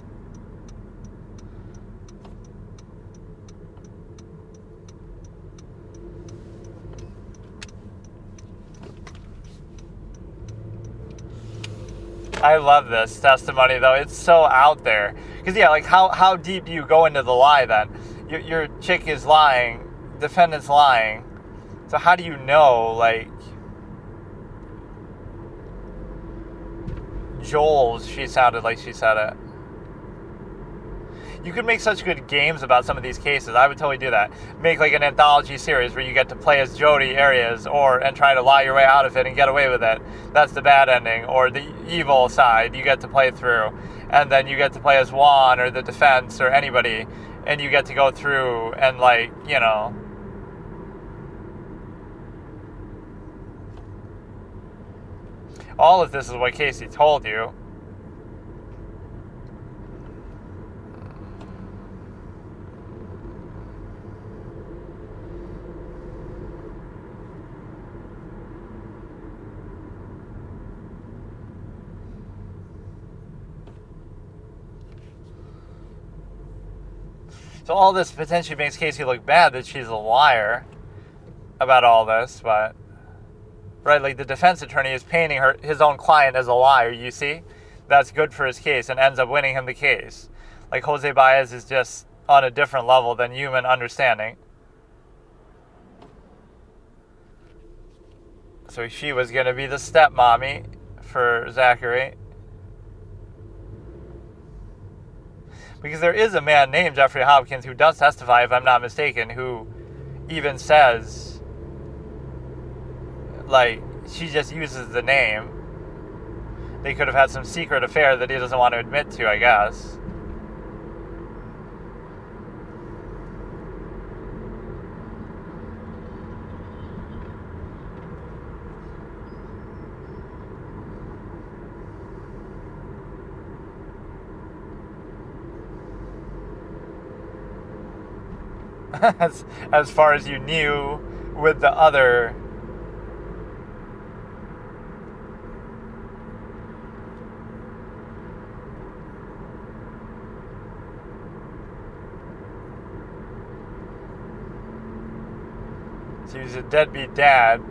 I love this testimony, though. It's so out there. Because, yeah, like, how deep do you go into the lie, then? Your chick is lying. Defendant's lying. So how do you know, like... Joel's, she sounded like she said it. You could make such good games about some of these cases. I would totally do that. Make like an anthology series where you get to play as Jody Arias and try to lie your way out of it and get away with it. That's the bad ending. Or the evil side you get to play through. And then you get to play as Juan or the defense or anybody. And you get to go through and, like, you know... All of this is what Casey told you. So all this potentially makes Casey look bad that she's a liar about all this, but... Right, like the defense attorney is painting his own client as a liar, you see? That's good for his case and ends up winning him the case. Like Jose Baez is just on a different level than human understanding. So she was going to be the stepmommy for Zachary. Because there is a man named Jeffrey Hopkins who does testify, if I'm not mistaken, who even says... Like, she just uses the name. They could have had some secret affair that he doesn't want to admit to, I guess. as far as you knew with the other... He was a deadbeat dad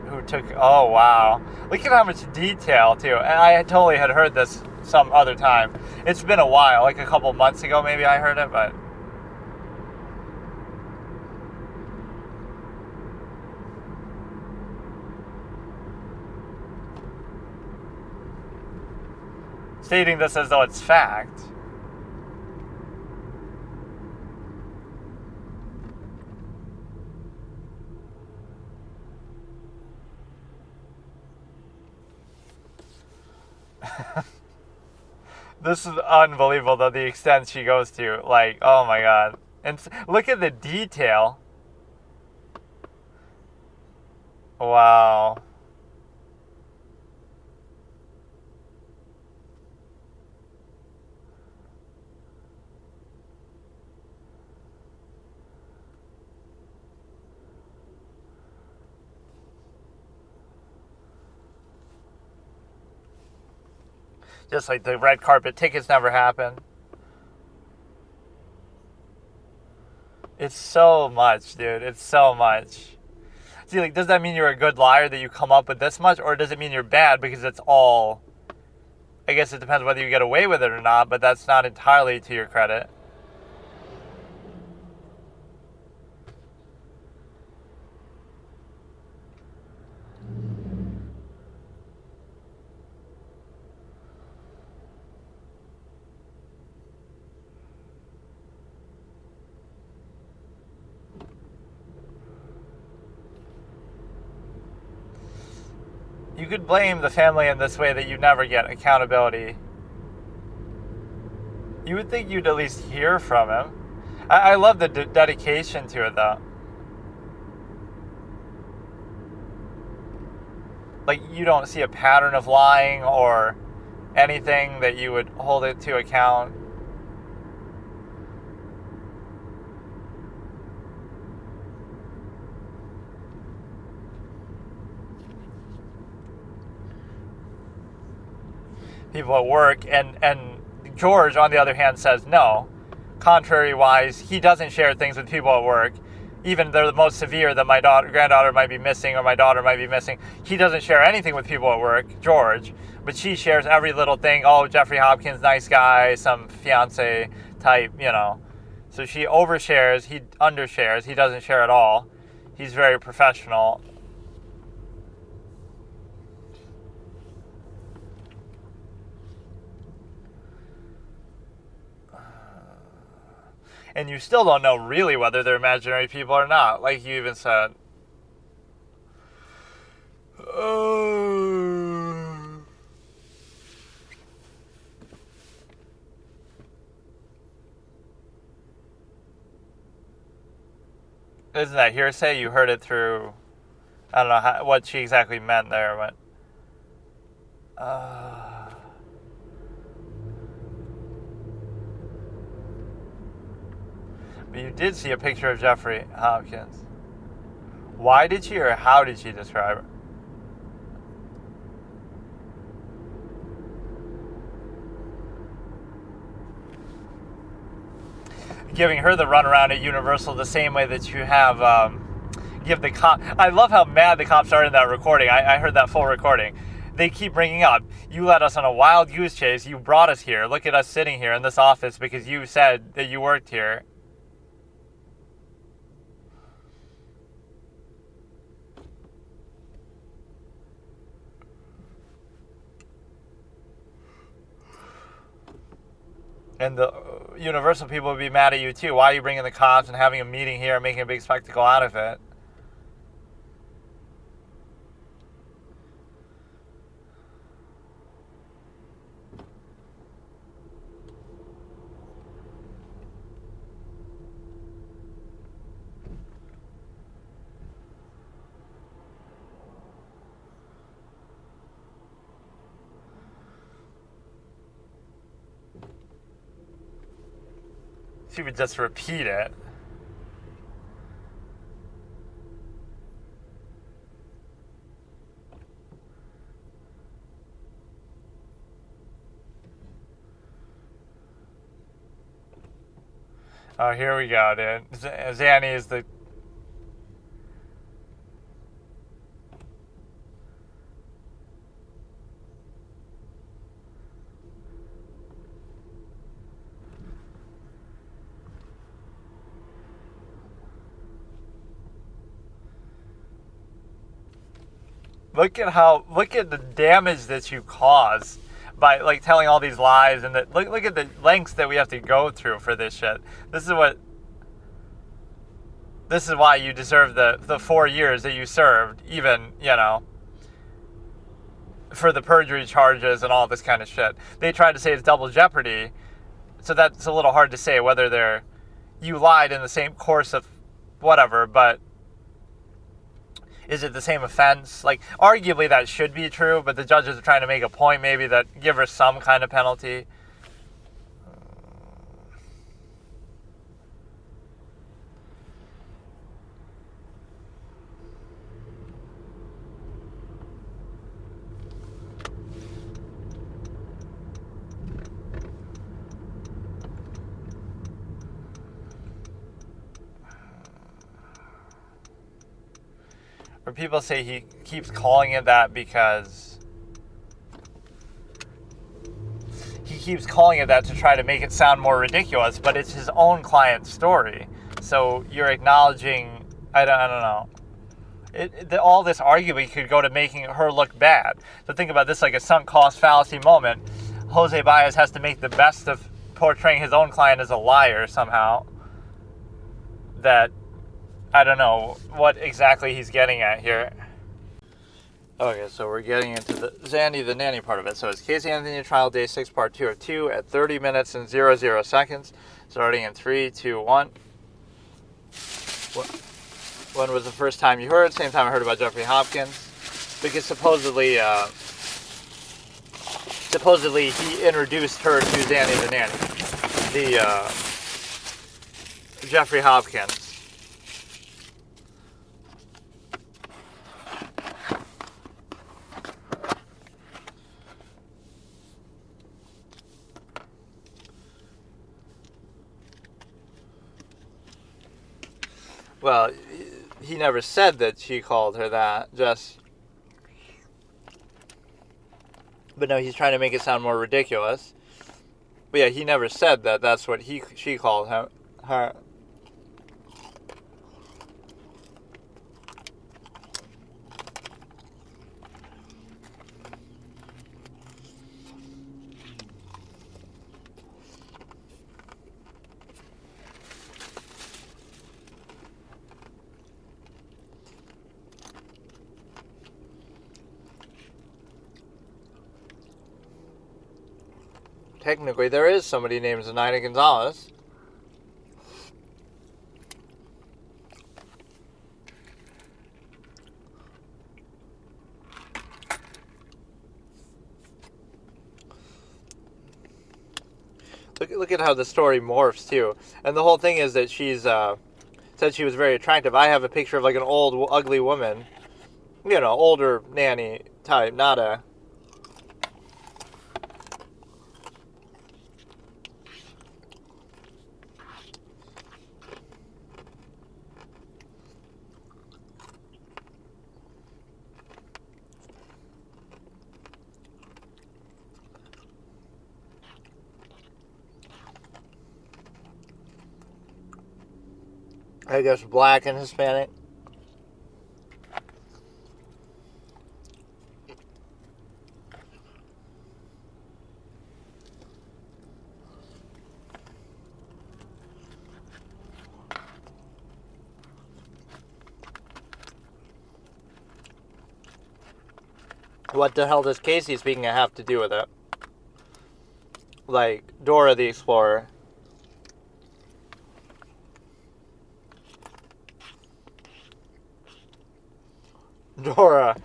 who took... Oh, wow. Look at how much detail, too. And I totally had heard this some other time. It's been a while, like a couple months ago maybe I heard it, but... Stating this as though it's fact. This is unbelievable, though, the extent she goes to. Like, oh my god. And look at the detail. Wow. Just like the red carpet tickets never happened. It's so much, dude. It's so much. See, like, does that mean you're a good liar that you come up with this much, or does it mean you're bad because it's all? I guess it depends whether you get away with it or not, but that's not entirely to your credit. You could blame the family in this way that you never get accountability. You would think you'd at least hear from him. I love the dedication to it, though. Like, you don't see a pattern of lying or anything that you would hold it to account. People at work, and George, on the other hand, says no. Contrary-wise, he doesn't share things with people at work. Even they're the most severe that my granddaughter might be missing or my daughter might be missing. He doesn't share anything with people at work, George, but she shares every little thing. Oh, Jeffrey Hopkins, nice guy, some fiance type, So she overshares, he undershares, he doesn't share at all. He's very professional. And you still don't know really whether they're imaginary people or not, like you even said. Isn't that hearsay? You heard it through, I don't know what she exactly meant there, but... But you did see a picture of Jeffrey Hopkins. Why did she, or how did she describe her? Giving her the runaround at Universal the same way that you have give the cop. I love how mad the cops are in that recording. I heard that full recording. They keep bringing up, you led us on a wild goose chase. You brought us here. Look at us sitting here in this office because you said that you worked here. And the Universal people would be mad at you too. Why are you bringing the cops and having a meeting here and making a big spectacle out of it? She would just repeat it. Oh, here we go, dude. Zanny is the... Look at the damage that you caused by like telling all these lies, and that look at the lengths that we have to go through for this shit. This is why you deserve the 4 years that you served, even, for the perjury charges and all this kind of shit. They tried to say it's double jeopardy, so that's a little hard to say whether you lied in the same course of whatever, but is it the same offense? Like, arguably that should be true, but the judges are trying to make a point maybe that give her some kind of penalty. people say he keeps calling it that because he keeps calling it that to try to make it sound more ridiculous, but it's his own client's story. So you're acknowledging, I don't know. All this argument could go to making her look bad. So think about this like a sunk cost fallacy moment. Jose Baez has to make the best of portraying his own client as a liar somehow. That, I don't know what exactly he's getting at here. Okay, so we're getting into the Zandy the nanny part of it. So it's Casey Anthony trial day 6 part 2 of 2 at 30 minutes and 00 seconds. Starting in 3, 2, 1. When was the first time you heard? Same time I heard about Jeffrey Hopkins. Because supposedly he introduced her to Zandy the nanny. Jeffrey Hopkins. Well, he never said that she called her that, but no, he's trying to make it sound more ridiculous. But yeah, he never said that that's what she called her. Technically, there is somebody named Zenaida Gonzalez. Look at how the story morphs, too. And the whole thing is that she's said she was very attractive. I have a picture of like an old, ugly woman. You know, older nanny type, not a... I guess black and Hispanic. What the hell does Casey speaking of have to do with it? Like Dora the Explorer. Dora.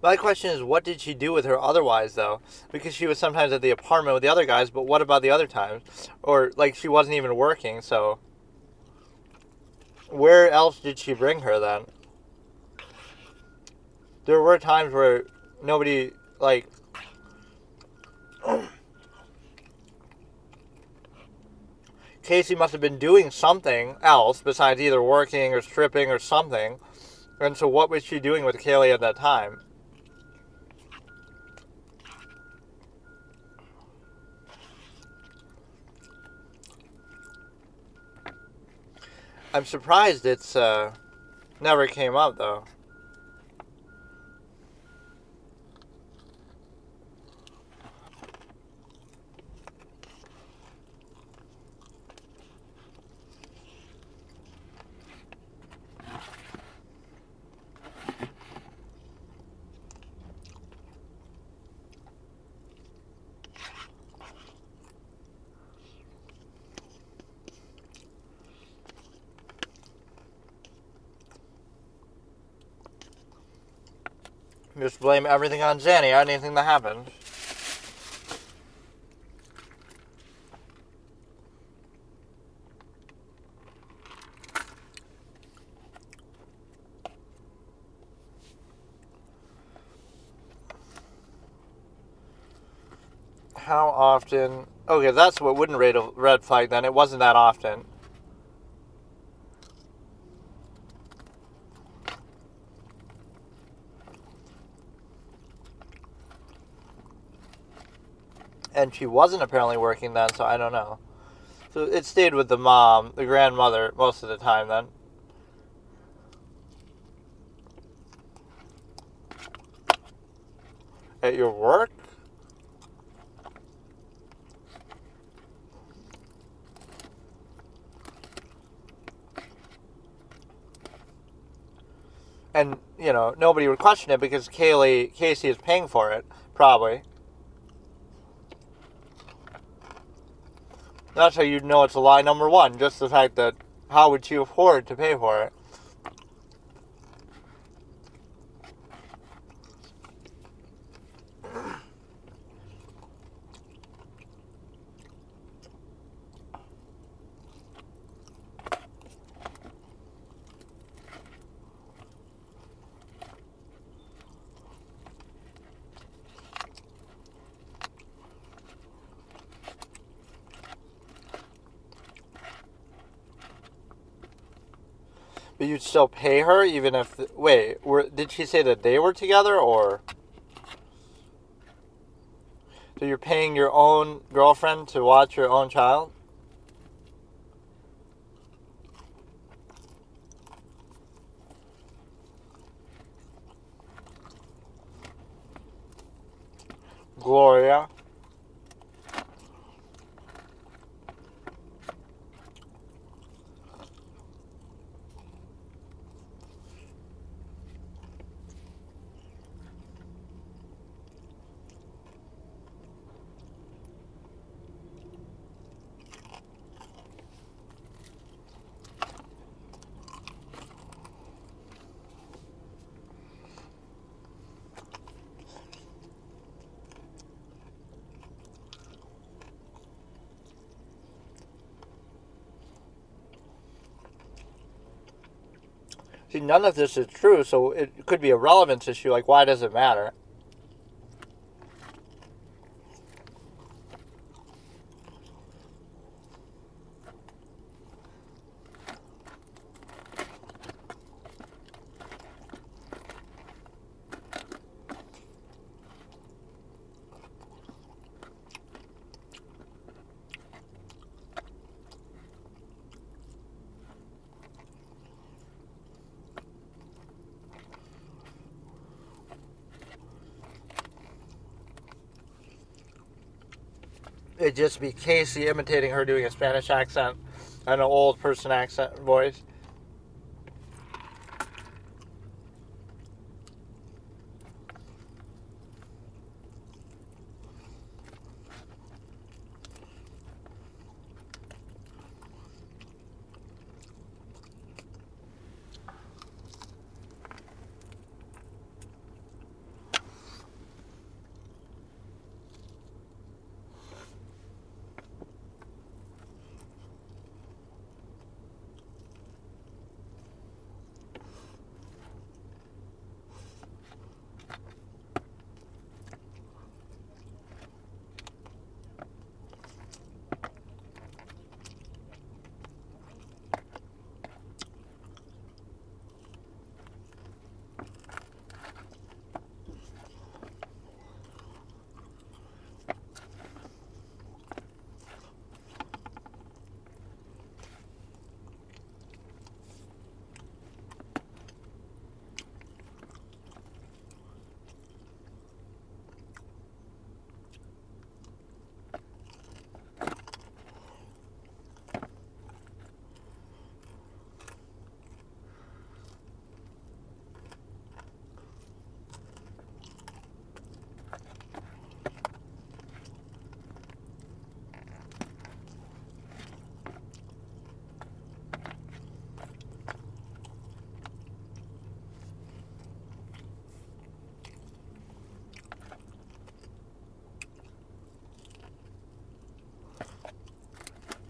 My question is, what did she do with her otherwise, though? Because she was sometimes at the apartment with the other guys, but what about the other times? Or, like, she wasn't even working, so... Where else did she bring her, then? There were times where nobody, like... Casey must have been doing something else besides either working or stripping or something. And so what was she doing with Kaylee at that time? I'm surprised it's never came up, though. Just blame everything on Zanny, anything that happened. How often? Okay, that's what wouldn't rate a red flag then. It wasn't that often. And she wasn't apparently working then, so I don't know. So it stayed with the mom, the grandmother, most of the time then. At your work? And, nobody would question it because Casey is paying for it, probably. That's how you know it's a lie, number one. Just the fact that how would she afford to pay for it? But you'd still pay her even if... Wait, did she say that they were together, or... So you're paying your own girlfriend to watch your own child? Gloria. See, none of this is true, so it could be a relevance issue. Like, why does it matter? It'd just be Casey imitating her doing a Spanish accent and an old person accent voice.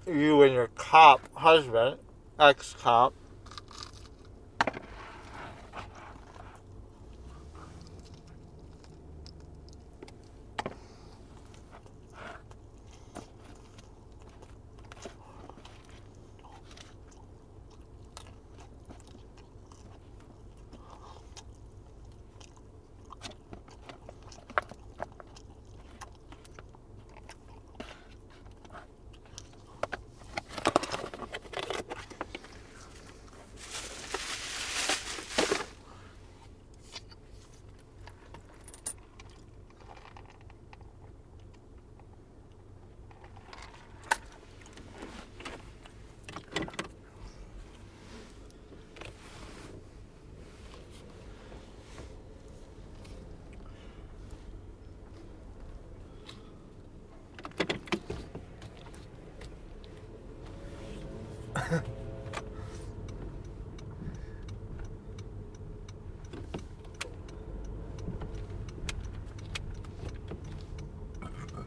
You and your cop husband, ex-cop,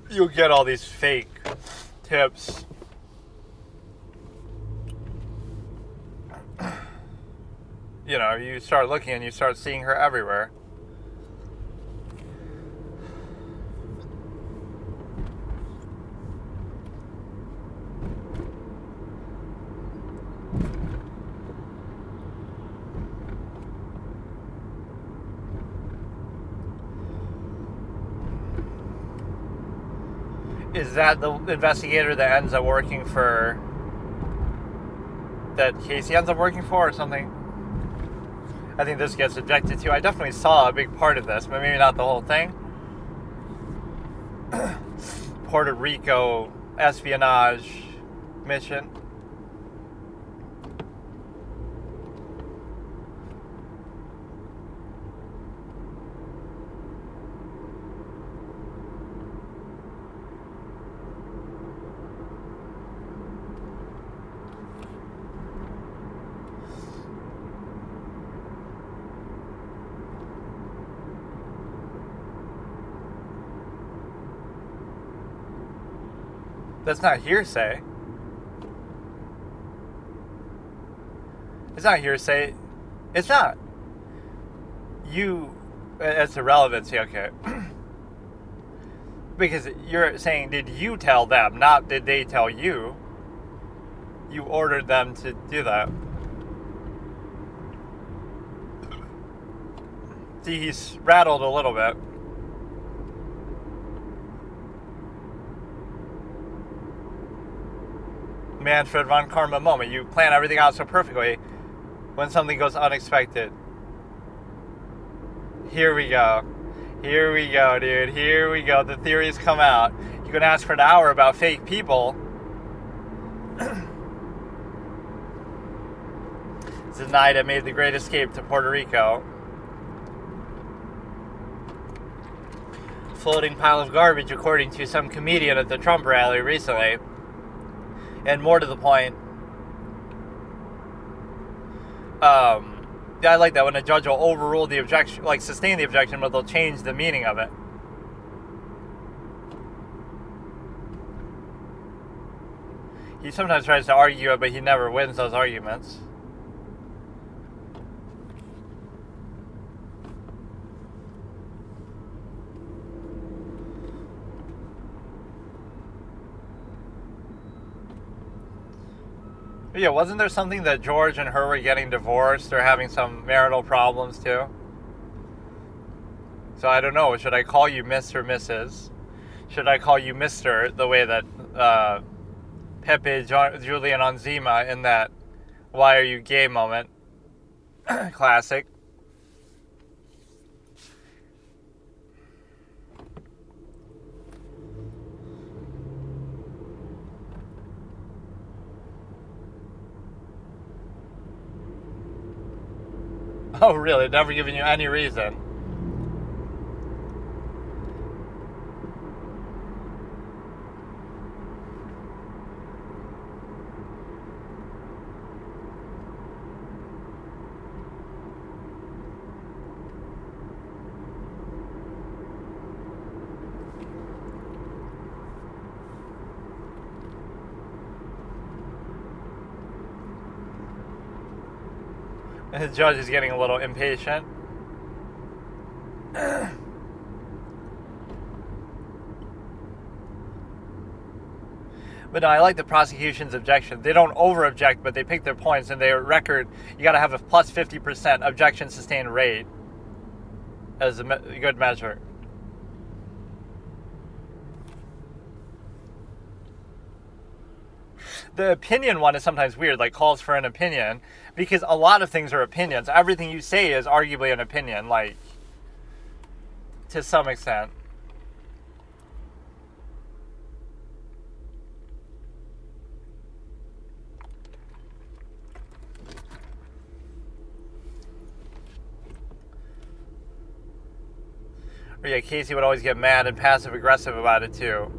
you'll get all these fake tips. You know, you start looking and you start seeing her everywhere. Is that the investigator that ends up working for... that Casey ends up working for or something? I think this gets objected to. I definitely saw a big part of this, but maybe not the whole thing. Puerto Rico espionage mission. That's not hearsay. It's not hearsay. It's not. It's irrelevancy, okay. Because you're saying, did you tell them, not did they tell you. You ordered them to do that. See, he's rattled a little bit. Manfred von Karma moment. You plan everything out so perfectly when something goes unexpected. Here we go. Here we go, dude. Here we go. The theories come out. You can ask for an hour about fake people. Zenaida made the great escape to Puerto Rico. Floating pile of garbage, according to some comedian at the Trump rally recently. And more to the point, yeah, I like that when a judge will overrule the objection, like sustain the objection, but they'll change the meaning of it. He sometimes tries to argue it, but he never wins those arguments. Yeah, wasn't there something that George and her were getting divorced or having some marital problems too? So I don't know. Should I call you Miss or Mrs.? Should I call you Mr. the way that Pepe Julian Onzima in that "Why are you gay" moment? Classic. Oh, really? Never giving you any reason. The judge is getting a little impatient. But no, I like the prosecution's objection. They don't over-object, but they pick their points, and they record, you got to have a plus 50% objection sustained rate as a good measure. The opinion one is sometimes weird, like calls for an opinion, because a lot of things are opinions. Everything you say is arguably an opinion, like, to some extent. Or yeah, Casey would always get mad and passive-aggressive about it, too.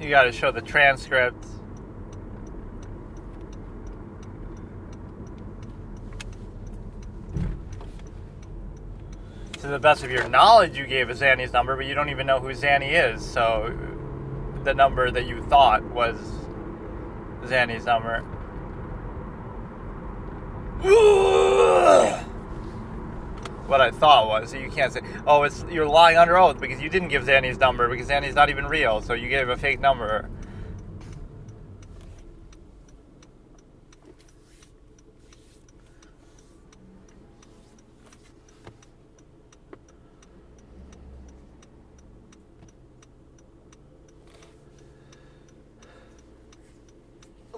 You got to show the transcript. To the best of your knowledge, you gave a Zanny's number, but you don't even know who Zanny is. So the number that you thought was Zanny's number. What I thought was, so you can't say, oh, you're lying under oath because you didn't give Zanny's number because Zanny's not even real, so you gave a fake number.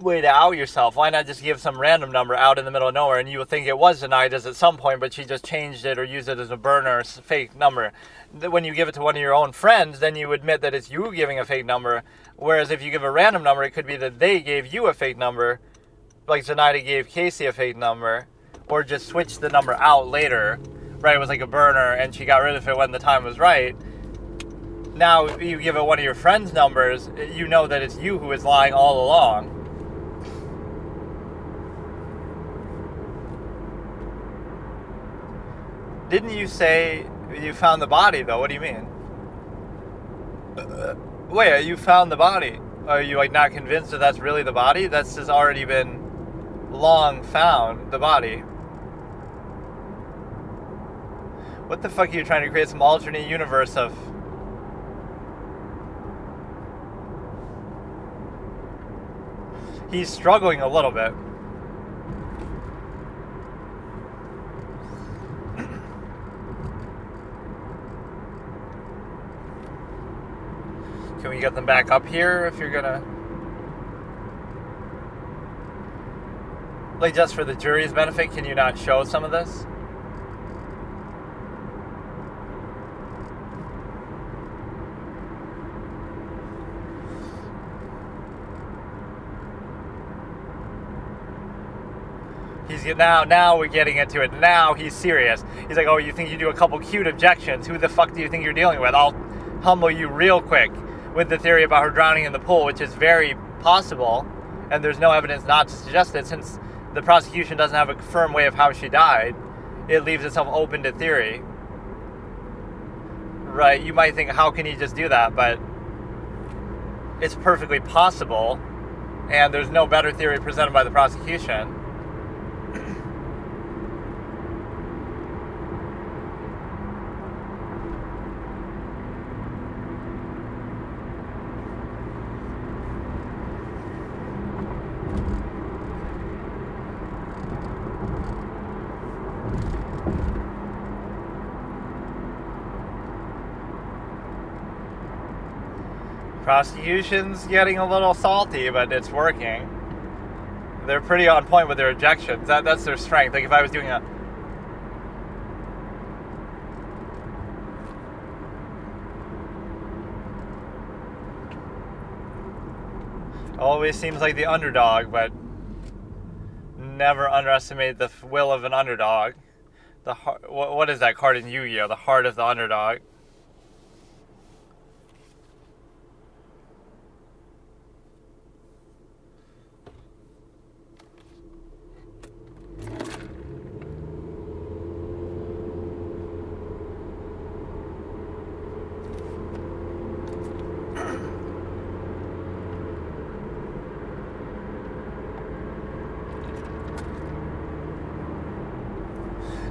Way to out yourself. Why not just give some random number out in the middle of nowhere, and you would think it was Zenaida's at some point, but she just changed it or used it as a burner or fake number. When you give it to one of your own friends, then you admit that it's you giving a fake number, whereas if you give a random number, it could be that they gave you a fake number, like Zenaida gave Casey a fake number, or just switched the number out later, right? It was like a burner, and she got rid of it when the time was right. Now, you give it one of your friends' numbers, you know that it's you who is lying all along. Didn't you say you found the body, though? What do you mean? Wait, you found the body. Are you, like, not convinced that that's really the body? That's just already been long found, the body. What the fuck are you trying to create some alternate universe of? He's struggling a little bit. Can we get them back up here if you're gonna... Like, just for the jury's benefit, can you not show some of this? Now we're getting into it. Now he's serious. He's like, oh, you think you do a couple cute objections? Who the fuck do you think you're dealing with? I'll humble you real quick with the theory about her drowning in the pool, which is very possible, and there's no evidence not to suggest it. Since the prosecution doesn't have a firm way of how she died, it leaves itself open to theory. Right, you might think, how can he just do that? But it's perfectly possible, and there's no better theory presented by the prosecution. Prosecution's getting a little salty, but it's working. They're pretty on point with their objections. That's their strength. Like, if I was doing a... Always seems like the underdog, but never underestimate the will of an underdog. The heart, what is that card in Yu-Gi-Oh? The heart of the underdog.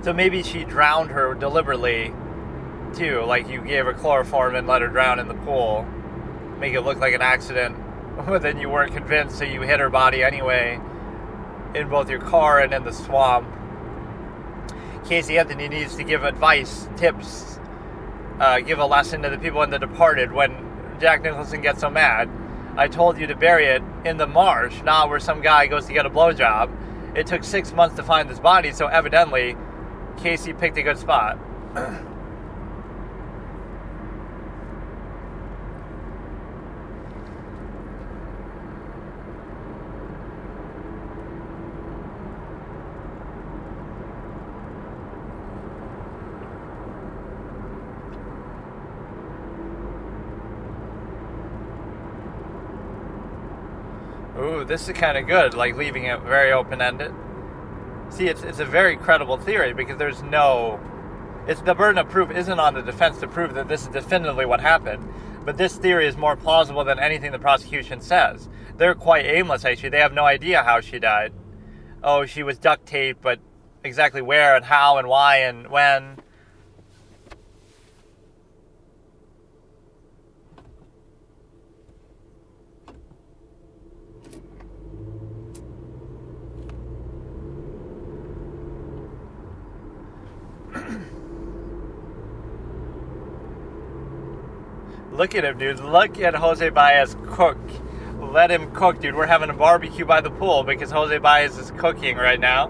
So maybe she drowned her deliberately, too. Like, you gave her chloroform and let her drown in the pool. Make it look like an accident. But then you weren't convinced, so you hit her body anyway. In both your car and in the swamp. Casey Anthony needs to give advice, tips. Give a lesson to the people in The Departed when Jack Nicholson gets so mad. I told you to bury it in the marsh, not where some guy goes to get a blowjob. It took 6 months to find this body, so evidently... Casey picked a good spot. ooh, this is kind of good, like leaving it very open-ended. See, it's a very credible theory because there's no... It's the burden of proof isn't on the defense to prove that this is definitively what happened. But this theory is more plausible than anything the prosecution says. They're quite aimless, actually. They have no idea how she died. Oh, she was duct taped, but exactly where and how and why and when... Look at him, dude. Look at Jose Baez cook. Let him cook, dude. We're having a barbecue by the pool because Jose Baez is cooking right now.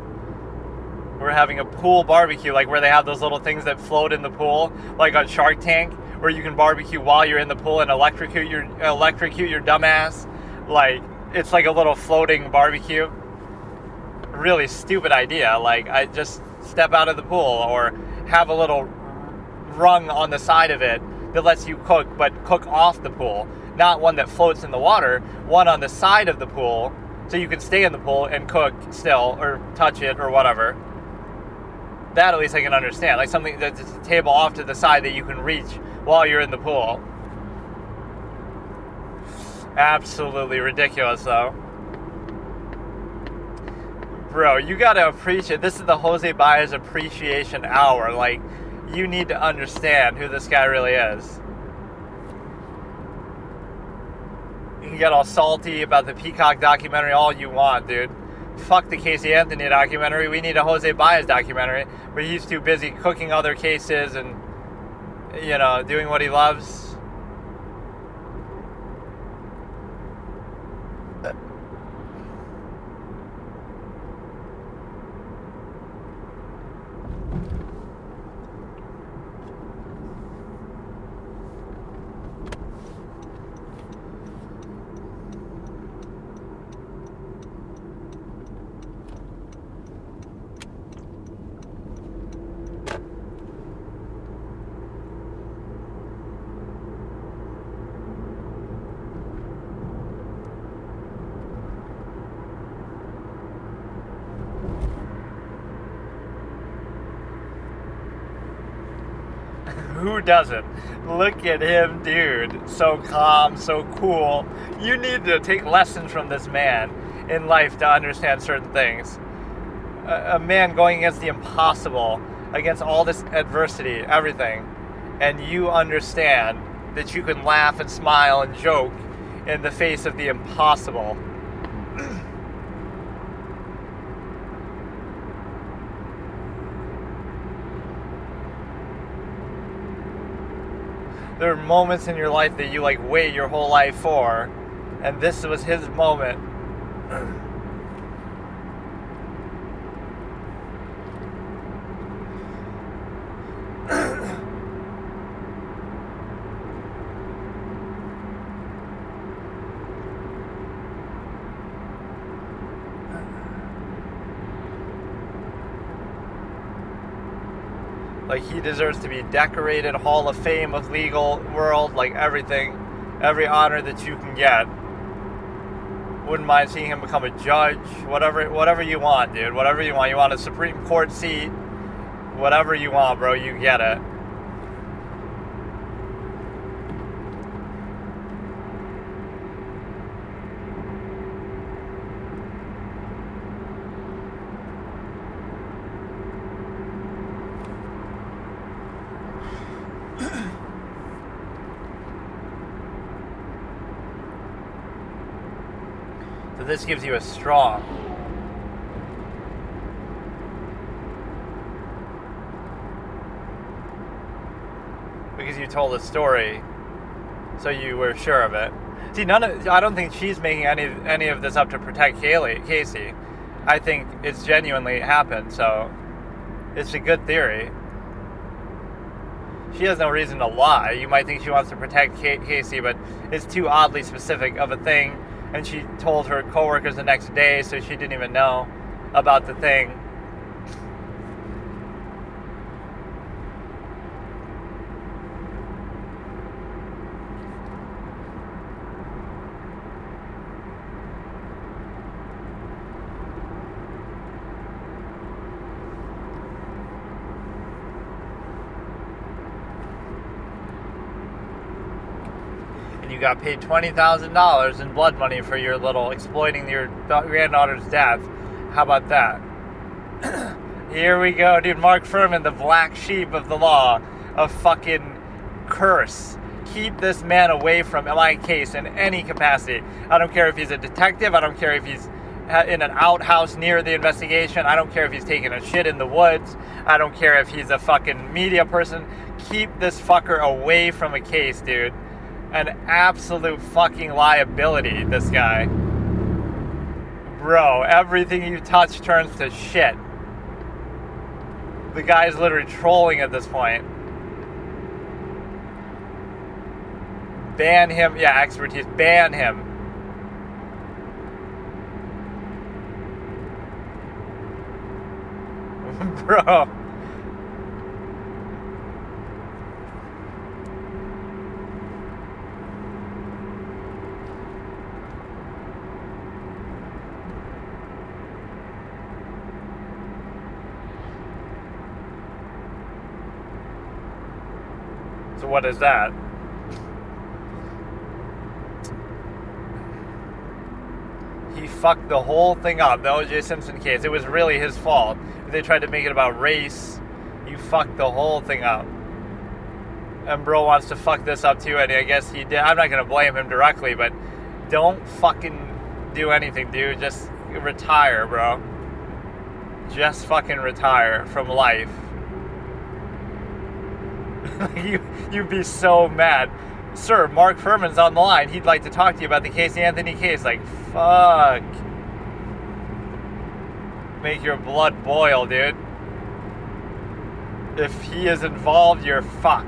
We're having a pool barbecue, like where they have those little things that float in the pool, like on Shark Tank, where you can barbecue while you're in the pool and electrocute your dumbass. Like, it's like a little floating barbecue. Really stupid idea. Like, I just step out of the pool or have a little rung on the side of it that lets you cook, but cook off the pool. Not one that floats in the water, one on the side of the pool, so you can stay in the pool and cook still, or touch it, or whatever. That at least I can understand. Like something that's a table off to the side that you can reach while you're in the pool. Absolutely ridiculous, though. Bro, you gotta appreciate, this is the Jose Baez Appreciation Hour. Like, you need to understand who this guy really is. You can get all salty about the Peacock documentary all you want, dude. Fuck the Casey Anthony documentary. We need a Jose Baez documentary where he's too busy cooking other cases and, you know, doing what he loves. Who doesn't? Look at him, dude. So calm, so cool. You need to take lessons from this man in life to understand certain things. A man going against the impossible, against all this adversity, everything. And you understand that you can laugh and smile and joke in the face of the impossible. There are moments in your life that you like wait your whole life for, and this was his moment. Like, he deserves to be decorated Hall of Fame of legal world, like everything, every honor that you can get. Wouldn't mind seeing him become a judge, whatever you want, dude, whatever you want. You want a Supreme Court seat, whatever you want, bro, you get it. So this gives you a strong. Because you told a story, so you were sure of it. See, I don't think she's making any of this up to protect Casey. I think it's genuinely happened, so it's a good theory. She has no reason to lie. You might think she wants to protect Casey, but it's too oddly specific of a thing. And she told her coworkers the next day, so she didn't even know about the thing. got paid $20,000 in blood money for your little exploiting your granddaughter's death. How about that? Here we go, dude. Mark Furman, the black sheep of the law, a fucking curse. Keep this man away from my case in any capacity. I don't care if he's a detective. I don't care if he's in an outhouse near the investigation. I don't care if he's taking a shit in the woods. I don't care if he's a fucking media person. Keep this fucker away from a case, dude. An absolute fucking liability, this guy. Bro, everything you touch turns to shit. The guy's literally trolling at this point. Ban him. Yeah, expertise. Ban him. Bro. So what is that? He fucked the whole thing up, the O.J. Simpson case. It was really his fault. They tried to make it about race. You fucked the whole thing up. And bro wants to fuck this up too, and I guess he did. I'm not going to blame him directly, but don't fucking do anything, dude. Just retire, bro. Just fucking retire from life. You'd be so mad. Sir, Mark Furman's on the line. He'd like to talk to you about the Casey Anthony case. Like, fuck. Make your blood boil, dude. If he is involved, you're fucked.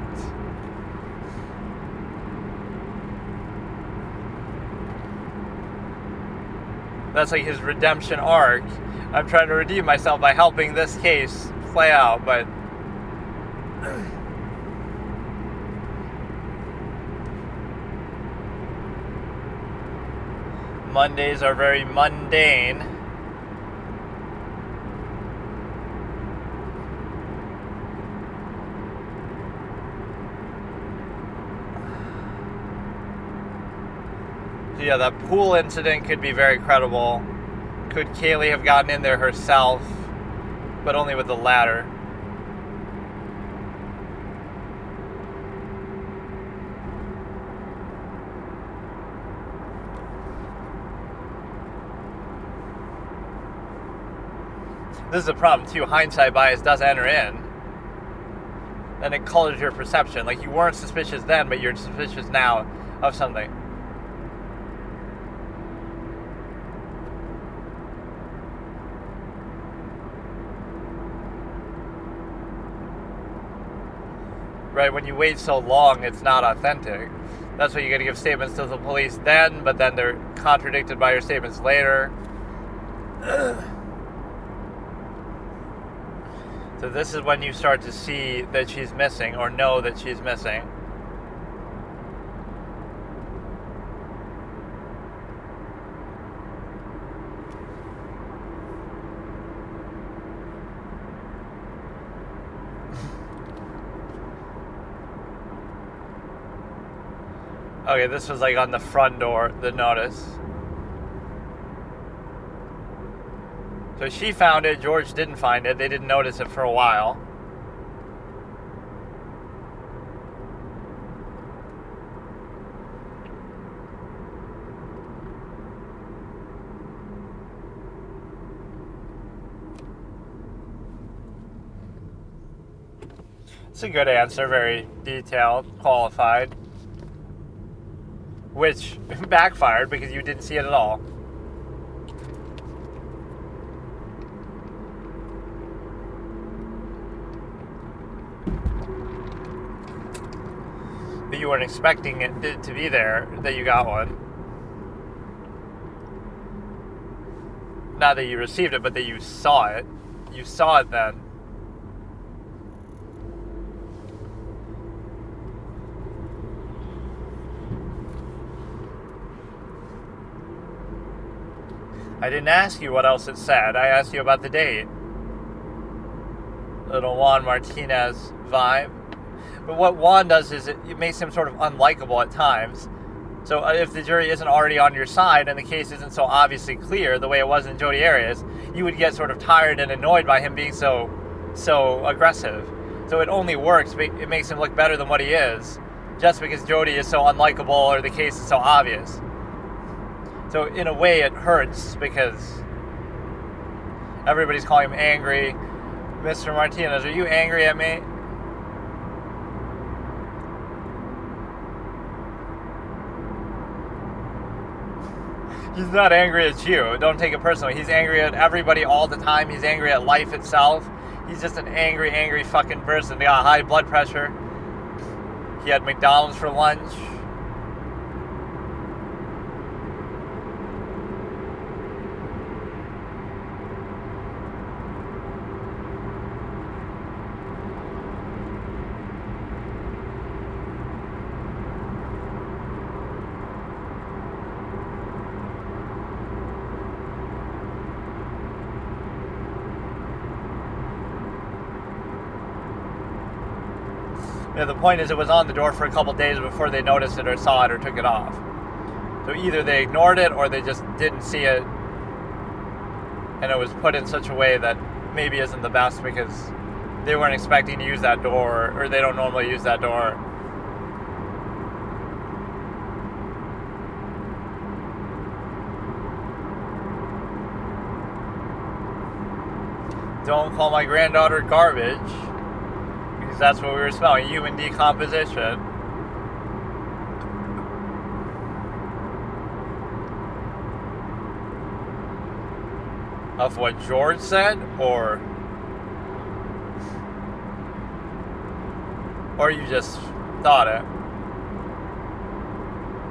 That's like his redemption arc. I'm trying to redeem myself by helping this case play out, but... Mondays are very mundane. So yeah, that pool incident could be very credible. Could Kaylee have gotten in there herself, but only with the ladder? This is a problem too. Hindsight bias does enter in. Then it colors your perception. Like you weren't suspicious then, but you're suspicious now of something. Right, when you wait so long, it's not authentic. That's why you got to give statements to the police then, but then they're contradicted by your statements later. So this is when you start to see that she's missing or know that she's missing. Okay, this was like on the front door, the notice. So she found it, George didn't find it, they didn't notice it for a while. It's a good answer, very detailed, qualified. Which backfired because you didn't see it at all. But you weren't expecting it to be there, that you got one. Not that you received it, but that you saw it. You saw it then. I didn't ask you what else it said. I asked you about the date. Little Juan Martinez vibe. But what Juan does is it makes him sort of unlikable at times. So if the jury isn't already on your side and the case isn't so obviously clear the way it was in Jodi Arias, you would get sort of tired and annoyed by him being so aggressive. So it only works, it makes him look better than what he is, just because Jodi is so unlikable or the case is so obvious. So in a way it hurts because everybody's calling him angry. Mr. Martinez, are you angry at me? He's not angry at you. Don't take it personally. He's angry at everybody all the time. He's angry at life itself. He's just an angry fucking person. He got high blood pressure. He had McDonald's for lunch. Yeah, the point is it was on the door for a couple days before they noticed it or saw it or took it off. So either they ignored it or they just didn't see it and it was put in such a way that maybe isn't the best because they weren't expecting to use that door or they don't normally use that door. Don't call my granddaughter garbage. That's what we were smelling, human decomposition. Of what George said, or you just thought it?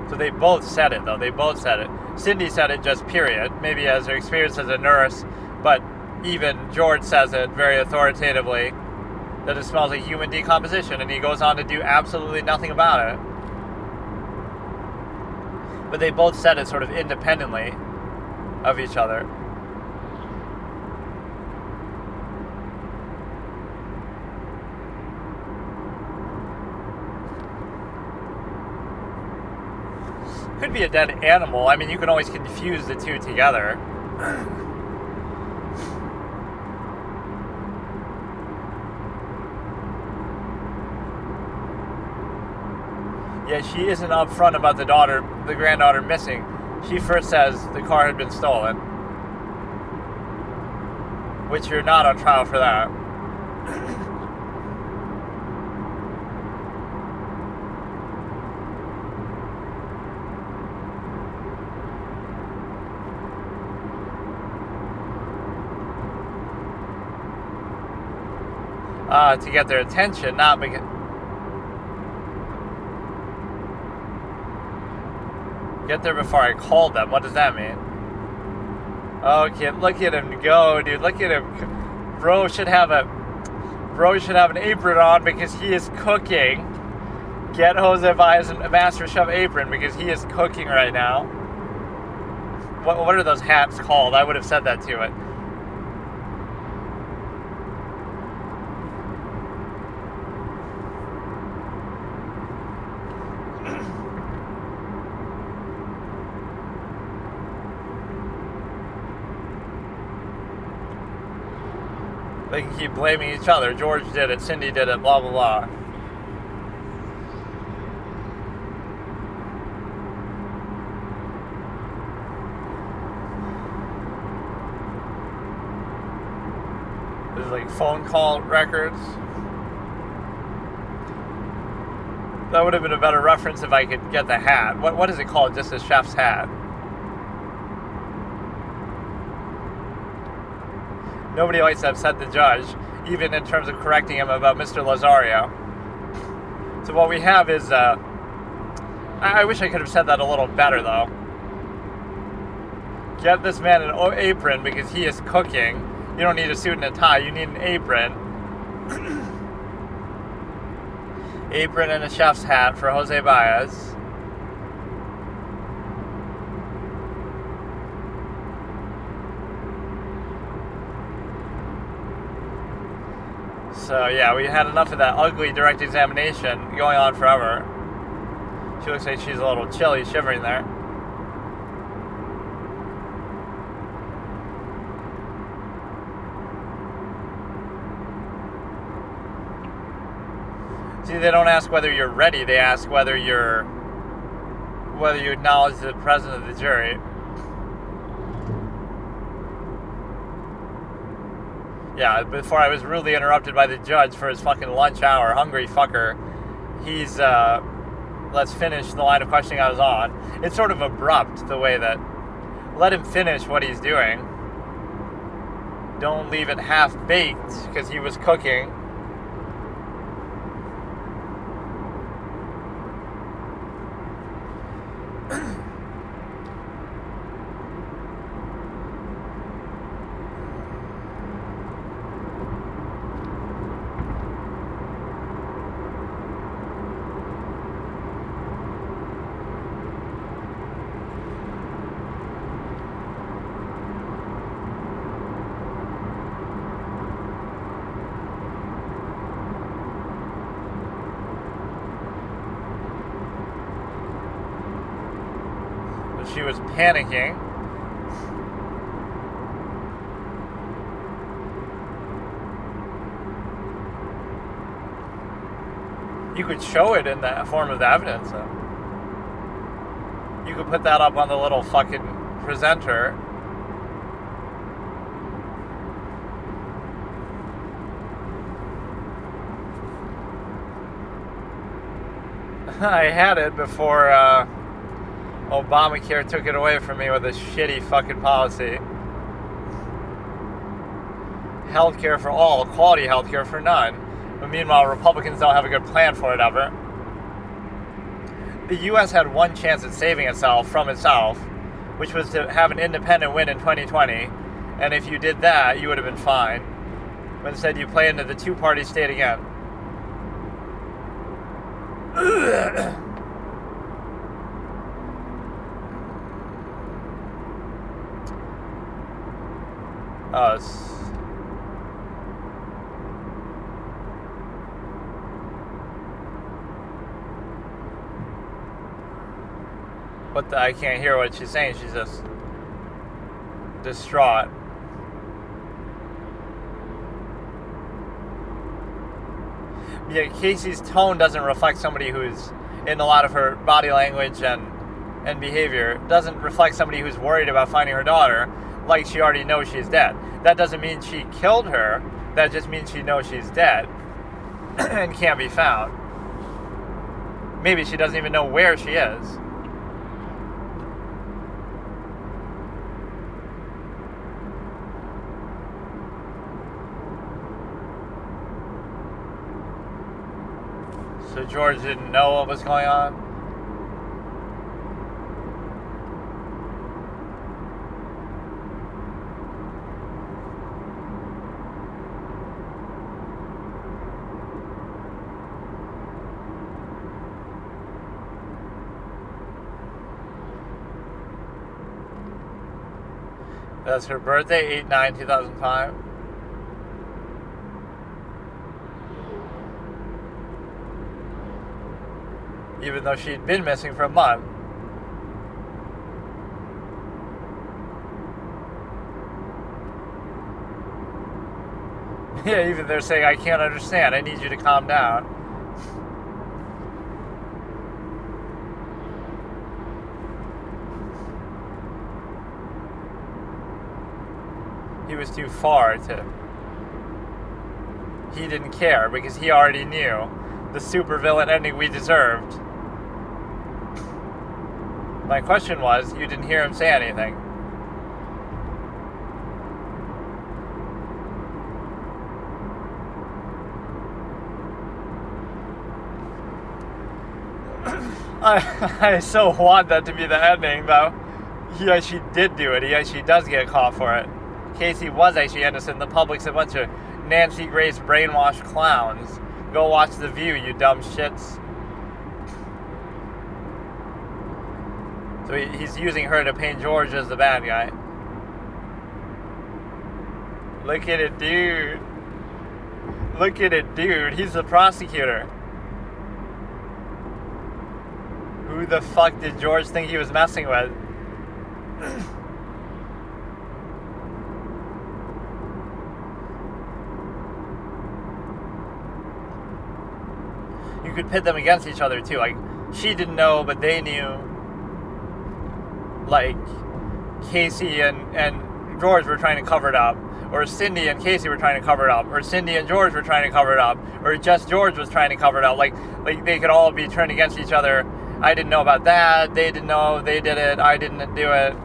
So they both said it, though. They both said it. Cindy said it just period, maybe as her experience as a nurse, but even George says it very authoritatively, that it smells like human decomposition, and he goes on to do absolutely nothing about it. But they both said it sort of independently of each other. Could be a dead animal. I mean, you can always confuse the two together. Yeah, she isn't upfront about the granddaughter missing. She first says the car had been stolen. Which you're not on trial for that. To get their attention, not because... Get there before I called them. What does that mean? Okay, look at him go, dude. Look at him. Bro should have an apron on because he is cooking. Get Jose Baez a Master Chef apron because he is cooking right now. What are those hats called? I would have said that to it. They can keep blaming each other. George did it, Cindy did it, blah, blah, blah. There's like phone call records. That would have been a better reference if I could get the hat. What is it called? Just a chef's hat. Nobody likes to upset the judge, even in terms of correcting him about Mr. Lazario. So what we have is, I wish I could have said that a little better, though. Get this man an apron because he is cooking. You don't need a suit and a tie, you need an apron. Apron and a chef's hat for Jose Baez. So yeah, we had enough of that ugly direct examination going on forever. She looks like she's a little chilly, shivering there. See, they don't ask whether you're ready. They ask whether you acknowledge the presence of the jury. Yeah, before I was rudely interrupted by the judge for his fucking lunch hour, hungry fucker. He's, let's finish the line of questioning I was on. It's sort of abrupt, the way that, let him finish what he's doing. Don't leave it half-baked, because he was cooking. She was panicking. You could show it in the form of the evidence, though. You could put that up on the little fucking presenter. I had it before, Obamacare took it away from me with a shitty fucking policy. Healthcare for all, quality healthcare for none. But meanwhile, Republicans don't have a good plan for it ever. The U.S. had one chance at saving itself from itself, which was to have an independent win in 2020. And if you did that, you would have been fine. But instead, you play into the two-party state again. I can't hear what she's saying. She's just distraught. Yeah, Casey's tone doesn't reflect somebody who's, in a lot of her body language and behavior, doesn't reflect somebody who's worried about finding her daughter, like she already knows she's dead. That doesn't mean she killed her. That just means she knows she's dead and can't be found. Maybe she doesn't even know where she is. So George didn't know what was going on? That's her birthday, 8/9/2005. Even though she'd been missing for a month. Yeah, even they're saying, I can't understand. I need you to calm down. He was too far to... He didn't care because he already knew the supervillain ending we deserved. My question was, you didn't hear him say anything. I so want that to be the ending, though. He actually did do it. He actually does get caught for it. Casey was actually innocent. The public's a bunch of Nancy Grace brainwashed clowns. Go watch The View, you dumb shits. So he's using her to paint George as the bad guy. Look at it, dude. Look at it, dude. He's the prosecutor. Who the fuck did George think he was messing with? You could pit them against each other too. Like, she didn't know, but they knew. Like, Casey and George were trying to cover it up. Or Cindy and Casey were trying to cover it up. Or Cindy and George were trying to cover it up. Or just George was trying to cover it up. Like they could all be turned against each other. I didn't know about that. They didn't know. They did it. I didn't do it.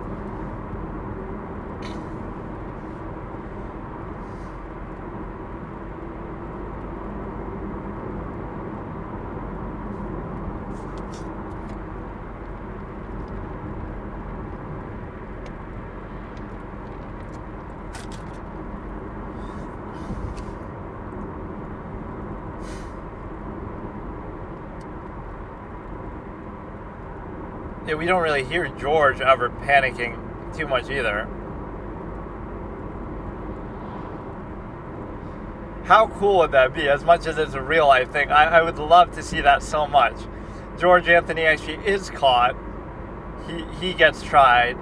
Yeah, we don't really hear George ever panicking too much either. How cool would that be? As much as it's a real life thing, I would love to see that so much. George Anthony actually is caught. He gets tried.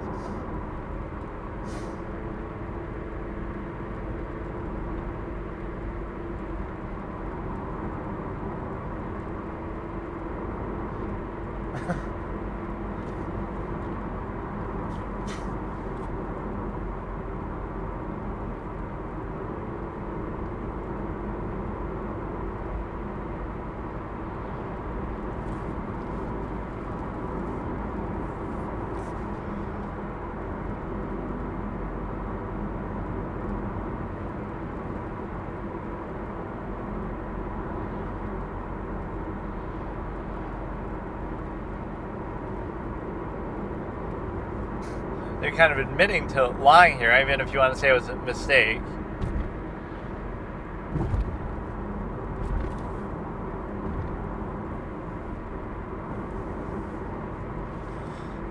They're kind of admitting to lying here, even if you want to say it was a mistake.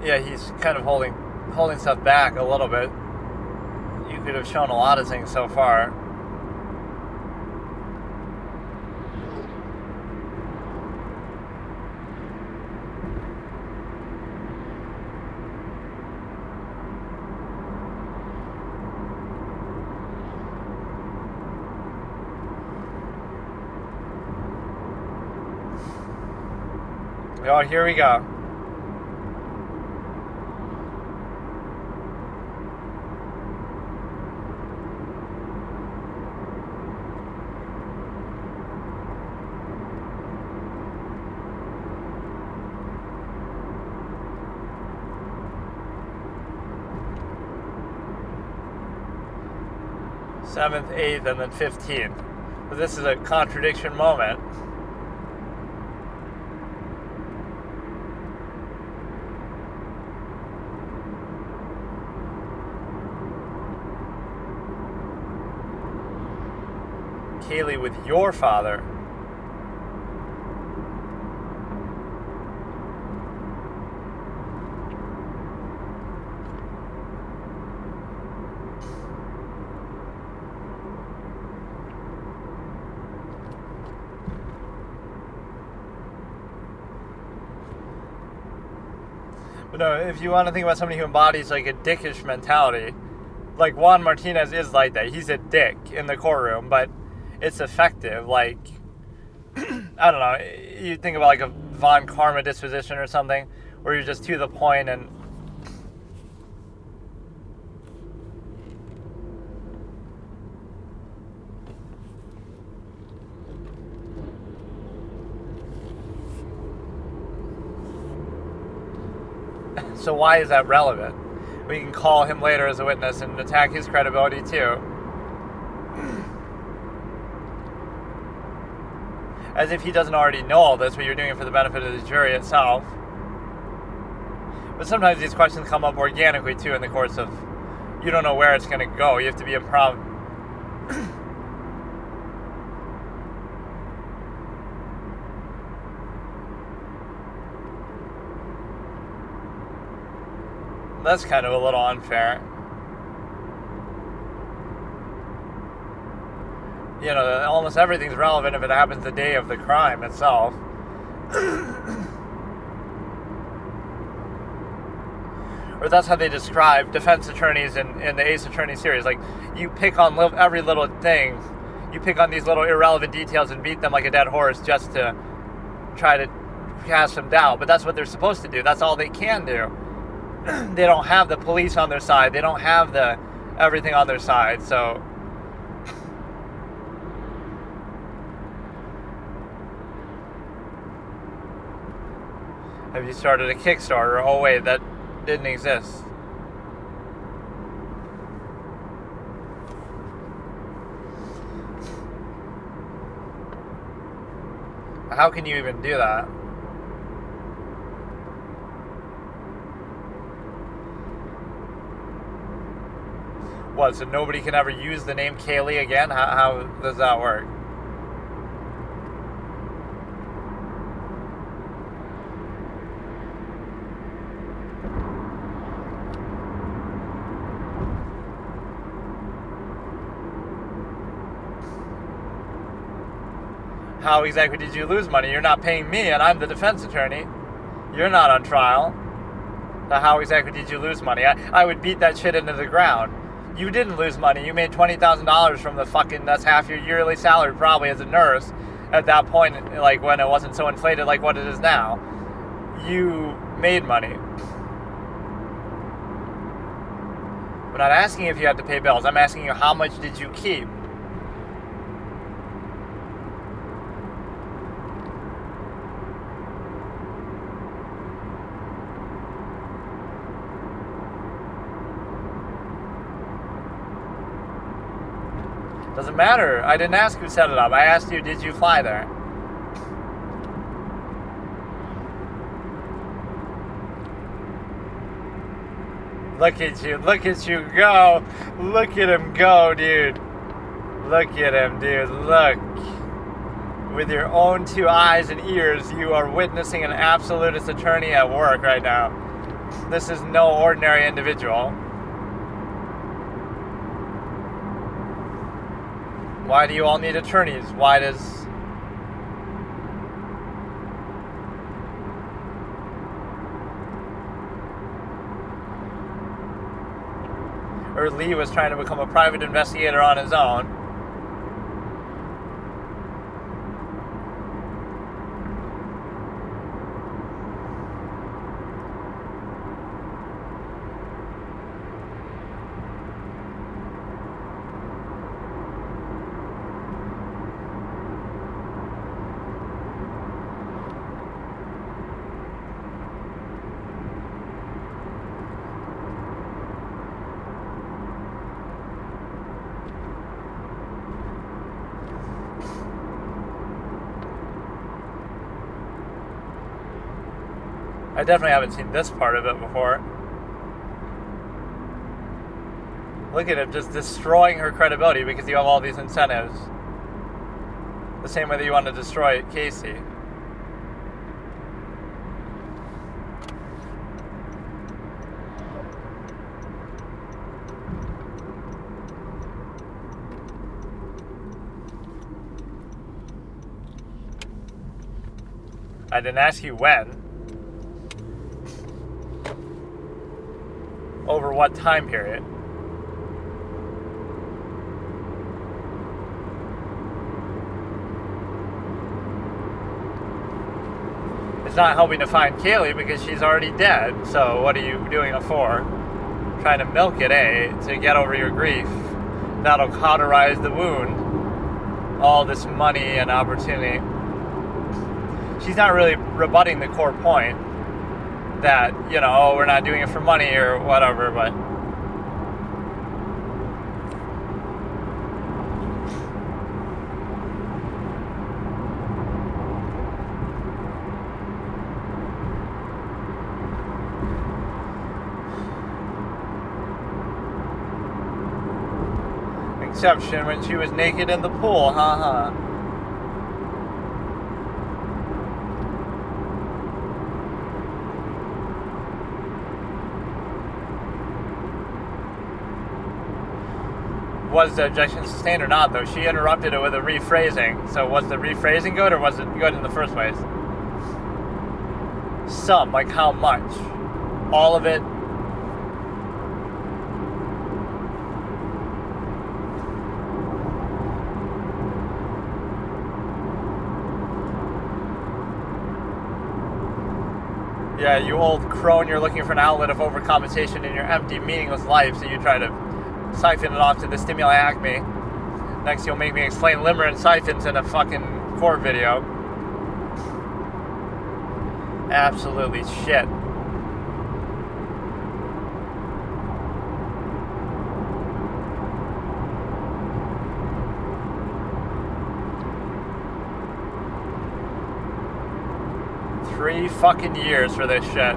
Yeah, he's kind of holding stuff back a little bit. You could have shown a lot of things so far. Oh, here we go. Seventh, 8th, and then 15th. But this is a contradiction moment. Kaylee with your father. But no, if you want to think about somebody who embodies like a dickish mentality, like Juan Martinez is like that. He's a dick in the courtroom, but it's effective. Like, I don't know, you think about like a Von Karma disposition or something, where you're just to the point and so why is that relevant? We can call him later as a witness and attack his credibility too. As if he doesn't already know all this, but you're doing it for the benefit of the jury itself. But sometimes these questions come up organically too in the course of, you don't know where it's going to go. You have to be improv. That's kind of a little unfair. You know, almost everything's relevant if it happens the day of the crime itself. or that's how they describe defense attorneys in the Ace Attorney series. Like, you pick on every little thing. You pick on these little irrelevant details and beat them like a dead horse just to try to cast some doubt. But that's what they're supposed to do. That's all they can do. They don't have the police on their side. They don't have the everything on their side. So have you started a Kickstarter? Oh wait, that didn't exist. How can you even do that? What, so nobody can ever use the name Kaylee again? How does that work? How exactly did you lose money? You're not paying me, and I'm the defense attorney. You're not on trial. So how exactly did you lose money? I would beat that shit into the ground. You didn't lose money. You made $20,000 from the fucking, that's half your yearly salary probably as a nurse at that point, like when it wasn't so inflated like what it is now. You made money. I'm not asking if you had to pay bills. I'm asking you, how much did you keep? Doesn't matter. I didn't ask who set it up. I asked you, did you fly there? Look at you. Look at you go. Look at him go, dude. Look at him, dude. Look. With your own two eyes and ears, you are witnessing an absolutist attorney at work right now. This is no ordinary individual. Why do you all need attorneys? Why does... Or Lee was trying to become a private investigator on his own. I definitely haven't seen this part of it before. Look at him just destroying her credibility because you have all these incentives. The same way that you want to destroy Casey. I didn't ask you when. Over what time period? It's not helping to find Kaylee because she's already dead. So what are you doing it for? Trying to milk it, to get over your grief. That'll cauterize the wound. All this money and opportunity. She's not really rebutting the core point. That, we're not doing it for money or whatever, but exception when she was naked in the pool, haha. Was the objection sustained or not, though? She interrupted it with a rephrasing. So was the rephrasing good, or was it good in the first place? Some, like how much? All of it? Yeah, you old crone, you're looking for an outlet of overcompensation in your empty, meaningless life, so you try to siphon it off to the stimuli acme. Next, you'll make me explain limmer and siphons in a fucking core video. Absolutely shit. Three fucking years for this shit.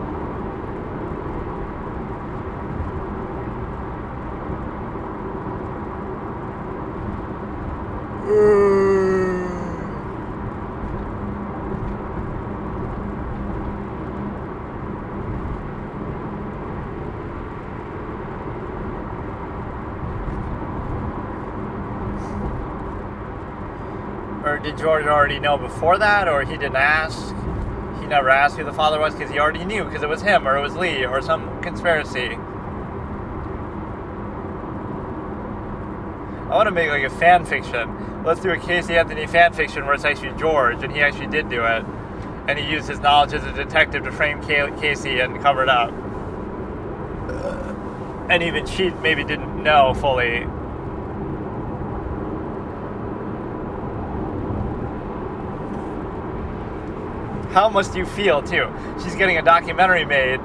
Or did George already know before that, or he didn't ask? He never asked who the father was because he already knew, because it was him, or it was Lee, or some conspiracy. I want to make like a fan fiction. Let's do a Casey Anthony fan fiction where it's actually George, and he actually did do it. And he used his knowledge as a detective to frame Casey and cover it up. And even she maybe didn't know fully. How must you feel, too? She's getting a documentary made,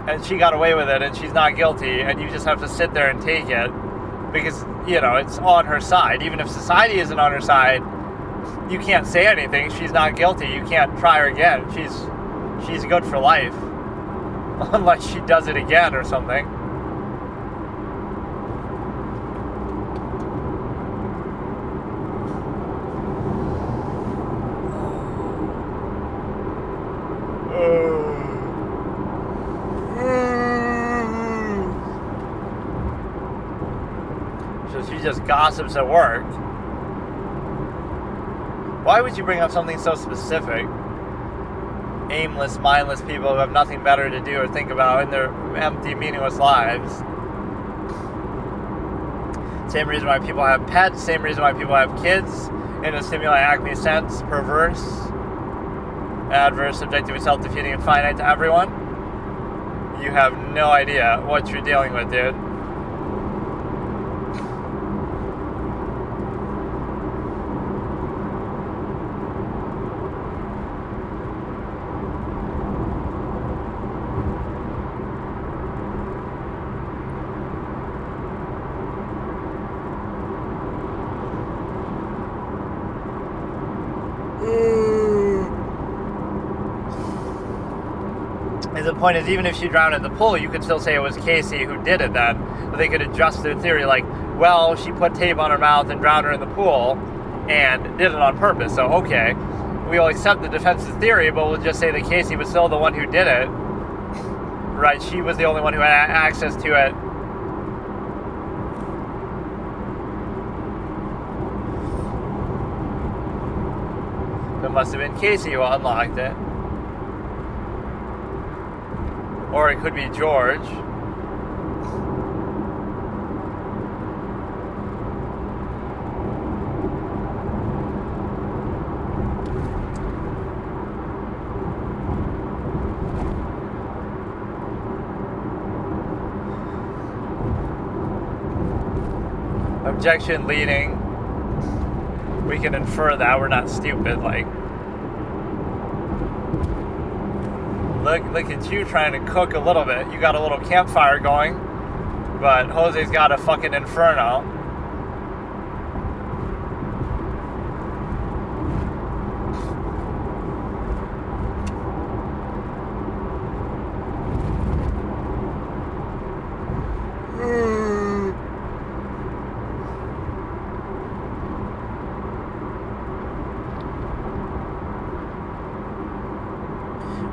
and she got away with it, and she's not guilty, and you just have to sit there and take it, because, you know, it's on her side. Even if society isn't on her side, you can't say anything. She's not guilty. You can't try her again. She's good for life. Unless she does it again or something. So she just gossips at work. Why would you bring up something so specific? Aimless, mindless people who have nothing better to do or think about in their empty, meaningless lives. Same reason why people have pets, same reason why people have kids, in a stimuli acme sense, perverse, adverse, subjective, self-defeating, and finite to everyone. You have no idea what you're dealing with, dude. The point is, even if she drowned in the pool, you could still say it was Casey who did it then. But they could adjust their theory like, well, she put tape on her mouth and drowned her in the pool and did it on purpose. So, okay, we'll accept the defense's theory, but we'll just say that Casey was still the one who did it. Right? She was the only one who had access to it. It must have been Casey who unlocked it. Or it could be George. Objection leading. We can infer that. We're not stupid. Like, Look at you trying to cook a little bit. You got a little campfire going, but Jose's got a fucking inferno.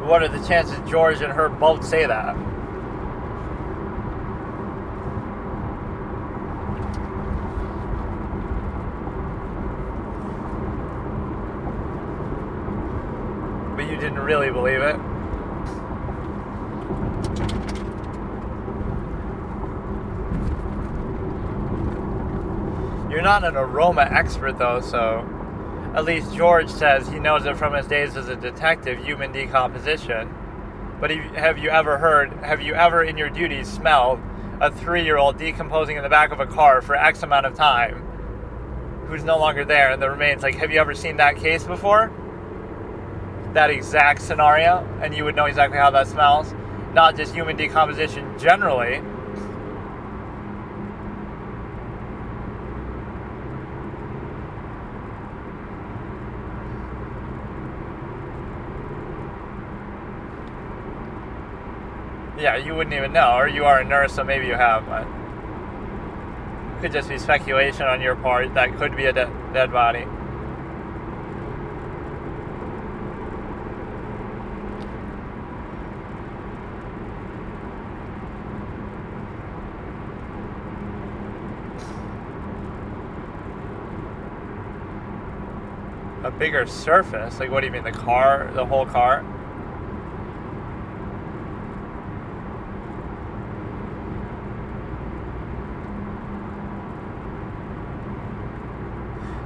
What are the chances George and her both say that? But you didn't really believe it? You're not an aroma expert though, so... At least George says he knows it from his days as a detective, human decomposition. But have you ever in your duties smelled a 3-year-old decomposing in the back of a car for X amount of time, who's no longer there, and the remains, like, have you ever seen that case before? That exact scenario, and you would know exactly how that smells. Not just human decomposition generally. Yeah, you wouldn't even know, or you are a nurse, so maybe you have, but it could just be speculation on your part. That could be a dead body. A bigger surface? Like, what do you mean, the whole car?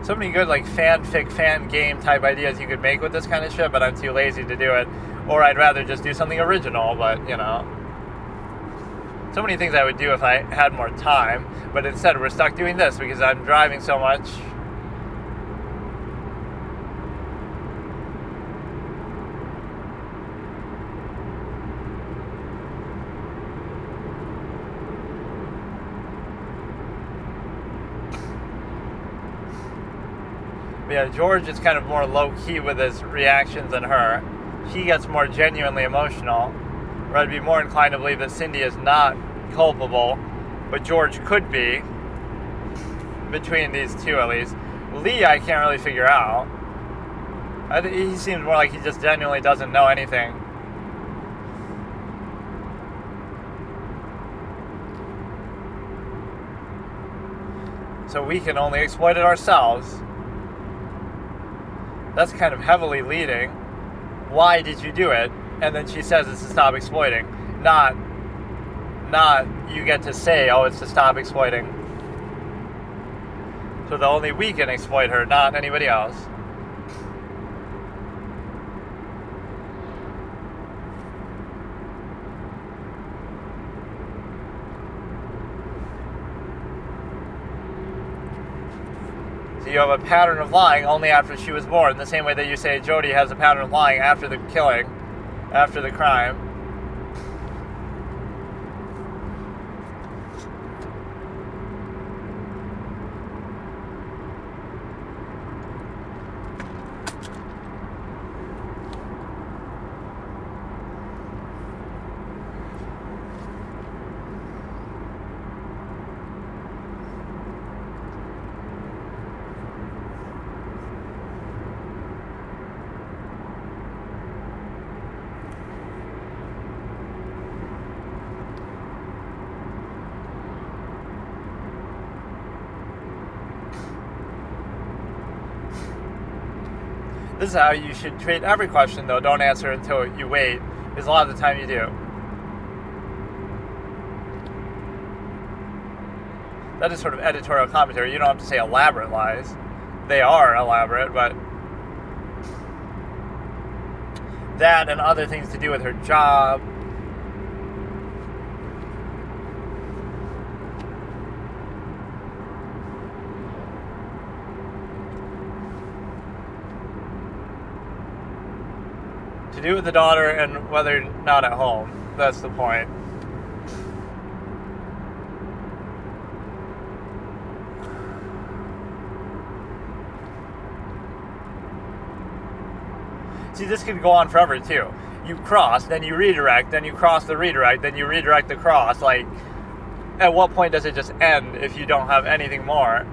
So many good, like, fanfic, fan game type ideas you could make with this kind of shit, but I'm too lazy to do it. Or I'd rather just do something original, but, you know. So many things I would do if I had more time, but instead we're stuck doing this because I'm driving so much. Yeah, George is kind of more low-key with his reactions than her. She gets more genuinely emotional. Or I'd be more inclined to believe that Cindy is not culpable, but George could be, between these two at least. Lee, I can't really figure out. He seems more like he just genuinely doesn't know anything. So we can only exploit it ourselves. That's kind of heavily leading. Why did you do it? And then she says it's to stop exploiting. Not you get to say, oh, it's to stop exploiting. So that only we can exploit her, not anybody else. You have a pattern of lying only after she was born, the same way that you say Jody has a pattern of lying after the killing, after the crime. This is how you should treat every question, though. Don't answer until you wait, because a lot of the time you do. That is sort of editorial commentary. You don't have to say elaborate lies. They are elaborate, but that and other things to do with her job. To do with the daughter and whether or not at home. That's the point. See, this could go on forever, too. You cross, then you redirect, then you cross the redirect, then you redirect the cross. Like, at what point does it just end if you don't have anything more?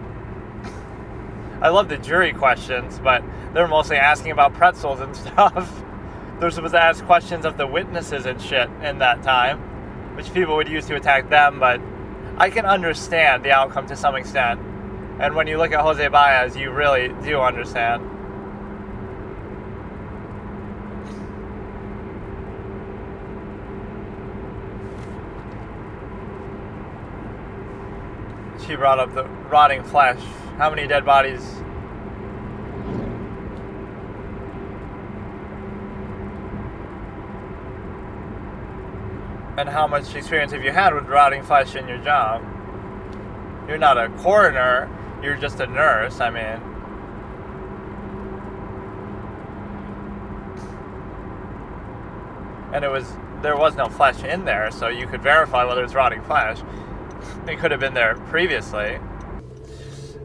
I love the jury questions, but they're mostly asking about pretzels and stuff. They're supposed to ask questions of the witnesses and shit in that time, which people would use to attack them, but I can understand the outcome to some extent. And when you look at Jose Baez, you really do understand. She brought up the rotting flesh. How many dead bodies? And how much experience have you had with rotting flesh in your job? You're not a coroner, you're just a nurse, I mean. And there was no flesh in there, so you could verify whether it's rotting flesh. It could have been there previously.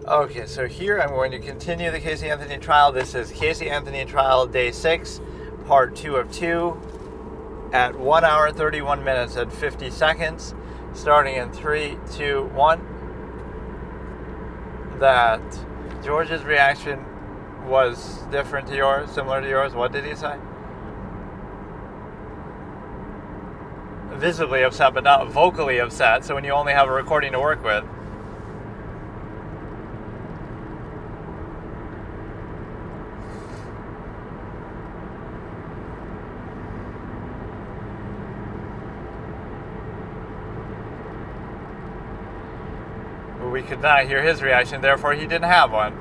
Okay, so here I'm going to continue the Casey Anthony trial. This is Casey Anthony trial day 6, part 2 of 2, at 1 hour, 31 minutes, and 50 seconds, starting in 3, 2, 1. That George's reaction was different to yours, similar to yours. What did he say? Visibly upset, but not vocally upset, so when you only have a recording to work with. We could not hear his reaction, therefore he didn't have one.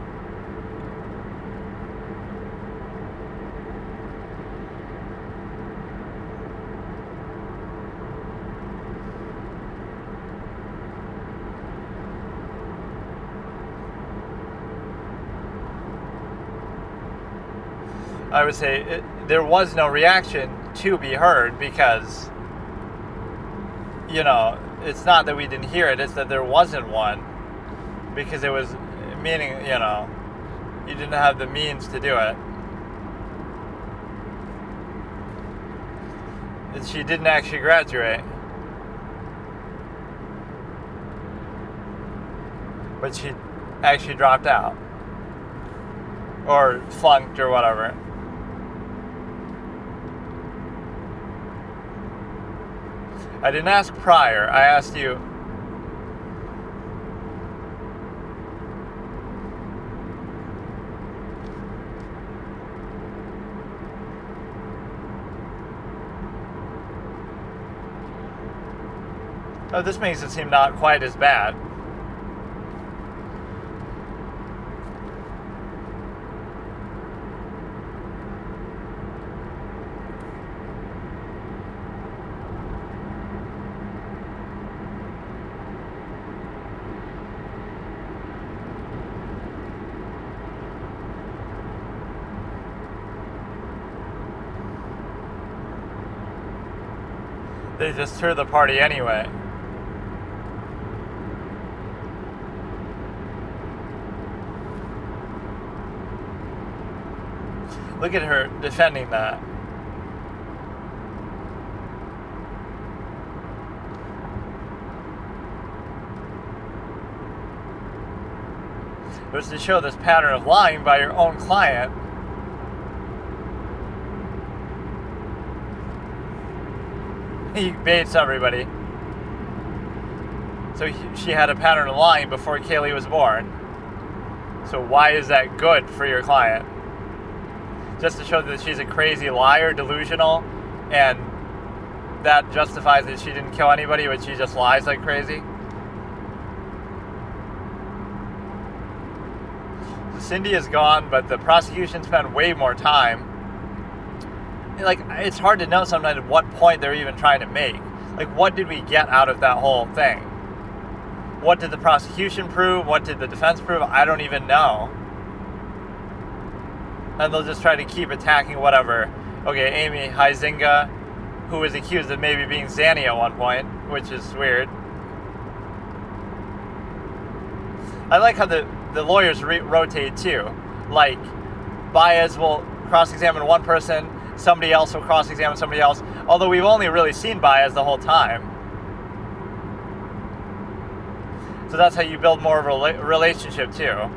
I would say there was no reaction to be heard because, it's not that we didn't hear it, it's that there wasn't one. Because it was meaning, you didn't have the means to do it. And she didn't actually graduate. But she actually dropped out. Or flunked or whatever. I didn't ask prior, I asked you. Oh, this makes it seem not quite as bad. They just threw the party anyway. Look at her defending that. It was to show this pattern of lying by your own client. He baits everybody. So she had a pattern of lying before Kaylee was born. So why is that good for your client? Just to show that she's a crazy liar, delusional, and that justifies that she didn't kill anybody, but she just lies like crazy? So Cindy is gone, but the prosecution spent way more time. Like, it's hard to know sometimes what point they're even trying to make. Like, what did we get out of that whole thing? What did the prosecution prove? What did the defense prove? I don't even know. And they'll just try to keep attacking whatever. Okay, Amy Huizinga, who was accused of maybe being Zanny at one point, which is weird. I like how the lawyers rotate too. Like, Baez will cross-examine one person, somebody else will cross-examine somebody else, although we've only really seen Baez the whole time. So that's how you build more of a relationship too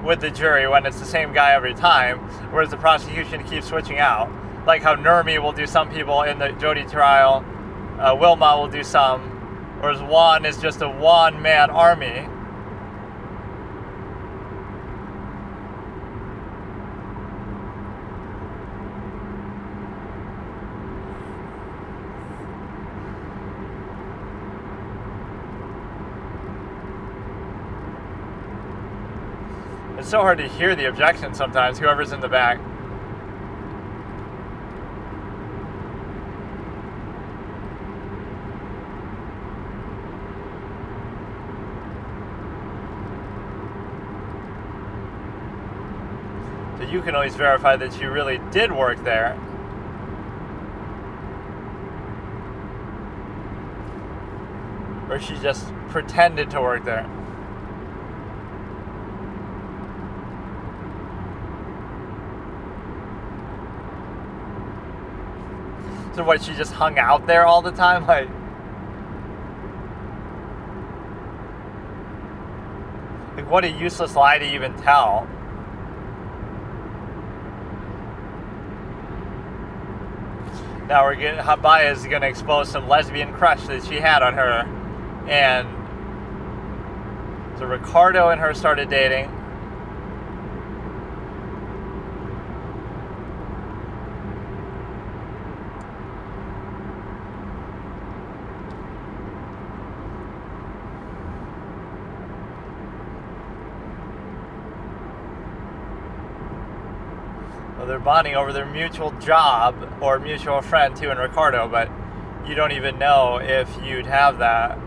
with the jury when it's the same guy every time, whereas the prosecution keeps switching out. Like how Nurmi will do some people in the Jody trial, Wilma will do some, whereas Juan is just a one-man army. It's so hard to hear the objection sometimes, whoever's in the back. you can always verify that she really did work there. Or she just pretended to work there. So what, she just hung out there all the time? Like, what a useless lie to even tell. Now Habaya is going to expose some lesbian crush that she had on her. And so Ricardo and her started dating. Well, they're bonding over their mutual job or mutual friend too in Ricardo, but you don't even know if you'd have that.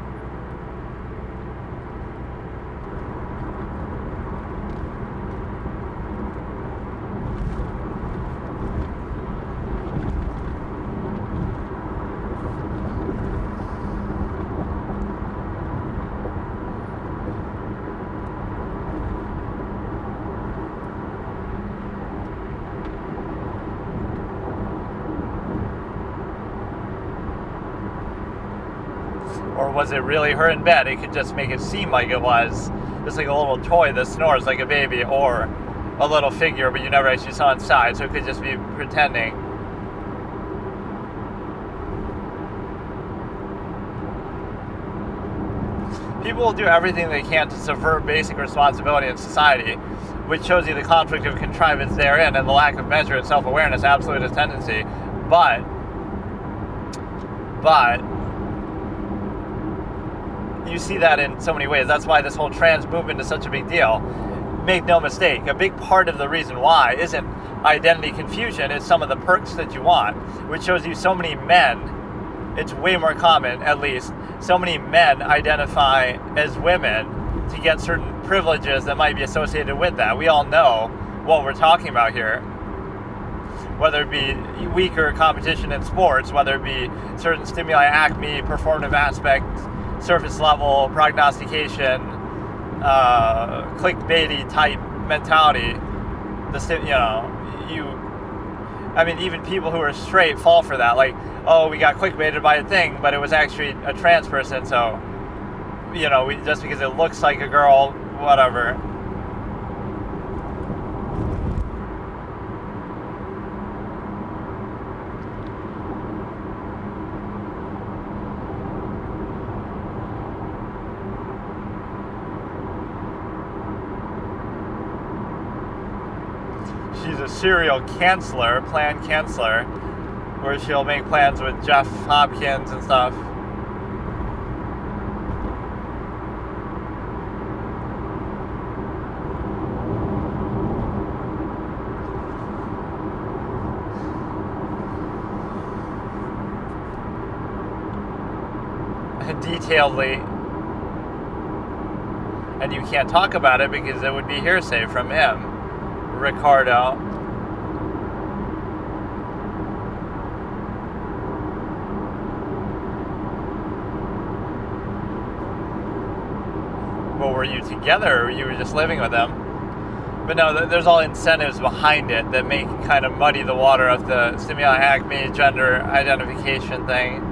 Or was it really her in bed? It could just make it seem like it was. Just like a little toy that snores like a baby, or a little figure, but you never actually saw inside, so it could just be pretending. People will do everything they can to subvert basic responsibility in society, which shows you the conflict of contrivance therein and the lack of measure and self-awareness, absolutist tendency. But you see that in so many ways. That's why this whole trans movement is such a big deal. Make no mistake, a big part of the reason why isn't identity confusion, it's some of the perks that you want, which shows you so many men, it's way more common at least, so many men identify as women to get certain privileges that might be associated with that. We all know what we're talking about here. Whether it be weaker competition in sports, whether it be certain stimuli, acme, performative aspects, surface level prognostication, clickbaity type mentality. Even people who are straight fall for that. Like, oh, we got clickbaited by a thing, but it was actually a trans person. So, just because it looks like a girl, whatever. She's a serial planned canceller, where she'll make plans with Jeff Hopkins and stuff. Detailedly. And you can't talk about it because it would be hearsay from him. Ricardo. Well, were you together or you were just living with them? But no, there's all incentives behind it that make kind of muddy the water of the stimuli, acme, gender identification thing.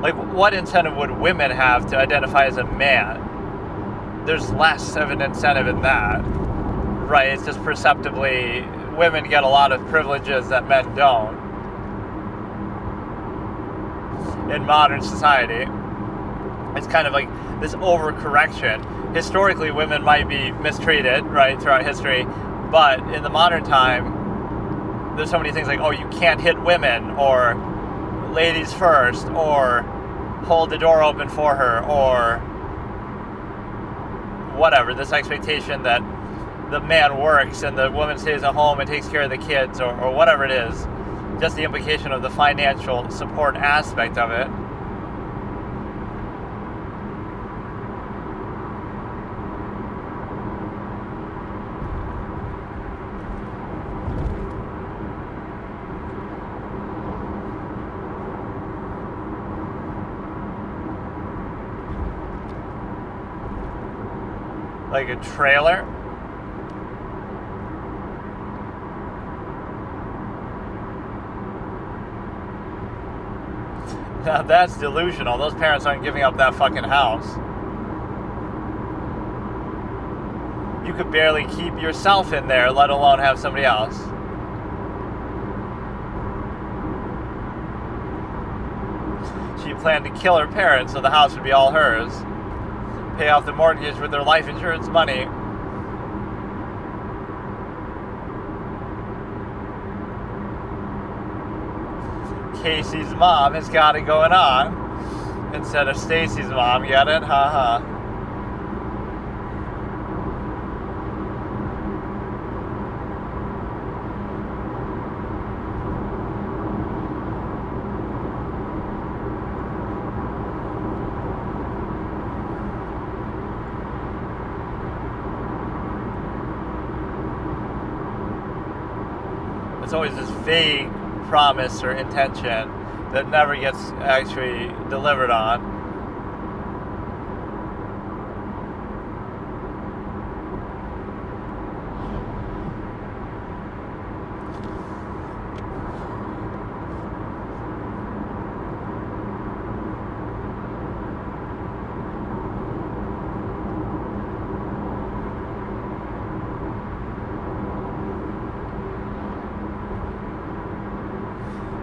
Like, what incentive would women have to identify as a man? There's less of an incentive in that. Right, it's just perceptibly, women get a lot of privileges that men don't in modern society. It's kind of like this overcorrection. Historically, women might be mistreated, right, throughout history, but in the modern time, there's so many things like, oh, you can't hit women, or ladies first, or hold the door open for her, or whatever, this expectation that the man works and the woman stays at home and takes care of the kids, or whatever it is. Just the implication of the financial support aspect of it. Like a trailer? Now that's delusional. Those parents aren't giving up that fucking house. You could barely keep yourself in there, let alone have somebody else. She planned to kill her parents so the house would be all hers. Pay off the mortgage with their life insurance money. Casey's mom has got it going on instead of Stacy's mom. Get it? Ha ha. It's always this vague promise or intention that never gets actually delivered on.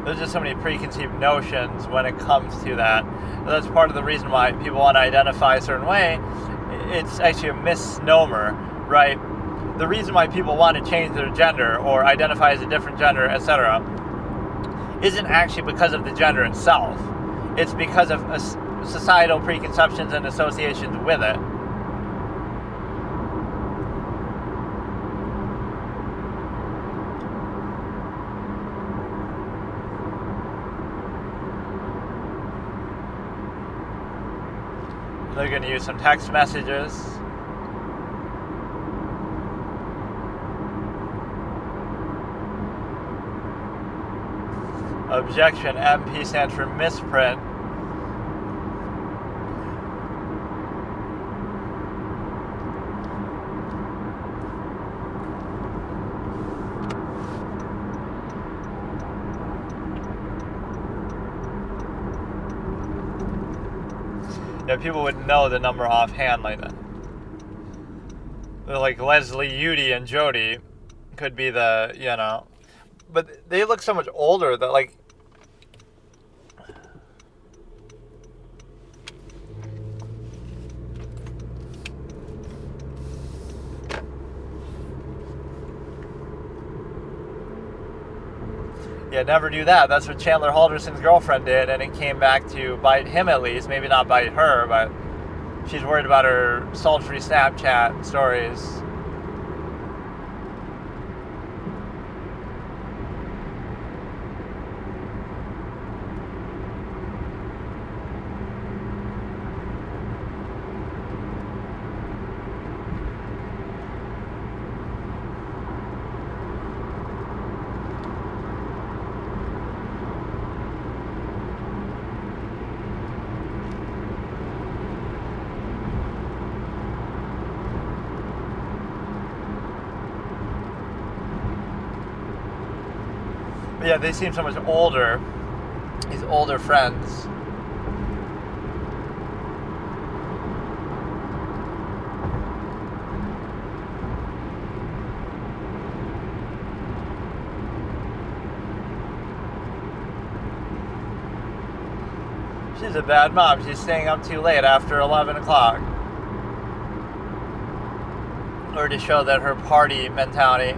There's just so many preconceived notions when it comes to that. That's part of the reason why people want to identify a certain way. It's actually a misnomer, right? The reason why people want to change their gender or identify as a different gender, etc., isn't actually because of the gender itself. It's because of societal preconceptions and associations with it. They're going to use some text messages. Objection, MP stands for misprint. Yeah, people would know the number offhand like that. Like Leslie, Udy, and Jody could be the, you know. But they look so much older that, like... Yeah, never do that. That's what Chandler Halderson's girlfriend did, and it came back to bite him at least. Maybe not bite her, but she's worried about her sultry Snapchat stories. Yeah, they seem so much older. These older friends. She's a bad mom. She's staying up too late after 11 o'clock. Or to show that her party mentality.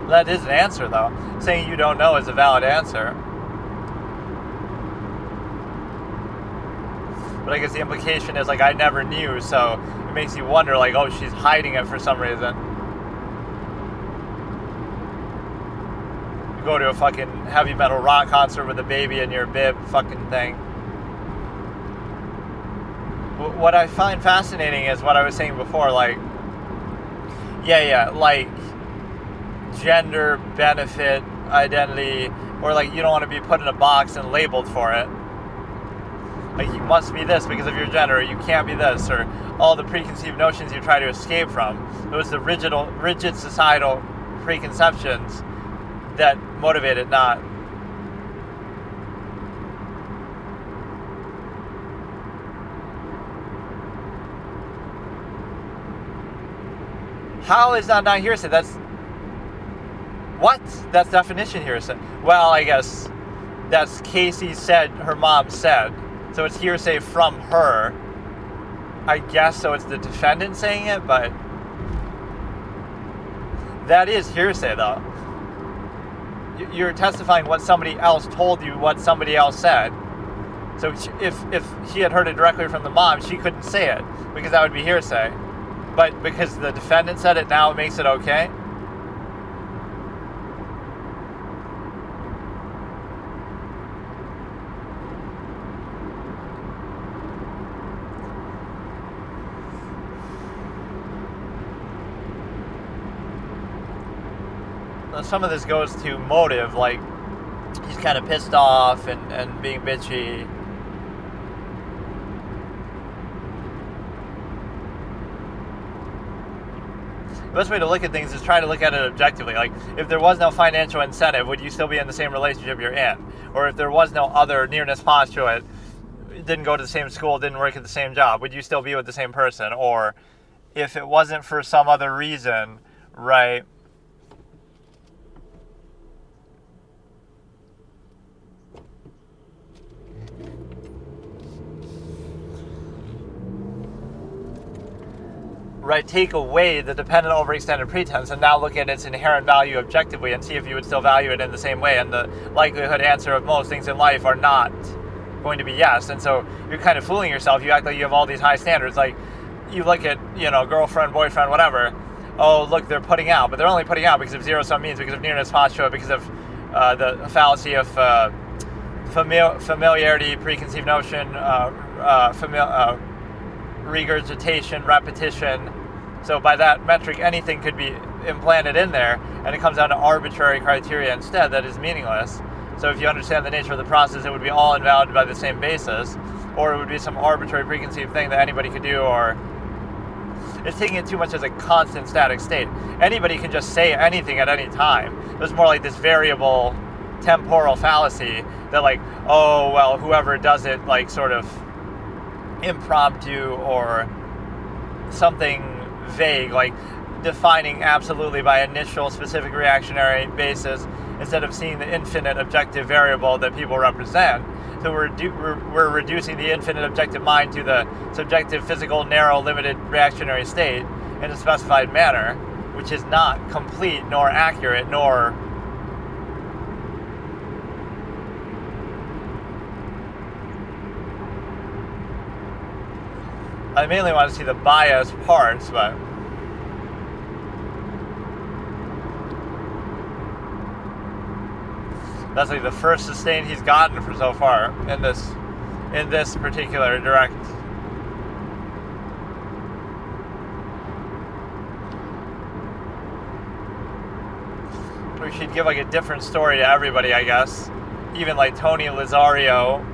That is an answer, though. Saying you don't know is a valid answer. But I guess the implication is, like, I never knew, so it makes you wonder, like, oh, she's hiding it for some reason. go to a fucking heavy metal rock concert with a baby in your bib fucking thing. What I find fascinating is what I was saying before, like, like gender, benefit, identity, or like you don't want to be put in a box and labeled for it. Like you must be this because of your gender, or you can't be this, or all the preconceived notions you try to escape from. Those are the rigid societal preconceptions that motivate it, not. How is that not hearsay? That's definition hearsay. Well, I guess that's Casey said, her mom said. So it's hearsay from her. I guess so it's the defendant saying it, but that is hearsay though. You're testifying what somebody else told you, what somebody else said. So if she had heard it directly from the mom, she couldn't say it because that would be hearsay. But because the defendant said it, now it makes it okay? Some of this goes to motive, like he's kind of pissed off and being bitchy. The best way to look at things is try to look at it objectively. Like, if there was no financial incentive, would you still be in the same relationship you're in? Or if there was no other nearness postulate, didn't go to the same school, didn't work at the same job, would you still be with the same person? Or if it wasn't for some other reason, right? Right, take away the dependent overextended pretense and now look at its inherent value objectively and see if you would still value it in the same way. And the likelihood answer of most things in life are not going to be yes. And so you're kind of fooling yourself. You act like you have all these high standards. Like, you look at, girlfriend, boyfriend, whatever. Oh, look, they're putting out. But they're only putting out because of zero-sum means, because of nearness postulate, because of the fallacy of familiarity, preconceived notion, regurgitation, repetition. So by that metric, anything could be implanted in there, and it comes down to arbitrary criteria instead that is meaningless. So if you understand the nature of the process, it would be all invalid by the same basis, or it would be some arbitrary preconceived thing that anybody could do, or it's taking it too much as a constant static state. Anybody can just say anything at any time. There's more like this variable temporal fallacy that, like, oh, well, whoever does it, like, sort of impromptu or something vague, like defining absolutely by initial specific reactionary basis instead of seeing the infinite objective variable that people represent. So we're reducing the infinite objective mind to the subjective, physical, narrow, limited reactionary state in a specified manner, which is not complete nor accurate nor I mainly want to see the bias parts, but that's like the first sustain he's gotten for so far in this particular direct. We should give like a different story to everybody, I guess. Even like Tony Lazario.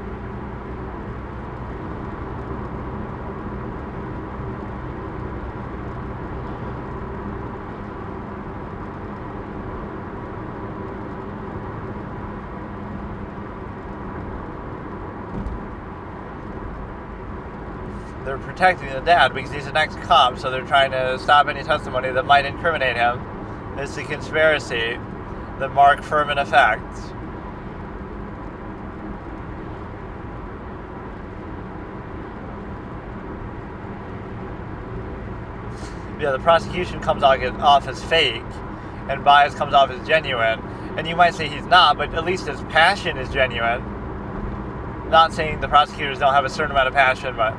They're protecting the dad because he's an ex-cop, so they're trying to stop any testimony that might incriminate him. It's a conspiracy, the Mark Furman effect. Yeah, the prosecution comes off as fake, and bias comes off as genuine. And you might say he's not, but at least his passion is genuine. Not saying the prosecutors don't have a certain amount of passion, but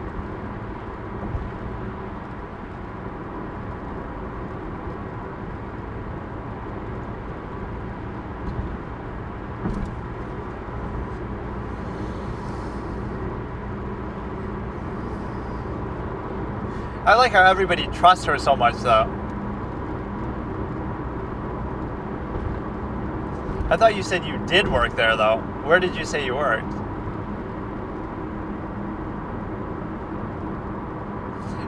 I like how everybody trusts her so much, though. I thought you said you did work there, though. Where did you say you worked?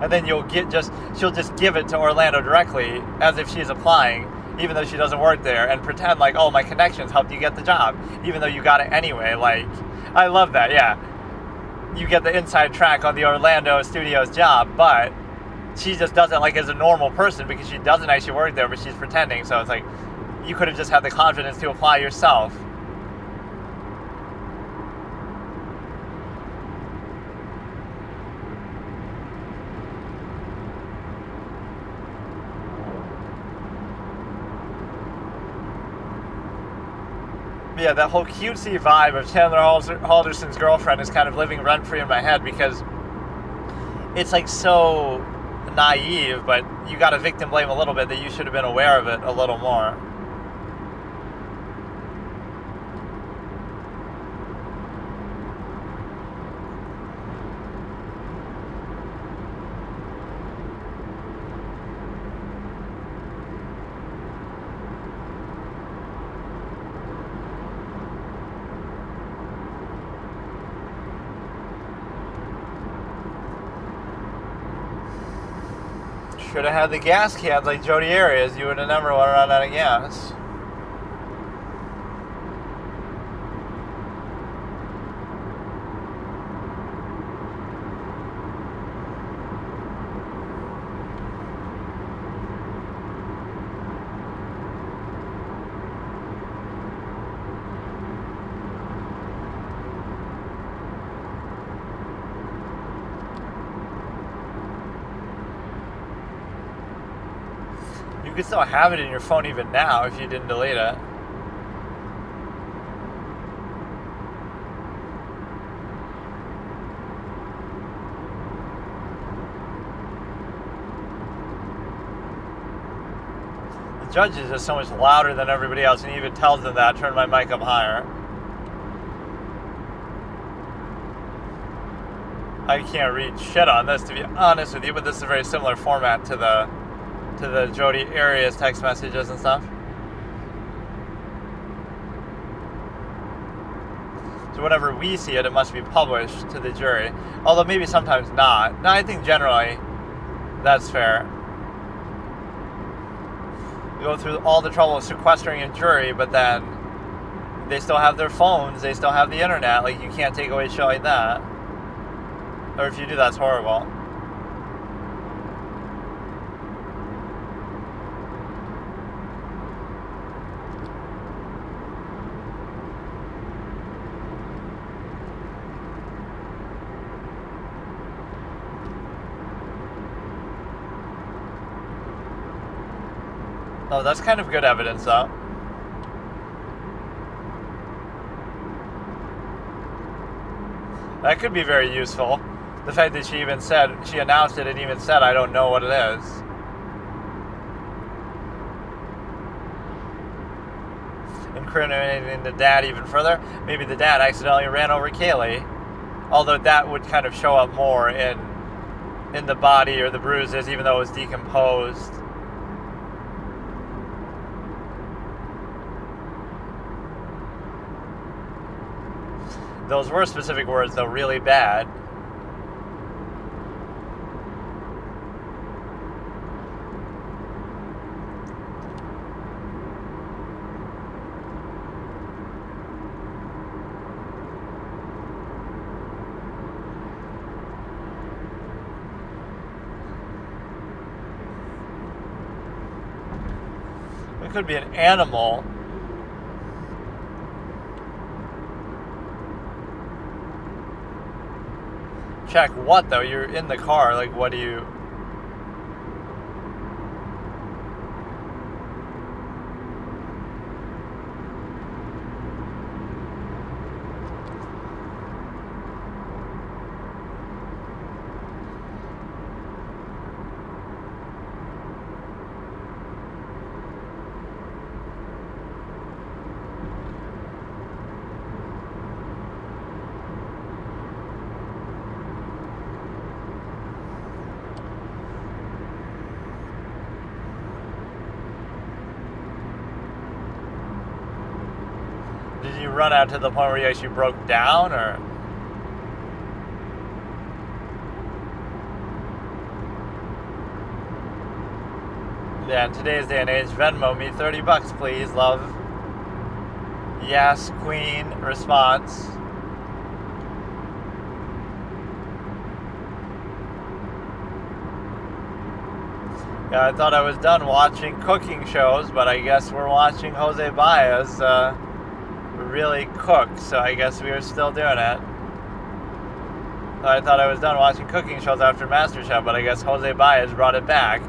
And then she'll just give it to Orlando directly as if she's applying, even though she doesn't work there, and pretend like, oh, my connections helped you get the job, even though you got it anyway. Like, I love that, yeah. You get the inside track on the Orlando studio's job, but she just does it like as a normal person because she doesn't actually work there, but she's pretending. So it's like, you could have just had the confidence to apply yourself. Yeah, that whole cutesy vibe of Chandler Halderson's girlfriend is kind of living rent-free in my head because it's like so naive, but you got to victim blame a little bit that you should have been aware of it a little more. Should have had the gas cans like Jody Arias. You would have never run out of gas. You could still have it in your phone even now if you didn't delete it. The judge is just so much louder than everybody else, and he even tells them that. Turn my mic up higher. I can't read shit on this, to be honest with you, but this is a very similar format to the Jody Arias text messages and stuff. So whenever we see it, it must be published to the jury. Although maybe sometimes not. No, I think generally that's fair. You go through all the trouble of sequestering a jury, but then they still have their phones, they still have the internet. Like, you can't take away shit like that. Or if you do, that's horrible. Oh, that's kind of good evidence, though. That could be very useful. The fact that she announced it and even said, I don't know what it is. Incriminating the dad even further. Maybe the dad accidentally ran over Kaylee. Although that would kind of show up more in the body or the bruises, even though it was decomposed. Those were specific words, though, really bad. It could be an animal. Check what, though? You're in the car. Like, what do you... run out to the point where you actually broke down, or? Yeah, in today's day and age, Venmo me $30, please, love. Yes, queen response. Yeah, I thought I was done watching cooking shows, but I guess we're watching Jose Baez really cook, so I guess we are still doing it. I thought I was done watching cooking shows after MasterChef, but I guess Jose Baez brought it back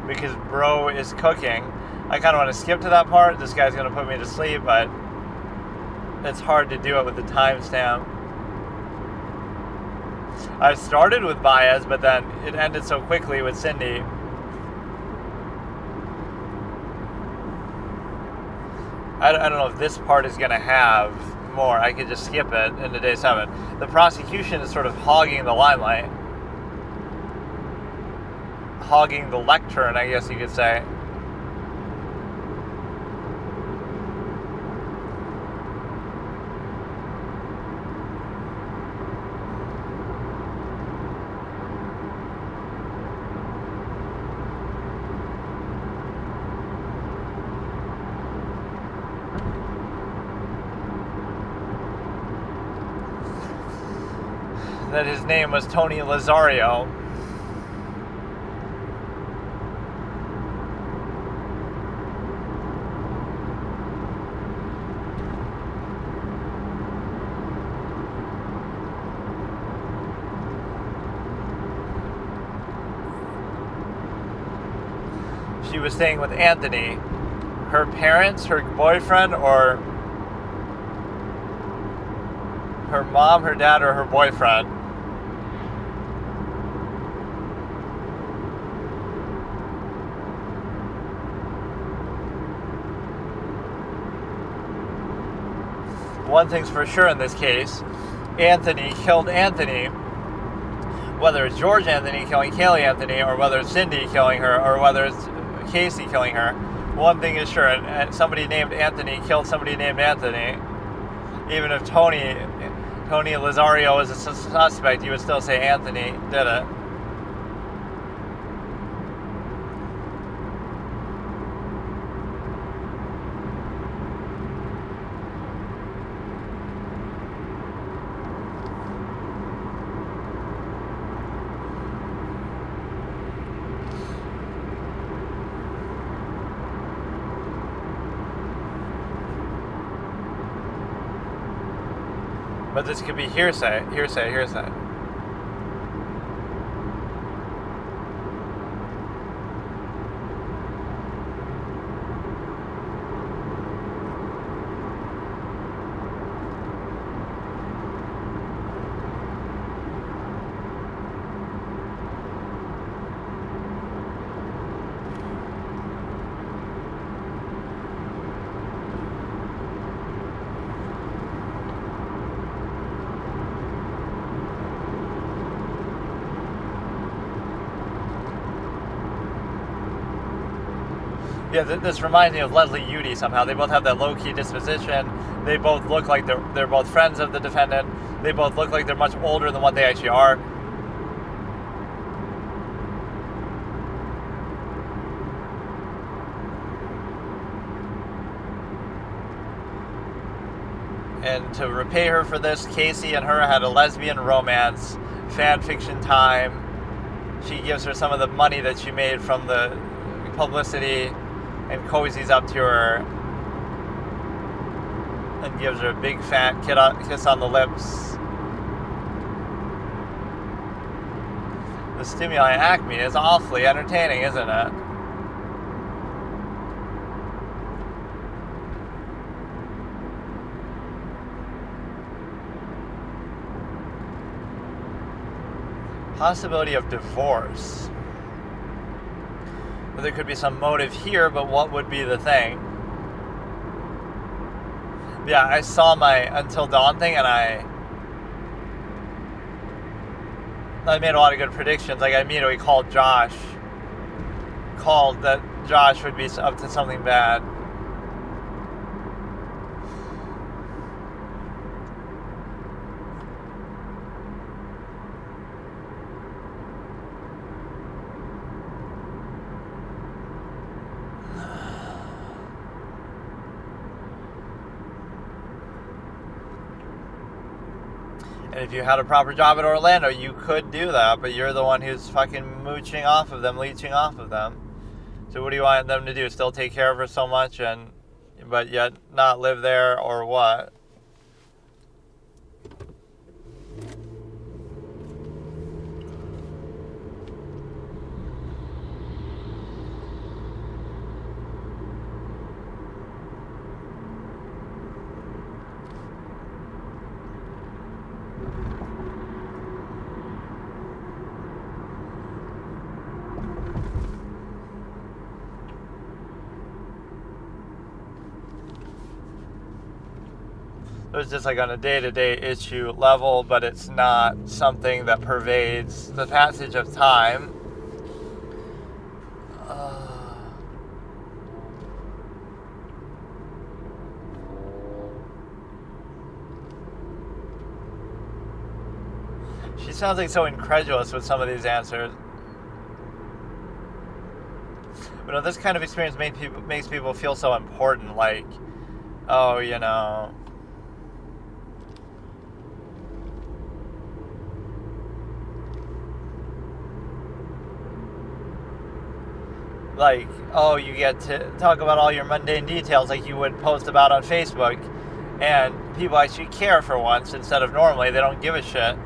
because bro is cooking. I kind of want to skip to that part. This guy's going to put me to sleep, but it's hard to do it with the timestamp. I started with Baez, but then it ended so quickly with Cindy. I don't know if this part is going to have more. I could just skip it into day 7. The prosecution is sort of hogging the limelight. Hogging the lectern, I guess you could say. That his name was Tony Lazario. She was staying with Anthony. Her parents, her boyfriend, or her mom, her dad, or her boyfriend. One thing's for sure in this case, Anthony killed Anthony. Whether it's George Anthony killing Kaylee Anthony, or whether it's Cindy killing her, or whether it's Casey killing her, one thing is sure, and somebody named Anthony killed somebody named Anthony. Even if Tony Lazario is a suspect, you would still say Anthony did it. But this could be hearsay. Yeah, this reminds me of Leslie Udy somehow. They both have that low-key disposition. They both look like they're both friends of the defendant. They both look like they're much older than what they actually are. And to repay her for this, Casey and her had a lesbian romance, fan fiction time. She gives her some of the money that she made from the publicity and cozies up to her and gives her a big fat kiss on the lips. The stimuli acme is awfully entertaining, isn't it? Possibility of divorce. There could be some motive here, but what would be the thing? Yeah, I saw my Until Dawn thing, and I made a lot of good predictions. Like, I immediately called that Josh would be up to something bad. if you had a proper job in Orlando, you could do that, but you're the one who's fucking mooching off of them, leeching off of them. So what do you want them to do? Still take care of her so much, but yet not live there, or what? It was just like on a day-to-day issue level, but it's not something that pervades the passage of time. She sounds like so incredulous with some of these answers. But this kind of experience makes people feel so important, like, oh, like, oh, you get to talk about all your mundane details like you would post about on Facebook, and people actually care for once instead of normally they don't give a shit.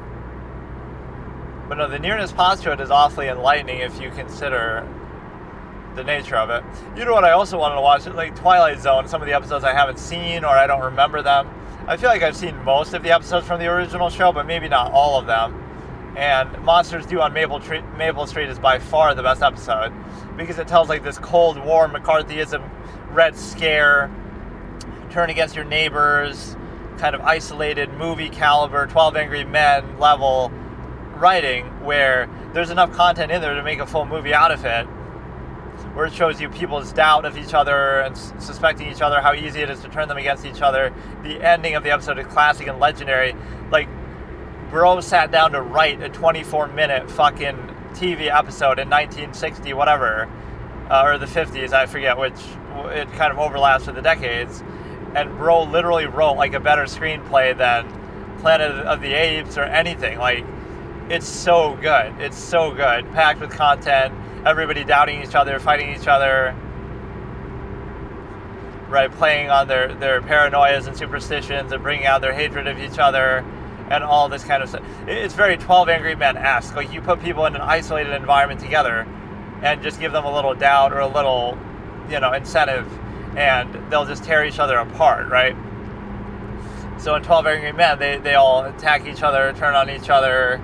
But no, the nearness postulate is awfully enlightening if you consider the nature of it. You know what I also wanted to watch? Like Twilight Zone, some of the episodes I haven't seen or I don't remember them. I feel like I've seen most of the episodes from the original show, but maybe not all of them. And Monsters Due on Maple Street is by far the best episode, because it tells like this Cold War McCarthyism, Red Scare, turn against your neighbors, kind of isolated movie caliber, 12 Angry Men level writing, where there's enough content in there to make a full movie out of it, where it shows you people's doubt of each other and suspecting each other, how easy it is to turn them against each other. The ending of the episode is classic and legendary. Like, bro sat down to write a 24-minute fucking TV episode in 1960, whatever, or the 50s, I forget which, it kind of overlaps with the decades, and bro literally wrote like a better screenplay than Planet of the Apes or anything. Like, it's so good. It's so good. Packed with content, everybody doubting each other, fighting each other, right, playing on their paranoias and superstitions and bringing out their hatred of each other and all this kind of stuff. It's very 12 Angry Men-esque. Like, you put people in an isolated environment together and just give them a little doubt or a little, incentive, and they'll just tear each other apart, right? So in 12 Angry Men, they all attack each other, turn on each other.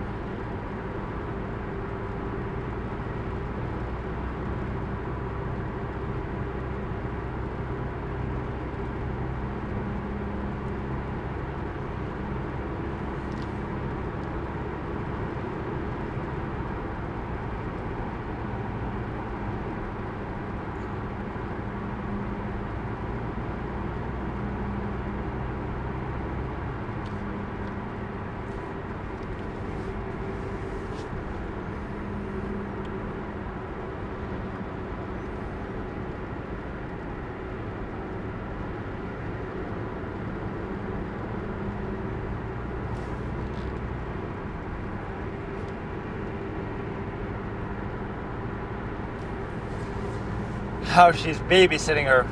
How she's babysitting her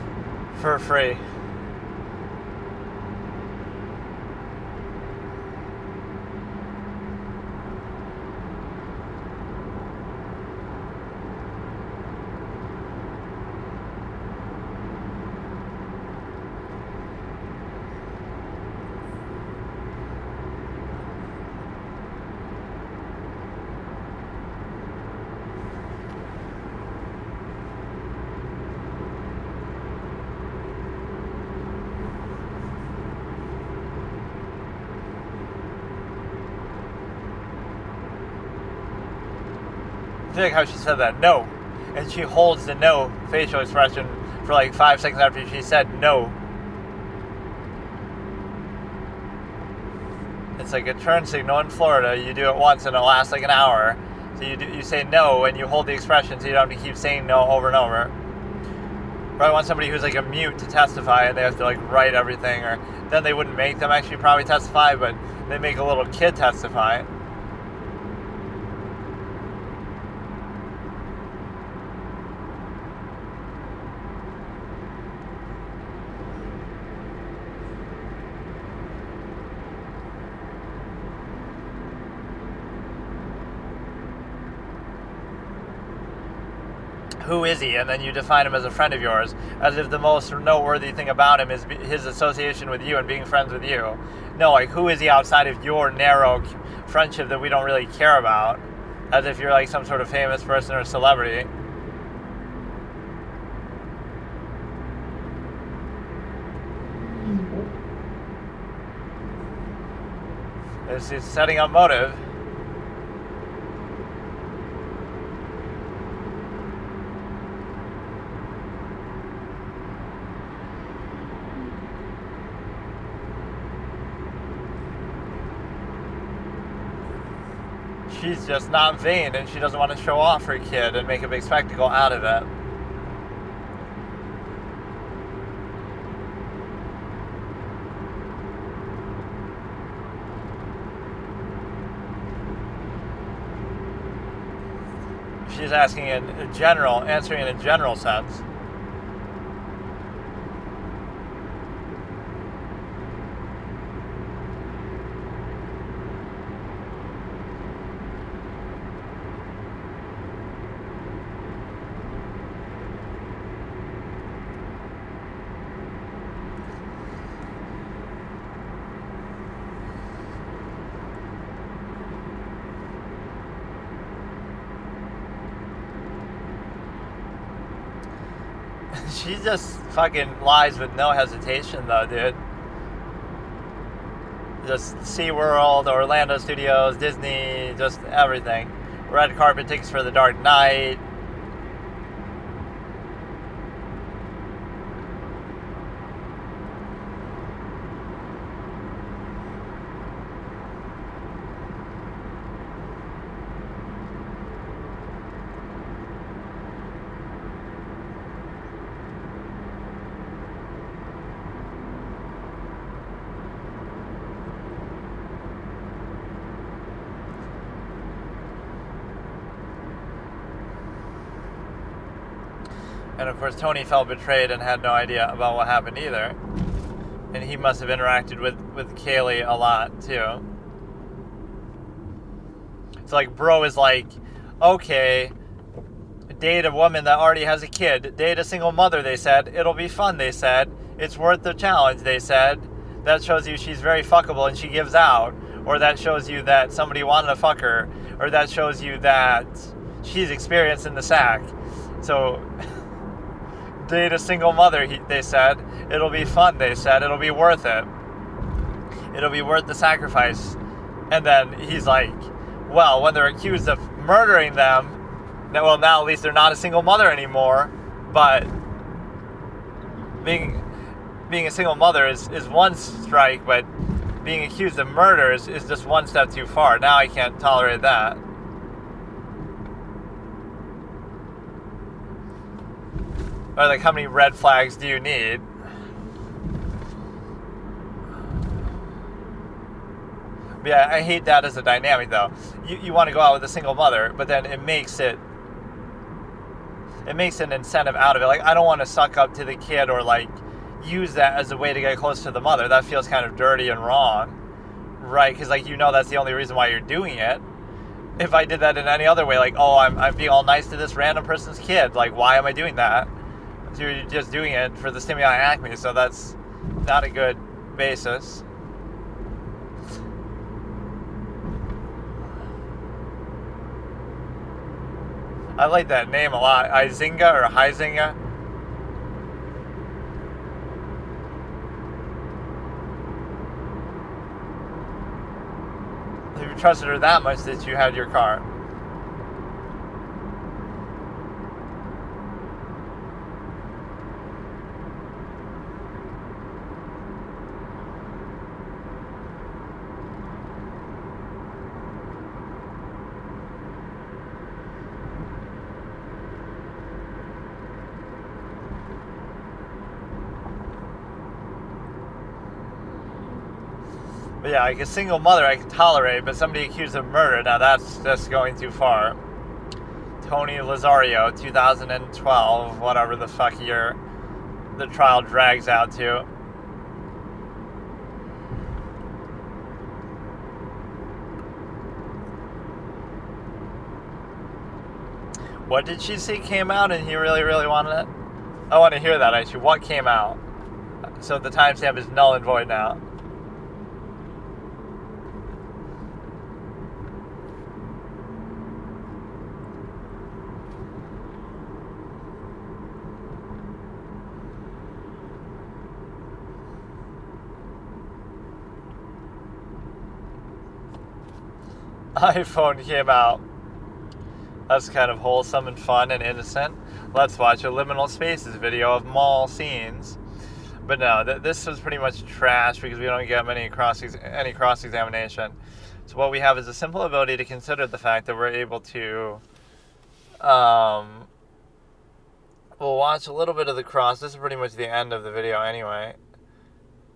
for free. I feel like how she said that, no. And she holds the no facial expression for like 5 seconds after she said no. It's like a turn signal in Florida. You do it once and it lasts like an hour. So you say no and you hold the expression so you don't have to keep saying no over and over. Probably want somebody who's like a mute to testify, and they have to like write everything, or then they wouldn't make them actually probably testify, but they make a little kid testify. Who is he? And then you define him as a friend of yours, as if the most noteworthy thing about him is his association with you and being friends with you. No, like, who is he outside of your narrow friendship that we don't really care about? As if you're like some sort of famous person or celebrity. This is setting up motive. She's just not vain, and she doesn't want to show off her kid and make a big spectacle out of it. She's asking in a general, answering in a general sense. She just fucking lies with no hesitation, though, dude. Just SeaWorld, Orlando Studios, Disney, just everything. Red carpet tickets for The Dark Knight. And of course, Tony felt betrayed and had no idea about what happened either. And he must have interacted with Kaylee a lot, too. So, like, bro is like, okay, date a woman that already has a kid. Date a single mother, they said. It'll be fun, they said. It's worth the challenge, they said. That shows you she's very fuckable and she gives out. Or that shows you that somebody wanted to fuck her. Or that shows you that she's experienced in the sack. So... date a single mother, they said. It'll be fun, they said. It'll be worth it. It'll be worth the sacrifice. And then he's like, well, when they're accused of murdering them, well, now at least they're not a single mother anymore. But being a single mother is one strike, but being accused of murder is just one step too far. Now I can't tolerate that. Or like, how many red flags do you need? But yeah, I hate that as a dynamic, though. You want to go out with a single mother, but then it makes an incentive out of it. Like, I don't want to suck up to the kid or like use that as a way to get close to the mother. That feels kind of dirty and wrong, right? Because like, that's the only reason why you're doing it. If I did that in any other way, like, oh, I'm being all nice to this random person's kid, like, why am I doing that? So you're just doing it for the stimuli acme, so that's not a good basis. I like that name a lot. Izinga or Huizinga. If you trusted her that much that you had your car. But yeah, like a single mother I can tolerate, but somebody accused of murder, now that's just going too far. Tony Lazario, 2012, whatever the fuck year the trial drags out to. What did she say came out and he really, really wanted it? I want to hear that, actually. What came out? So the timestamp is null and void now. iPhone came out. That's kind of wholesome and fun and innocent. Let's watch a Liminal Spaces video of mall scenes. But no, this was pretty much trash because we don't get any cross-examination. So what we have is a simple ability to consider the fact that we're able to... we'll watch a little bit of the cross. This is pretty much the end of the video anyway.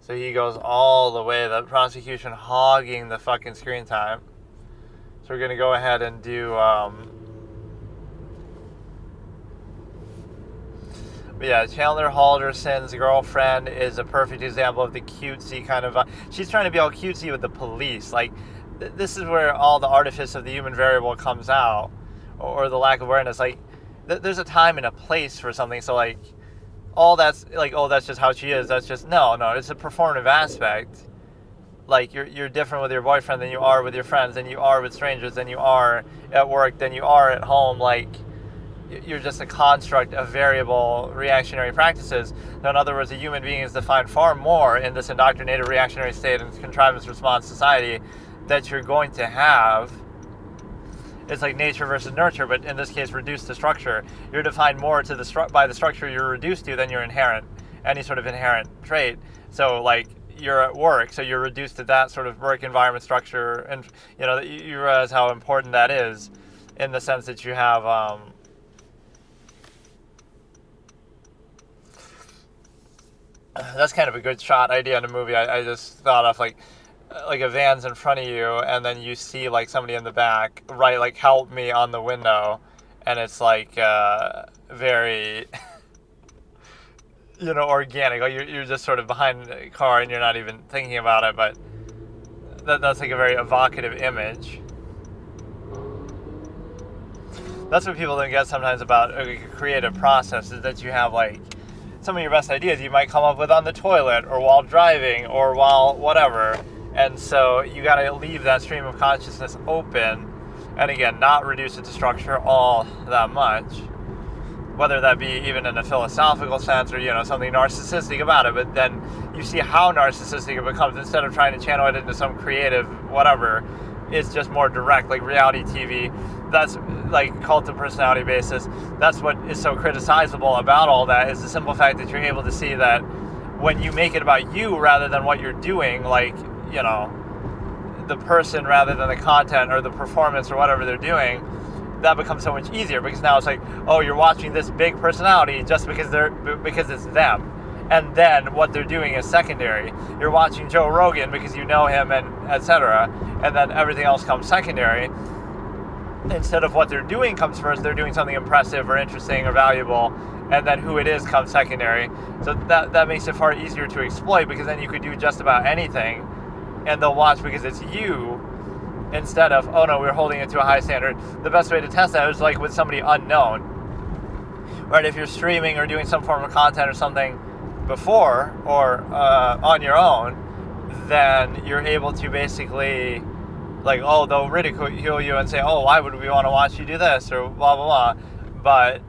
So he goes all the way, the prosecution hogging the fucking screen time. So we're going to go ahead and do... But yeah, Chandler Halderson's girlfriend is a perfect example of the cutesy kind of... she's trying to be all cutesy with the police. Like, this is where all the artifice of the human variable comes out. Or the lack of awareness. Like, there's a time and a place for something. So, like, all that's... Like, oh, that's just how she is. That's just... No, it's a performative aspect. Like, you're different with your boyfriend than you are with your friends, than you are with strangers, than you are at work, than you are at home. Like... You're just a construct of variable reactionary practices. So in other words, a human being is defined far more in this indoctrinated reactionary state and contrivance response society that you're going to have. It's like nature versus nurture, but in this case, reduced to structure. You're defined more to by the structure you're reduced to than your inherent, any sort of inherent trait. So like you're at work, so you're reduced to that sort of work environment structure, and you realize how important that is in the sense that you have. That's kind of a good shot idea in a movie. I just thought of like a van's in front of you, and then you see like somebody in the back, right? Like help me on the window, and it's like very, organic. Like you're just sort of behind the car, and you're not even thinking about it. But that's like a very evocative image. That's what people don't get sometimes about a creative process, is that you have like. Some of your best ideas you might come up with on the toilet or while driving or while whatever. And so you got to leave that stream of consciousness open and again, not reduce it to structure all that much. Whether that be even in a philosophical sense or, something narcissistic about it. But then you see how narcissistic it becomes instead of trying to channel it into some creative whatever. It's just more direct, like reality TV. That's like cult of personality basis. That's what is so criticizable about all that, is the simple fact that you're able to see that when you make it about you rather than what you're doing, like, the person rather than the content or the performance or whatever they're doing, that becomes so much easier because now it's like, oh, you're watching this big personality just because it's them. And then what they're doing is secondary. You're watching Joe Rogan because you know him and etc. And then everything else comes secondary. Instead of what they're doing comes first, they're doing something impressive or interesting or valuable. And then who it is comes secondary. So that makes it far easier to exploit because then you could do just about anything. And they'll watch because it's you instead of, oh no, we're holding it to a high standard. The best way to test that is like with somebody unknown. Right? If you're streaming or doing some form of content or something before or on your own, then you're able to basically like, oh, they'll ridicule you and say, oh, why would we want to watch you do this or blah blah blah, but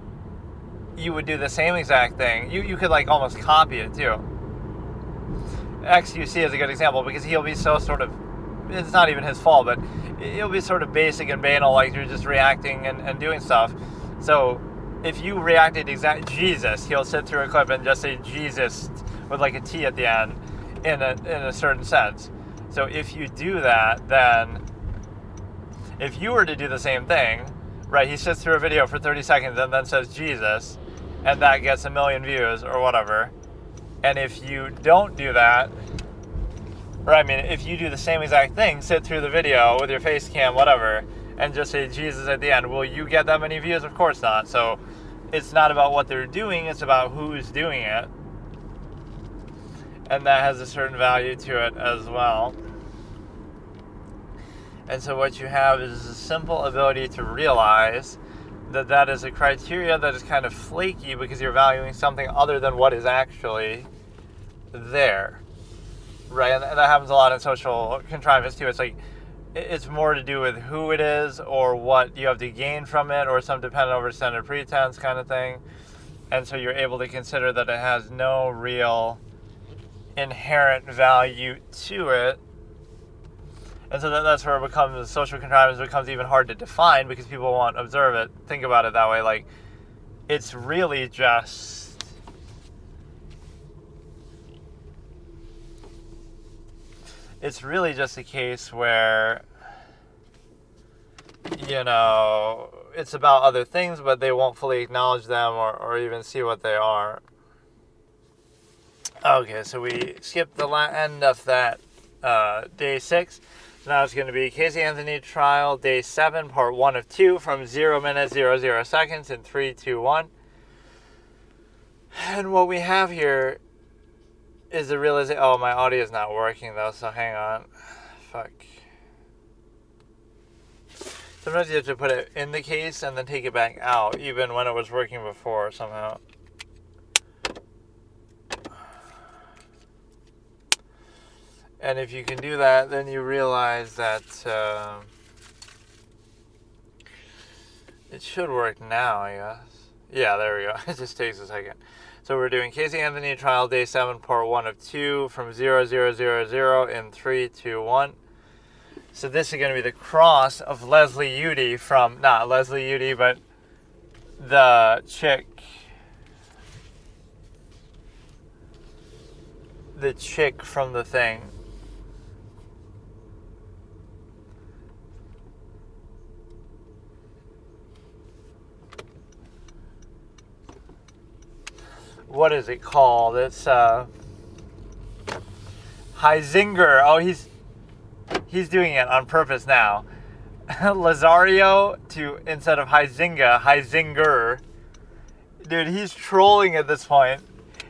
you would do the same exact thing. You could like almost copy it too. XUC is a good example because he'll be so sort of, it's not even his fault, but he'll be sort of basic and banal, like you're just reacting and doing stuff. So if you reacted Jesus, he'll sit through a clip and just say Jesus with like a T at the end in a certain sense. So if you do that, then if you were to do the same thing, right, he sits through a video for 30 seconds and then says Jesus, and that gets 1 million views or whatever. And if you don't do that, Or I mean, if you do the same exact thing, sit through the video with your face cam, whatever, and just say Jesus at the end, will you get that many views? Of course not. So it's not about what they're doing, it's about who's doing it. And that has a certain value to it as well. And so what you have is a simple ability to realize that that is a criteria that is kind of flaky because you're valuing something other than what is actually there. Right? And that happens a lot in social contrivance too. It's like, it's more to do with who it is or what you have to gain from it or some dependent over standard pretense kind of thing. And so you're able to consider that it has no real inherent value to it. And so that's where it becomes, social contrivance becomes even hard to define because people won't observe it, think about it that way. Like, it's really just a case where, you know, it's about other things, but they won't fully acknowledge them or even see what they are. Okay, so we skipped the end of that day 6. So now it's going to be Casey Anthony trial, day 7, part 1 of 2, from 0 minutes, 00 seconds in 3, 2, 1. And what we have here is the realization... Oh, my audio is not working, though, so hang on. Fuck. Sometimes you have to put it in the case and then take it back out, even when it was working before, somehow. And if you can do that, then you realize that it should work now, I guess. Yeah, there we go. It just takes a second. So we're doing Casey Anthony trial, day 7, part 1 of 2, from 0000 in 3, 2, 1. So this is going to be the cross of Leslie Udy from, not Leslie Udy, but the chick from the thing. What is it called? It's Heisinger. Oh, he's doing it on purpose now. Lazario to instead of Heisinger. Dude, he's trolling at this point.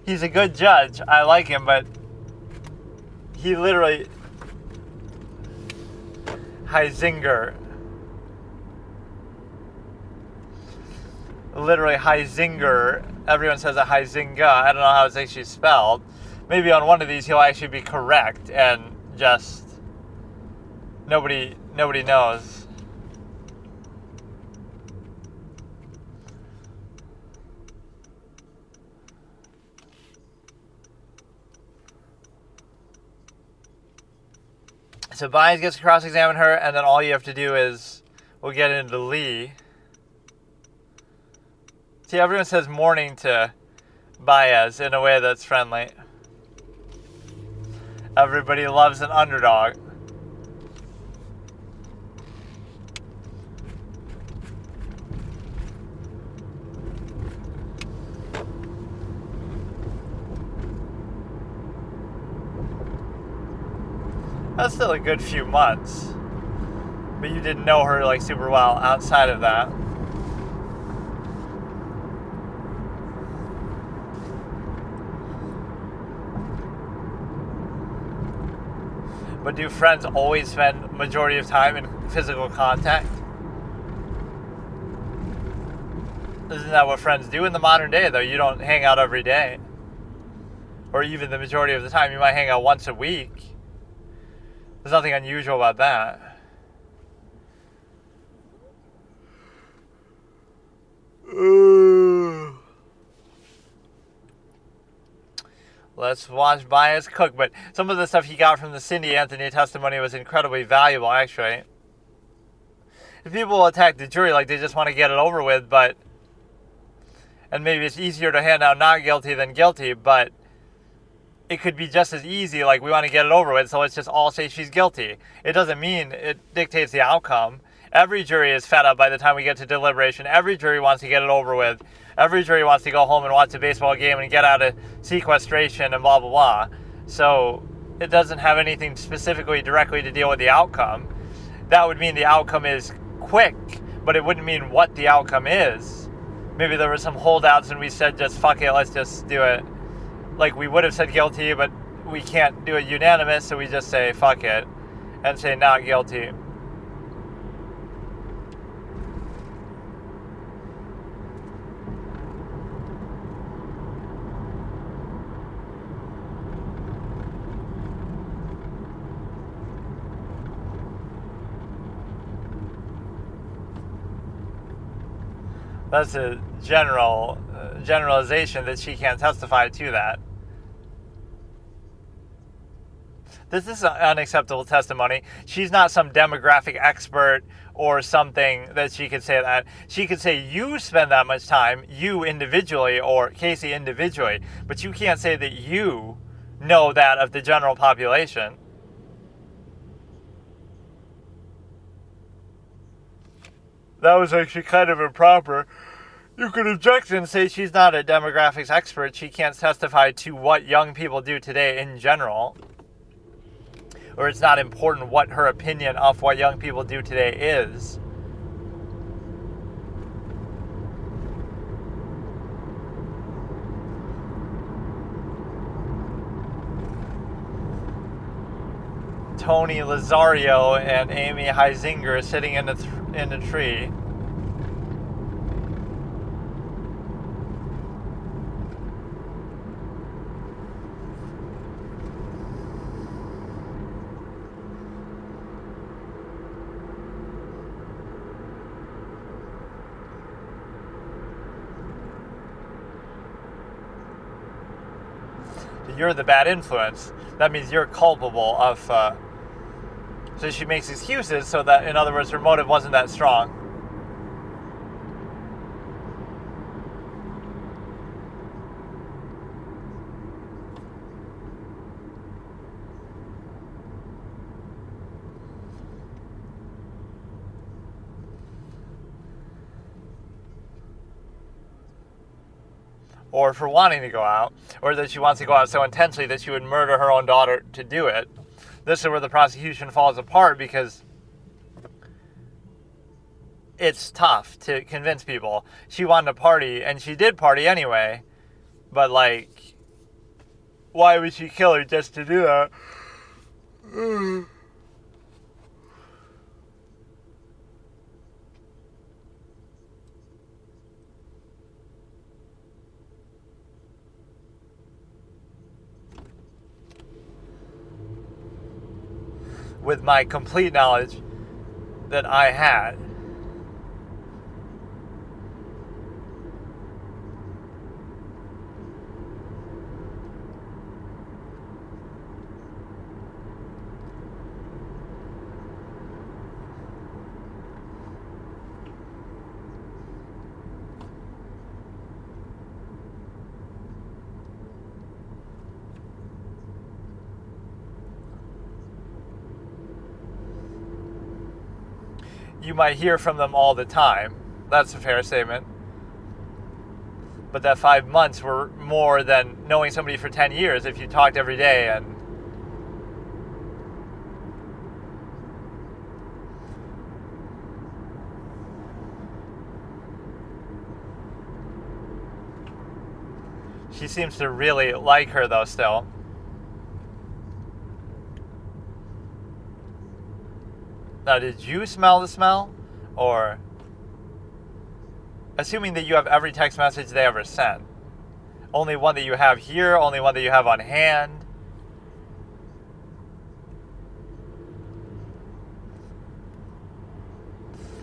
He's a good judge. I like him, but he literally Heisinger. Literally Heisinger. Everyone says a Heisinga. I don't know how it's actually spelled. Maybe on one of these he'll actually be correct and just nobody knows. So Bynes gets to cross-examine her, and then all you have to do is, we'll get into Lee. See, everyone says morning to Baez in a way that's friendly. Everybody loves an underdog. That's still a good few months. But you didn't know her like super well outside of that. But do friends always spend majority of time in physical contact? Isn't that what friends do in the modern day, though? You don't hang out every day. Or even the majority of the time. You might hang out once a week. There's nothing unusual about that. Let's watch Baez cook. But some of the stuff he got from the Cindy Anthony testimony was incredibly valuable, actually. If people will attack the jury like they just want to get it over with, but... And maybe it's easier to hand out not guilty than guilty, but... It could be just as easy, like we want to get it over with, so let's just all say she's guilty. It doesn't mean it dictates the outcome. Every jury is fed up by the time we get to deliberation. Every jury wants to get it over with. Every jury wants to go home and watch a baseball game and get out of sequestration and blah, blah, blah. So it doesn't have anything specifically directly to deal with the outcome. That would mean the outcome is quick, but it wouldn't mean what the outcome is. Maybe there were some holdouts and we said just fuck it, let's just do it. Like we would have said guilty, but we can't do it unanimous, so we just say fuck it and say not guilty. That's a generalization that she can't testify to that. This is unacceptable testimony. She's not some demographic expert or something that she could say that. She could say you spend that much time, you individually, or Casey individually, but you can't say that you know that of the general population. That was actually kind of improper. You could object and say she's not a demographics expert. She can't testify to what young people do today in general. Or it's not important what her opinion of what young people do today is. Tony Lazario and Amy Heisinger sitting in a tree. You're the bad influence. That means you're culpable of... So she makes excuses so that, in other words, her motive wasn't that strong. Or for wanting to go out, or that she wants to go out so intensely that she would murder her own daughter to do it. This is where the prosecution falls apart, because it's tough to convince people. She wanted to party, and she did party anyway, but like, why would she kill her just to do that? With my complete knowledge that I had. You might hear from them all the time. That's a fair statement. But that 5 months were more than knowing somebody for 10 years if you talked every day. And she seems to really like her, though, still. Now, did you smell the smell? Or, assuming that you have every text message they ever sent, only one that you have here, only one that you have on hand.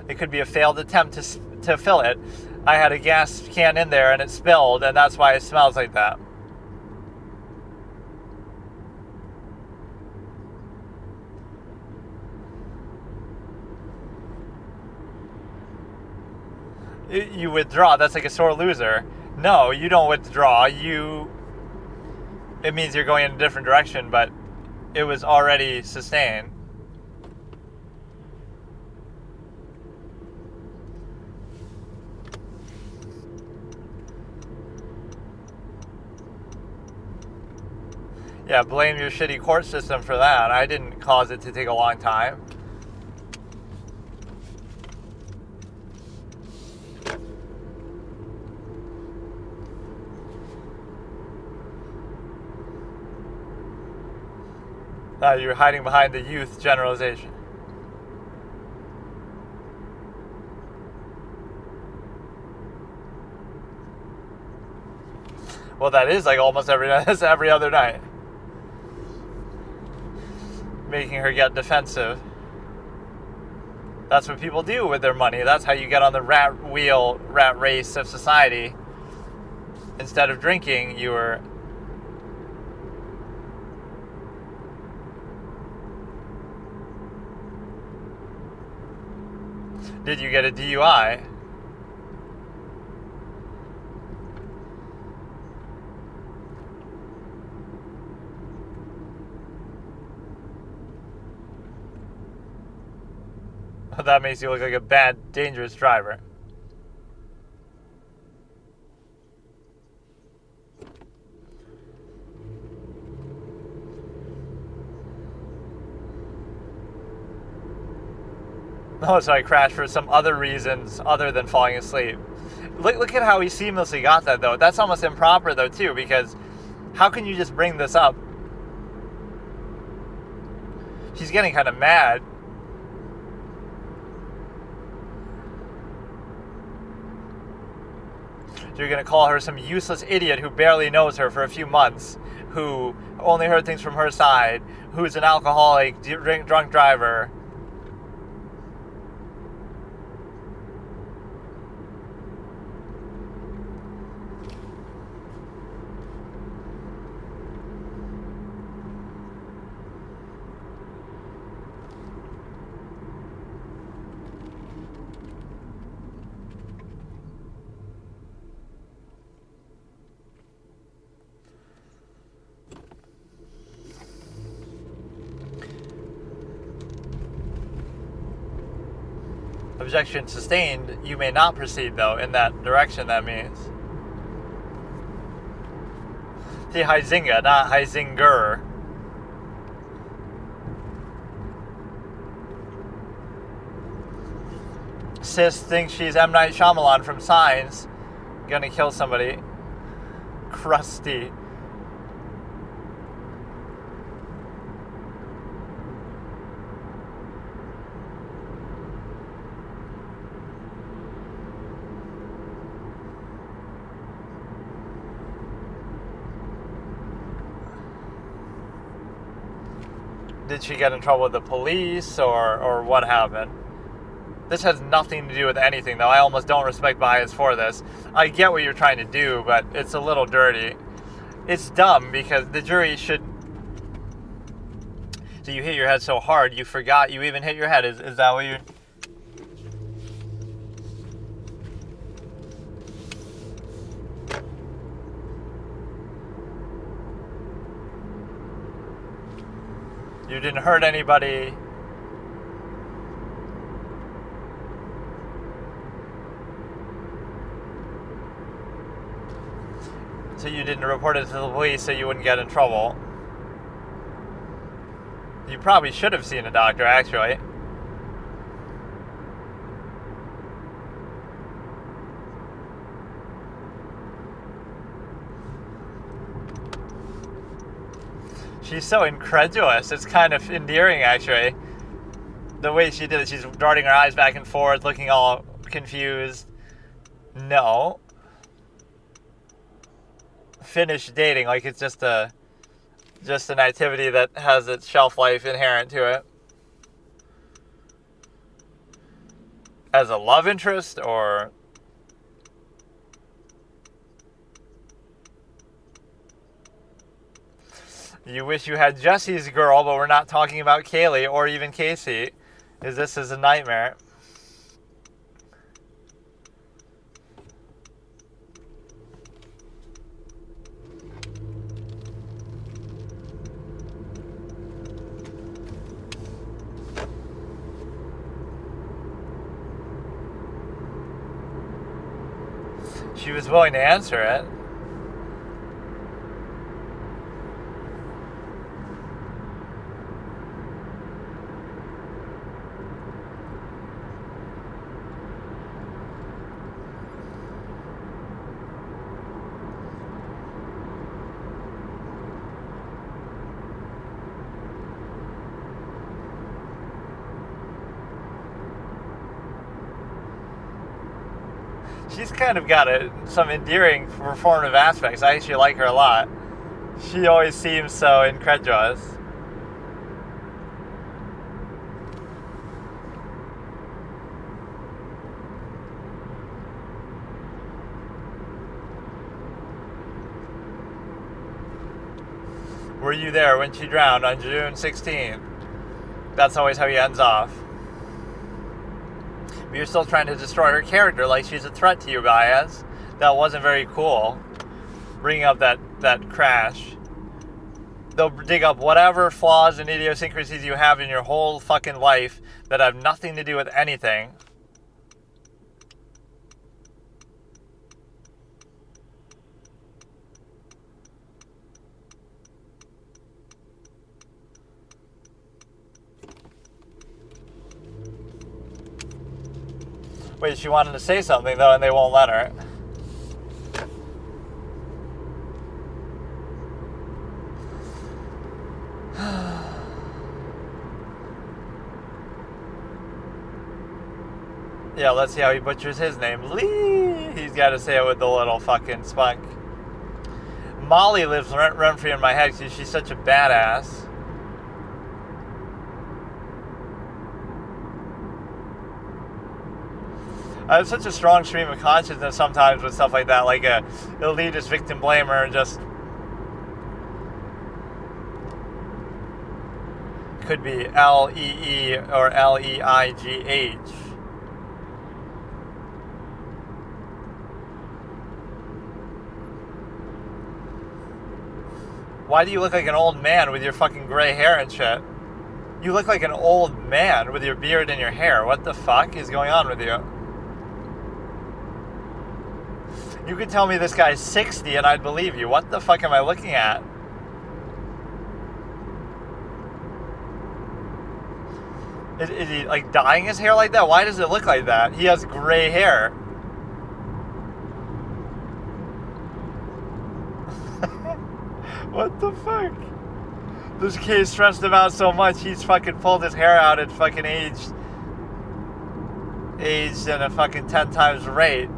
It could be a failed attempt to fill it. I had a gas can in there and it spilled, and that's why it smells like that. You withdraw. That's like a sore loser. No, you don't withdraw. It means you're going in a different direction, but it was already sustained. Yeah, blame your shitty court system for that. I didn't cause it to take a long time. You're hiding behind the youth generalization. Well, that is like almost every other night. Making her get defensive. That's what people do with their money. That's how you get on the rat race of society. Instead of drinking, you were... Did you get a DUI? That makes you look like a bad, dangerous driver. Oh, so I crashed for some other reasons other than falling asleep. Look at how he seamlessly got that, though. That's almost improper, though, too, because how can you just bring this up? She's getting kind of mad. You're going to call her some useless idiot who barely knows her for a few months, who only heard things from her side, who's an alcoholic, drunk driver. Objection sustained. You may not proceed, though, in that direction, that means. See, Heisinga, not Heisinger. Sis thinks she's M. Night Shyamalan from Signs. Gonna kill somebody. Crusty. Did she get in trouble with the police, or what happened? This has nothing to do with anything, though. I almost don't respect bias for this. I get what you're trying to do, but it's a little dirty. It's dumb, because the jury should... So you hit your head so hard, you forgot you even hit your head. Is that what you're... You didn't hurt anybody. So you didn't report it to the police so you wouldn't get in trouble. You probably should have seen a doctor, actually. She's so incredulous. It's kind of endearing, actually. The way she did it, she's darting her eyes back and forth, looking all confused. No. Finish dating like it's just an activity that has its shelf life inherent to it. As a love interest, or... You wish you had Jesse's girl, but we're not talking about Kaylee or even Casey. This is a nightmare. She was willing to answer it. She's kind of got some endearing performative aspects. I actually like her a lot. She always seems so incredulous. Were you there when she drowned on June 16th? That's always how he ends off. But you're still trying to destroy her character like she's a threat to you, Baez. That wasn't very cool. Bringing up that crash. They'll dig up whatever flaws and idiosyncrasies you have in your whole fucking life that have nothing to do with anything. Wait, she wanted to say something, though, and they won't let her. Yeah, let's see how he butchers his name. Lee! He's got to say it with the little fucking spunk. Molly lives rent-free in my head because she's such a badass. I have such a strong stream of consciousness sometimes with stuff like that, like a elitist victim blamer, just could be L-E-E or L-E-I-G-H. Why do you look like an old man with your fucking gray hair and shit? You look like an old man with your beard and your hair. What the fuck is going on with you? You could tell me this guy's 60 and I'd believe you. What the fuck am I looking at? Is he like dyeing his hair like that? Why does it look like that? He has gray hair. What the fuck? This kid stressed him out so much he's fucking pulled his hair out and fucking aged in a fucking 10 times rate.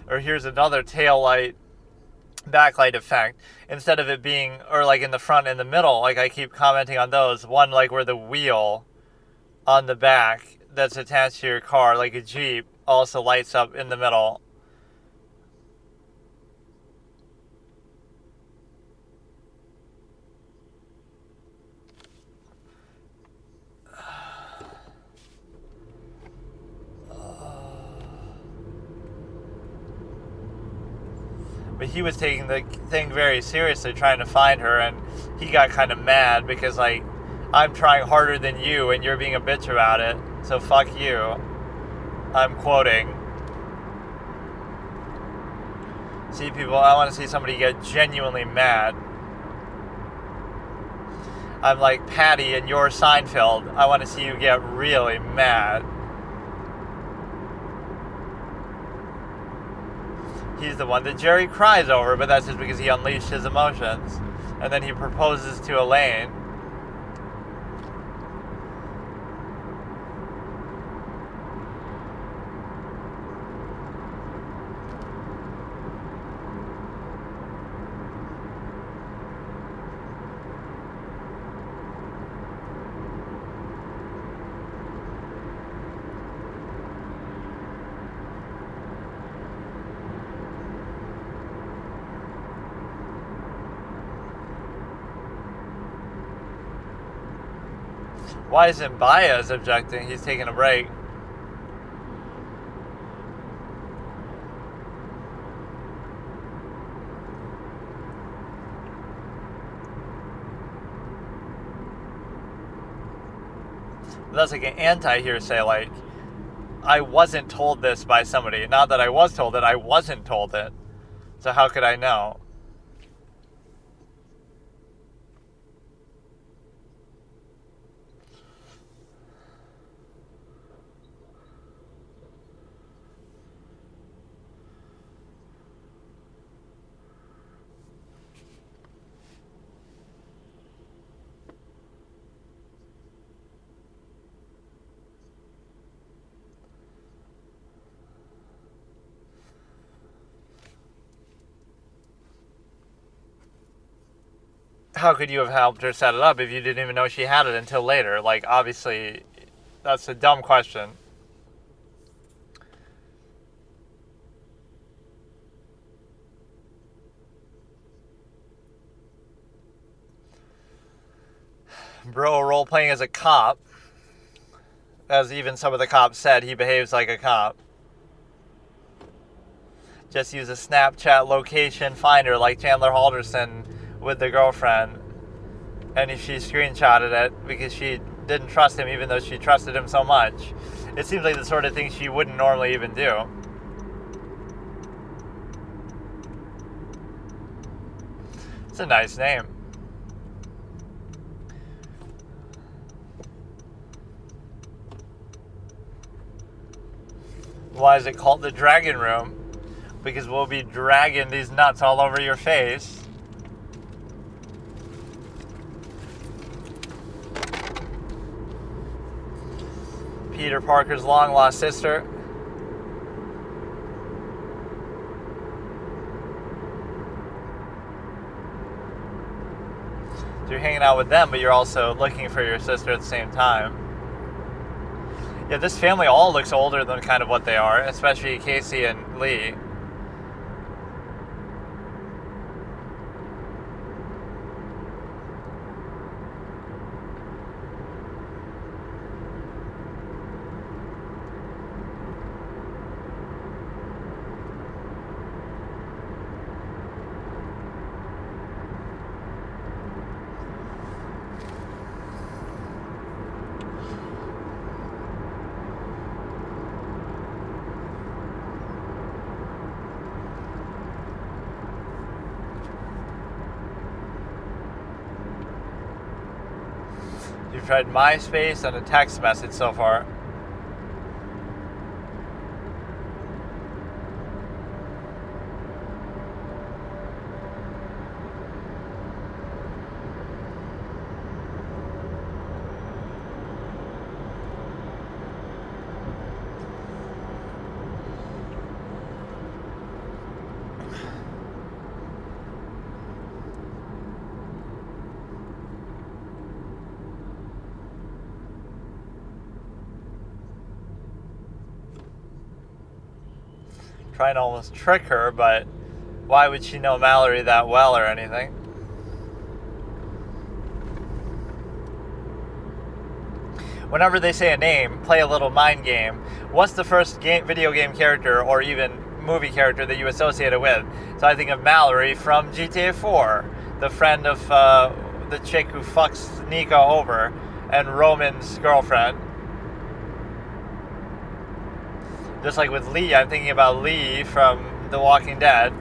Or here's another tail light backlight effect. Instead of it being, or like in the front and the middle, like I keep commenting on those. One like where the wheel on the back that's attached to your car, like a Jeep, also lights up in the middle. But he was taking the thing very seriously, trying to find her, and he got kind of mad because, like, I'm trying harder than you and you're being a bitch about it, so fuck you. I'm quoting. See, people, I want to see somebody get genuinely mad. I'm like Patty and you're Seinfeld. I want to see you get really mad. He's the one that Jerry cries over, but that's just because he unleashed his emotions. And then he proposes to Elaine. Why isn't Baez objecting? He's taking a break. That's like an anti-hearsay, like, I wasn't told this by somebody. Not that I was told it, I wasn't told it. So how could I know? how could you have helped her set it up if you didn't even know she had it until later? Like, obviously, that's a dumb question. Bro role-playing as a cop. As even some of the cops said, he behaves like a cop. Just use a Snapchat location finder like Chandler Halderson with the girlfriend. And she screenshotted it because she didn't trust him even though she trusted him so much. It seems like the sort of thing she wouldn't normally even do. It's a nice name. Why is it called the Dragon Room? Because we'll be dragging these nuts all over your face. Peter Parker's long-lost sister. So you're hanging out with them, but you're also looking for your sister at the same time. Yeah, this family all looks older than kind of what they are, especially Casey and Lee. You've tried MySpace and a text message so far. Trying to almost trick her, but why would she know Mallory that well or anything? Whenever they say a name, play a little mind game. What's the first video game character or even movie character that you associate it with? So I think of Mallory from GTA 4, the friend of the chick who fucks Nico over, and Roman's girlfriend. Just like with Lee, I'm thinking about Lee from The Walking Dead.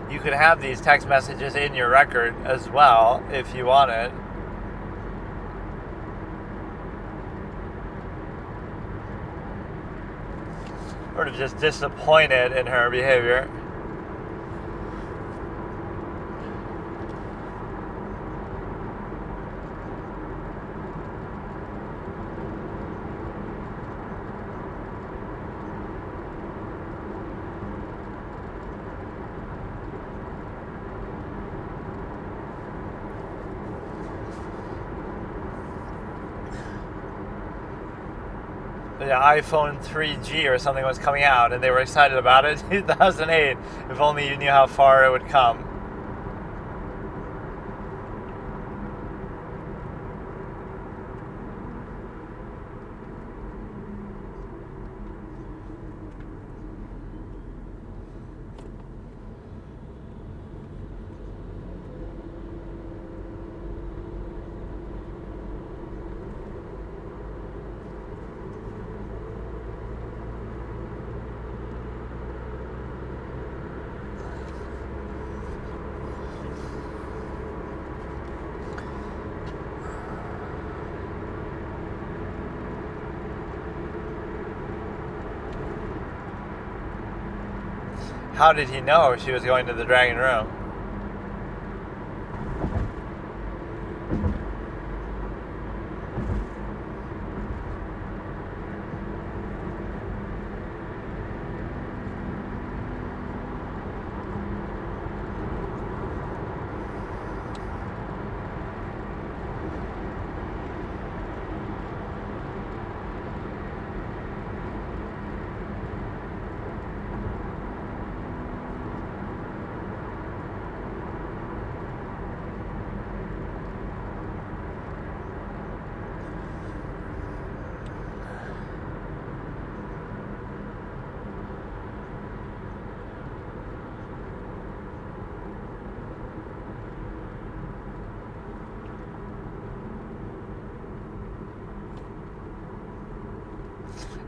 You could have these text messages in your record as well if you wanted. Sort of just disappointed in her behavior. The iPhone 3G or something was coming out and they were excited about it. 2008. If only you knew how far it would come. How did he know she was going to the Dragon Room?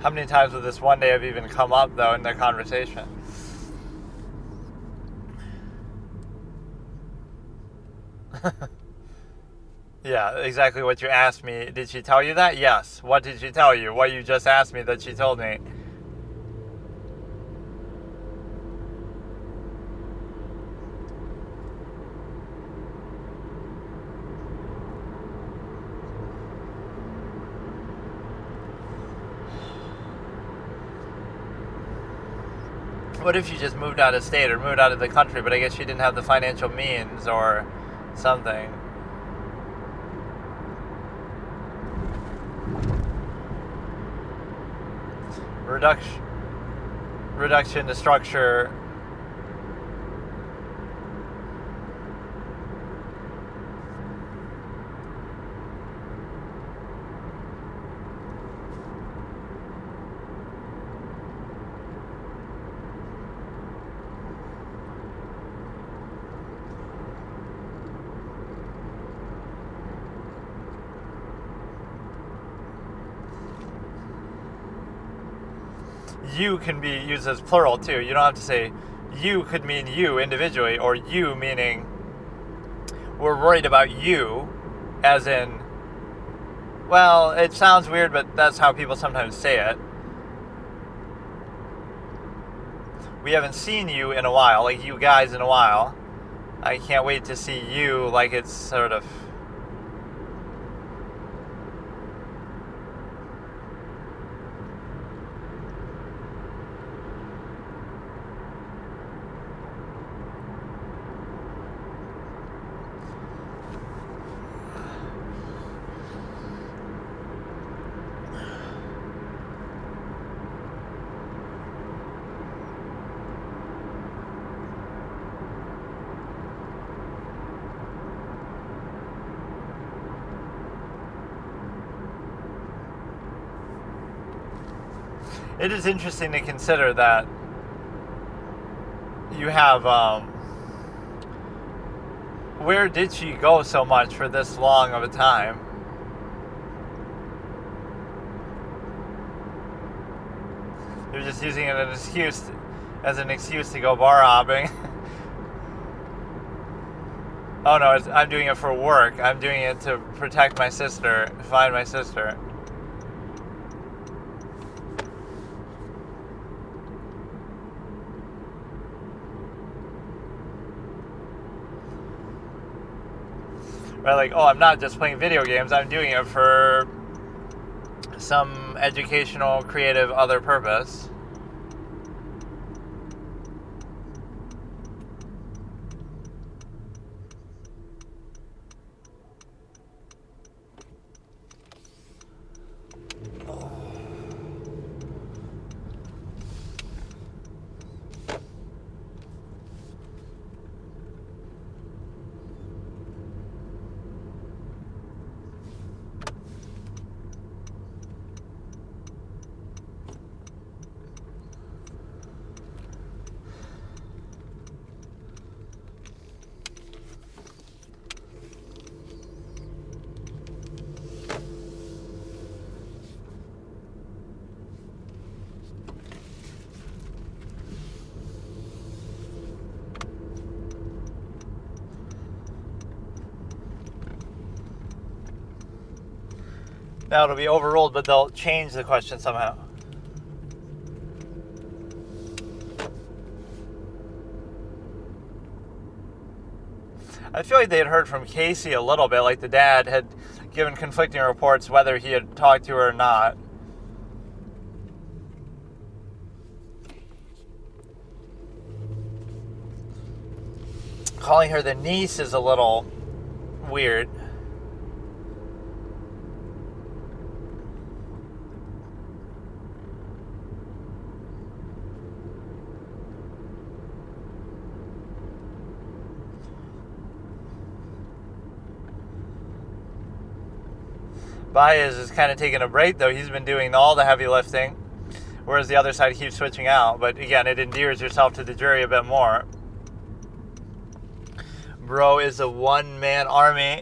How many times would this one day have even come up, though, in the conversation? Yeah, exactly what you asked me. Did she tell you that? Yes. What did she tell you? What you just asked me that she told me. What if she just moved out of state or moved out of the country, but I guess she didn't have the financial means or something? Reduction to structure. You can be used as plural too. You don't have to say you could mean you individually, or you meaning we're worried about you, as in, well, it sounds weird, but that's how people sometimes say it. We haven't seen you in a while, like you guys in a while. I can't wait to see you, like it's sort of... It is interesting to consider that you have, where did she go so much for this long of a time? You're just using it as an excuse to go bar hopping. Oh no, I'm doing it for work. I'm doing it to protect my sister, find my sister. Right, like, oh, I'm not just playing video games, I'm doing it for some educational, creative, other purpose. Now it'll be overruled, but they'll change the question somehow. I feel like they had heard from Casey a little bit, like the dad had given conflicting reports whether he had talked to her or not. Calling her the niece is a little weird. Baez is kind of taking a break, though. He's been doing all the heavy lifting, whereas the other side keeps switching out. But again, it endears yourself to the jury a bit more. Bro is a one-man army.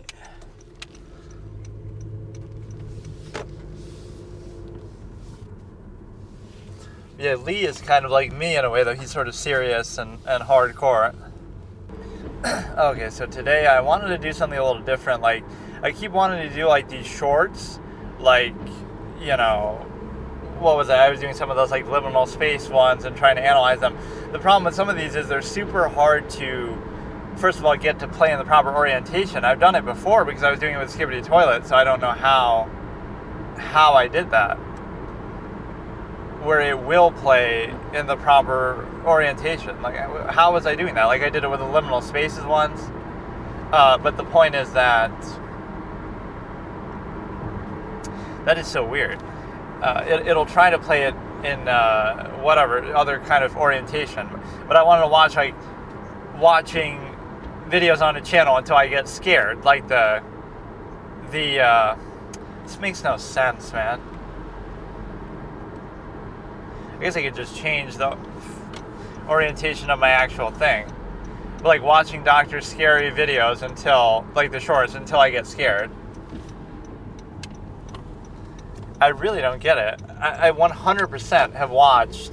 Yeah, Lee is kind of like me in a way, though. He's sort of serious and hardcore. Okay, so today I wanted to do something a little different. Like, I keep wanting to do, like, these shorts. Like, you know, what was it? I was doing some of those, like, liminal space ones and trying to analyze them. The problem with some of these is they're super hard to, first of all, get to play in the proper orientation. I've done it before because I was doing it with Skibbity Toilet, so I don't know how I did that. Where it will play in the proper orientation. Like, how was I doing that? Like, I did it with the liminal spaces ones. But the point is that is so weird. It'll try to play it in whatever other kind of orientation. But I wanted to watch, like, watching videos on a channel until I get scared. Like this makes no sense, man. I guess I could just change the orientation of my actual thing. But, like, watching Dr. Scary videos until, like, the shorts, until I get scared. I really don't get it. I 100% have watched,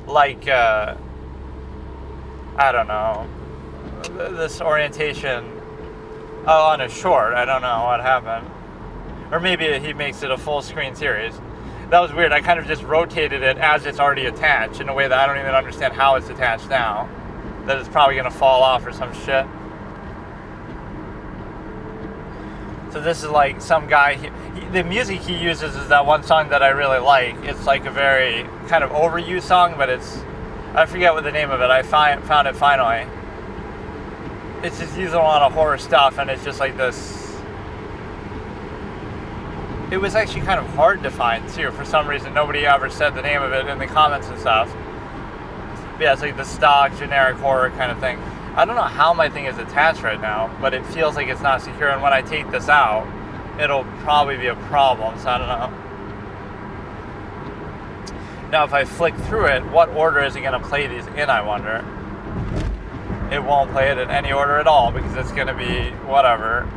like, I don't know, this orientation on a short. I don't know what happened. Or maybe he makes it a full screen series. That was weird. I kind of just rotated it as it's already attached in a way that I don't even understand how it's attached now. That it's probably going to fall off or some shit. So this is like some guy, the music he uses is that one song that I really like. It's like a very kind of overused song, but I forget what the name of it. I found it finally. It's just using a lot of horror stuff, and it's just like this. It was actually kind of hard to find, too. For some reason, nobody ever said the name of it in the comments and stuff. But yeah, it's like the stock, generic horror kind of thing. I don't know how my thing is attached right now, but it feels like it's not secure. And when I take this out, it'll probably be a problem, so I don't know. Now, if I flick through it, what order is it going to play these in, I wonder? It won't play it in any order at all, because it's going to be whatever.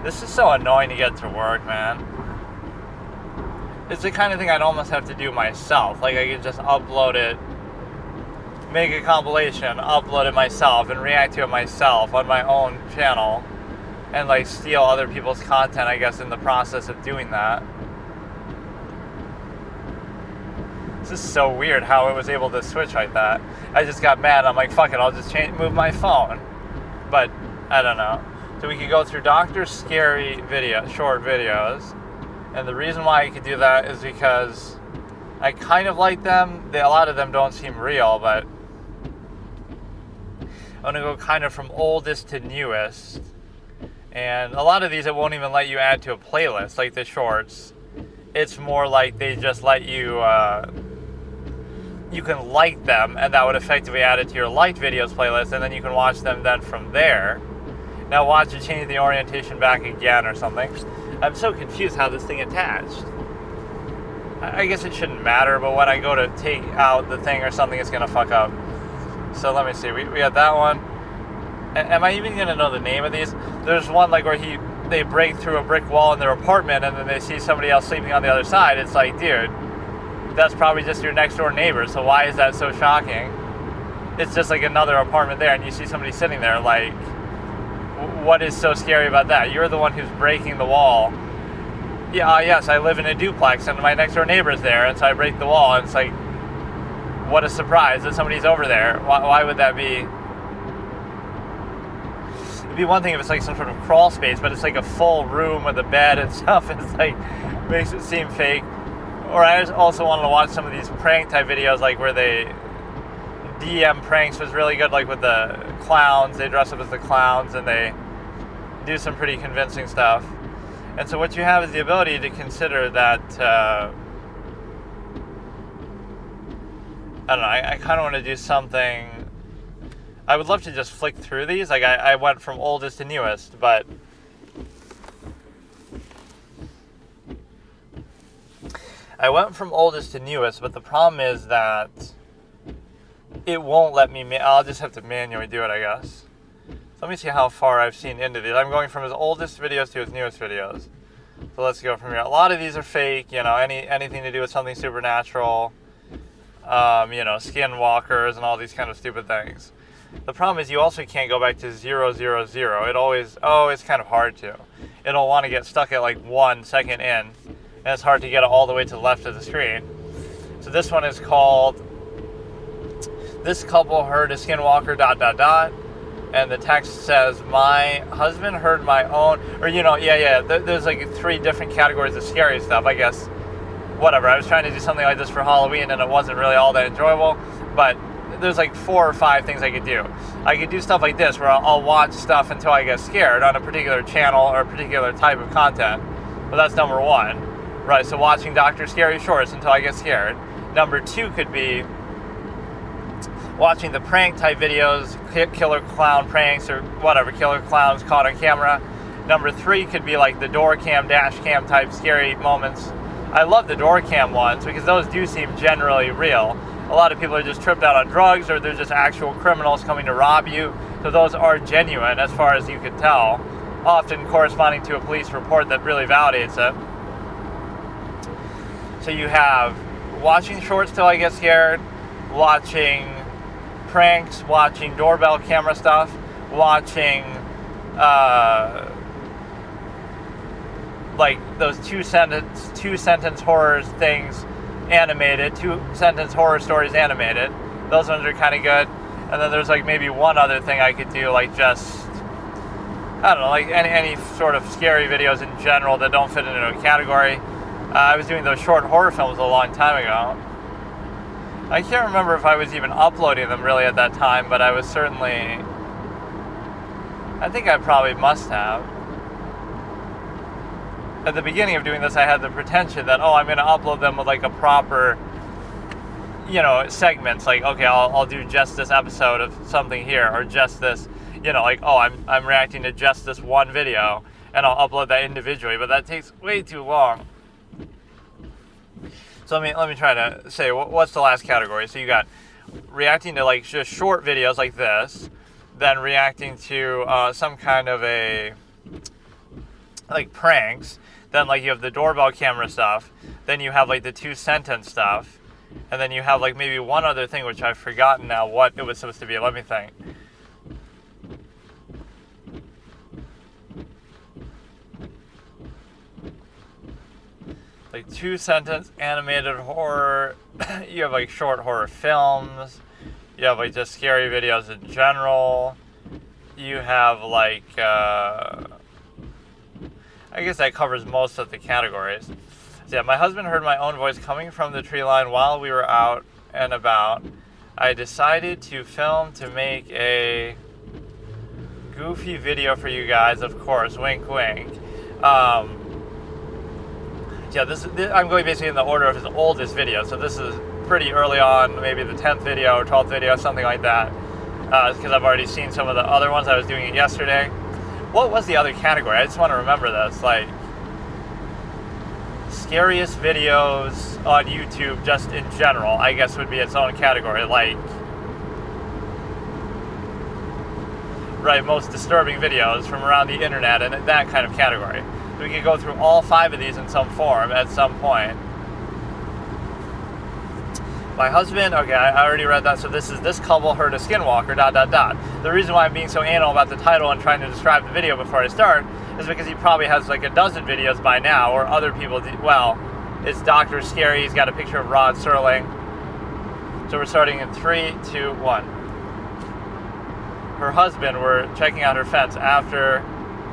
This is so annoying to get to work, man. It's the kind of thing I'd almost have to do myself. Like, I could just upload it, make a compilation, upload it myself, and react to it myself on my own channel, and, like, steal other people's content, I guess, in the process of doing that. This is so weird how it was able to switch like that. I just got mad. I'm like, fuck it, I'll just move my phone. But, I don't know. So we could go through Dr. Scary short videos. And the reason why I could do that is because I kind of like them. A lot of them don't seem real, but I'm going to go kind of from oldest to newest. And a lot of these, it won't even let you add to a playlist, like the shorts. It's more like they just let you, you can like them, and that would effectively add it to your liked videos playlist, and then you can watch them then from there. Now watch it change the orientation back again or something. I'm so confused how this thing attached. I guess it shouldn't matter, but when I go to take out the thing or something, it's going to fuck up. So let me see. We got that one. Am I even going to know the name of these? There's one like where they break through a brick wall in their apartment, and then they see somebody else sleeping on the other side. It's like, dude, that's probably just your next door neighbor, so why is that so shocking? It's just like another apartment there, and you see somebody sitting there, like, what is so scary about that? You're the one who's breaking the wall. Yeah, yes, I live in a duplex, and my next door neighbor's there, and so I break the wall, and it's like, what a surprise that somebody's over there. Why would that be? it'd be one thing if it's like some sort of crawl space, but it's like a full room with a bed and stuff. It's like, makes it seem fake. Or I also wanted to watch some of these prank type videos, like where they DM pranks was really good, like with the clowns. They dress up as the clowns and they do some pretty convincing stuff. And so what you have is the ability to consider that, I don't know, I kind of want to do something. I would love to just flick through these. Like I went from oldest to newest, but the problem is that it won't let me, I'll just have to manually do it, I guess. So let me see how far I've seen into these. I'm going from his oldest videos to his newest videos. So let's go from here. A lot of these are fake, anything to do with something supernatural, skinwalkers and all these kind of stupid things. The problem is you also can't go back to 000. It's kind of hard to. It'll want to get stuck at like 1 second in, and it's hard to get it all the way to the left of the screen. So this one is called, "This couple heard a skinwalker ... and the text says, "My husband heard my own," or there's like 3 different categories of scary stuff, I guess. Whatever, I was trying to do something like this for Halloween and it wasn't really all that enjoyable, but there's like 4 or 5 things I could do. I could do stuff like this where I'll watch stuff until I get scared on a particular channel or a particular type of content. Well, that's number 1. Right, so watching Dr. Scary Shorts until I get scared. Number 2 could be watching the prank type videos, killer clown pranks or whatever, killer clowns caught on camera. Number 3 could be like the door cam, dash cam type scary moments. I love the door cam ones because those do seem generally real. A lot of people are just tripped out on drugs or they're just actual criminals coming to rob you. So those are genuine as far as you can tell, often corresponding to a police report that really validates it. So you have watching shorts till I get scared, watching pranks, watching doorbell camera stuff, watching like those two sentence horror things animated, 2-sentence horror stories animated. Those ones are kind of good. And then there's like maybe one other thing I could do, like just, I don't know, like any sort of scary videos in general that don't fit into a category. I was doing those short horror films a long time ago. I can't remember if I was even uploading them really at that time, but I was certainly, I think I probably must have. At the beginning of doing this, I had the pretension that, I'm going to upload them with like a proper, segments. Like, okay, I'll do just this episode of something here, or just this, I'm reacting to just this one video, and I'll upload that individually. But that takes way too long. So let me try to say what's the last category. So you got reacting to like just short videos like this, then reacting to some kind of a like pranks. Then like you have the doorbell camera stuff. Then you have like the 2-sentence stuff, and then you have like maybe one other thing which I've forgotten now what it was supposed to be. Let me think. Like 2-sentence animated horror. You have like short horror films. You have like just scary videos in general. You have like, I guess that covers most of the categories. So yeah, my husband heard my own voice coming from the tree line while we were out and about. I decided to film to make a goofy video for you guys, of course, wink wink. This I'm going basically in the order of his oldest video, so this is pretty early on, maybe the 10th video or 12th video, something like that, because I've already seen some of the other ones. I was doing it yesterday. What was the other category? I just want to remember this, like scariest videos on YouTube just in general, I guess would be its own category, like, right, most disturbing videos from around the internet and that kind of category. We could go through all 5 of these in some form at some point. My husband, okay, I already read that. So this couple heard a skinwalker, ... The reason why I'm being so anal about the title and trying to describe the video before I start is because he probably has like a dozen videos by now, or other people it's Dr. Scary. He's got a picture of Rod Serling. So we're starting in 3, 2, 1. her husband were checking out her fence after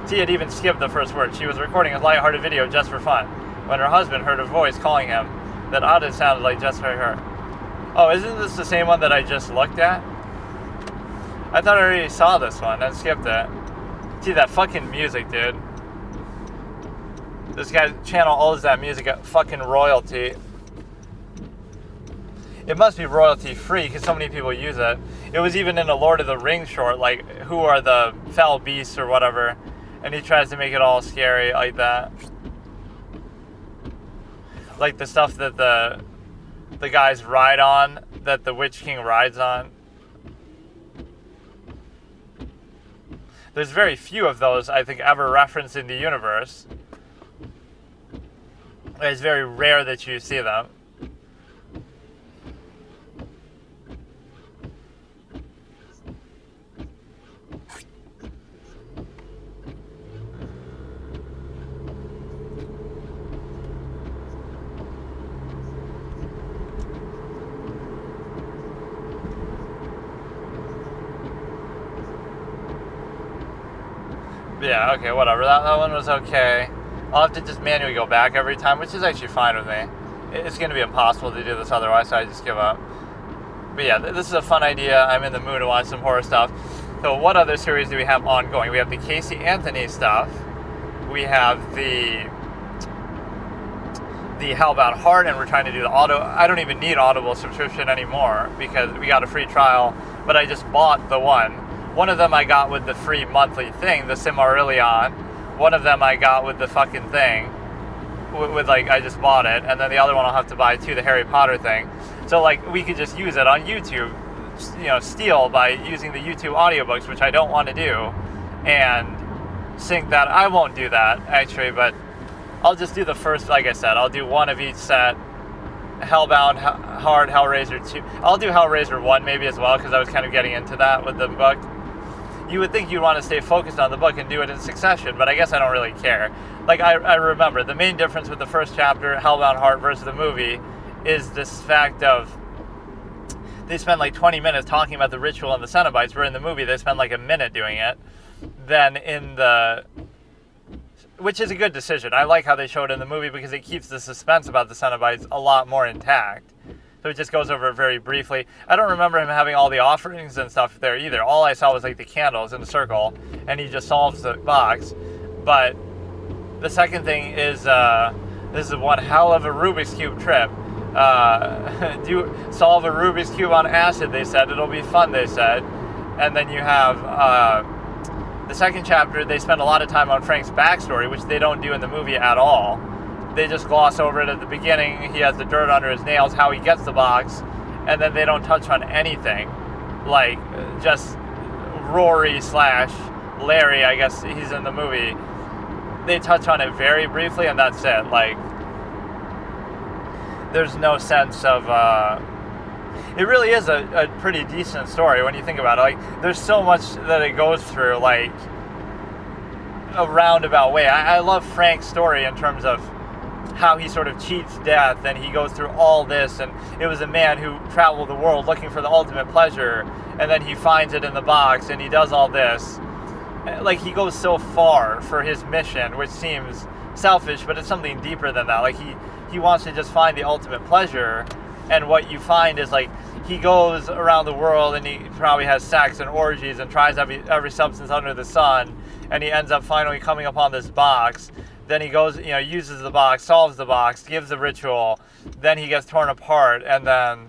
she had even skipped the first word. She was recording a lighthearted video just for fun when her husband heard a voice calling him that oddly sounded like just for her. Oh, isn't this the same one that I just looked at? I thought I already saw this one and skipped it. See that fucking music, dude. This guy's channel owes that music a fucking royalty. It must be royalty free because so many people use it. It was even in a Lord of the Rings short, like who are the fell beasts or whatever, and he tries to make it all scary like that. Like the stuff that the guys ride on, that the Witch King rides on. There's very few of those, I think, ever referenced in the universe. It's very rare that you see them. Yeah, okay, whatever. That one was okay. I'll have to just manually go back every time, which is actually fine with me. It's going to be impossible to do this otherwise, so I just give up. But yeah, this is a fun idea. I'm in the mood to watch some horror stuff. So what other series do we have ongoing? We have the Casey Anthony stuff. We have the How About Heart, and we're trying to do the Auto. I don't even need Audible subscription anymore because we got a free trial, but I just bought the one. One of them I got with the free monthly thing, the Silmarillion. One of them I got with the fucking thing, with like, I just bought it. And then the other one I'll have to buy too, the Harry Potter thing. So like, we could just use it on YouTube, steal by using the YouTube audiobooks, which I don't want to do, and sync that. I won't do that, actually, but I'll just do the first, like I said, I'll do one of each set. Hellbound, Hard, Hellraiser 2. I'll do Hellraiser 1 maybe as well, because I was kind of getting into that with the book. You would think you'd want to stay focused on the book and do it in succession, but I guess I don't really care. Like, I remember, the main difference with the first chapter, Hellbound Heart, versus the movie, is this fact of they spend like 20 minutes talking about the ritual and the Cenobites, where in the movie they spend like a minute doing it. Then which is a good decision. I like how they showed it in the movie because it keeps the suspense about the Cenobites a lot more intact. So it just goes over it very briefly. I don't remember him having all the offerings and stuff there either. All I saw was like the candles in the circle, and he just solves the box. But the second thing is, this is one hell of a Rubik's Cube trip. Solve a Rubik's Cube on acid, they said. It'll be fun, they said. And then you have the second chapter, they spend a lot of time on Frank's backstory, which they don't do in the movie at all. They just gloss over it at the beginning. He has the dirt under his nails, how he gets the box, and then they don't touch on anything. Like, just Rory / Larry, I guess he's in the movie. They touch on it very briefly, and that's it. Like, there's no sense of... it really is a pretty decent story when you think about it. Like, there's so much that it goes through, like, a roundabout way. I love Frank's story in terms of how he sort of cheats death, and he goes through all this, and it was a man who traveled the world looking for the ultimate pleasure, and then he finds it in the box, and he does all this. Like, he goes so far for his mission, which seems selfish, but it's something deeper than that. Like, he wants to just find the ultimate pleasure, and what you find is, like, he goes around the world, and he probably has sex and orgies, and tries every substance under the sun, and he ends up finally coming upon this box. Then he goes, uses the box, solves the box, gives the ritual, then he gets torn apart, and then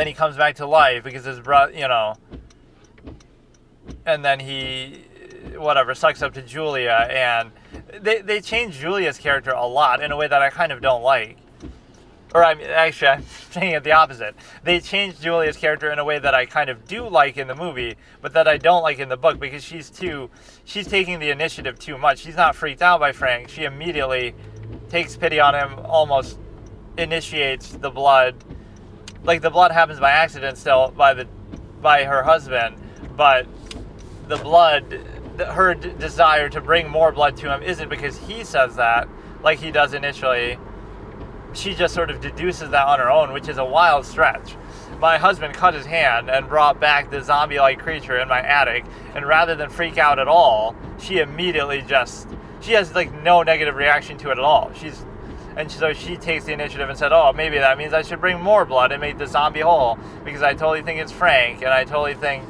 he comes back to life because his brother, and then he, sucks up to Julia, and they change Julia's character a lot in a way that I kind of don't like. Or I'm saying it the opposite. They changed Julia's character in a way that I kind of do like in the movie, but that I don't like in the book, because she's taking the initiative too much. She's not freaked out by Frank. She immediately takes pity on him, almost initiates the blood. Like, the blood happens by accident still by her husband, but the blood, her desire to bring more blood to him isn't because he says that, like he does initially. She just sort of deduces that on her own, which is a wild stretch. my husband cut his hand and brought back the zombie-like creature in my attic, and rather than freak out at all, she immediately she has like no negative reaction to it at all. So she takes the initiative and said, oh, maybe that means I should bring more blood and make the zombie whole, because I totally think it's Frank, and I totally think,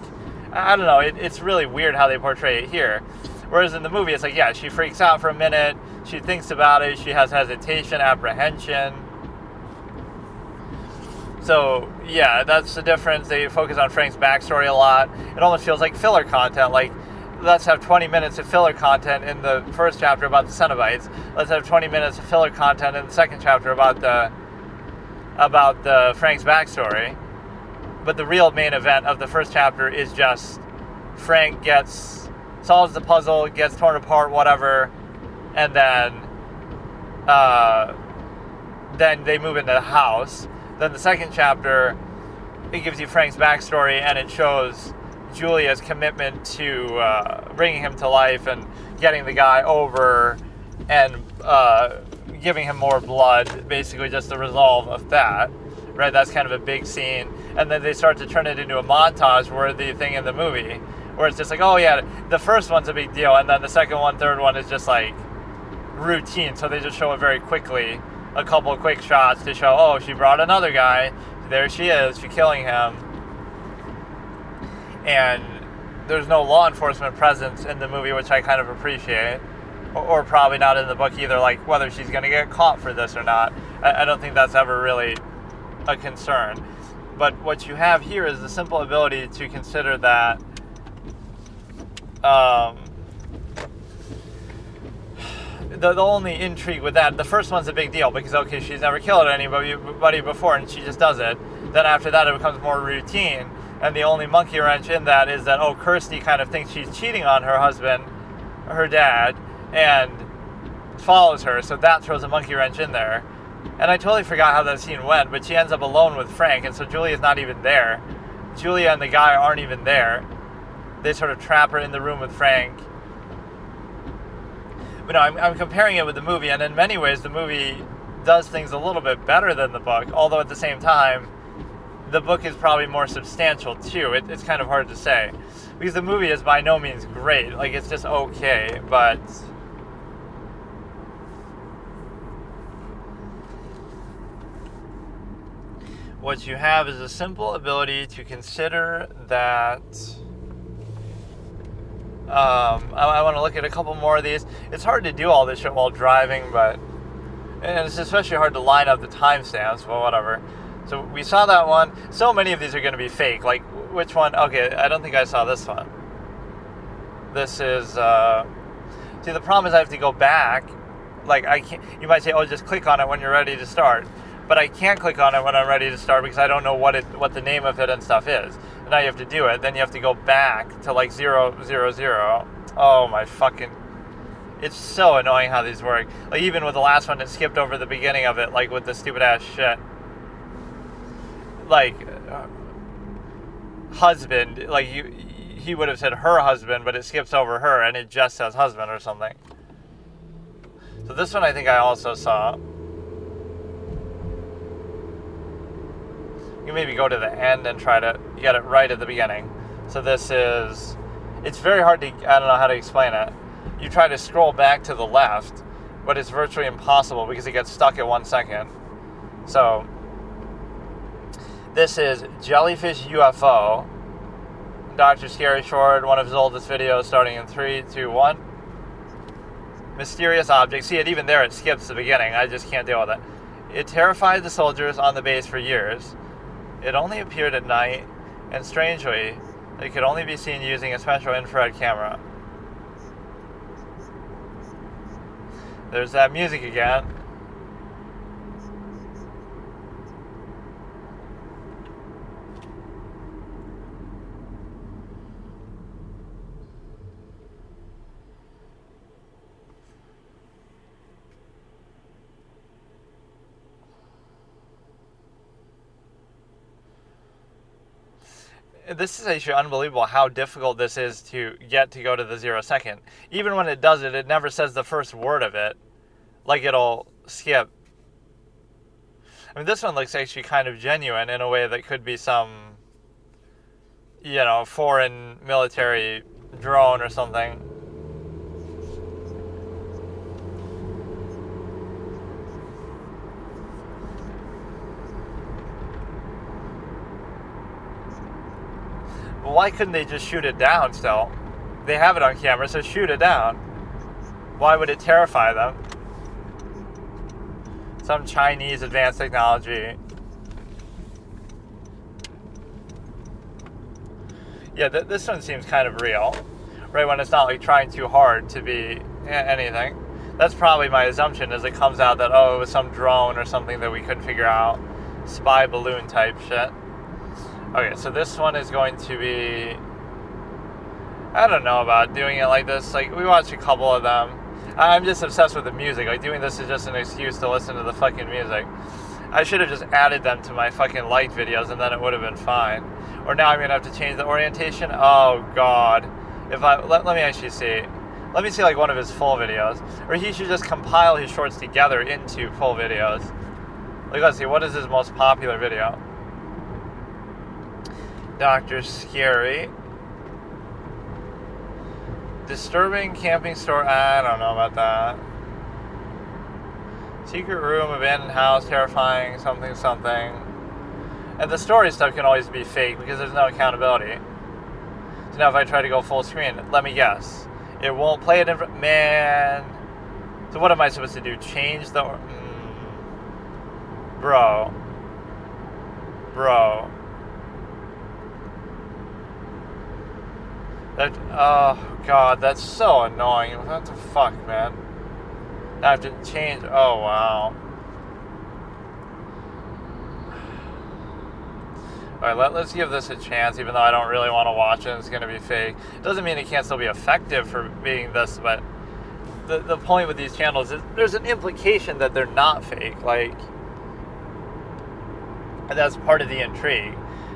I don't know, it's really weird how they portray it here. Whereas in the movie, it's like, yeah, she freaks out for a minute, she thinks about it, she has hesitation, apprehension. So, yeah, that's the difference. They focus on Frank's backstory a lot. It almost feels like filler content. Like, let's have 20 minutes of filler content in the first chapter about the Cenobites. Let's have 20 minutes of filler content in the second chapter about the Frank's backstory. But the real main event of the first chapter is just Frank solves the puzzle, gets torn apart, whatever, and then they move into the house. Then the second chapter, it gives you Frank's backstory, and it shows Julia's commitment to bringing him to life and getting the guy over and giving him more blood, basically just the resolve of that, right? That's kind of a big scene. And then they start to turn it into a montage-worthy thing in the movie, where it's just like, oh yeah, the first one's a big deal, and then the second one, third one is just like routine. So they just show it very quickly, a couple of quick shots to show, oh, she brought another guy, there she is, she's killing him. And there's no law enforcement presence in the movie, which I kind of appreciate, or probably not in the book either, like whether she's going to get caught for this or not. I don't think that's ever really a concern. But what you have here is the simple ability to consider that the only intrigue with that, the first one's a big deal because, okay, she's never killed anybody before and she just does it. Then after that, it becomes more routine. And the only monkey wrench in that is that, oh, Kirsty kind of thinks she's cheating on her husband, her dad, and follows her. So that throws a monkey wrench in there. And I totally forgot how that scene went, but she ends up alone with Frank, and so Julia's not even there. Julia and the guy aren't even there. They sort of trap her in the room with Frank. But no, I'm comparing it with the movie, and in many ways the movie does things a little bit better than the book, although at the same time, the book is probably more substantial too. It's kind of hard to say, because the movie is by no means great. Like, it's just okay, but what you have is a simple ability to consider that. I want to look at a couple more of these. It's hard to do all this shit while driving, and it's especially hard to line up the timestamps, but whatever. So we saw that one. So many of these are going to be fake. Like, which one? Okay, I don't think I saw this one. This is, see, the problem is I have to go back. Like, I can't, you might say, oh, just click on it when you're ready to start. But I can't click on it when I'm ready to start because I don't know what the name of it and stuff is. And now you have to do it. Then you have to go back to like 000. Oh my fucking... It's so annoying how these work. Like, even with the last one, it skipped over the beginning of it, like with the stupid ass shit. Like, husband, like he would have said her husband, but it skips over her and it just says husband or something. So this one I think I also saw. You maybe go to the end and try to get it right at the beginning. So this is, it's very hard to, I don't know how to explain it. You try to scroll back to the left, but it's virtually impossible because it gets stuck at 1 second. So this is Jellyfish UFO. Dr. Scary Short, one of his oldest videos, starting in 3, 2, 1. Mysterious object. See, it even there, it skips the beginning. I just can't deal with it. It terrified the soldiers on the base for years. It only appeared at night, and strangely, it could only be seen using a special infrared camera. There's that music again. This is actually unbelievable how difficult this is to get to go to the 0 second. Even when it does it, it never says the first word of it. Like, it'll skip. I mean, this one looks actually kind of genuine in a way that could be some, foreign military drone or something. But why couldn't they just shoot it down still? They have it on camera, so shoot it down. Why would it terrify them? Some Chinese advanced technology. Yeah, this one seems kind of real. Right when it's not like trying too hard to be anything. That's probably my assumption, as it comes out that, it was some drone or something that we couldn't figure out. Spy balloon type shit. Okay, so this one is going to be... I don't know about doing it like this. Like, we watched a couple of them. I'm just obsessed with the music. Like, doing this is just an excuse to listen to the fucking music. I should have just added them to my fucking light videos, and then it would have been fine. Or now I'm going to have to change the orientation. Oh, God. Let me actually see. Let me see, like, one of his full videos. Or he should just compile his shorts together into full videos. Like, let's see. What is his most popular video? Dr. Scary. Disturbing camping story. I don't know about that. Secret room, abandoned house, terrifying, something. And the story stuff can always be fake because there's no accountability. So now if I try to go full screen, let me guess. It won't play it in... Man. So what am I supposed to do? Change the... Bro. Oh, God, that's so annoying. What the fuck, man? I have to change... Oh, wow. Alright, let's give this a chance, even though I don't really want to watch it. It's going to be fake. Doesn't mean it can't still be effective for being this, but the point with these channels is there's an implication that they're not fake. Like, and that's part of the intrigue.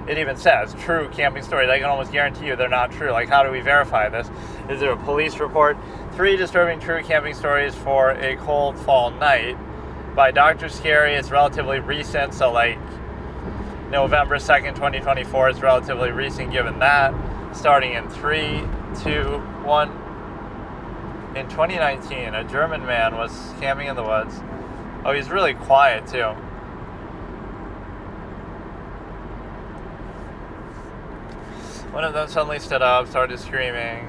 It even says, true camping stories. I can almost guarantee you they're not true. Like, how do we verify this? Is there a police report? 3 disturbing true camping stories for a cold fall night by Dr. Scary. It's relatively recent, so like November 2nd, 2024 is relatively recent given that. Starting in 3, 2, 1. In 2019, a German man was camping in the woods. Oh, he's really quiet too. One of them suddenly stood up, started screaming,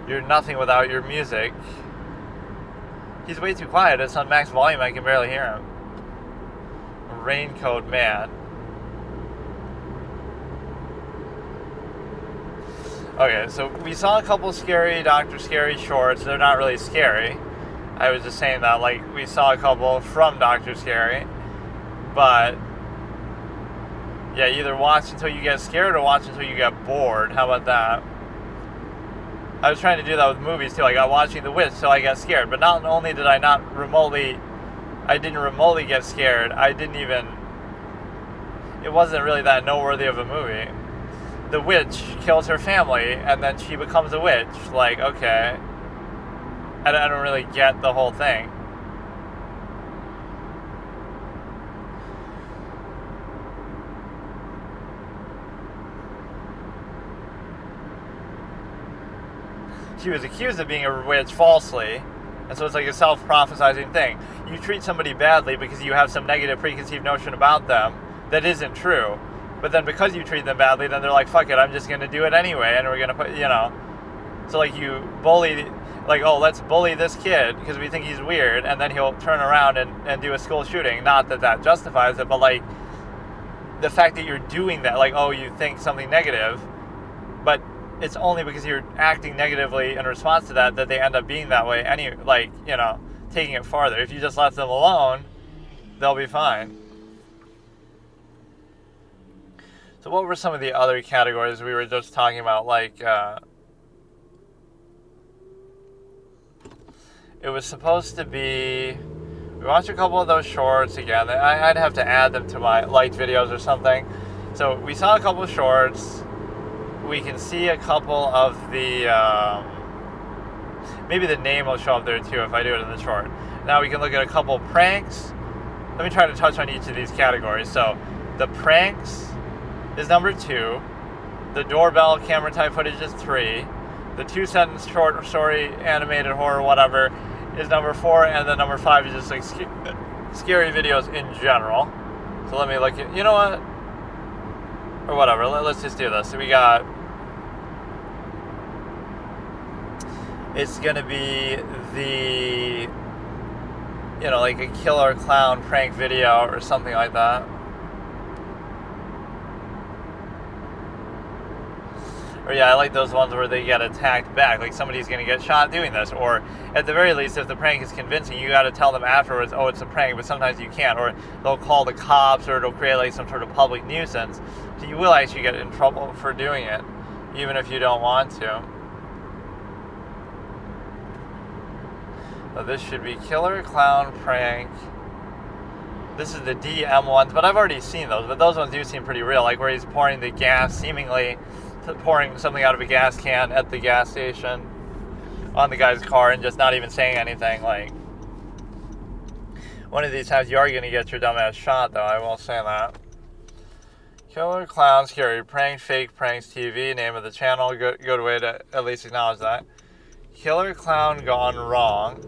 "You're nothing without your music." He's way too quiet. It's on max volume. I can barely hear him. Raincoat man. Okay, so we saw a couple scary Dr. Scary shorts. They're not really scary. I was just saying that, like, we saw a couple from Dr. Scary. But... yeah, either watch until you get scared or watch until you get bored. How about that? I was trying to do that with movies too. I got watching The Witch till I got scared. But not only did I didn't remotely get scared, it wasn't really that noteworthy of a movie. The witch kills her family and then she becomes a witch. Like, okay. I don't really get the whole thing. She was accused of being a witch falsely, and so it's like a self-prophesizing thing. You treat somebody badly because you have some negative preconceived notion about them that isn't true, but then because you treat them badly, then they're like, fuck it, I'm just going to do it anyway, and we're going to put, so like you bully, like, oh, let's bully this kid because we think he's weird, and then he'll turn around and do a school shooting. Not that justifies it, but like the fact that you're doing that, like, oh, you think something negative, but it's only because you're acting negatively in response to that they end up being that way. Taking it farther. If you just left them alone, they'll be fine. So what were some of the other categories we were just talking about? Like, it was supposed to be... we watched a couple of those shorts again. I'd have to add them to my light videos or something. So we saw a couple of shorts. We can see a couple of the... maybe the name will show up there too if I do it in the short. Now we can look at a couple pranks. let me try to touch on each of these categories. So the pranks is number 2. The doorbell camera type footage is 3. The 2-sentence short story animated horror whatever is number 4, and then number 5 is just like scary videos in general. So let me look at, you know what, or whatever, let's just do this. So we got, it's gonna be the, you know, like a killer clown prank video or something like that. Or yeah, I like those ones where they get attacked back, like somebody's going to get shot doing this. Or at the very least, if the prank is convincing, you got to tell them afterwards, oh, it's a prank, but sometimes you can't. Or they'll call the cops, or it'll create like some sort of public nuisance. So you will actually get in trouble for doing it, even if you don't want to. So this should be killer clown prank. This is the DM ones, but I've already seen those. But those ones do seem pretty real, like where he's pouring the gas, seemingly pouring something out of a gas can at the gas station on the guy's car and just not even saying anything. Like, one of these times you are going to get your dumbass shot, though, I will say that. Killer Clown Scary Prank, Fake Pranks TV, name of the channel, good way to at least acknowledge that. Killer Clown Gone Wrong.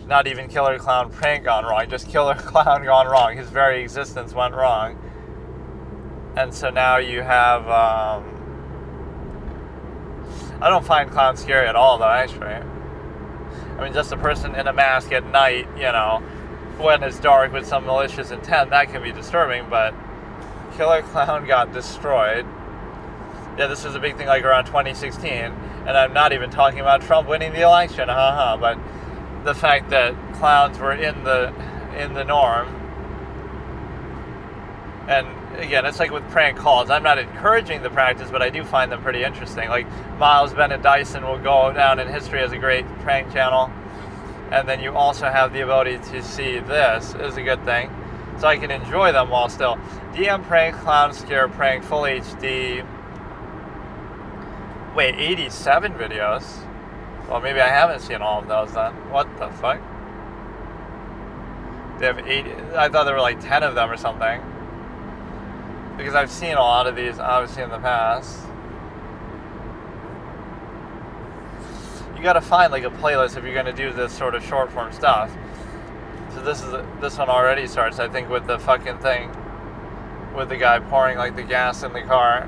Not even Killer Clown Prank Gone Wrong, just Killer Clown Gone Wrong. His very existence went wrong. And so now you have, I don't find clowns scary at all, though, actually. I mean, just a person in a mask at night, you know, when it's dark with some malicious intent, that can be disturbing, but Killer Clown got destroyed. Yeah, this was a big thing like around 2016, and I'm not even talking about Trump winning the election, but the fact that clowns were in the norm. And again, it's like with prank calls. I'm not encouraging the practice, but I do find them pretty interesting. Like Miles Bennett Dyson will go down in history as a great prank channel. And then you also have the ability to see this is a good thing. So I can enjoy them while still. DM prank, clown scare prank, full HD. Wait, 87 videos? Well, maybe I haven't seen all of those then. What the fuck? They have 80. I thought there were like 10 of them or something. Because I've seen a lot of these, obviously, in the past. You gotta find, like, a playlist if you're gonna do this sort of short-form stuff. So this one already starts, I think, with the fucking thing. With the guy pouring, like, the gas in the car.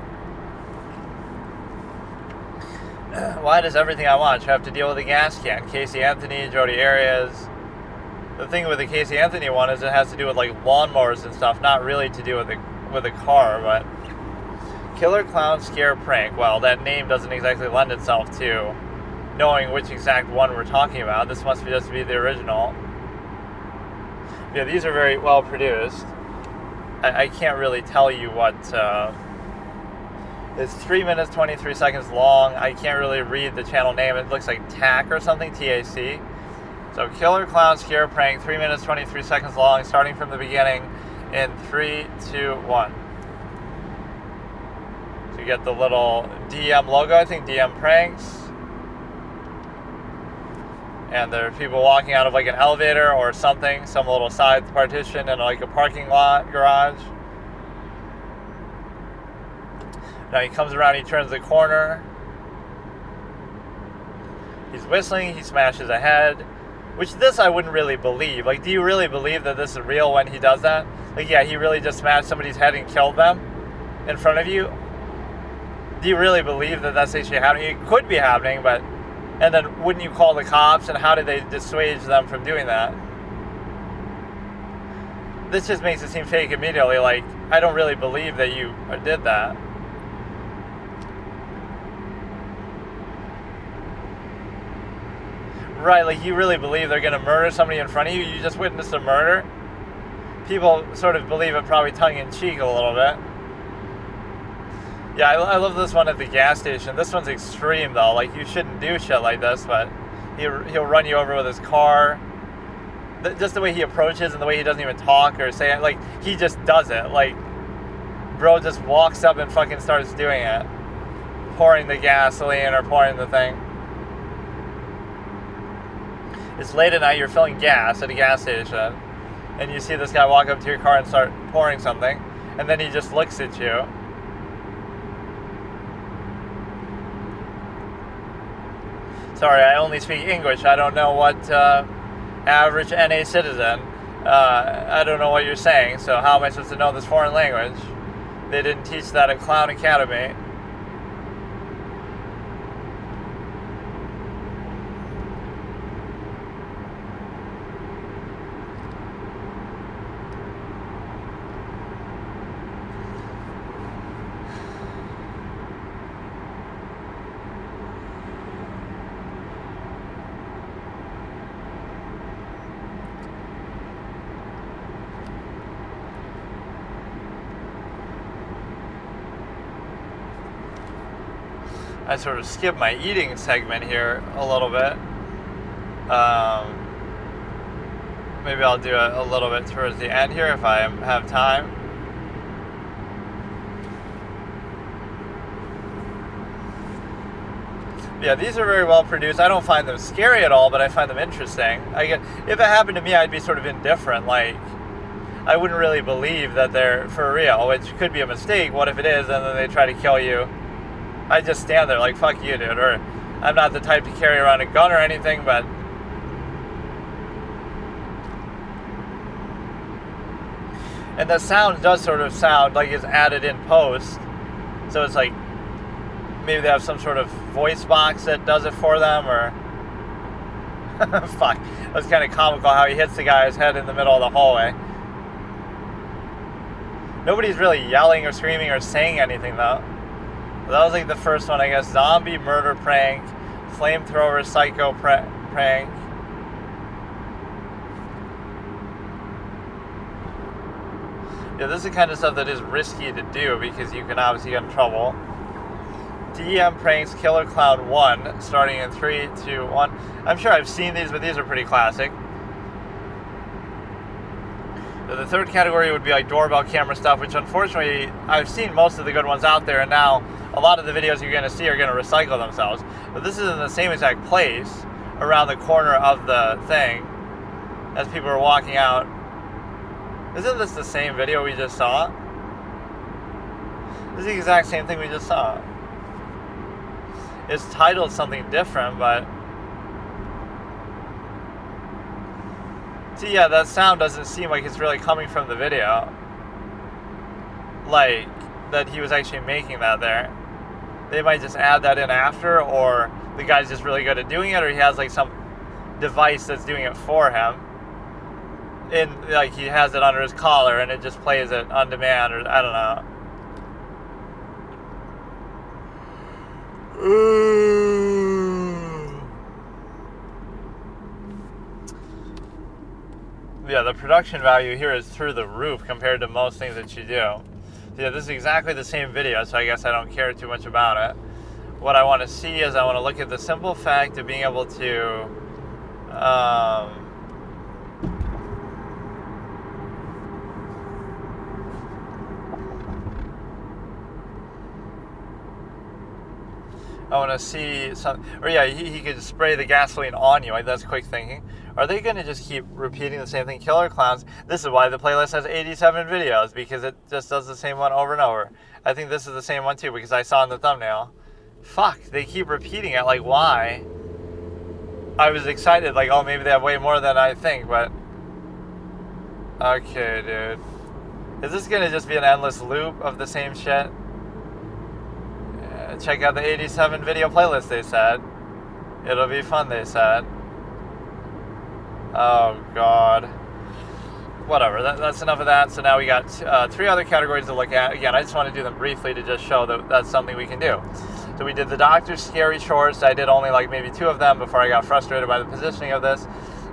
Why does everything I watch have to deal with a gas can? Casey Anthony, Jodi Arias. The thing with the Casey Anthony one is it has to do with, like, lawnmowers and stuff, not really to do with a car. But Killer Clown Scare Prank, well, that name doesn't exactly lend itself to knowing which exact one we're talking about. This must just be the original. Yeah, these are very well produced. I can't really tell you what it's 3 minutes 23 seconds long. I can't really read the channel name. It looks like TAC or something, TAC. So Killer Clown Scare Prank, 3 minutes 23 seconds long, starting from the beginning in 3, 2, 1. So you get the little DM logo, I think DM Pranks. And there are people walking out of like an elevator or something, some little side partition in like a parking lot, garage. Now he comes around, he turns the corner. He's whistling, he smashes a head. Which this I wouldn't really believe. Like, do you really believe that this is real when he does that? Like, yeah, he really just smashed somebody's head and killed them in front of you? Do you really believe that that's actually happening? It could be happening, but... And then wouldn't you call the cops? And how did they dissuade them from doing that? This just makes it seem fake immediately. Like, I don't really believe that you did that. Right, like you really believe they're going to murder somebody in front of you? You just witnessed a murder? People sort of believe it probably tongue-in-cheek a little bit. Yeah, I love this one at the gas station. This one's extreme, though. Like, you shouldn't do shit like this, but he'll run you over with his car. Just the way he approaches and the way he doesn't even talk or say it. Like, he just does it. Like, bro just walks up and fucking starts doing it. Pouring the gasoline or pouring the thing. It's late at night, you're filling gas at a gas station, and you see this guy walk up to your car and start pouring something, and then he just looks at you. Sorry, I only speak English. I don't know what average NA citizen. I don't know what you're saying, so how am I supposed to know this foreign language? They didn't teach that at Clown Academy. I sort of skipped my eating segment here a little bit. Maybe I'll do a little bit towards the end here if I have time. Yeah, these are very well produced. I don't find them scary at all, but I find them interesting. If it happened to me, I'd be sort of indifferent. Like, I wouldn't really believe that they're for real, which could be a mistake. What if it is, and then they try to kill you? I just stand there like, fuck you, dude. Or I'm not the type to carry around a gun or anything, but and the sound does sort of sound like it's added in post. So it's like maybe they have some sort of voice box that does it for them, or fuck. It was kind of comical how he hits the guy's head in the middle of the hallway. Nobody's really yelling or screaming or saying anything though. That was like the first one, I guess. Zombie murder prank, flamethrower psycho prank. Yeah, this is the kind of stuff that is risky to do because you can obviously get in trouble. DM pranks, Killer Clown 1, starting in 3, 2, 1. I'm sure I've seen these, but these are pretty classic. The third category would be like doorbell camera stuff, which unfortunately I've seen most of the good ones out there, and now a lot of the videos you're going to see are going to recycle themselves. But this is in the same exact place around the corner of the thing as people are walking out. Isn't this the same video we just saw? This is the exact same thing we just saw. It's titled something different, but see, yeah, that sound doesn't seem like it's really coming from the video. Like, that he was actually making that there. They might just add that in after, or the guy's just really good at doing it, or he has like some device that's doing it for him. And like he has it under his collar and it just plays it on demand, or I don't know. Yeah, the production value here is through the roof compared to most things that you do. Yeah, this is exactly the same video, so I guess I don't care too much about it. What I want to see is I want to look at the simple fact of being able to I want to see some, or yeah, he could spray the gasoline on you. Like, that's quick thinking. Are they going to just keep repeating the same thing? Killer Clowns. This is why the playlist has 87 videos, because it just does the same one over and over. I think this is the same one too, because I saw in the thumbnail. Fuck, they keep repeating it. Like, why? I was excited, like, oh, maybe they have way more than I think, but okay, dude. Is this going to just be an endless loop of the same shit? Check out the 87 video playlist, they said. It'll be fun, they said. Oh, God. Whatever, that's enough of that. So now we got 3 other categories to look at. Again, I just want to do them briefly to just show that that's something we can do. So we did the Doctor's Scary Shorts. I did only like maybe 2 of them before I got frustrated by the positioning of this.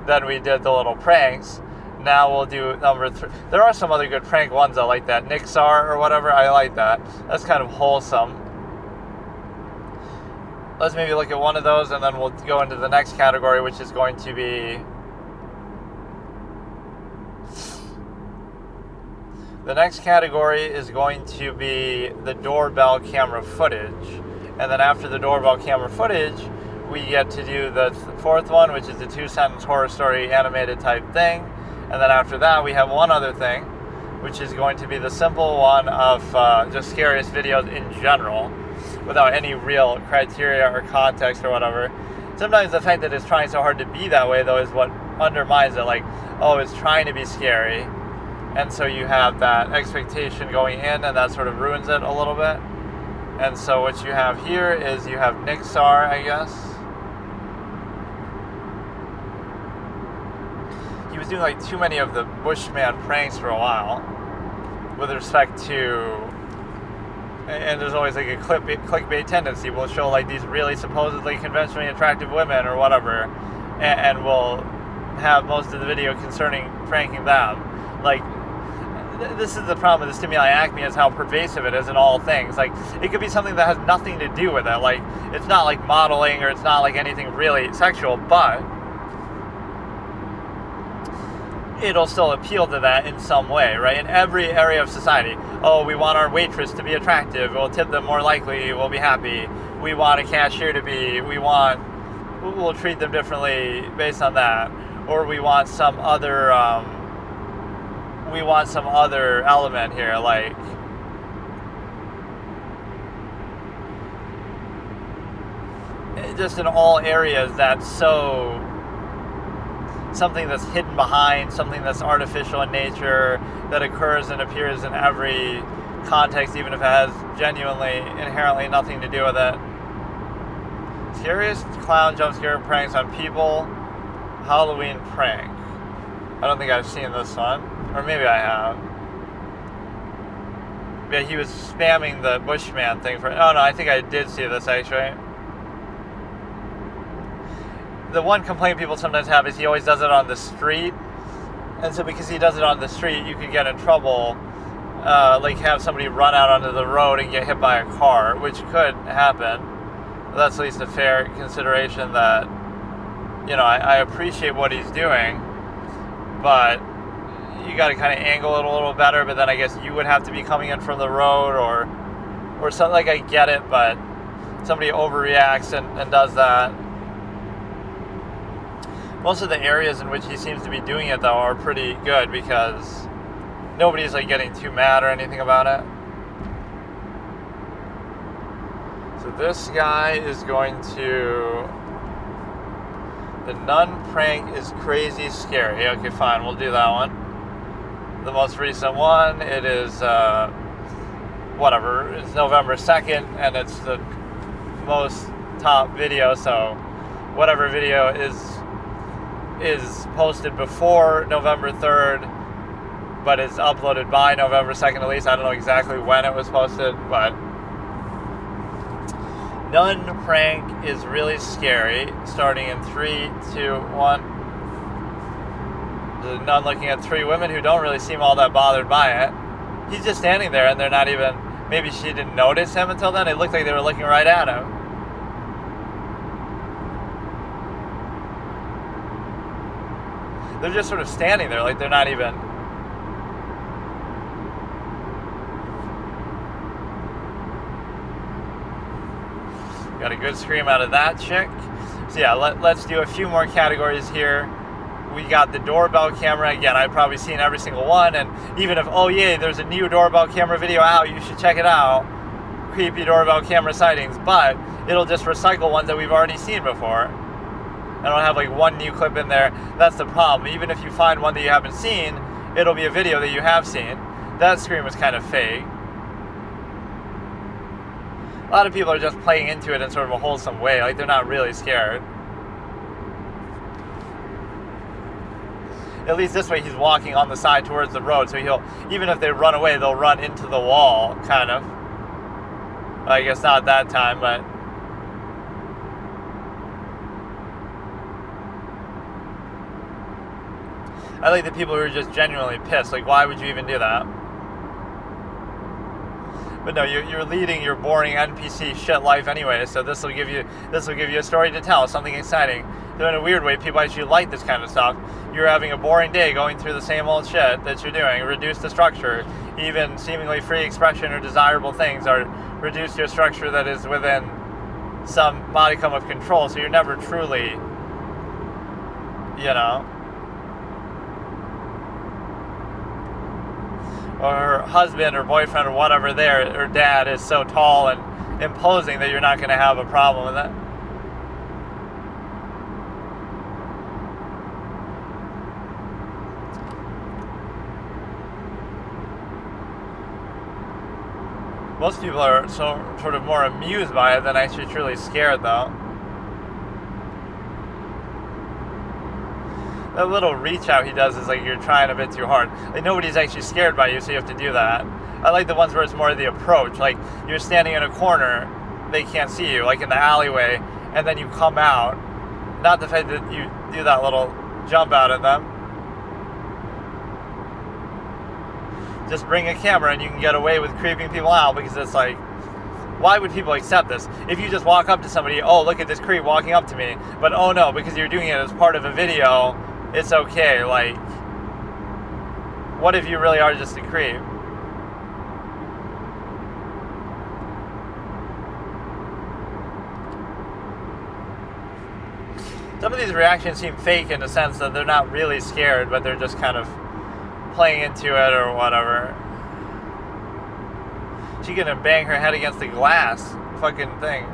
Then we did the little pranks. Now we'll do number 3. There are some other good prank ones, though, like that Nixar or whatever. I like that. That's kind of wholesome. Let's maybe look at one of those, and then we'll go into the next category, which is going to be... The next category is going to be the doorbell camera footage. And then after the doorbell camera footage, we get to do the fourth one, which is the 2-sentence horror story animated type thing. And then after that, we have one other thing, which is going to be the simple one of just scariest videos in general, without any real criteria or context or whatever. Sometimes the fact that it's trying so hard to be that way, though, is what undermines it. Like, oh, it's trying to be scary, and so you have that expectation going in, and that sort of ruins it a little bit. And so what you have here is you have Nixar, I guess. He was doing like too many of the Bushman pranks for a while, with respect to, and there's always like a clickbait tendency. We'll show like these really supposedly conventionally attractive women or whatever, and we'll have most of the video concerning pranking them. Like, this is the problem with the stimuli acme, is how pervasive it is in all things. Like, it could be something that has nothing to do with it. Like, it's not like modeling, or it's not like anything really sexual, but it'll still appeal to that in some way, right? In every area of society. Oh, we want our waitress to be attractive. We'll tip them more likely. We'll be happy. We want a cashier to be. We'll treat them differently based on that. Or we want some other element here, like just in all areas that's so something that's hidden behind, something that's artificial in nature, that occurs and appears in every context, even if it has genuinely, inherently nothing to do with it. Scariest clown jump scare pranks on people. Halloween prank. I don't think I've seen this one. Or maybe I have. Yeah, he was spamming the Bushman thing for... Oh, no, I think I did see this, actually. The one complaint people sometimes have is he always does it on the street. And so because he does it on the street, you could get in trouble. Like have somebody run out onto the road and get hit by a car, which could happen. That's at least a fair consideration that, you know, I appreciate what he's doing, but you got to kind of angle it a little better. But then I guess you would have to be coming in from the road or something. Like, I get it, but somebody overreacts and does that. Most of the areas in which he seems to be doing it, though, are pretty good because nobody's like getting too mad or anything about it. So this guy is going to... The nun prank is crazy scary. Okay, fine, we'll do that one. The most recent one, it is, whatever, it's November 2nd, and it's the most top video, so whatever video is posted before November 3rd, but is uploaded by November 2nd at least. I don't know exactly when it was posted, but nun prank is really scary. Starting in 3, 2, 1. The nun looking at 3 women who don't really seem all that bothered by it. He's just standing there and they're not even... Maybe she didn't notice him until then. It looked like they were looking right at him. They're just sort of standing there, like they're not even... Got a good scream out of that chick. So yeah, let's do a few more categories here. We got the doorbell camera. Again, I've probably seen every single one, and even if, oh yay, there's a new doorbell camera video out, you should check it out. Creepy doorbell camera sightings, but it'll just recycle ones that we've already seen before. I don't have like one new clip in there. That's the problem. Even if you find one that you haven't seen, it'll be a video that you have seen. That scream was kind of fake. A lot of people are just playing into it in sort of a wholesome way, like they're not really scared. At least this way he's walking on the side towards the road, so he'll, even if they run away, they'll run into the wall, kind of. I guess not that time, but... I like the people who are just genuinely pissed. Like, why would you even do that? But no, you're leading your boring NPC shit life anyway, so this will give you a story to tell, something exciting. So in a weird way, people actually like this kind of stuff. You're having a boring day going through the same old shit that you're doing. Reduce the structure. Even seemingly free expression or desirable things are reduce your structure that is within some modicum of control, so you're never truly, or her husband or boyfriend or whatever her dad is so tall and imposing that you're not going to have a problem with that. Most people are sort of more amused by it than actually truly scared, though. That little reach out he does is like you're trying a bit too hard. Like nobody's actually scared by you, so you have to do that. I like the ones where it's more the approach. Like you're standing in a corner, they can't see you, like in the alleyway, and then you come out. Not the fact that you do that little jump out at them. Just bring a camera and you can get away with creeping people out, because it's like, why would people accept this? If you just walk up to somebody, oh, look at this creep walking up to me, but oh no, because you're doing it as part of a video, it's okay. Like, what if you really are just a creep? Some of these reactions seem fake in the sense that they're not really scared, but they're just kind of playing into it or whatever. She's gonna bang her head against the glass fucking thing.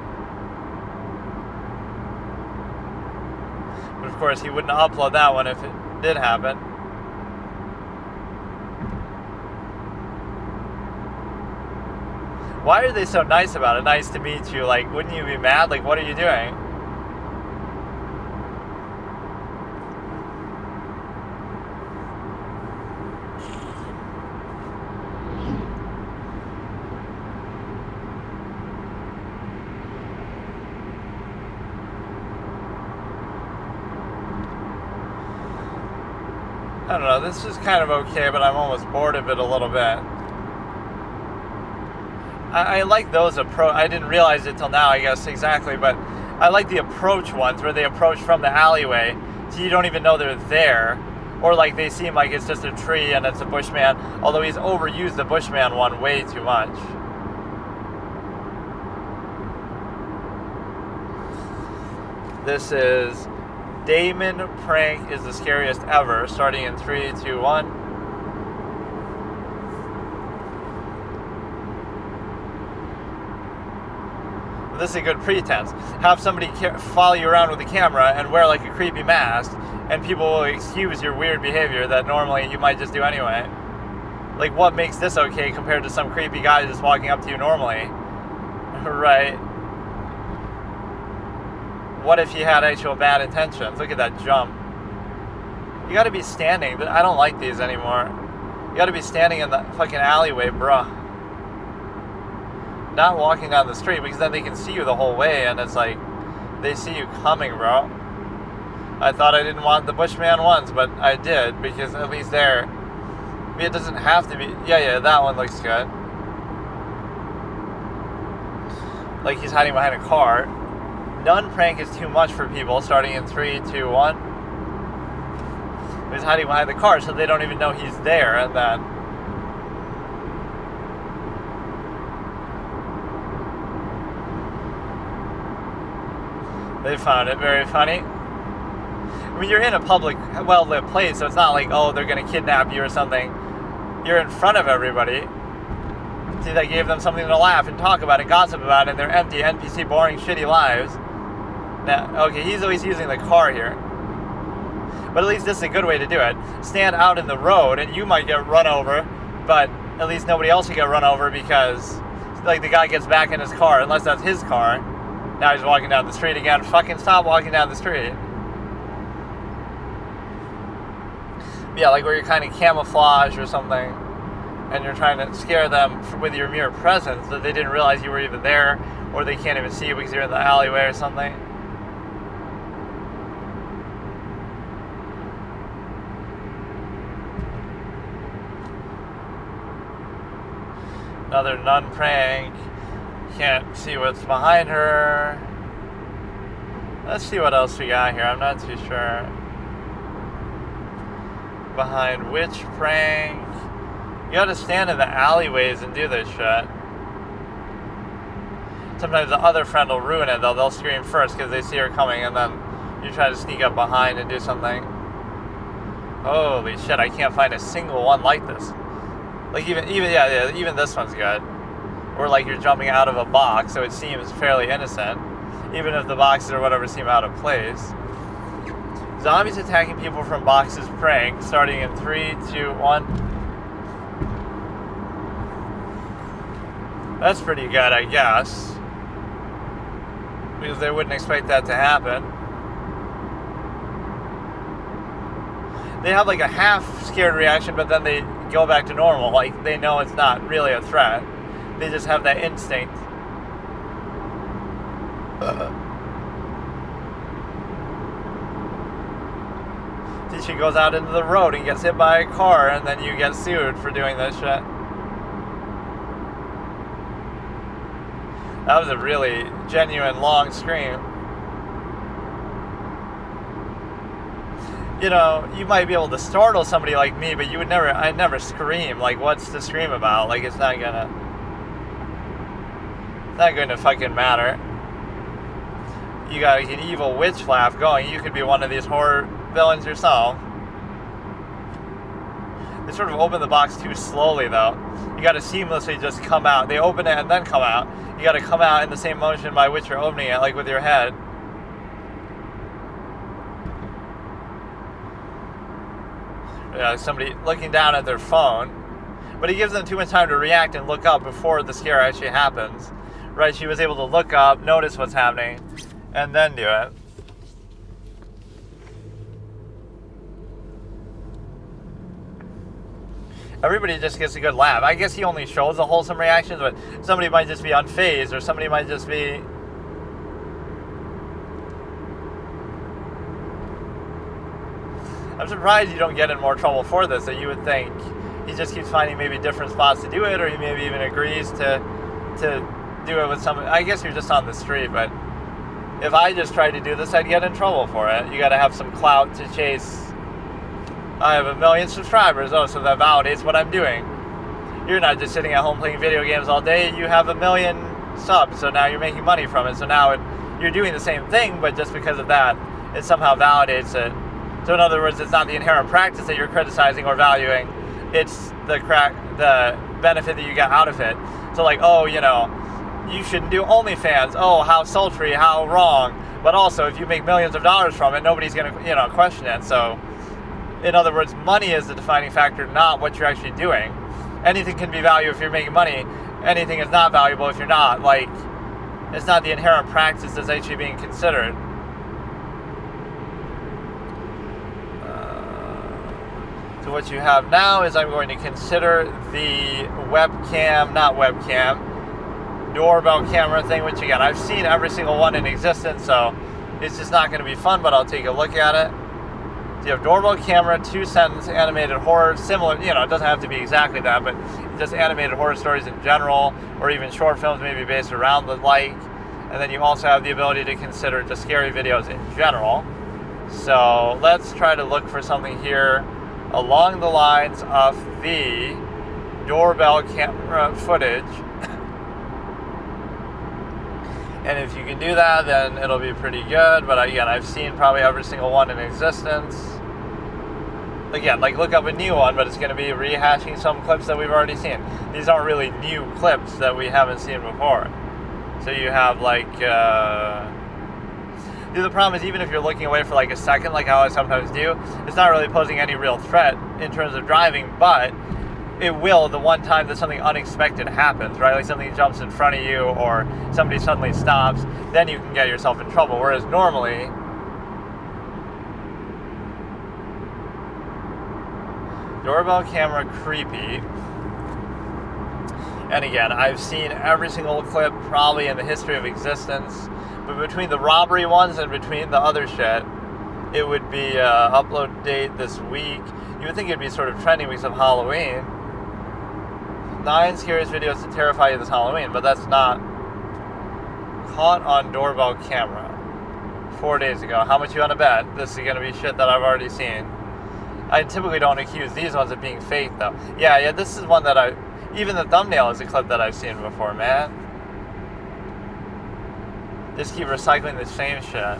But of course he wouldn't upload that one if it did happen. Why are they so nice about it? Nice to meet you. Like, wouldn't you be mad? Like, what are you doing? I don't know, this is kind of okay, but I'm almost bored of it a little bit. I like those approach. I didn't realize it till now, I guess, exactly, but I like the approach ones where they approach from the alleyway, so you don't even know they're there, or like they seem like it's just a tree and it's a bushman, although he's overused the bushman one way too much. This is Damon prank is the scariest ever, starting in 3, 2, 1. This is a good pretense. Have somebody follow you around with a camera and wear like a creepy mask, and people will excuse your weird behavior that normally you might just do anyway. Like, what makes this okay compared to some creepy guy just walking up to you normally? Right. What if he had actual bad intentions? Look at that jump. You gotta be standing. I don't like these anymore. You gotta be standing in the fucking alleyway, bruh. Not walking down the street, because then they can see you the whole way, and it's like, they see you coming, bro. I thought I didn't want the bushman ones, but I did, because at least there, I mean, it doesn't have to be, yeah, that one looks good. Like he's hiding behind a car. Nun prank is too much for people, starting in 3, 2, 1. He's hiding behind the car, so they don't even know he's there, and then they found it very funny. I mean, you're in a public, well-lit place, so it's not like, oh, they're going to kidnap you or something. You're in front of everybody. See, they gave them something to laugh and talk about and gossip about in their empty, NPC, boring, shitty lives. Now, okay, he's always using the car here. But at least this is a good way to do it. Stand out in the road, and you might get run over, but at least nobody else will get run over because, like, the guy gets back in his car, unless that's his car. Now he's walking down the street again. Fucking stop walking down the street. Yeah, like where you're kind of camouflage or something, and you're trying to scare them with your mere presence, that they didn't realize you were even there, or they can't even see you because you're in the alleyway or something. Another nun prank. Can't see what's behind her. Let's see what else we got here. I'm not too sure. Behind which prank? You gotta stand in the alleyways and do this shit. sometimes the other friend will ruin it, though. They'll scream first because they see her coming, and then you try to sneak up behind and do something. Holy shit, I can't find a single one like this. Like, even this one's good. Or like you're jumping out of a box, so it seems fairly innocent, even if the boxes or whatever seem out of place. Zombies attacking people from boxes prank, starting in 3, 2, 1. That's pretty good, I guess. Because they wouldn't expect that to happen. They have like a half scared reaction, but then they go back to normal. Like, they know it's not really a threat. They just have that instinct. She goes out into the road and gets hit by a car, and then you get sued for doing this shit. That was a really genuine long scream. You know, you might be able to startle somebody like me, but I'd never scream. Like, what's to scream about? Like, it's not gonna fucking matter. You got an evil witch laugh going. You could be one of these horror villains yourself. They sort of open the box too slowly, though. You got to seamlessly just come out. They open it and then come out. You got to come out in the same motion by which you're opening it, like with your head. Yeah, somebody looking down at their phone. But it gives them too much time to react and look up before the scare actually happens. Right? She was able to look up, notice what's happening, and then do it. Everybody just gets a good laugh. I guess he only shows the wholesome reactions, but somebody might just be unfazed, or somebody might just be... I'm surprised you don't get in more trouble for this, that you would think he just keeps finding maybe different spots to do it, or he maybe even agrees to do it with someone. I guess you're just on the street, but if I just tried to do this, I'd get in trouble for it. You gotta have some clout to chase. I have 1 million subscribers, so that validates what I'm doing. You're not just sitting at home playing video games all day, you have 1 million subs, so now you're making money from it, so now you're doing the same thing, but just because of that, it somehow validates it. So in other words, it's not the inherent practice that you're criticizing or valuing, it's the benefit that you get out of it. So like, oh, you know, you shouldn't do OnlyFans, oh, how sultry, how wrong, but also if you make millions of dollars from it, nobody's going to, question it, so... In other words, money is the defining factor, not what you're actually doing. Anything can be valuable if you're making money. Anything is not valuable if you're not. Like, it's not the inherent practice that's actually being considered. So what you have now is I'm going to consider the doorbell camera thing, which again, I've seen every single one in existence, so it's just not going to be fun, but I'll take a look at it. You have doorbell camera, 2-sentence animated horror, similar, it doesn't have to be exactly that, but just animated horror stories in general, or even short films maybe based around the like. And then you also have the ability to consider just scary videos in general. So let's try to look for something here along the lines of the doorbell camera footage. And if you can do that, then it'll be pretty good. But again, I've seen probably every single one in existence. Again, like look up a new one, but it's going to be rehashing some clips that we've already seen. These aren't really new clips that we haven't seen before. So you have like... the problem is even if you're looking away for like a second, like how I sometimes do, it's not really posing any real threat in terms of driving, but it will the one time that something unexpected happens, right? Like something jumps in front of you or somebody suddenly stops, then you can get yourself in trouble. Whereas normally, doorbell camera creepy. And again, I've seen every single clip probably in the history of existence, but between the robbery ones and between the other shit, it would be upload date this week. You would think it'd be sort of trending weeks of Halloween. 9 scariest videos to terrify you this Halloween, but that's not. Caught on doorbell camera 4 days ago. How much you want to bet this is going to be shit that I've already seen? I typically don't accuse these ones of being fake, though. Yeah, this is one that even the thumbnail is a clip that I've seen before, man. Just keep recycling the same shit.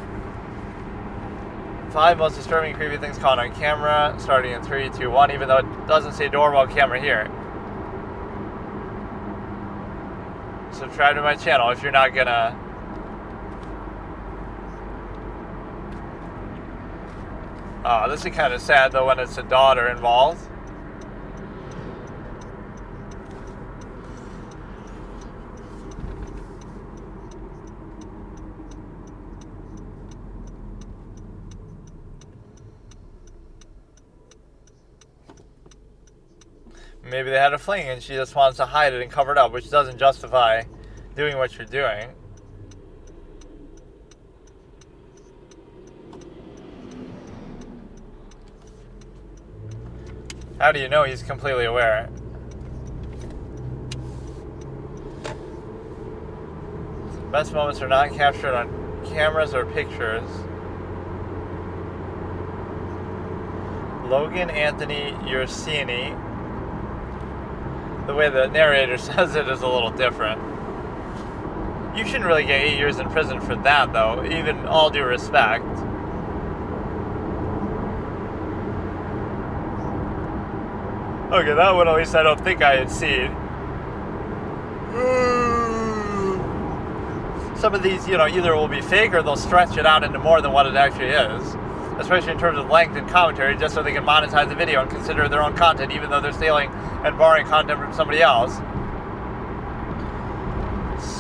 5 most disturbing and creepy things caught on camera, starting in 3, 2, 1, even though it doesn't say doorbell camera here. Subscribe to my channel if you're not gonna... Oh, this is kind of sad though when it's a daughter involved. Maybe they had a fling and she just wants to hide it and cover it up, which doesn't justify doing what you're doing. How do you know he's completely aware? Best moments are not captured on cameras or pictures. Logan Anthony Ursini. The way the narrator says it is a little different. You shouldn't really get 8 years in prison for that, though, even all due respect. Okay, that one at least I don't think I had seen. Some of these, either will be fake or they'll stretch it out into more than what it actually is. Especially in terms of length and commentary, just so they can monetize the video and consider their own content, even though they're stealing and borrowing content from somebody else.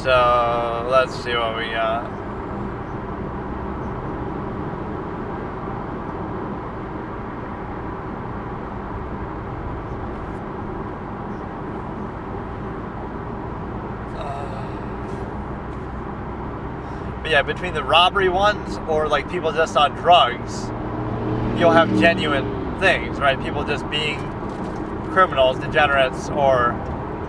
So, let's see what we got. But yeah, between the robbery ones or like people just on drugs, you'll have genuine things, right? People just being criminals, degenerates, or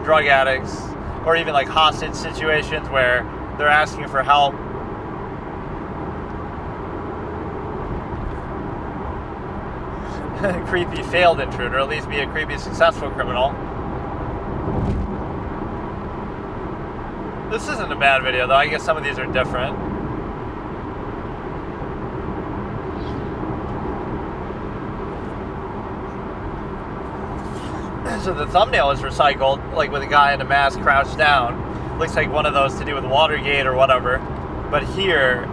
drug addicts, or even like hostage situations where they're asking for help. Creepy failed intruder, at least be a creepy successful criminal. This isn't a bad video though, I guess some of these are different. So the thumbnail is recycled, like with a guy in a mask crouched down. Looks like one of those to do with Watergate or whatever. But here,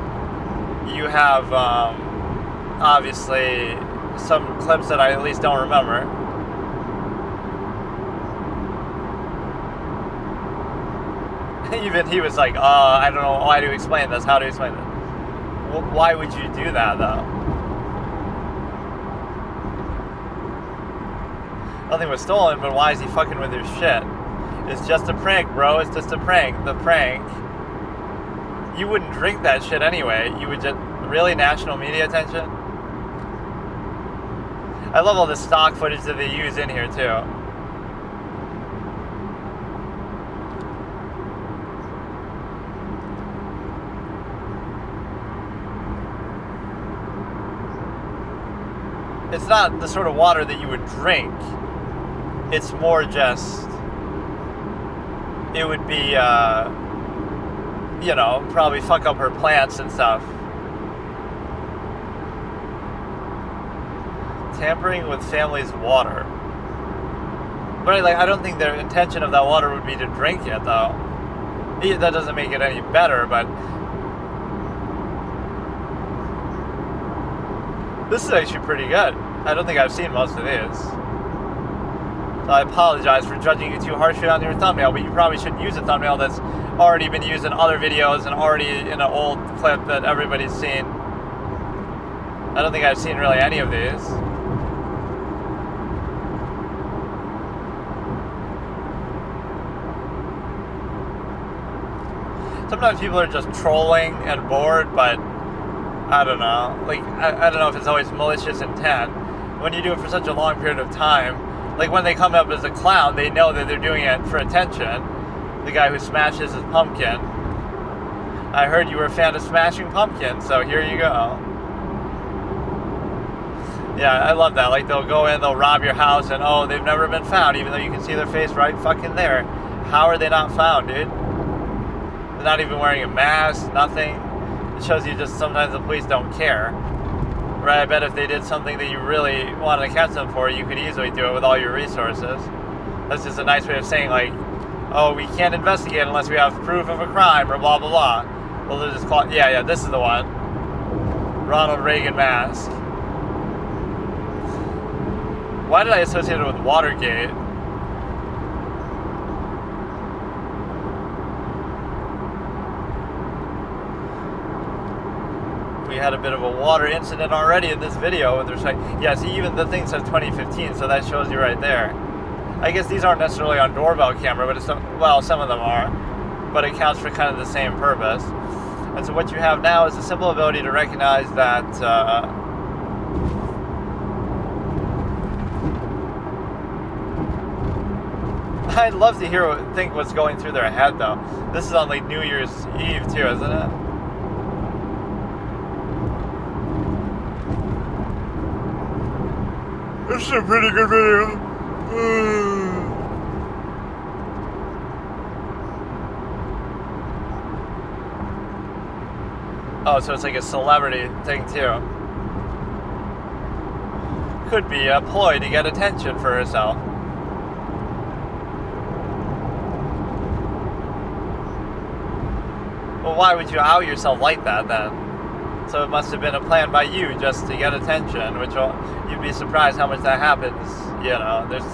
you have, obviously, some clips that I at least don't remember. Even he was like, I don't know why to explain this, how to explain this. Well, why would you do that, though? Nothing was stolen, but why is he fucking with your shit? It's just a prank, bro. It's just a prank. The prank. You wouldn't drink that shit anyway. You would just... Really? National media attention? I love all the stock footage that they use in here, too. It's not the sort of water that you would drink. It's more just, it would be, probably fuck up her plants and stuff. Tampering with family's water. But I don't think their intention of that water would be to drink it, though. That doesn't make it any better, but this is actually pretty good. I don't think I've seen most of these. So I apologize for judging you too harshly on your thumbnail, but you probably shouldn't use a thumbnail that's already been used in other videos and already in an old clip that everybody's seen. I don't think I've seen really any of these. Sometimes people are just trolling and bored, but I don't know. I don't know if it's always malicious intent. When you do it for such a long period of time, like when they come up as a clown, they know that they're doing it for attention. The guy who smashes his pumpkin. I heard you were a fan of smashing pumpkins, so here you go. Yeah, I love that. Like they'll go in, they'll rob your house, and they've never been found, even though you can see their face right fucking there. How are they not found, dude? They're not even wearing a mask, nothing. It shows you just sometimes the police don't care. Right? I bet if they did something that you really wanted to catch them for, you could easily do it with all your resources. That's just a nice way of saying, like, oh, we can't investigate unless we have proof of a crime, or blah, blah, blah. Well, they'll just call it, yeah, this is the one. Ronald Reagan mask. Why did I associate it with Watergate? We had a bit of a water incident already in this video with respect. Yeah, see, even the thing says 2015, so that shows you right there. I guess these aren't necessarily on doorbell camera, but some of them are, but it counts for kind of the same purpose. And so what you have now is a simple ability to recognize that I'd love to think what's going through their head, though. This is on like New Year's Eve too, isn't it? This is a pretty good video. Oh, so it's like a celebrity thing too. Could be a ploy to get attention for herself. Well, why would you out yourself like that then? So it must have been a plan by you just to get attention, which you'd be surprised how much that happens. You know, there's,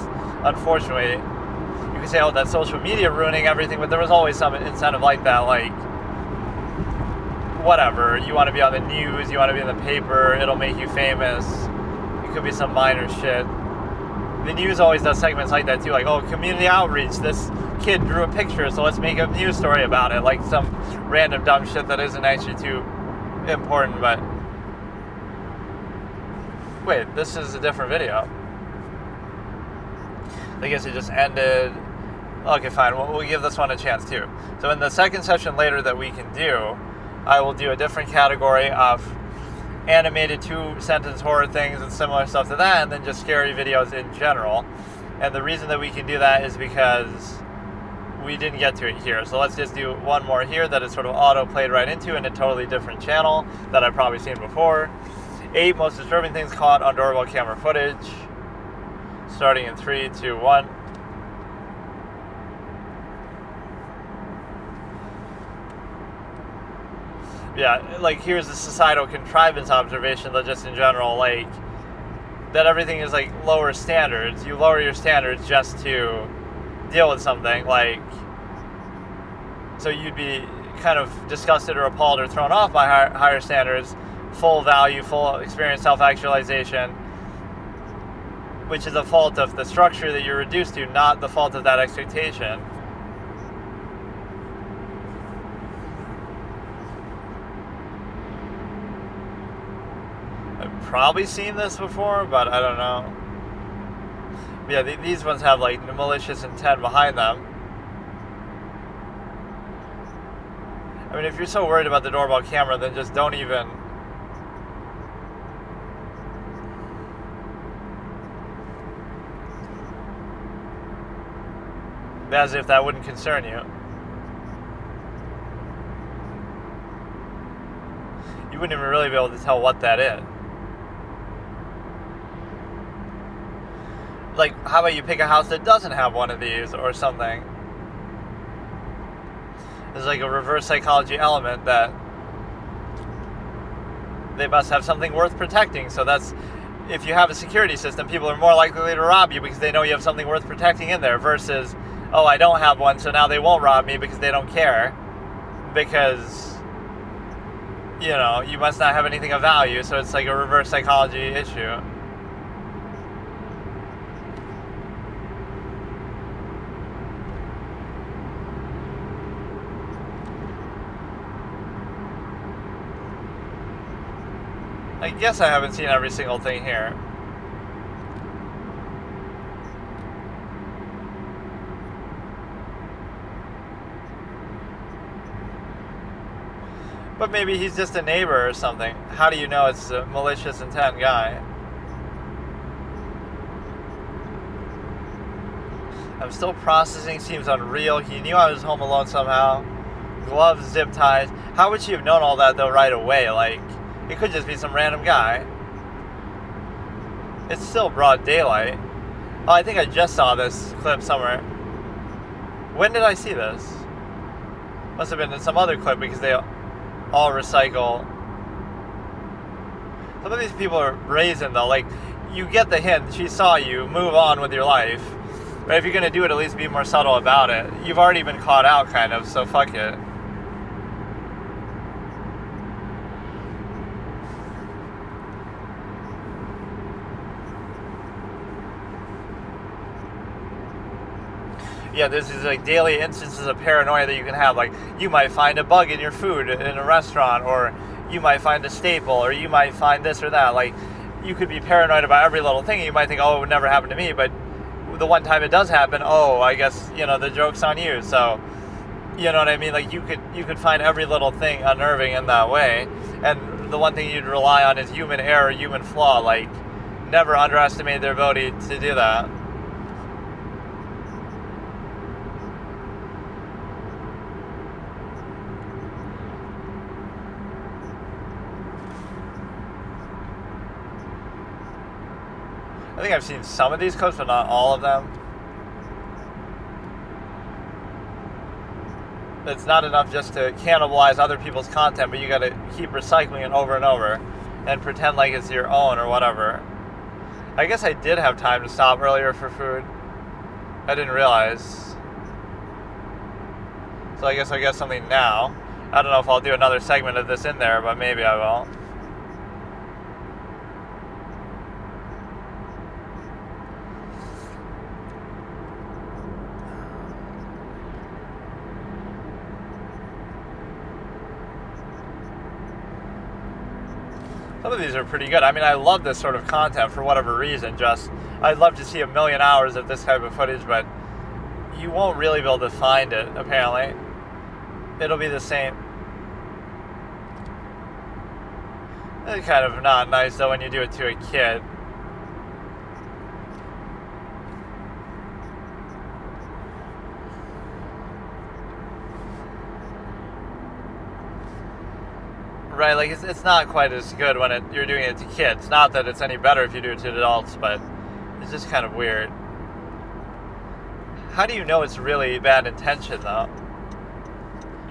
unfortunately, you can say, oh, that's social media ruining everything, but there was always some incentive like that, like, whatever, you want to be on the news, you want to be in the paper, it'll make you famous. It could be some minor shit. The news always does segments like that too, like, oh, community outreach, this kid drew a picture, so let's make a news story about it, like some random dumb shit that isn't actually too important. But wait, this is a different video. I guess it just ended. Okay, fine, we'll give this one a chance too. So in the second session later that we can do, I will do a different category of animated 2-sentence horror things and similar stuff to that, and then just scary videos in general. And the reason that we can do that is because we didn't get to it here. So let's just do one more here that is sort of auto-played right into in a totally different channel that I've probably seen before. 8 most disturbing things caught on doorbell camera footage. Starting in 3, 2, 1. Yeah, like here's the societal contrivance observation, though, just in general, like that everything is like lower standards. You lower your standards just to deal with something, like, so you'd be kind of disgusted or appalled or thrown off by higher standards, full value, full experience, self-actualization, which is a fault of the structure that you're reduced to, not the fault of that expectation. I've probably seen this before, but I don't know. Yeah, these ones have like malicious intent behind them. I mean, if you're so worried about the doorbell camera, then just don't even. As if that wouldn't concern you. You wouldn't even really be able to tell what that is. Like, how about you pick a house that doesn't have one of these or something? There's like a reverse psychology element that they must have something worth protecting. So that's, if you have a security system, people are more likely to rob you because they know you have something worth protecting in there, versus, oh, I don't have one, so now they won't rob me because they don't care. Because, you know, you must not have anything of value, so it's like a reverse psychology issue. I guess I haven't seen every single thing here. But maybe he's just a neighbor or something. How do you know it's a malicious intent guy? I'm still processing. Seems unreal. He knew I was home alone somehow. gloves, zip ties. How would she have known all that, though, right away? Like, it could just be some random guy. It's still broad daylight. Oh, I think I just saw this clip somewhere. When did I see this? Must have been in some other clip because they all recycle. Some of these people are brazen, though. Like, you get the hint. She saw you. Move on with your life. But if you're going to do it, at least be more subtle about it. You've already been caught out, kind of, so fuck it. Yeah, there's these like daily instances of paranoia that you can have. Like, you might find a bug in your food in a restaurant, or you might find a staple, or you might find this or that. Like, you could be paranoid about every little thing. You might think, oh, it would never happen to me, but the one time it does happen, oh, I guess, the joke's on you. So, you know what I mean? Like, you could find every little thing unnerving in that way. And the one thing you'd rely on is human error, human flaw. Like, never underestimate their ability to do that. I think I've seen some of these clips, but not all of them. It's not enough just to cannibalize other people's content, but you gotta keep recycling it over and over and pretend like it's your own or whatever. I guess I did have time to stop earlier for food. I didn't realize. So I guess I'll get something now. I don't know if I'll do another segment of this in there, but maybe I will. Some of these are pretty good. I mean, I love this sort of content for whatever reason. I'd love to see 1 million hours of this type of footage, but you won't really be able to find it, apparently. It'll be the same. It's kind of not nice, though, when you do it to a kid. Right, like, it's not quite as good when you're doing it to kids. Not that it's any better if you do it to adults, but it's just kind of weird. How do you know it's really bad intention, though?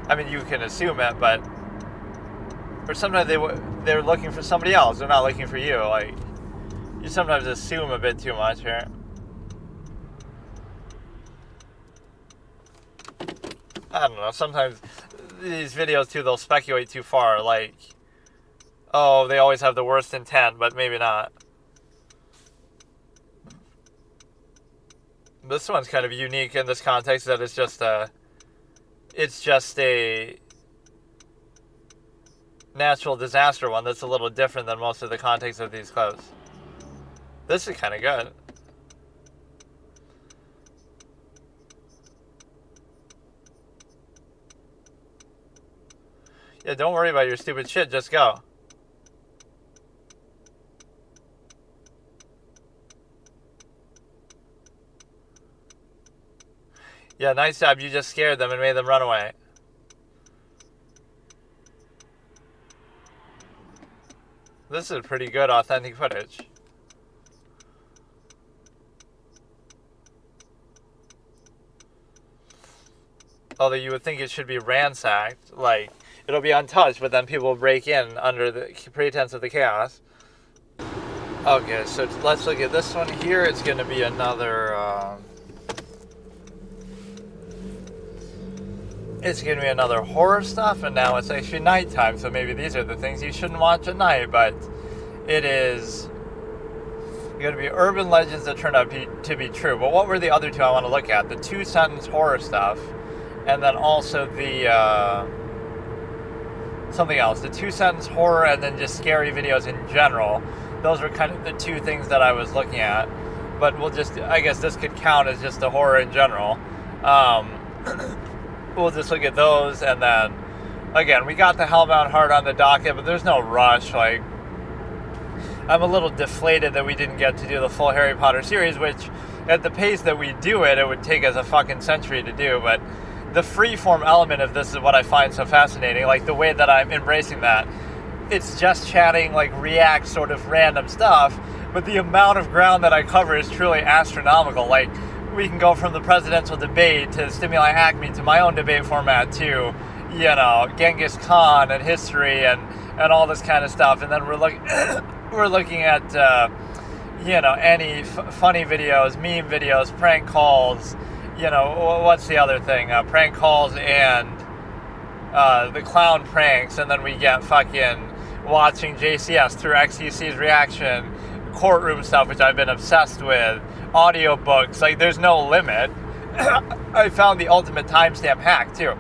I mean, you can assume it, but... Or sometimes they're looking for somebody else. They're not looking for you. Like, you sometimes assume a bit too much here. I don't know, sometimes... These videos too, they'll speculate too far, like, oh, they always have the worst intent, but maybe not. This one's kind of unique in this context, that it's just a natural disaster one that's a little different than most of the context of these clips. This is kind of good. Yeah, don't worry about your stupid shit, just go. Yeah, nice job, you just scared them and made them run away. This is pretty good, authentic footage. Although you would think it should be ransacked, like... It'll be untouched, but then people will break in under the pretense of the chaos. Okay, so let's look at this one here. It's going to be another... It's going to be another horror stuff, and now it's actually nighttime, so maybe these are the things you shouldn't watch at night, but it is going to be urban legends that turn out to be true. But what were the other two I want to look at? The 2-sentence horror stuff, and then also the... something else, the 2-sentence horror, and then just scary videos in general. Those were kind of the two things that I was looking at. But I guess this could count as just the horror in general. We'll just look at those, and then, again, we got the Hellbound Heart on the docket, but there's no rush. Like, I'm a little deflated that we didn't get to do the full Harry Potter series, which, at the pace that we do it, it would take us a fucking century to do, but the free-form element of this is what I find so fascinating, like the way that I'm embracing that. It's just chatting, like React sort of random stuff, but the amount of ground that I cover is truly astronomical. Like, we can go from the presidential debate to Stimuli Acme to my own debate format to, Genghis Khan and history and all this kind of stuff. And then we're looking at, any funny videos, meme videos, prank calls, what's the other thing? Prank calls and the clown pranks. And then we get fucking watching JCS through XTC's reaction, courtroom stuff, which I've been obsessed with, audiobooks. Like, there's no limit. I found the ultimate timestamp hack, too.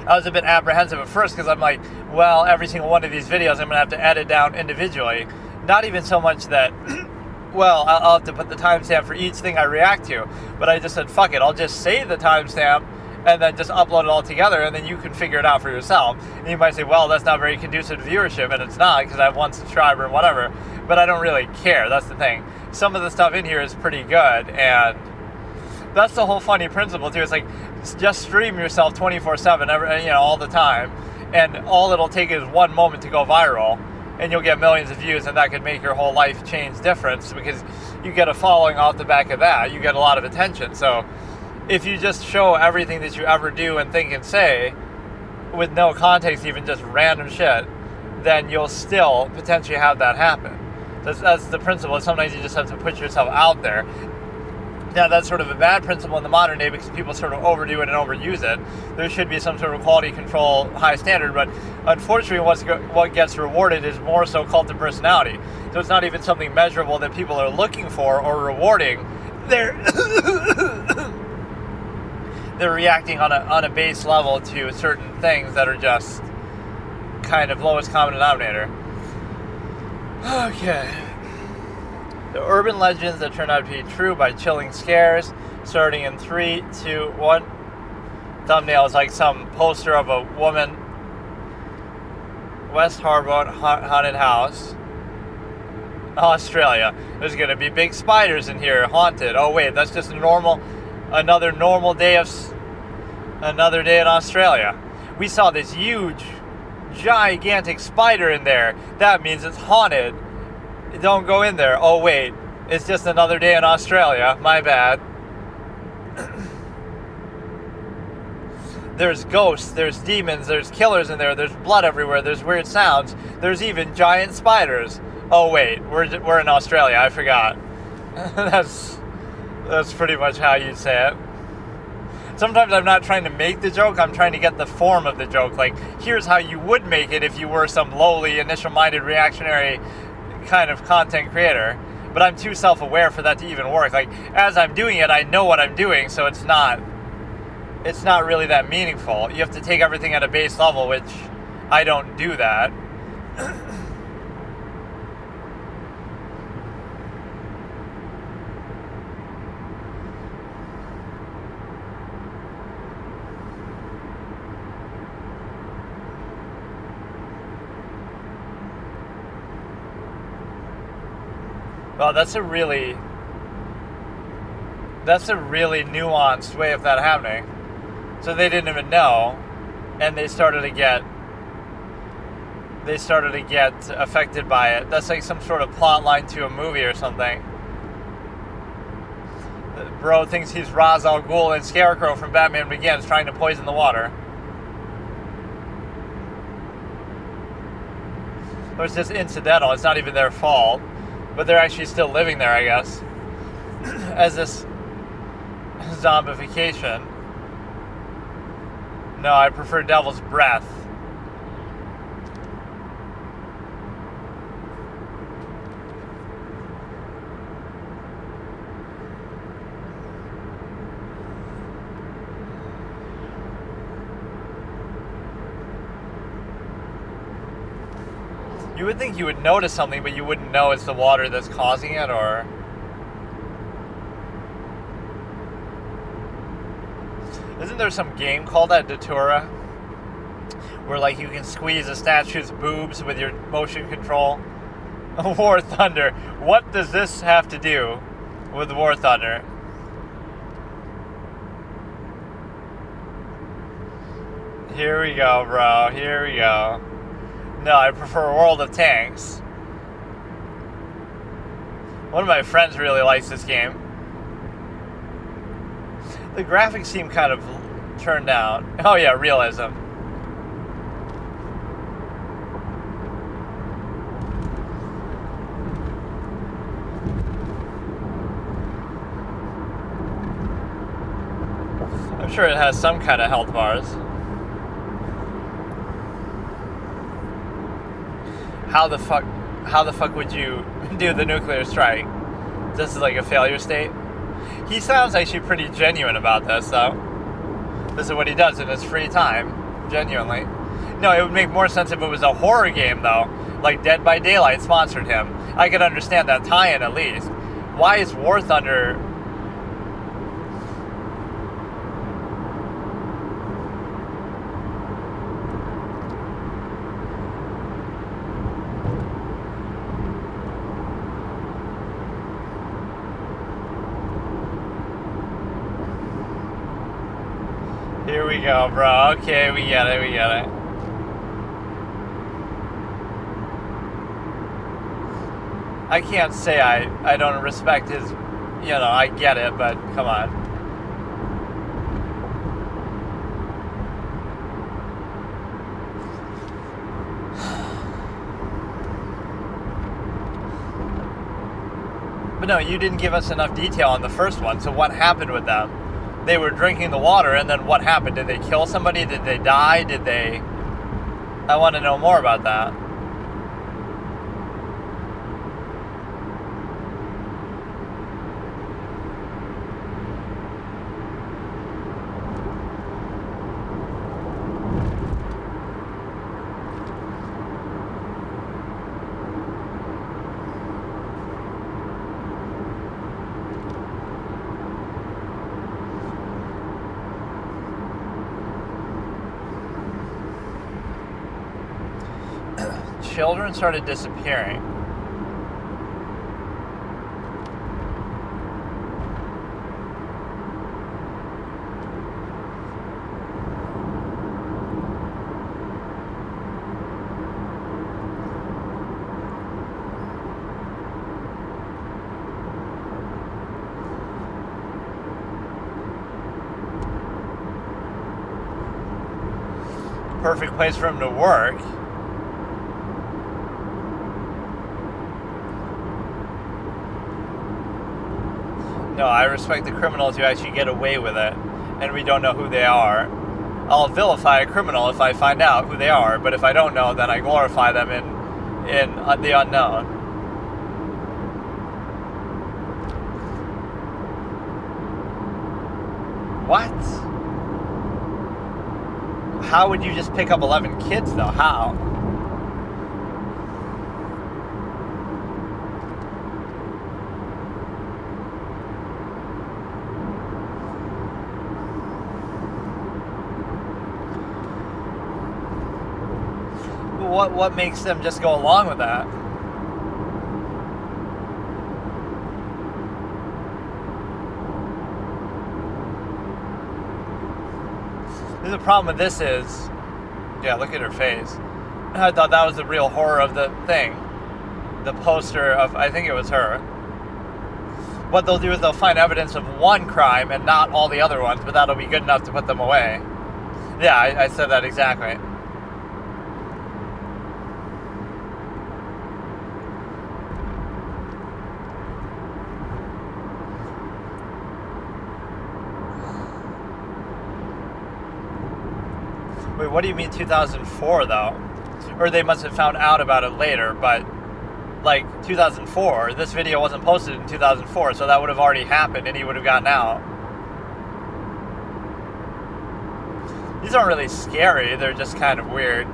I was a bit apprehensive at first because I'm like, well, every single one of these videos I'm going to have to edit down individually. Not even so much that, I'll have to put the timestamp for each thing I react to. But I just said, fuck it, I'll just save the timestamp and then just upload it all together, and then you can figure it out for yourself. And you might say, well, that's not very conducive to viewership, and it's not, because I have one subscriber and whatever. But I don't really care, that's the thing. Some of the stuff in here is pretty good, and that's the whole funny principle, too. It's like, just stream yourself 24/7, all the time, and all it'll take is one moment to go viral, and you'll get millions of views, and that could make your whole life change difference, because you get a following off the back of that. You get a lot of attention. So if you just show everything that you ever do and think and say with no context, even just random shit, then you'll still potentially have that happen. That's the principle. Sometimes you just have to put yourself out there. Now, that's sort of a bad principle in the modern day because people sort of overdo it and overuse it. There should be some sort of quality control, high standard, but unfortunately what gets rewarded is more so cult of personality. So it's not even something measurable that people are looking for or rewarding. They're reacting on a base level to certain things that are just kind of lowest common denominator. Okay. The urban legends that turned out to be true by chilling scares, starting in 3, 2, 1. Thumbnail is like some poster of a woman. West Harbour haunted house. Australia. There's going to be big spiders in here, haunted. Oh wait, that's just another normal day another day in Australia. We saw this huge, gigantic spider in there. That means it's haunted. Don't go in there. Oh wait, it's just another day in Australia. My bad. There's ghosts, there's demons, there's killers in there, there's blood everywhere, there's weird sounds, there's even giant spiders. Oh wait, we're in Australia, I forgot. That's pretty much how you'd say it. Sometimes I'm not trying to make the joke, I'm trying to get the form of the joke. Like, here's how you would make it if you were some lowly, initial-minded, reactionary kind of content creator. But I'm too self-aware for that to even work. Like, as I'm doing it, I know what I'm doing, so it's not really that meaningful. You have to take everything at a base level, which I don't do that. Well, that's a really nuanced way of that happening. So they didn't even know, and they started to get affected by it. That's like some sort of plot line to a movie or something. Bro thinks he's Ra's al Ghul and Scarecrow from Batman Begins, trying to poison the water. Or it's just incidental. It's not even their fault. But they're actually still living there, I guess. As this zombification. No, I prefer Devil's Breath. You would think you would notice something, but you wouldn't know it's the water that's causing it, or... Isn't there some game called that, Datura? Where, like, you can squeeze a statue's boobs with your motion control? War Thunder. What does this have to do with War Thunder? Here we go, bro. Here we go. No, I prefer World of Tanks. One of my friends really likes this game. The graphics seem kind of turned down. Oh yeah, realism. I'm sure it has some kind of health bars. How the fuck would you do the nuclear strike? This is like a failure state. He sounds actually pretty genuine about this, though. This is what he does in his free time, genuinely. No, it would make more sense if it was a horror game, though. Like Dead by Daylight sponsored him. I could understand that tie-in at least. Why is War Thunder... Here we go, bro. Okay, we get it, we get it. I can't say I don't respect his, I get it, but come on. But no, you didn't give us enough detail on the first one, so what happened with them? They were drinking the water, and then what happened? Did they kill somebody? Did they die? I want to know more about that. Children started disappearing. Perfect place for him to work. No, I respect the criminals who actually get away with it, and we don't know who they are. I'll vilify a criminal if I find out who they are, but if I don't know, then I glorify them in the unknown. What? How would you just pick up 11 kids, though? How? What makes them just go along with that? The problem with this is, yeah, look at her face. I thought that was the real horror of the thing. The poster of, I think it was her. What they'll do is they'll find evidence of one crime and not all the other ones, but that'll be good enough to put them away. Yeah, I said that exactly. Wait, what do you mean 2004, though? Or they must have found out about it later, but, like, 2004, this video wasn't posted in 2004, so that would have already happened and he would have gotten out. These aren't really scary, they're just kind of weird.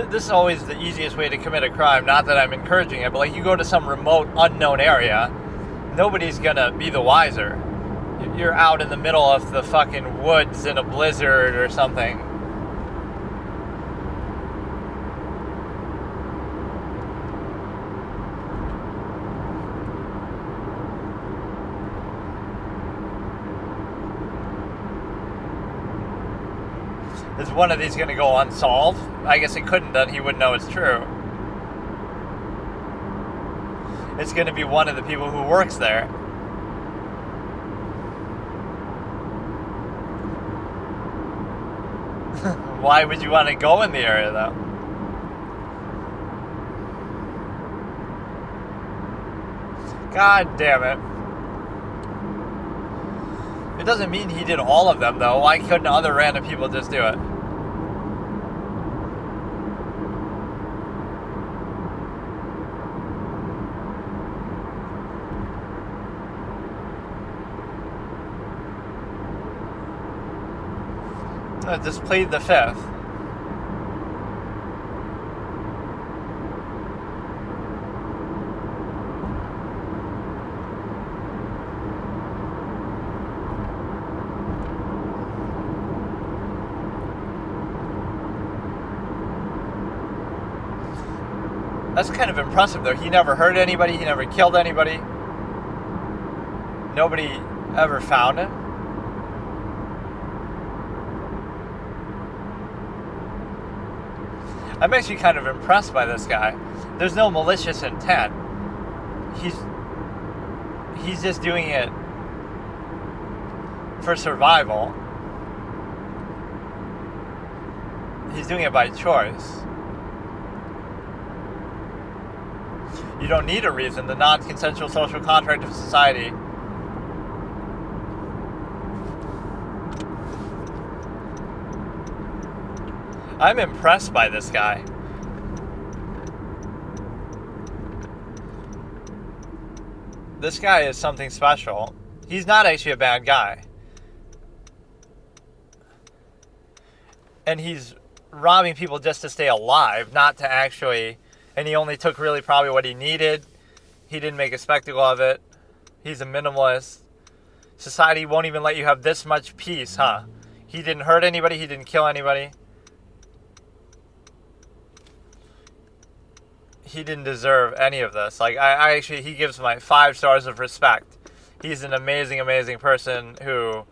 this is always the easiest way to commit a crime. Not that I'm encouraging it, but like you go to some remote, unknown area, nobody's gonna be the wiser. You're out in the middle of the fucking woods in a blizzard or something. Is one of these going to go unsolved? I guess it couldn't, then he wouldn't know it's true. It's going to be one of the people who works there. Why would you want to go in the area, though? God damn it. It doesn't mean he did all of them, though. Why couldn't other random people just do it? I just played the fifth. That's kind of impressive, though. He never hurt anybody. He never killed anybody. Nobody ever found him. I'm actually kind of impressed by this guy. There's no malicious intent. He's just doing it for survival. He's doing it by choice. You don't need a reason. The non-consensual social contract of society. I'm impressed by this guy. This guy is something special. He's not actually a bad guy. And he's robbing people just to stay alive, not to actually... And he only took really probably what he needed. He didn't make a spectacle of it. He's a minimalist. Society won't even let you have this much peace, huh? He didn't hurt anybody. He didn't kill anybody. He didn't deserve any of this. Like, I actually, he gives my 5 stars of respect. He's an amazing, amazing person who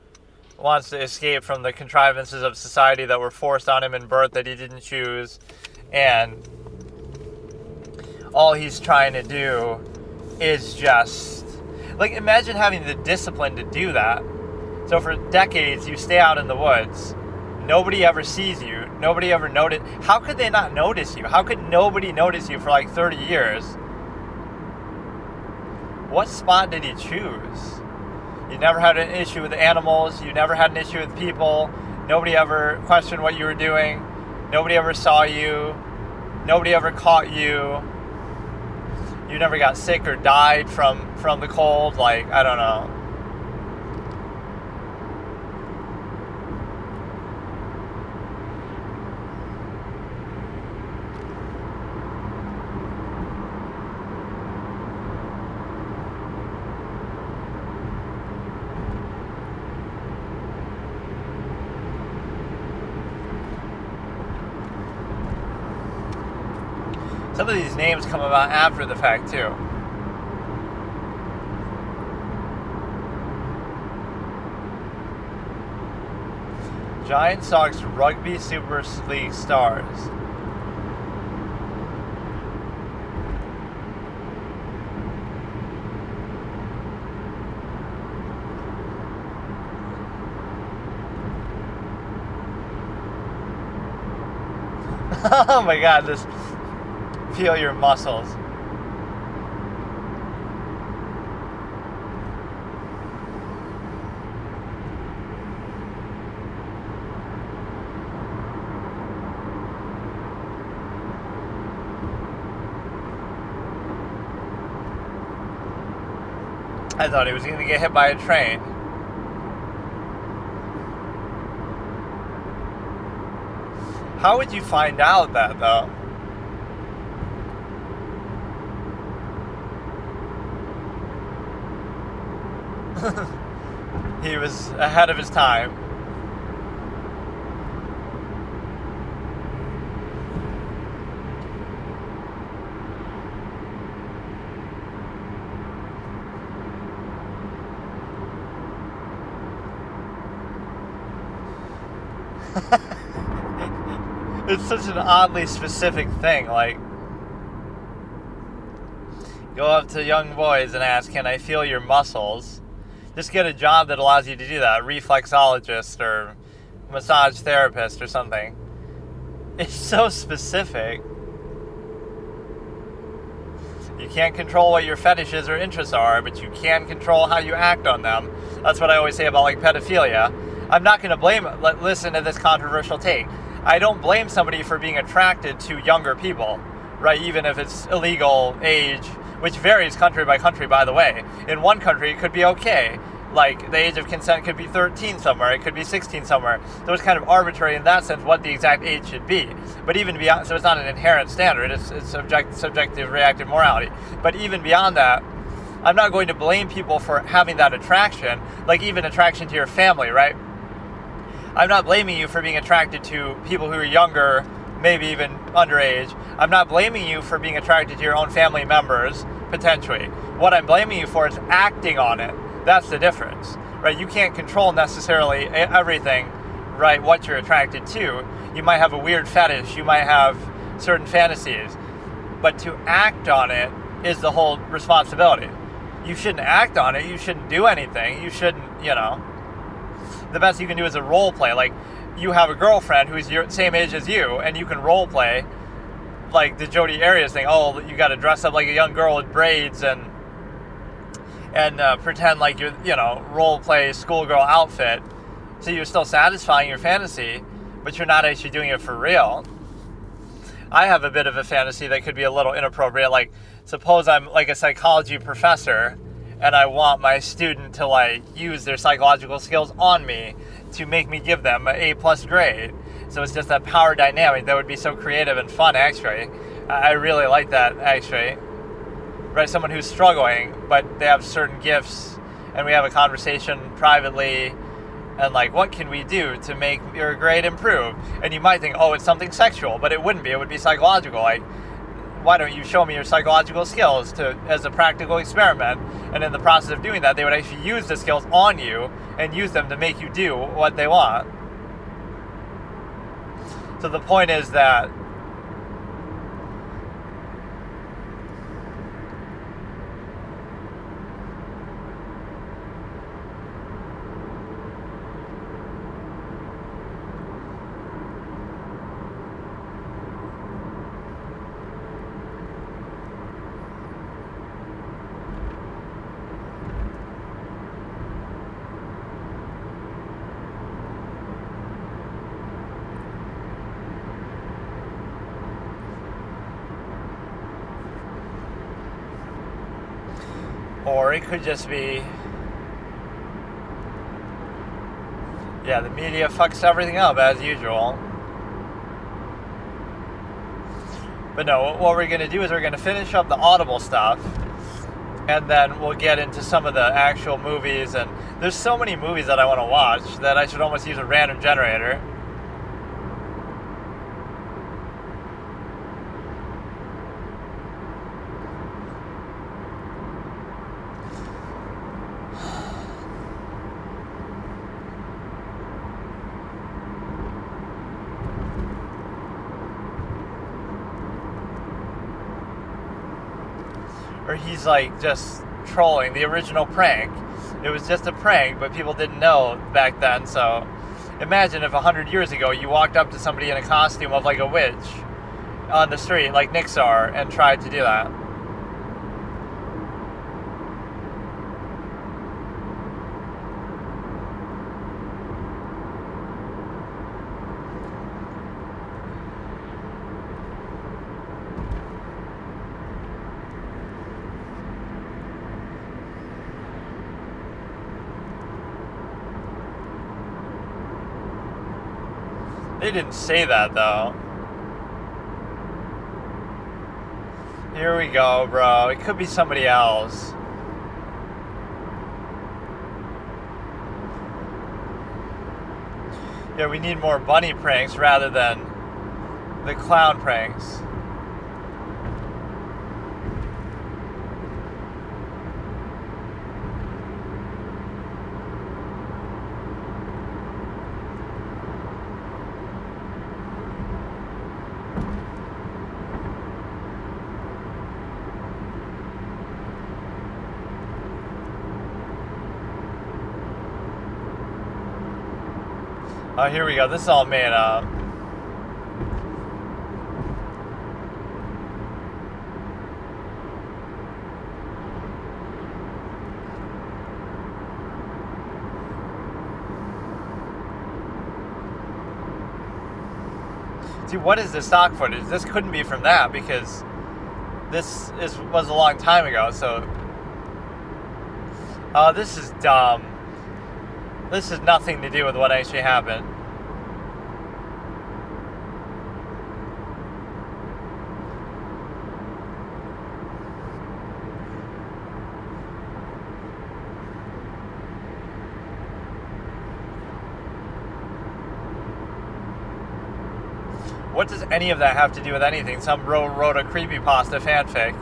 wants to escape from the contrivances of society that were forced on him in birth that he didn't choose. And all he's trying to do is just... Like, imagine having the discipline to do that. So for decades, you stay out in the woods. Nobody ever sees you. Nobody ever noticed. How could they not notice you? How could nobody notice you for like 30 years? What spot did he choose? You never had an issue with animals. You never had an issue with people. Nobody ever questioned what you were doing. Nobody ever saw you. Nobody ever caught you. You never got sick or died from the cold. Like, I don't know. Some of these names come about after the fact, too. Giant Sox Rugby Super League stars. Oh my god, this... Feel your muscles. I thought he was going to get hit by a train. How would you find out that, though? He was ahead of his time. It's such an oddly specific thing. Like, go up to young boys and ask, "Can I feel your muscles?" Just get a job that allows you to do that. A reflexologist or massage therapist or something. It's so specific. You can't control what your fetishes or interests are, but you can control how you act on them. That's what I always say about, like, pedophilia. I'm not going to blame... Listen to this controversial take. I don't blame somebody for being attracted to younger people, right? Even if it's illegal age, which varies country by country, by the way. In one country, it could be okay. Like, the age of consent could be 13 somewhere, it could be 16 somewhere. So it's kind of arbitrary in that sense what the exact age should be. But even beyond, so it's not an inherent standard, it's subjective reactive morality. But even beyond that, I'm not going to blame people for having that attraction, like even attraction to your family, right? I'm not blaming you for being attracted to people who are younger, maybe even underage. I'm not blaming you for being attracted to your own family members, potentially. What I'm blaming you for is acting on it. That's the difference, right? You can't control necessarily everything, right, what you're attracted to. You might have a weird fetish, you might have certain fantasies, but to act on it is the whole responsibility. You shouldn't act on it, you shouldn't do anything, you shouldn't, the best you can do is a role play. Like, you have a girlfriend who's your same age as you, and you can role play, like the Jodi Arias thing. Oh, you got to dress up like a young girl with braids and pretend like you're, role play schoolgirl outfit. So you're still satisfying your fantasy, but you're not actually doing it for real. I have a bit of a fantasy that could be a little inappropriate. Like, suppose I'm like a psychology professor and I want my student to, like, use their psychological skills on me to make me give them an A+ grade. So it's just that power dynamic that would be so creative and fun, actually. I really like that, actually. Right, someone who's struggling, but they have certain gifts, and we have a conversation privately, and, like, what can we do to make your grade improve? And you might think, oh, it's something sexual, but it wouldn't be. It would be psychological. Like, why don't you show me your psychological skills as a practical experiment? And in the process of doing that, they would actually use the skills on you and use them to make you do what they want. So the point is that or it could just be, the media fucks everything up as usual. But no, what we're going to do is we're going to finish up the Audible stuff, and then we'll get into some of the actual movies. And there's so many movies that I want to watch that I should almost use a random generator. Or he's, like, just trolling the original prank. It was just a prank, but people didn't know back then. So imagine if 100 years ago you walked up to somebody in a costume of, like, a witch on the street, like Nixar, and tried to do that. They didn't say that, though. Here we go, bro. It could be somebody else. Yeah, we need more bunny pranks rather than the clown pranks. Oh, here we go. This is all made up. See, what is the stock footage? This couldn't be from that because this was a long time ago, so... Oh, this is dumb. This has nothing to do with what actually happened. What does any of that have to do with anything? Some bro wrote a creepypasta fanfic.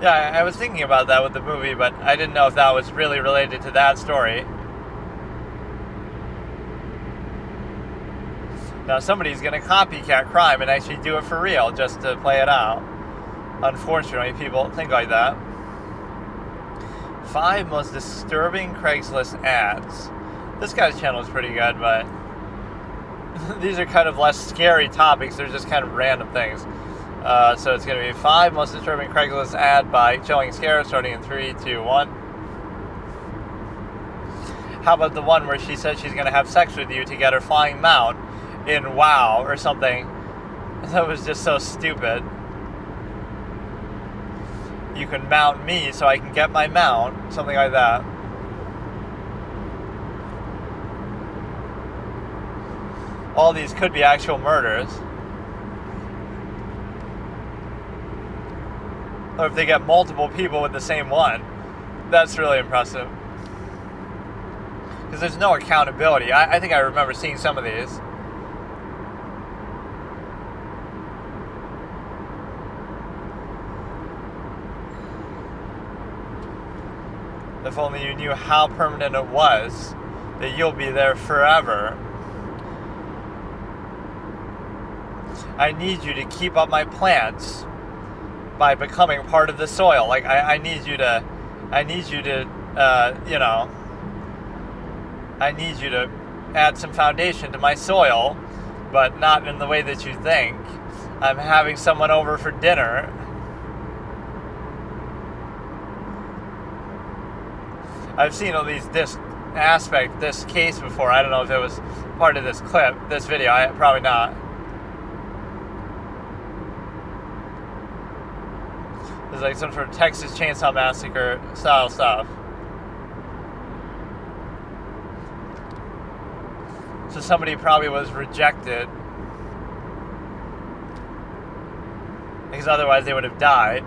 Yeah, I was thinking about that with the movie, but I didn't know if that was really related to that story. Now somebody's going to copycat crime and actually do it for real just to play it out. Unfortunately, people think like that. 5 most disturbing Craigslist ads. This guy's channel is pretty good, but these are kind of less scary topics. They're just kind of random things. So it's going to be 5 most disturbing Craigslist ad by showing scare starting in 3, 2, 1. How about the one where she says she's going to have sex with you to get her flying mount in WoW or something? That was just so stupid. You can mount me so I can get my mount. Something like that. All these could be actual murders. Or if they get multiple people with the same one. That's really impressive. Because there's no accountability. I think I remember seeing some of these. If only you knew how permanent it was, that you'll be there forever. I need you to keep up my plants by becoming part of the soil. Like, I need you to, I need you to add some foundation to my soil, but not in the way that you think. I'm having someone over for dinner. I've seen at least this aspect, this case before. I don't know if it was part of this clip, this video. Probably not. It's like some sort of Texas Chainsaw Massacre style stuff. So somebody probably was rejected, because otherwise they would have died.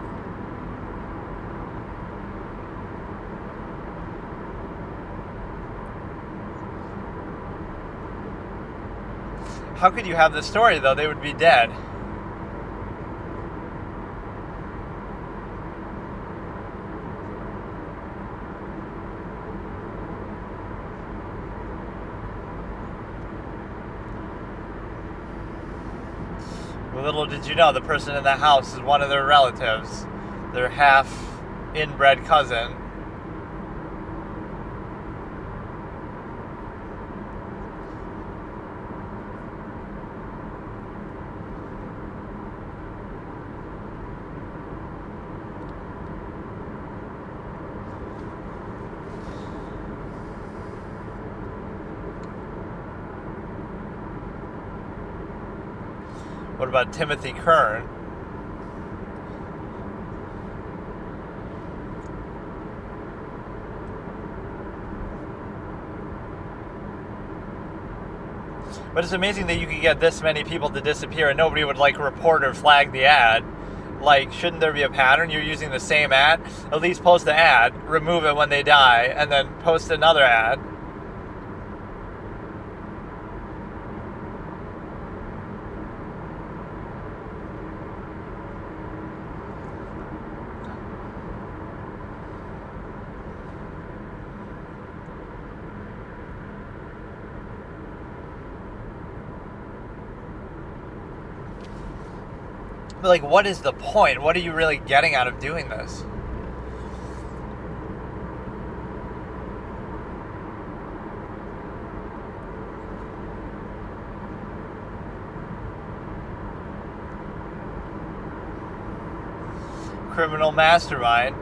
How could you have this story, though? They would be dead. Little did you know, the person in the house is one of their relatives. Their half inbred cousin. What about Timothy Kern? But it's amazing that you could get this many people to disappear and nobody would like report or flag the ad. Like, shouldn't there be a pattern? You're using the same ad. At least post the ad, remove it when they die, and then post another ad. But, like, what is the point? What are you really getting out of doing this? Criminal mastermind.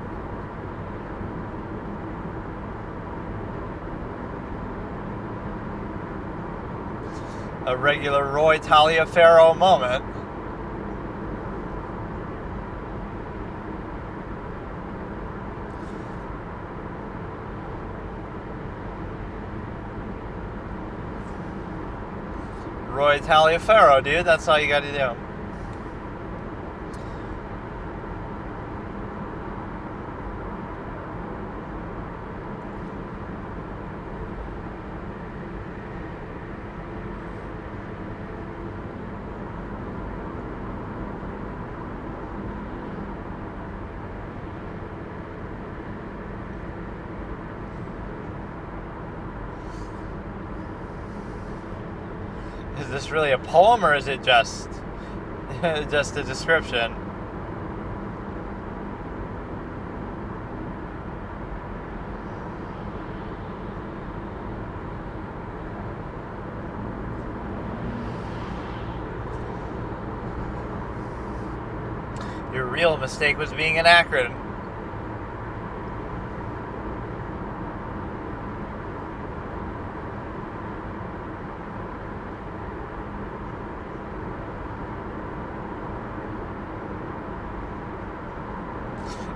A regular Roy Taliaferro moment. Roy Taliaferro, dude. That's all you got to do. Is this really a poem, or is it just a description? Your real mistake was being an Akron.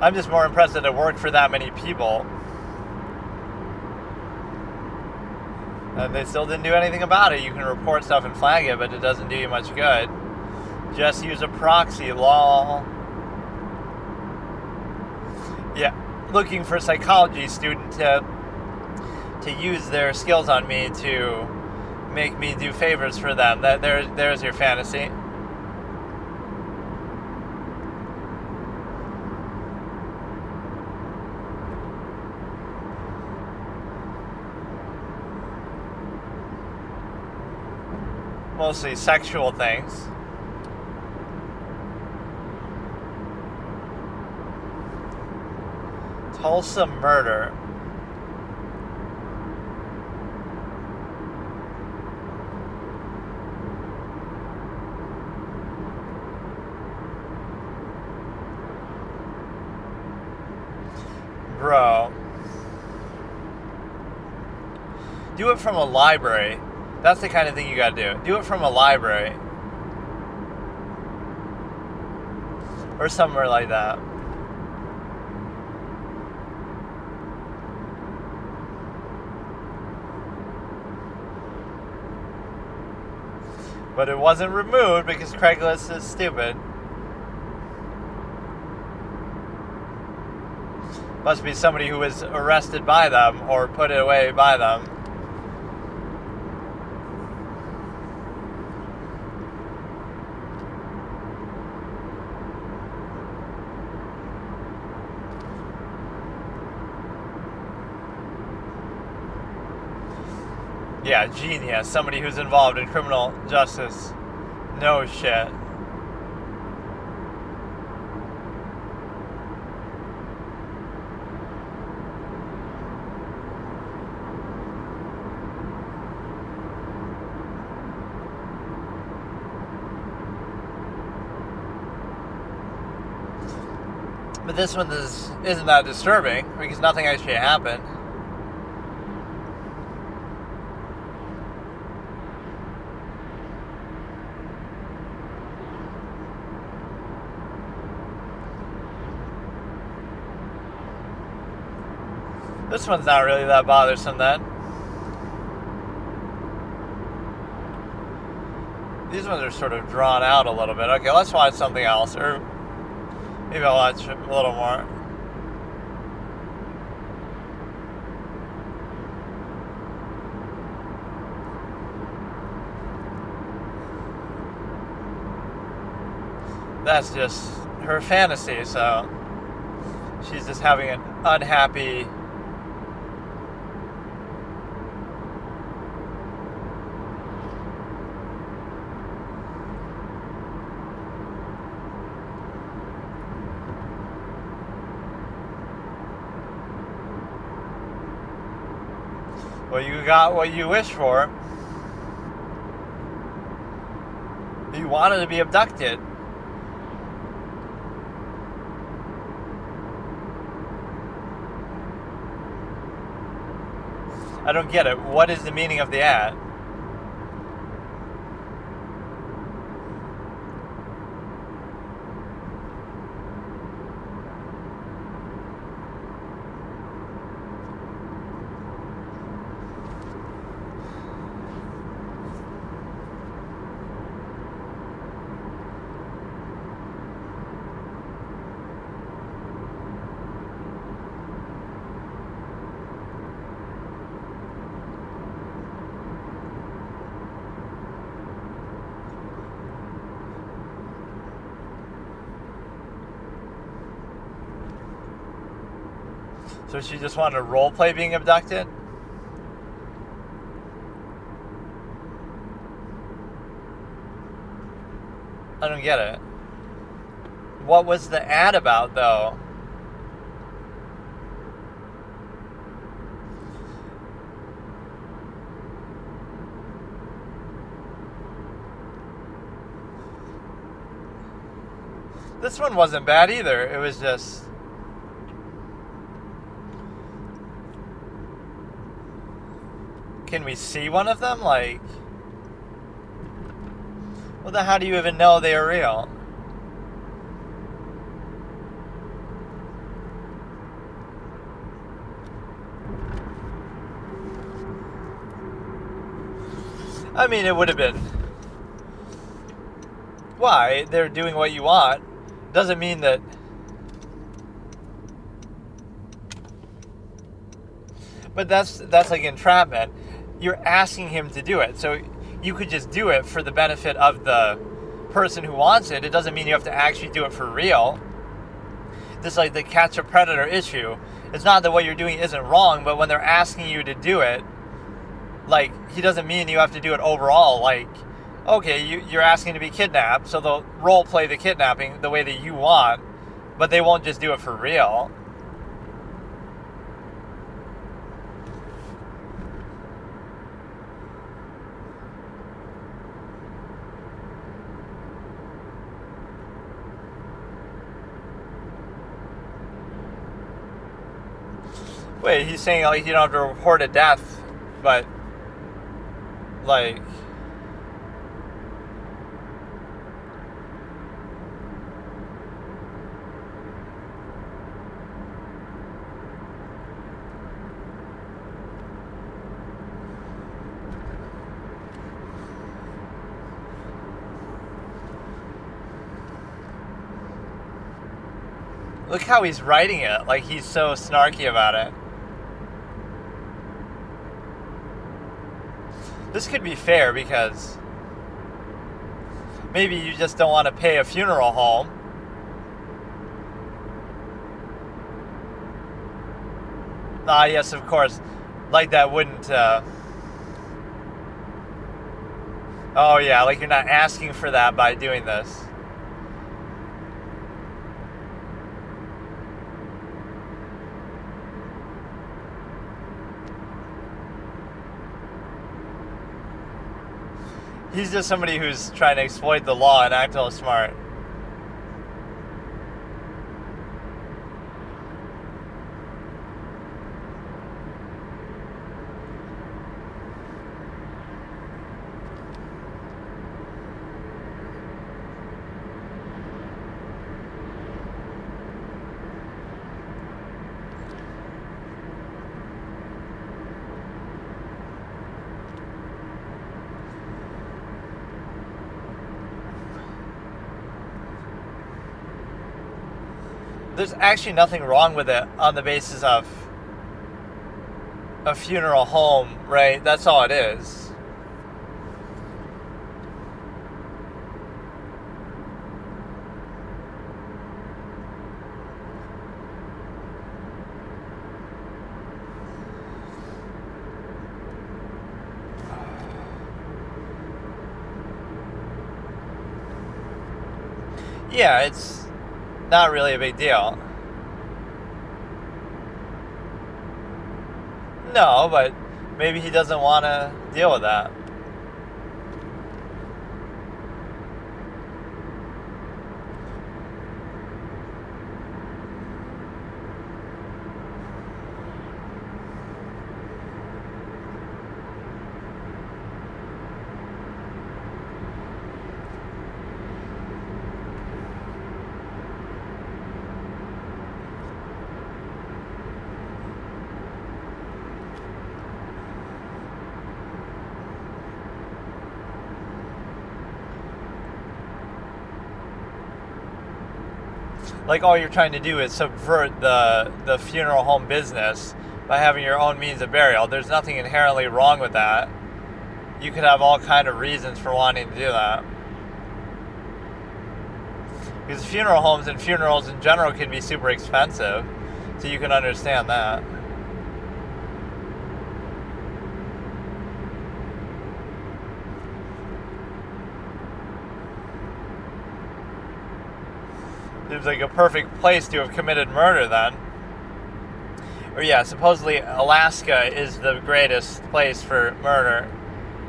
I'm just more impressed that it worked for that many people. And they still didn't do anything about it. You can report stuff and flag it, but it doesn't do you much good. Just use a proxy, lol. Yeah, looking for a psychology student to use their skills on me to make me do favors for them. There's your fantasy. Mostly sexual things. Tulsa murder. Bro. Do it from a library. That's the kind of thing you gotta do. Do it from a library. Or somewhere like that. But it wasn't removed because Craigslist is stupid. Must be somebody who was arrested by them or put it away by them. Yeah, genius. Somebody who's involved in criminal justice. No shit. But this one isn't that disturbing because nothing actually happened. This one's not really that bothersome then. these ones are sort of drawn out a little bit. Okay, let's watch something else, or maybe I'll watch a little more. That's just her fantasy, so she's just having an unhappy... Well, you got what you wished for. You wanted to be abducted. I don't get it. What is the meaning of the ad? So she just wanted to role play being abducted? I don't get it. What was the ad about, though? This one wasn't bad either. It was just... Can we see one of them? Like... Well, then how do you even know they are real? I mean, it would have been... Why? They're doing what you want. Doesn't mean that... But that's like entrapment. You're asking him to do it. So you could just do it for the benefit of the person who wants it. It doesn't mean you have to actually do it for real. Just like the catch a predator issue. It's not that what you're doing isn't wrong, but when they're asking you to do it, like, he doesn't mean you have to do it overall. Like, okay, you're asking to be kidnapped, so they'll role play the kidnapping the way that you want, but they won't just do it for real. Wait, he's saying like you don't have to report a death, but like look how he's writing it, like he's so snarky about it. This could be fair because maybe you just don't want to pay a funeral home. Ah, yes, of course. Like that wouldn't... Oh, yeah, like you're not asking for that by doing this. He's just somebody who's trying to exploit the law and act all smart. there's actually nothing wrong with it on the basis of a funeral home, right? That's all it is. Yeah, it's not really a big deal. No, but maybe he doesn't want to deal with that. Like, all you're trying to do is subvert the funeral home business by having your own means of burial. There's nothing inherently wrong with that. You could have all kind of reasons for wanting to do that. Because funeral homes and funerals in general can be super expensive, so you can understand that. Seems like a perfect place to have committed murder then. Or yeah, supposedly Alaska is the greatest place for murder.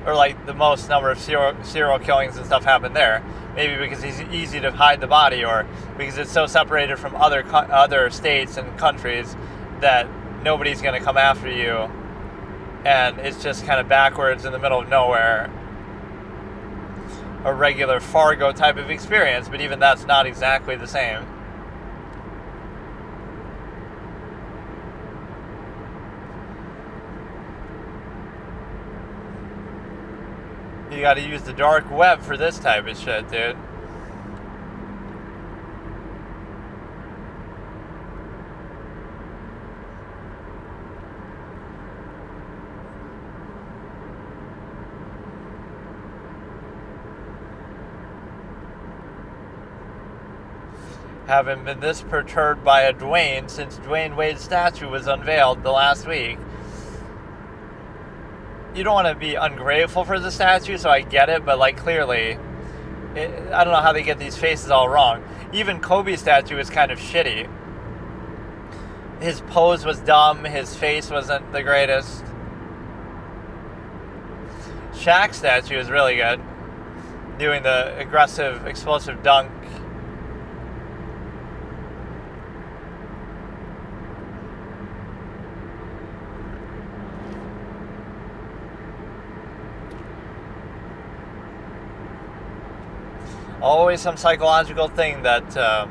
Or like the most number of serial killings and stuff happen there. Maybe because it's easy to hide the body, or because it's so separated from other states and countries that nobody's going to come after you. And it's just kind of backwards in the middle of nowhere. A regular Fargo type of experience, but even that's not exactly the same. You gotta use the dark web for this type of shit, dude. Haven't been this perturbed by a Dwayne since Dwayne Wade's statue was unveiled the last week. You don't want to be ungrateful for the statue, so I get it, but like clearly, I don't know how they get these faces all wrong. Even Kobe's statue is kind of shitty. His pose was dumb, his face wasn't the greatest. Shaq's statue is really good, doing the aggressive, explosive dunk. Always some psychological thing that,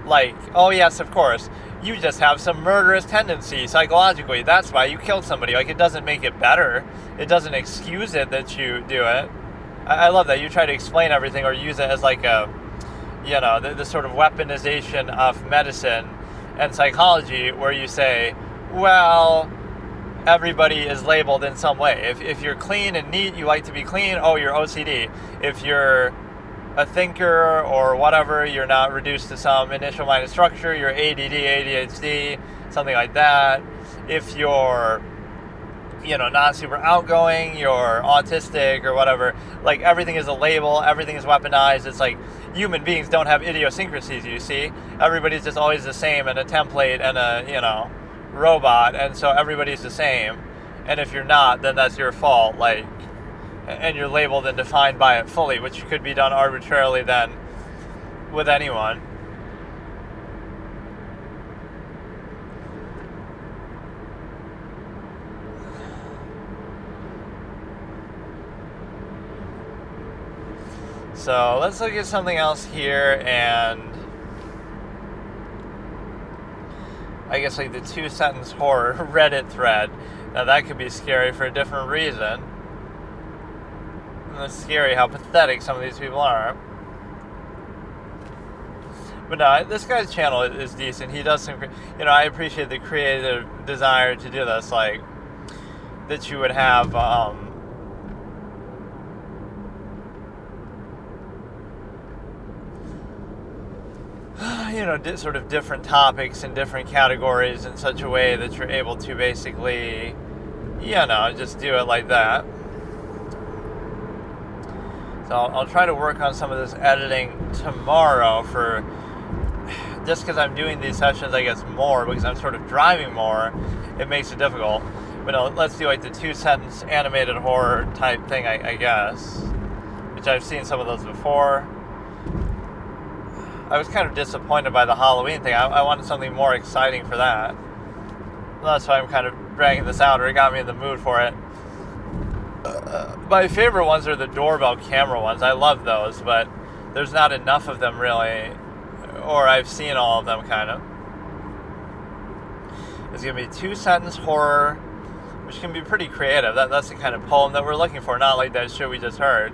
like, oh yes, of course, you just have some murderous tendency psychologically. That's why you killed somebody. Like, it doesn't make it better. It doesn't excuse it that you do it. I love that you try to explain everything or use it as like a, you know, the sort of weaponization of medicine and psychology where you say, well, everybody is labeled in some way. If you're clean and neat, you like to be clean, oh, you're OCD. If you're a thinker or whatever, you're not reduced to some initial minded structure, you're ADD, ADHD, something like that. If you're, you know, not super outgoing, you're autistic or whatever, like everything is a label, everything is weaponized. It's like human beings don't have idiosyncrasies, you see. Everybody's just always the same and a template and a, you know, robot, and so everybody's the same, and if you're not, then that's your fault, like, and you're labeled and defined by it fully, which could be done arbitrarily then with anyone. So let's look at something else here, and I guess like the 2-sentence horror Reddit thread. Now that could be scary for a different reason. And it's scary how pathetic some of these people are. But no, this guy's channel is decent. He does some, I appreciate the creative desire to do this, like, that you would have, sort of different topics and different categories in such a way that you're able to basically, just do it like that. So I'll try to work on some of this editing tomorrow just because I'm doing these sessions, I guess, more because I'm sort of driving more, it makes it difficult. But no, let's do like the 2-sentence animated horror type thing, I guess, which I've seen some of those before. I was kind of disappointed by the Halloween thing. I wanted something more exciting for that. That's why I'm kind of dragging this out, or it got me in the mood for it. My favorite ones are the doorbell camera ones. I love those, but there's not enough of them really, or I've seen all of them kind of. It's going to be 2-sentence horror, which can be pretty creative. That's the kind of poem that we're looking for, not like that shit we just heard.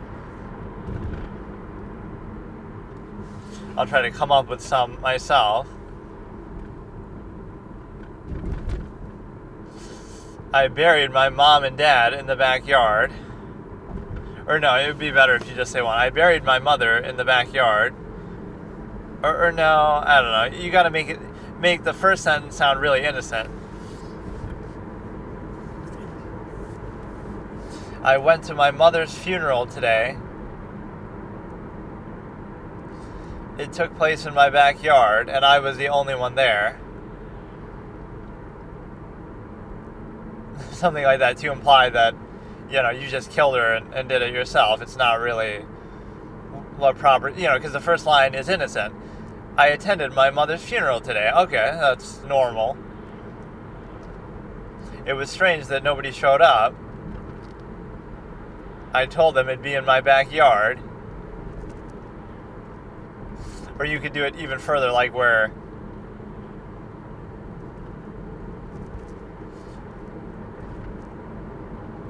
I'll try to come up with some myself. I buried my mom and dad in the backyard. Or no, it would be better if you just say one. I buried my mother in the backyard. Or no, I don't know. You gotta make the first sentence sound really innocent. I went to my mother's funeral today. It took place in my backyard, and I was the only one there. Something like that to imply that, you just killed her and did it yourself. It's not really what proper, because the first line is innocent. I attended my mother's funeral today. Okay, that's normal. It was strange that nobody showed up. I told them it'd be in my backyard. Or you could do it even further, like where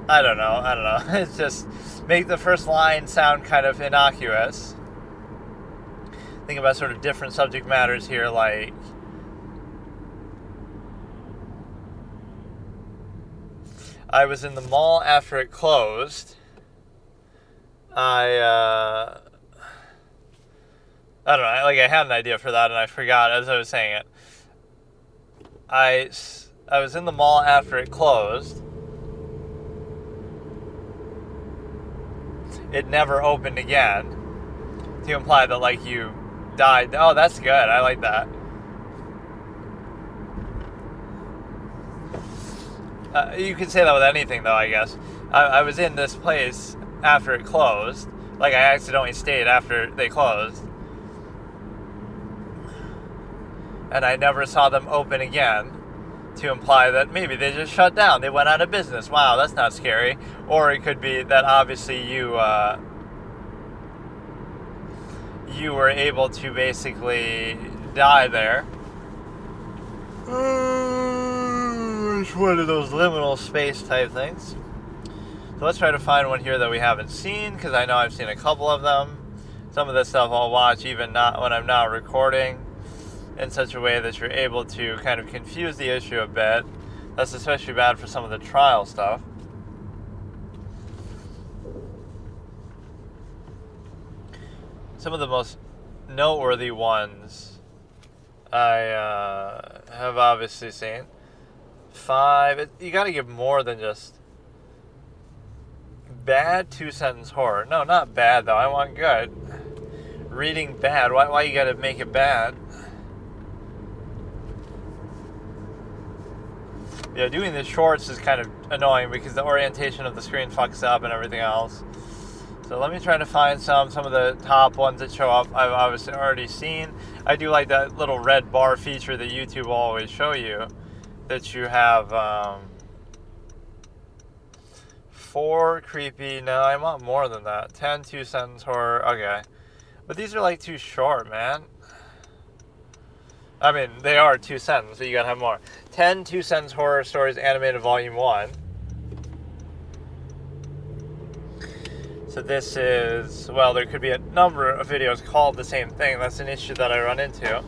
I don't know. It's just make the first line sound kind of innocuous. Think about sort of different subject matters here, like I was in the mall after it closed. I don't know, I had an idea for that and I forgot as I was saying it. I was in the mall after it closed. It never opened again. To imply that, you died. Oh, that's good. I like that. You could say that with anything, though, I guess. I was in this place after it closed. I accidentally stayed after they closed. And I never saw them open again, to imply that maybe they just shut down. They went out of business. Wow, that's not scary. Or it could be that obviously you were able to basically die there. It's one of those liminal space type things. So let's try to find one here that we haven't seen, because I know I've seen a couple of them. Some of this stuff I'll watch even not when I'm not recording, in such a way that you're able to kind of confuse the issue a bit. That's especially bad for some of the trial stuff. Some of the most noteworthy ones I have obviously seen. 5, you gotta give more than just bad 2-sentence horror. No, not bad though, I want good. Reading bad, why you gotta make it bad? Doing the shorts is kind of annoying because the orientation of the screen fucks up and everything else. So let me try to find some of the top ones that show up I've obviously already seen. I do like that little red bar feature that YouTube will always show you, that you have 4 creepy. No, I want more than that. 10 2-sentence horror. Okay. But these are too short, man. I mean, they are 2-sentence, but you gotta have more. 10 2-sentence horror stories animated volume 1. So this is, well, there could be a number of videos called the same thing. That's an issue that I run into.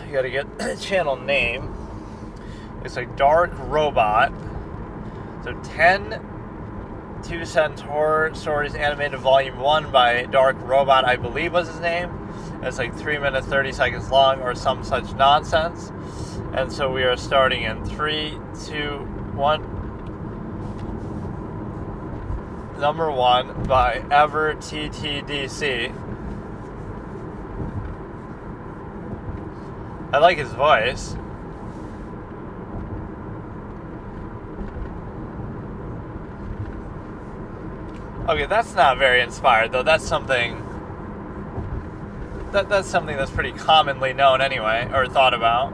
You gotta get the channel name. It's like Dark Robot. So 10 2-sentence horror stories animated volume 1 by Dark Robot, I believe was his name. And it's like 3 minutes 30 seconds long or some such nonsense. And so we are starting in 3, 2, 1. Number 1 by EverTTDC. I like his voice. Okay, that's not very inspired though. That's something that's something that's pretty commonly known anyway, or thought about.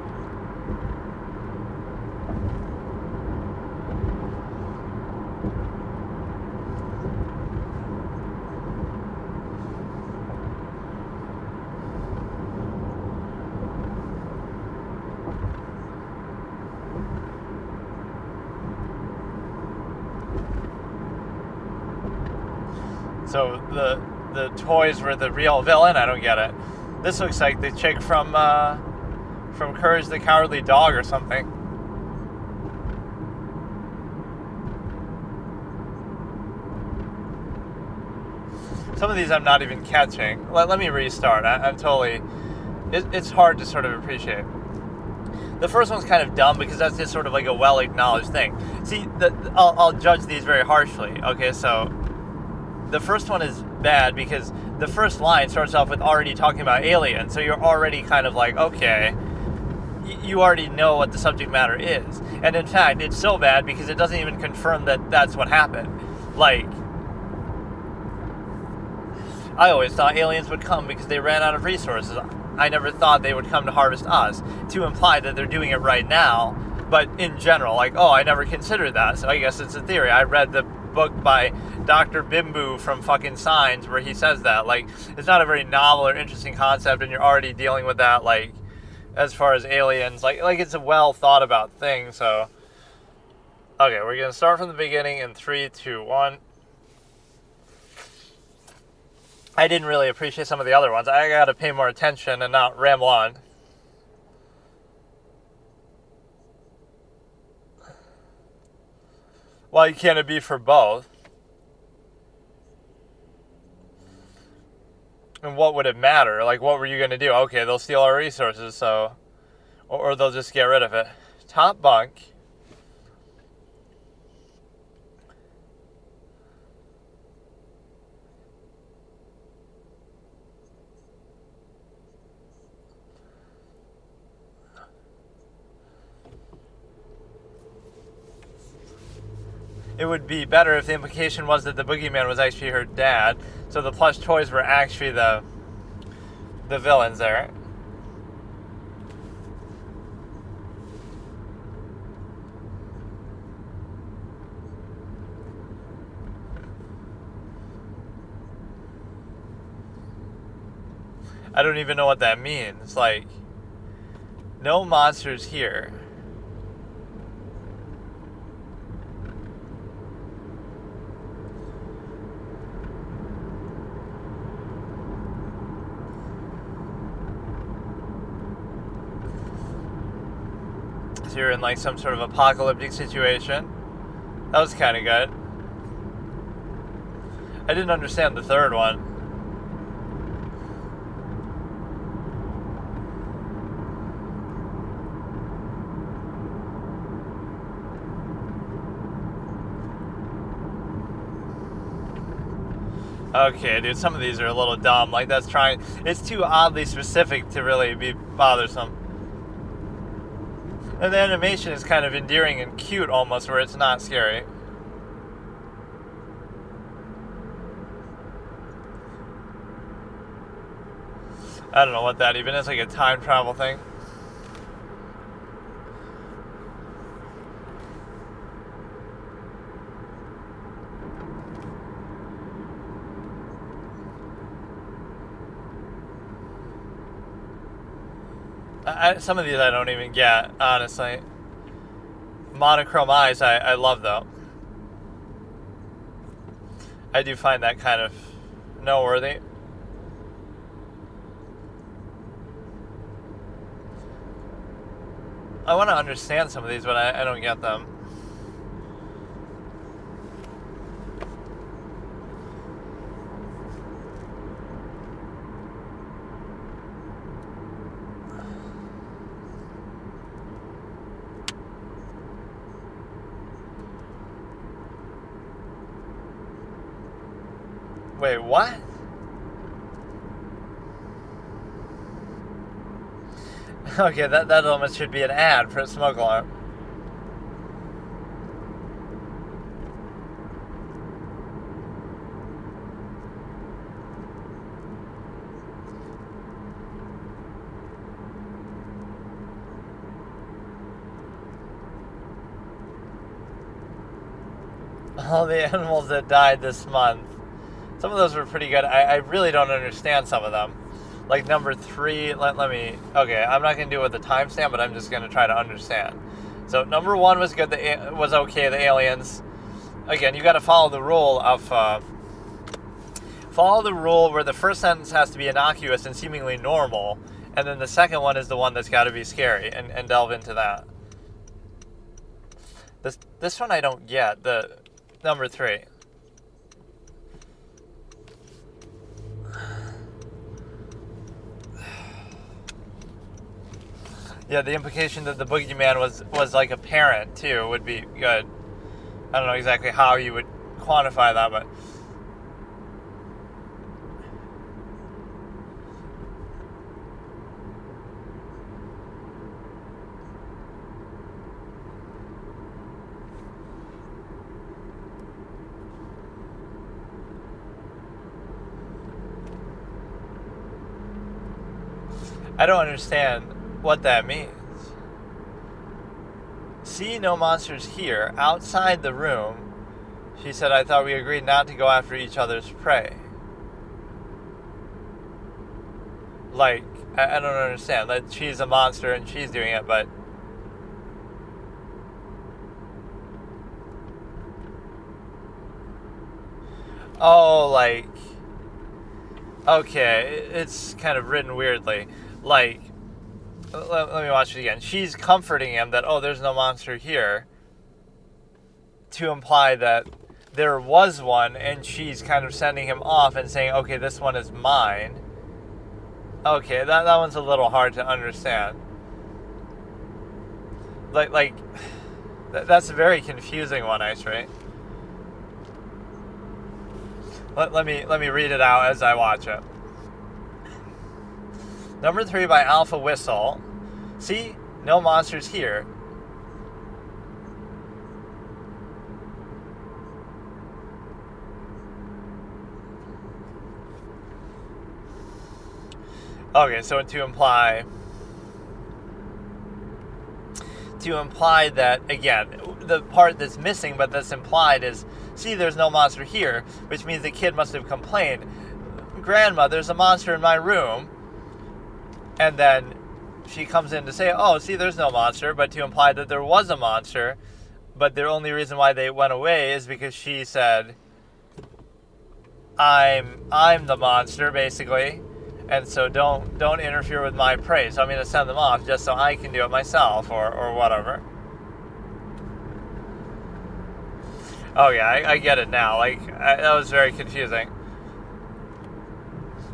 So the toys were the real villain? I don't get it. This looks like the chick from Courage the Cowardly Dog or something. Some of these I'm not even catching. Let me restart. I'm totally... It's hard to sort of appreciate. The first one's kind of dumb because that's just sort of like a well-acknowledged thing. See, I'll judge these very harshly. Okay, so... The first one is bad because the first line starts off with already talking about aliens, so you're already kind of like, okay, you already know what the subject matter is. And in fact, it's so bad because it doesn't even confirm that that's what happened. Like, I always thought aliens would come because they ran out of resources. I never thought they would come to harvest us, to imply that they're doing it right now. But in general, like, oh, I never considered that, so I guess it's a theory. I read the book by Dr. Bimbu from fucking Signs where he says that. Like, it's not a very novel or interesting concept, and you're already dealing with that, like, as far as aliens. Like it's a well thought about thing, so... Okay, we're gonna start from the beginning in 3, 2, 1. I didn't really appreciate some of the other ones. I gotta pay more attention and not ramble on. Why can't it be for both? And what would it matter? Like, what were you going to do? Okay, they'll steal our resources, so... Or they'll just get rid of it. Top bunk. It would be better if the implication was that the boogeyman was actually her dad, so the plush toys were actually the villains there. I don't even know what that means. Like, no monsters here. You're in like some sort of apocalyptic situation. That was kind of good. I didn't understand the third one. Okay, dude, some of these are a little dumb. Like, that's trying... It's too oddly specific to really be bothersome. And the animation is kind of endearing and cute almost, where it's not scary. I don't know what that even is, like a time travel thing. Some of these I don't even get, honestly. Monochrome eyes, I love though. I do find that kind of noteworthy. I want to understand some of these, but I don't get them. Wait, what? Okay, that almost should be an ad for a smoke alarm. All the animals that died this month. Some of those were pretty good. I really don't understand some of them. Like number 3, let me... Okay, I'm not going to do it with the timestamp, but I'm just going to try to understand. So number 1 was good. Was okay, the aliens. Again, you got to follow the rule of... follow the rule where the first sentence has to be innocuous and seemingly normal, and then the second one is the one that's got to be scary, and delve into that. This one I don't get. The number 3. Yeah, the implication that the boogeyman was like a parent, too, would be good. I don't know exactly how you would quantify that, but... I don't understand what that means. See no monsters here. Outside the room, she said, I thought we agreed not to go after each other's prey. Like, I don't understand. That she's a monster and she's doing it, but... Oh, like... Okay, it's kind of written weirdly. Like... Let me watch it again. She's comforting him that, oh, there's no monster here, to imply that there was one, and she's kind of sending him off and saying, okay, this one is mine. Okay, that one's a little hard to understand. Like that's a very confusing one, actually. Let me read it out as I watch it. Number 3 by Alpha Whistle. See? No monsters here. Okay, so to imply that, again, the part that's missing but that's implied is, see, there's no monster here, which means the kid must have complained, Grandma, there's a monster in my room. And then she comes in to say, oh, see, there's no monster, but to imply that there was a monster, but the only reason why they went away is because she said, I'm the monster, basically, and so don't interfere with my prey, so I'm going to send them off just so I can do it myself, or whatever. Oh, yeah, I get it now. Like, that was very confusing.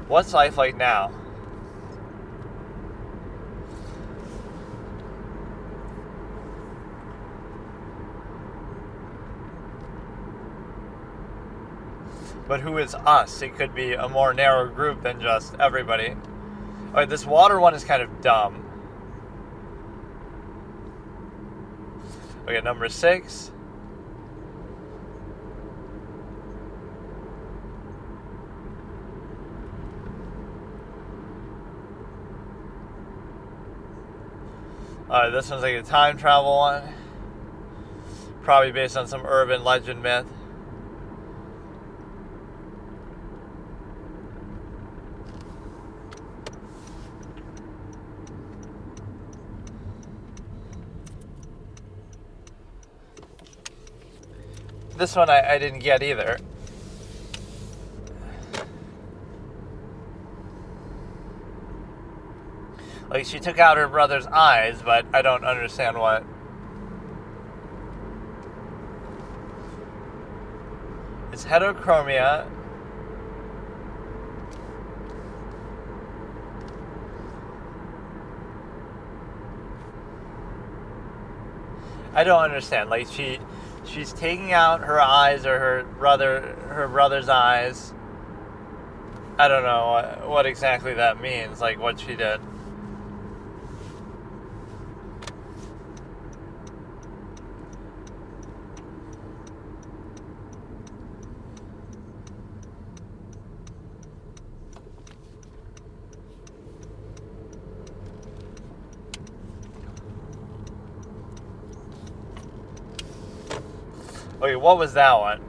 What's life like now? But who is us? It could be a more narrow group than just everybody. Alright, this water one is kind of dumb. Okay, number 6. This one's like a time travel one. Probably based on some urban legend myth. This one I didn't get either. Like, she took out her brother's eyes, but I don't understand what. It's heterochromia. I don't understand. Like, she's taking out her eyes, or her brother's eyes. I don't know what exactly that means, like what she did. Okay, what was that one?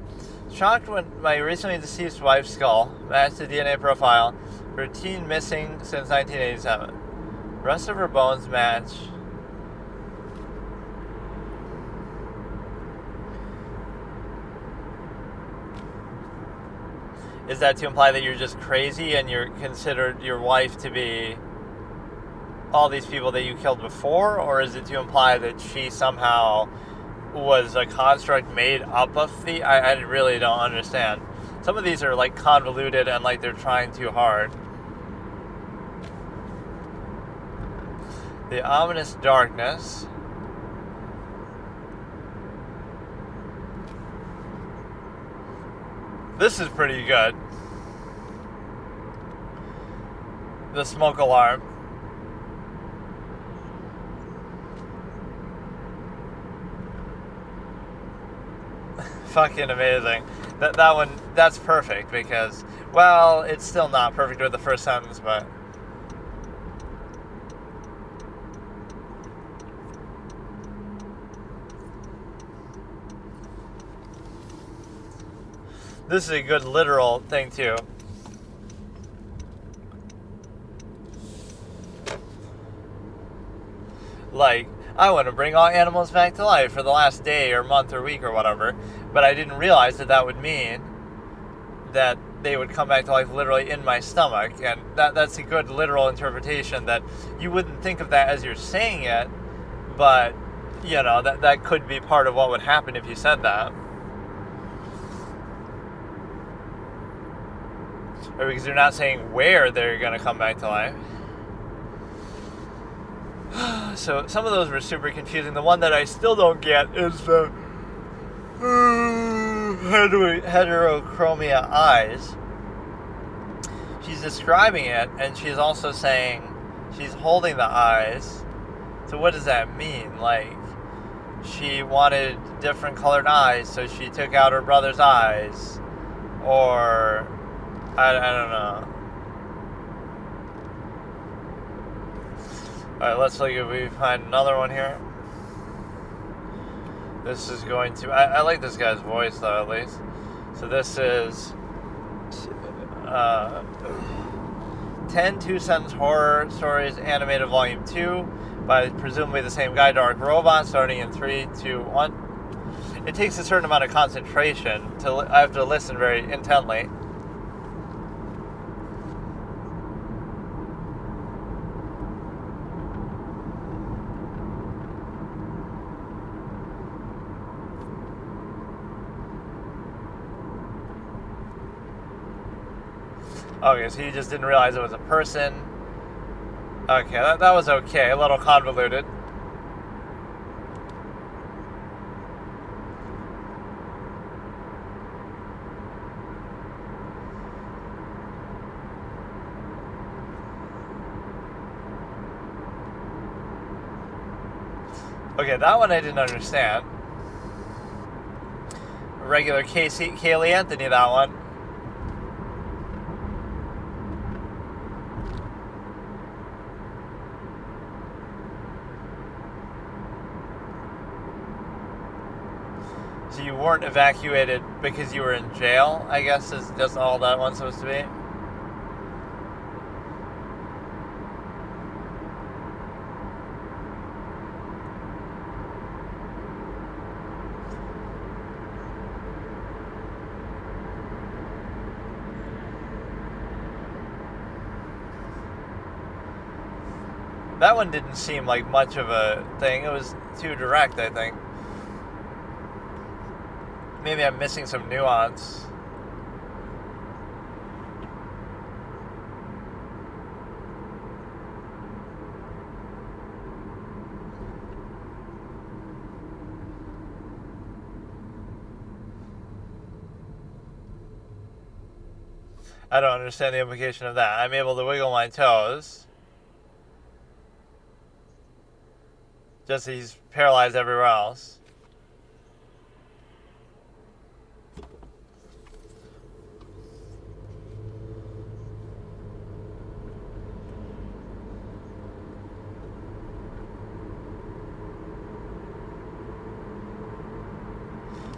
Shocked when my recently deceased wife's skull matched the DNA profile for a teen missing since 1987. The rest of her bones match. Is that to imply that you're just crazy and you're considered your wife to be all these people that you killed before? Or is it to imply that she somehow was a construct made up of the... I really don't understand. Some of these are like convoluted and like they're trying too hard. The ominous darkness. This is pretty good. The smoke alarm. Fucking amazing. That one, that's perfect because, well, it's still not perfect with the first sentence, but... This is a good literal thing, too. Like, I want to bring all animals back to life for the last day or month or week or whatever, but I didn't realize that would mean that they would come back to life literally in my stomach, and that's a good literal interpretation. That you wouldn't think of that as you're saying it, but, you know, that could be part of what would happen if you said that. Or because you're not saying where they're going to come back to life. So some of those were super confusing. The one that I still don't get is the heterochromia eyes. She's describing it, and she's also saying she's holding the eyes. So what does that mean? Like, she wanted different colored eyes, so she took out her brother's eyes. Or, I don't know. Alright, let's look if we find another one here. This is going to... I like this guy's voice, though, at least. So this is... 10 two-sentence horror stories, animated volume 2, by presumably the same guy, Dark Robot, starting in 3, 2, 1. It takes a certain amount of concentration. I have to listen very intently. Okay, so you just didn't realize it was a person. Okay, that was okay. A little convoluted. Okay, that one I didn't understand. Regular Kaylee Anthony, that one. So you weren't evacuated because you were in jail, I guess, is just all that one's supposed to be? That one didn't seem like much of a thing. It was too direct, I think. Maybe I'm missing some nuance. I don't understand the implication of that. I'm able to wiggle my toes. Just he's paralyzed everywhere else.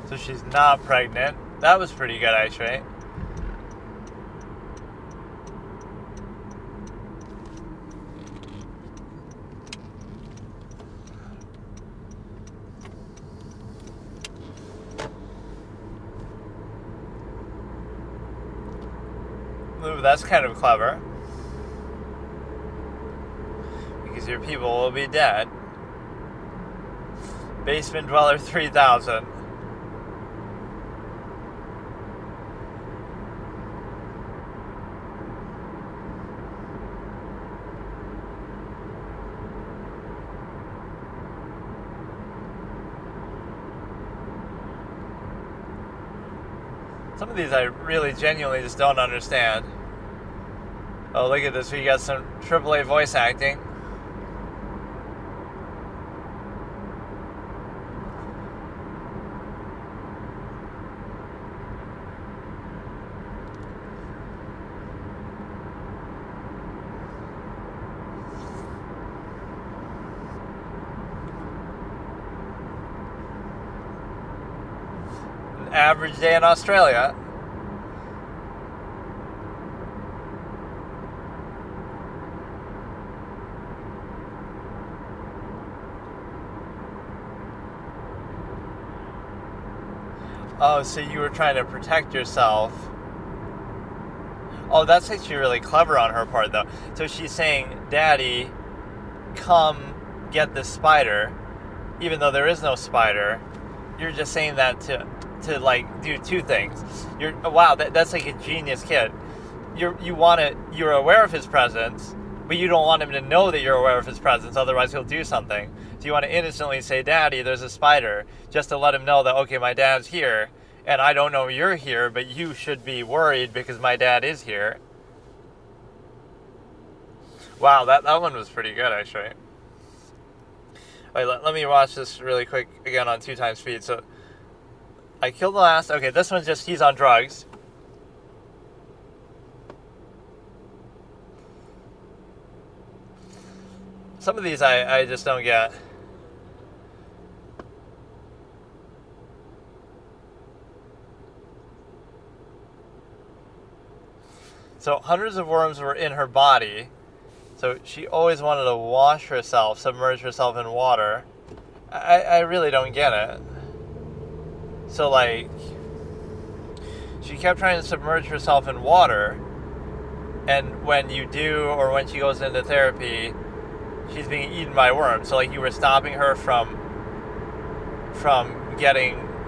So she's not pregnant. That was pretty good, actually. Ooh, that's kind of clever. Because your people will be dead. Basement Dweller 3000. Some of these I really genuinely just don't understand. Oh, look at this. We got some AAA voice acting. An average day in Australia. Oh, so you were trying to protect yourself. Oh, that's actually really clever on her part, though. So she's saying, Daddy, come get this spider, even though there is no spider. You're just saying that to like, do two things. Wow, that's like a genius kid. You're aware of his presence, but you don't want him to know that you're aware of his presence, otherwise he'll do something. So you want to innocently say, Daddy, there's a spider, just to let him know that, okay, my dad's here, and I don't know you're here, but you should be worried because my dad is here. Wow, that one was pretty good, actually. Wait, let me watch this really quick again on 2x speed. So, I killed the last. Okay, this one's just, he's on drugs. Some of these I just don't get. So hundreds of worms were in her body. So she always wanted to wash herself, submerge herself in water. I really don't get it. So like, she kept trying to submerge herself in water. And when you do, or when she goes into therapy, she's being eaten by worms. So like, you were stopping her from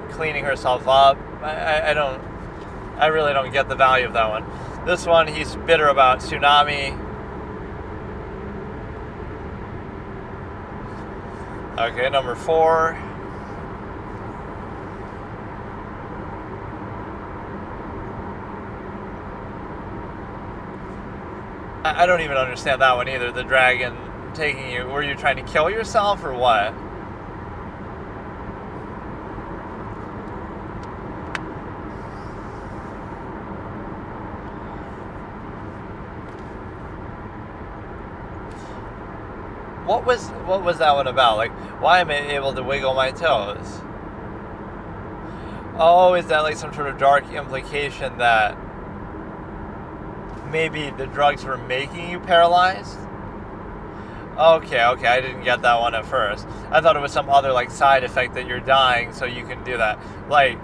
cleaning herself up. I really don't get the value of that one. This one, he's bitter about tsunami. Okay, number 4. I don't even understand that one either. The dragon taking you. Were you trying to kill yourself or what? What was that one about? Like, why am I able to wiggle my toes? Oh, is that like some sort of dark implication that maybe the drugs were making you paralyzed? Okay, I didn't get that one at first. I thought it was some other like side effect that you're dying so you can do that. Like,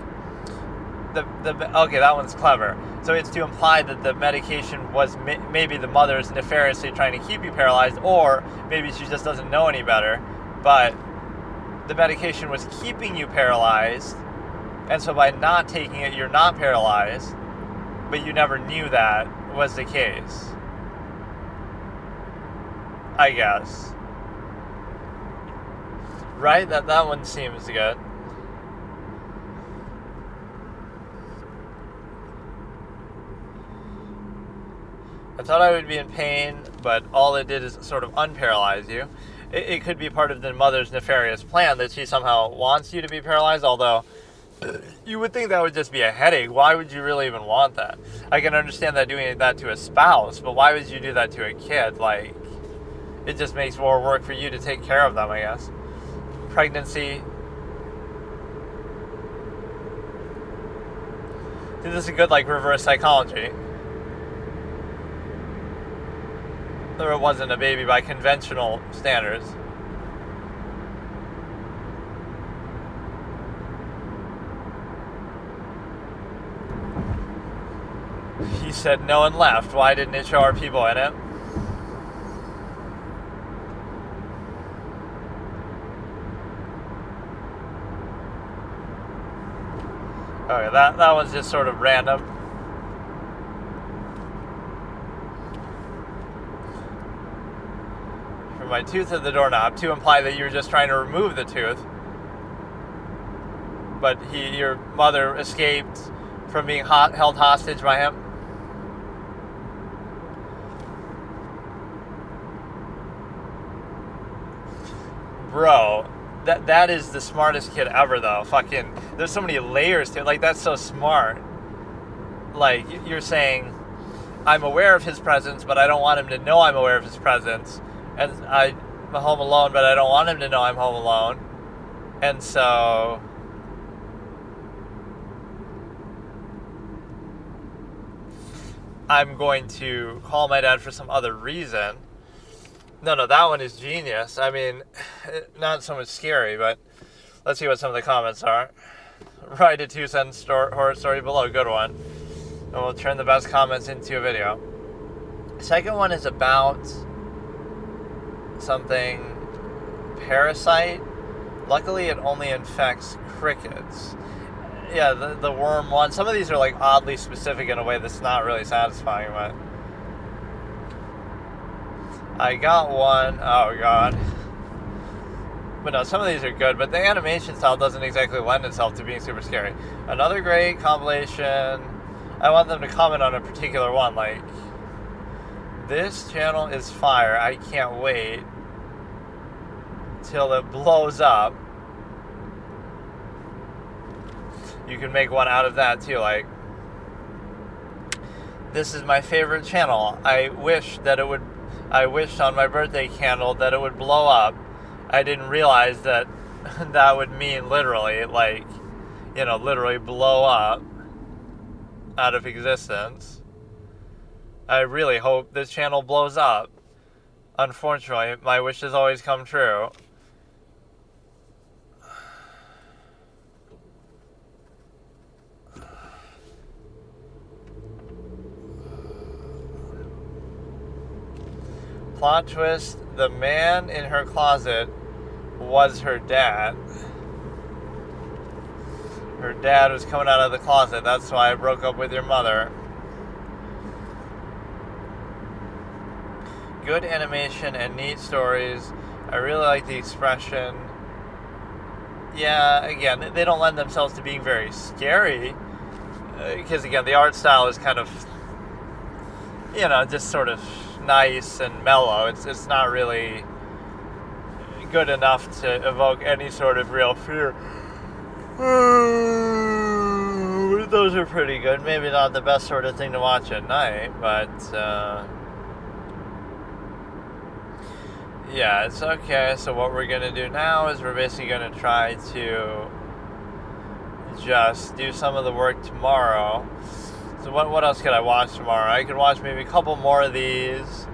okay, that one's clever. So it's to imply that the medication was maybe the mother's nefariously trying to keep you paralyzed, or maybe she just doesn't know any better, but the medication was keeping you paralyzed, and so by not taking it, you're not paralyzed, but you never knew that was the case. I guess. Right? That one seems good. I thought I would be in pain, but all it did is sort of unparalyze you. It could be part of the mother's nefarious plan that she somehow wants you to be paralyzed, although you would think that would just be a headache. Why would you really even want that? I can understand that doing that to a spouse, but why would you do that to a kid? Like, it just makes more work for you to take care of them, I guess. Pregnancy. This is good, like, reverse psychology. Or it wasn't a baby by conventional standards. He said no one left. Why didn't it show our people in it? Okay, that one's just sort of random. From my tooth of the doorknob, to imply that you're just trying to remove the tooth. But your mother escaped from being held hostage by him. Bro, that is the smartest kid ever, though. Fucking, there's so many layers to it. Like, that's so smart. Like, you're saying, I'm aware of his presence, but I don't want him to know I'm aware of his presence. And I'm home alone, but I don't want him to know I'm home alone. And so I'm going to call my dad for some other reason. No, that one is genius. I mean, not so much scary, but let's see what some of the comments are. Write a 2-sentence horror story below. Good one. And we'll turn the best comments into a video. Second one is about something parasite. Luckily, it only infects crickets. Yeah, the worm one. Some of these are like oddly specific in a way that's not really satisfying, but I got one. Oh god. But no, some of these are good, but the animation style doesn't exactly lend itself to being super scary. Another great compilation. I want them to comment on a particular one, like, this channel is fire. I can't wait till it blows up. You can make one out of that too, like, this is my favorite channel. I wished on my birthday candle that it would blow up. I didn't realize that that would mean literally, like, literally blow up out of existence. I really hope this channel blows up. Unfortunately, my wishes always come true. Plot twist, the man in her closet was her dad. Her dad was coming out of the closet. That's why I broke up with your mother. Good animation and neat stories. I really like the expression. Yeah, again, they don't lend themselves to being very scary. Because, again, the art style is kind of, just sort of nice and mellow. It's not really good enough to evoke any sort of real fear. Those are pretty good. Maybe not the best sort of thing to watch at night, but yeah, it's okay. So what we're going to do now is we're basically going to try to just do some of the work tomorrow. So what else could I watch tomorrow? I could watch maybe a couple more of these.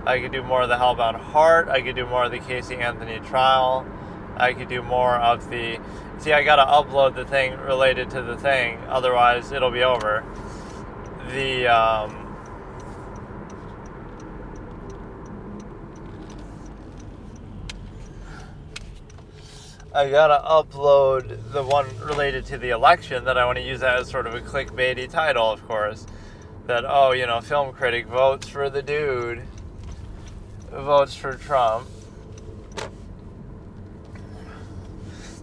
I could do more of the Hellbound Heart. I could do more of the Casey Anthony trial. I could do more of the... See, I gotta upload the thing related to the thing, otherwise it'll be over. the I gotta upload the one related to the election that I want to use that as sort of a clickbaity title, of course. That, oh, you know, film critic votes for the dude, votes for Trump.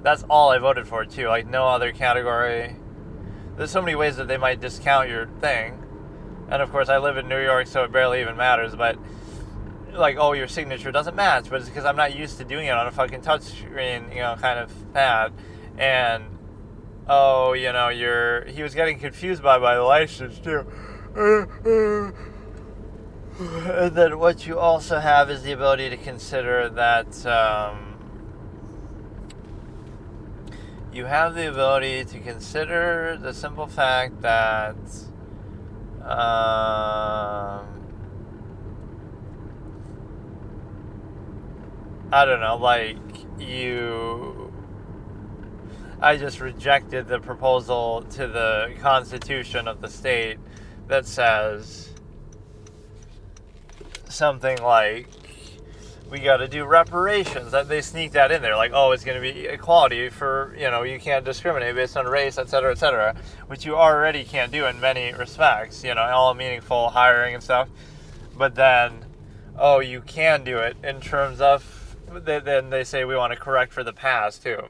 That's all I voted for, too. Like, no other category. There's so many ways that they might discount your thing. And, of course, I live in New York, so it barely even matters. But, like, oh, your signature doesn't match. But it's because I'm not used to doing it on a fucking touchscreen, you know, kind of pad. And, oh, you know, he was getting confused by my license, too. And then what you also have is the ability to consider that you have the ability to consider the simple fact that I don't know, like I just rejected the proposal to the Constitution of the state that says something like we got to do reparations. That they sneak that in there, like, oh, it's going to be equality for, you know, you can't discriminate based on race, etc., which you already can't do in many respects, you know, all meaningful hiring and stuff. But then, oh, you can do it in terms of, then they say we want to correct for the past too.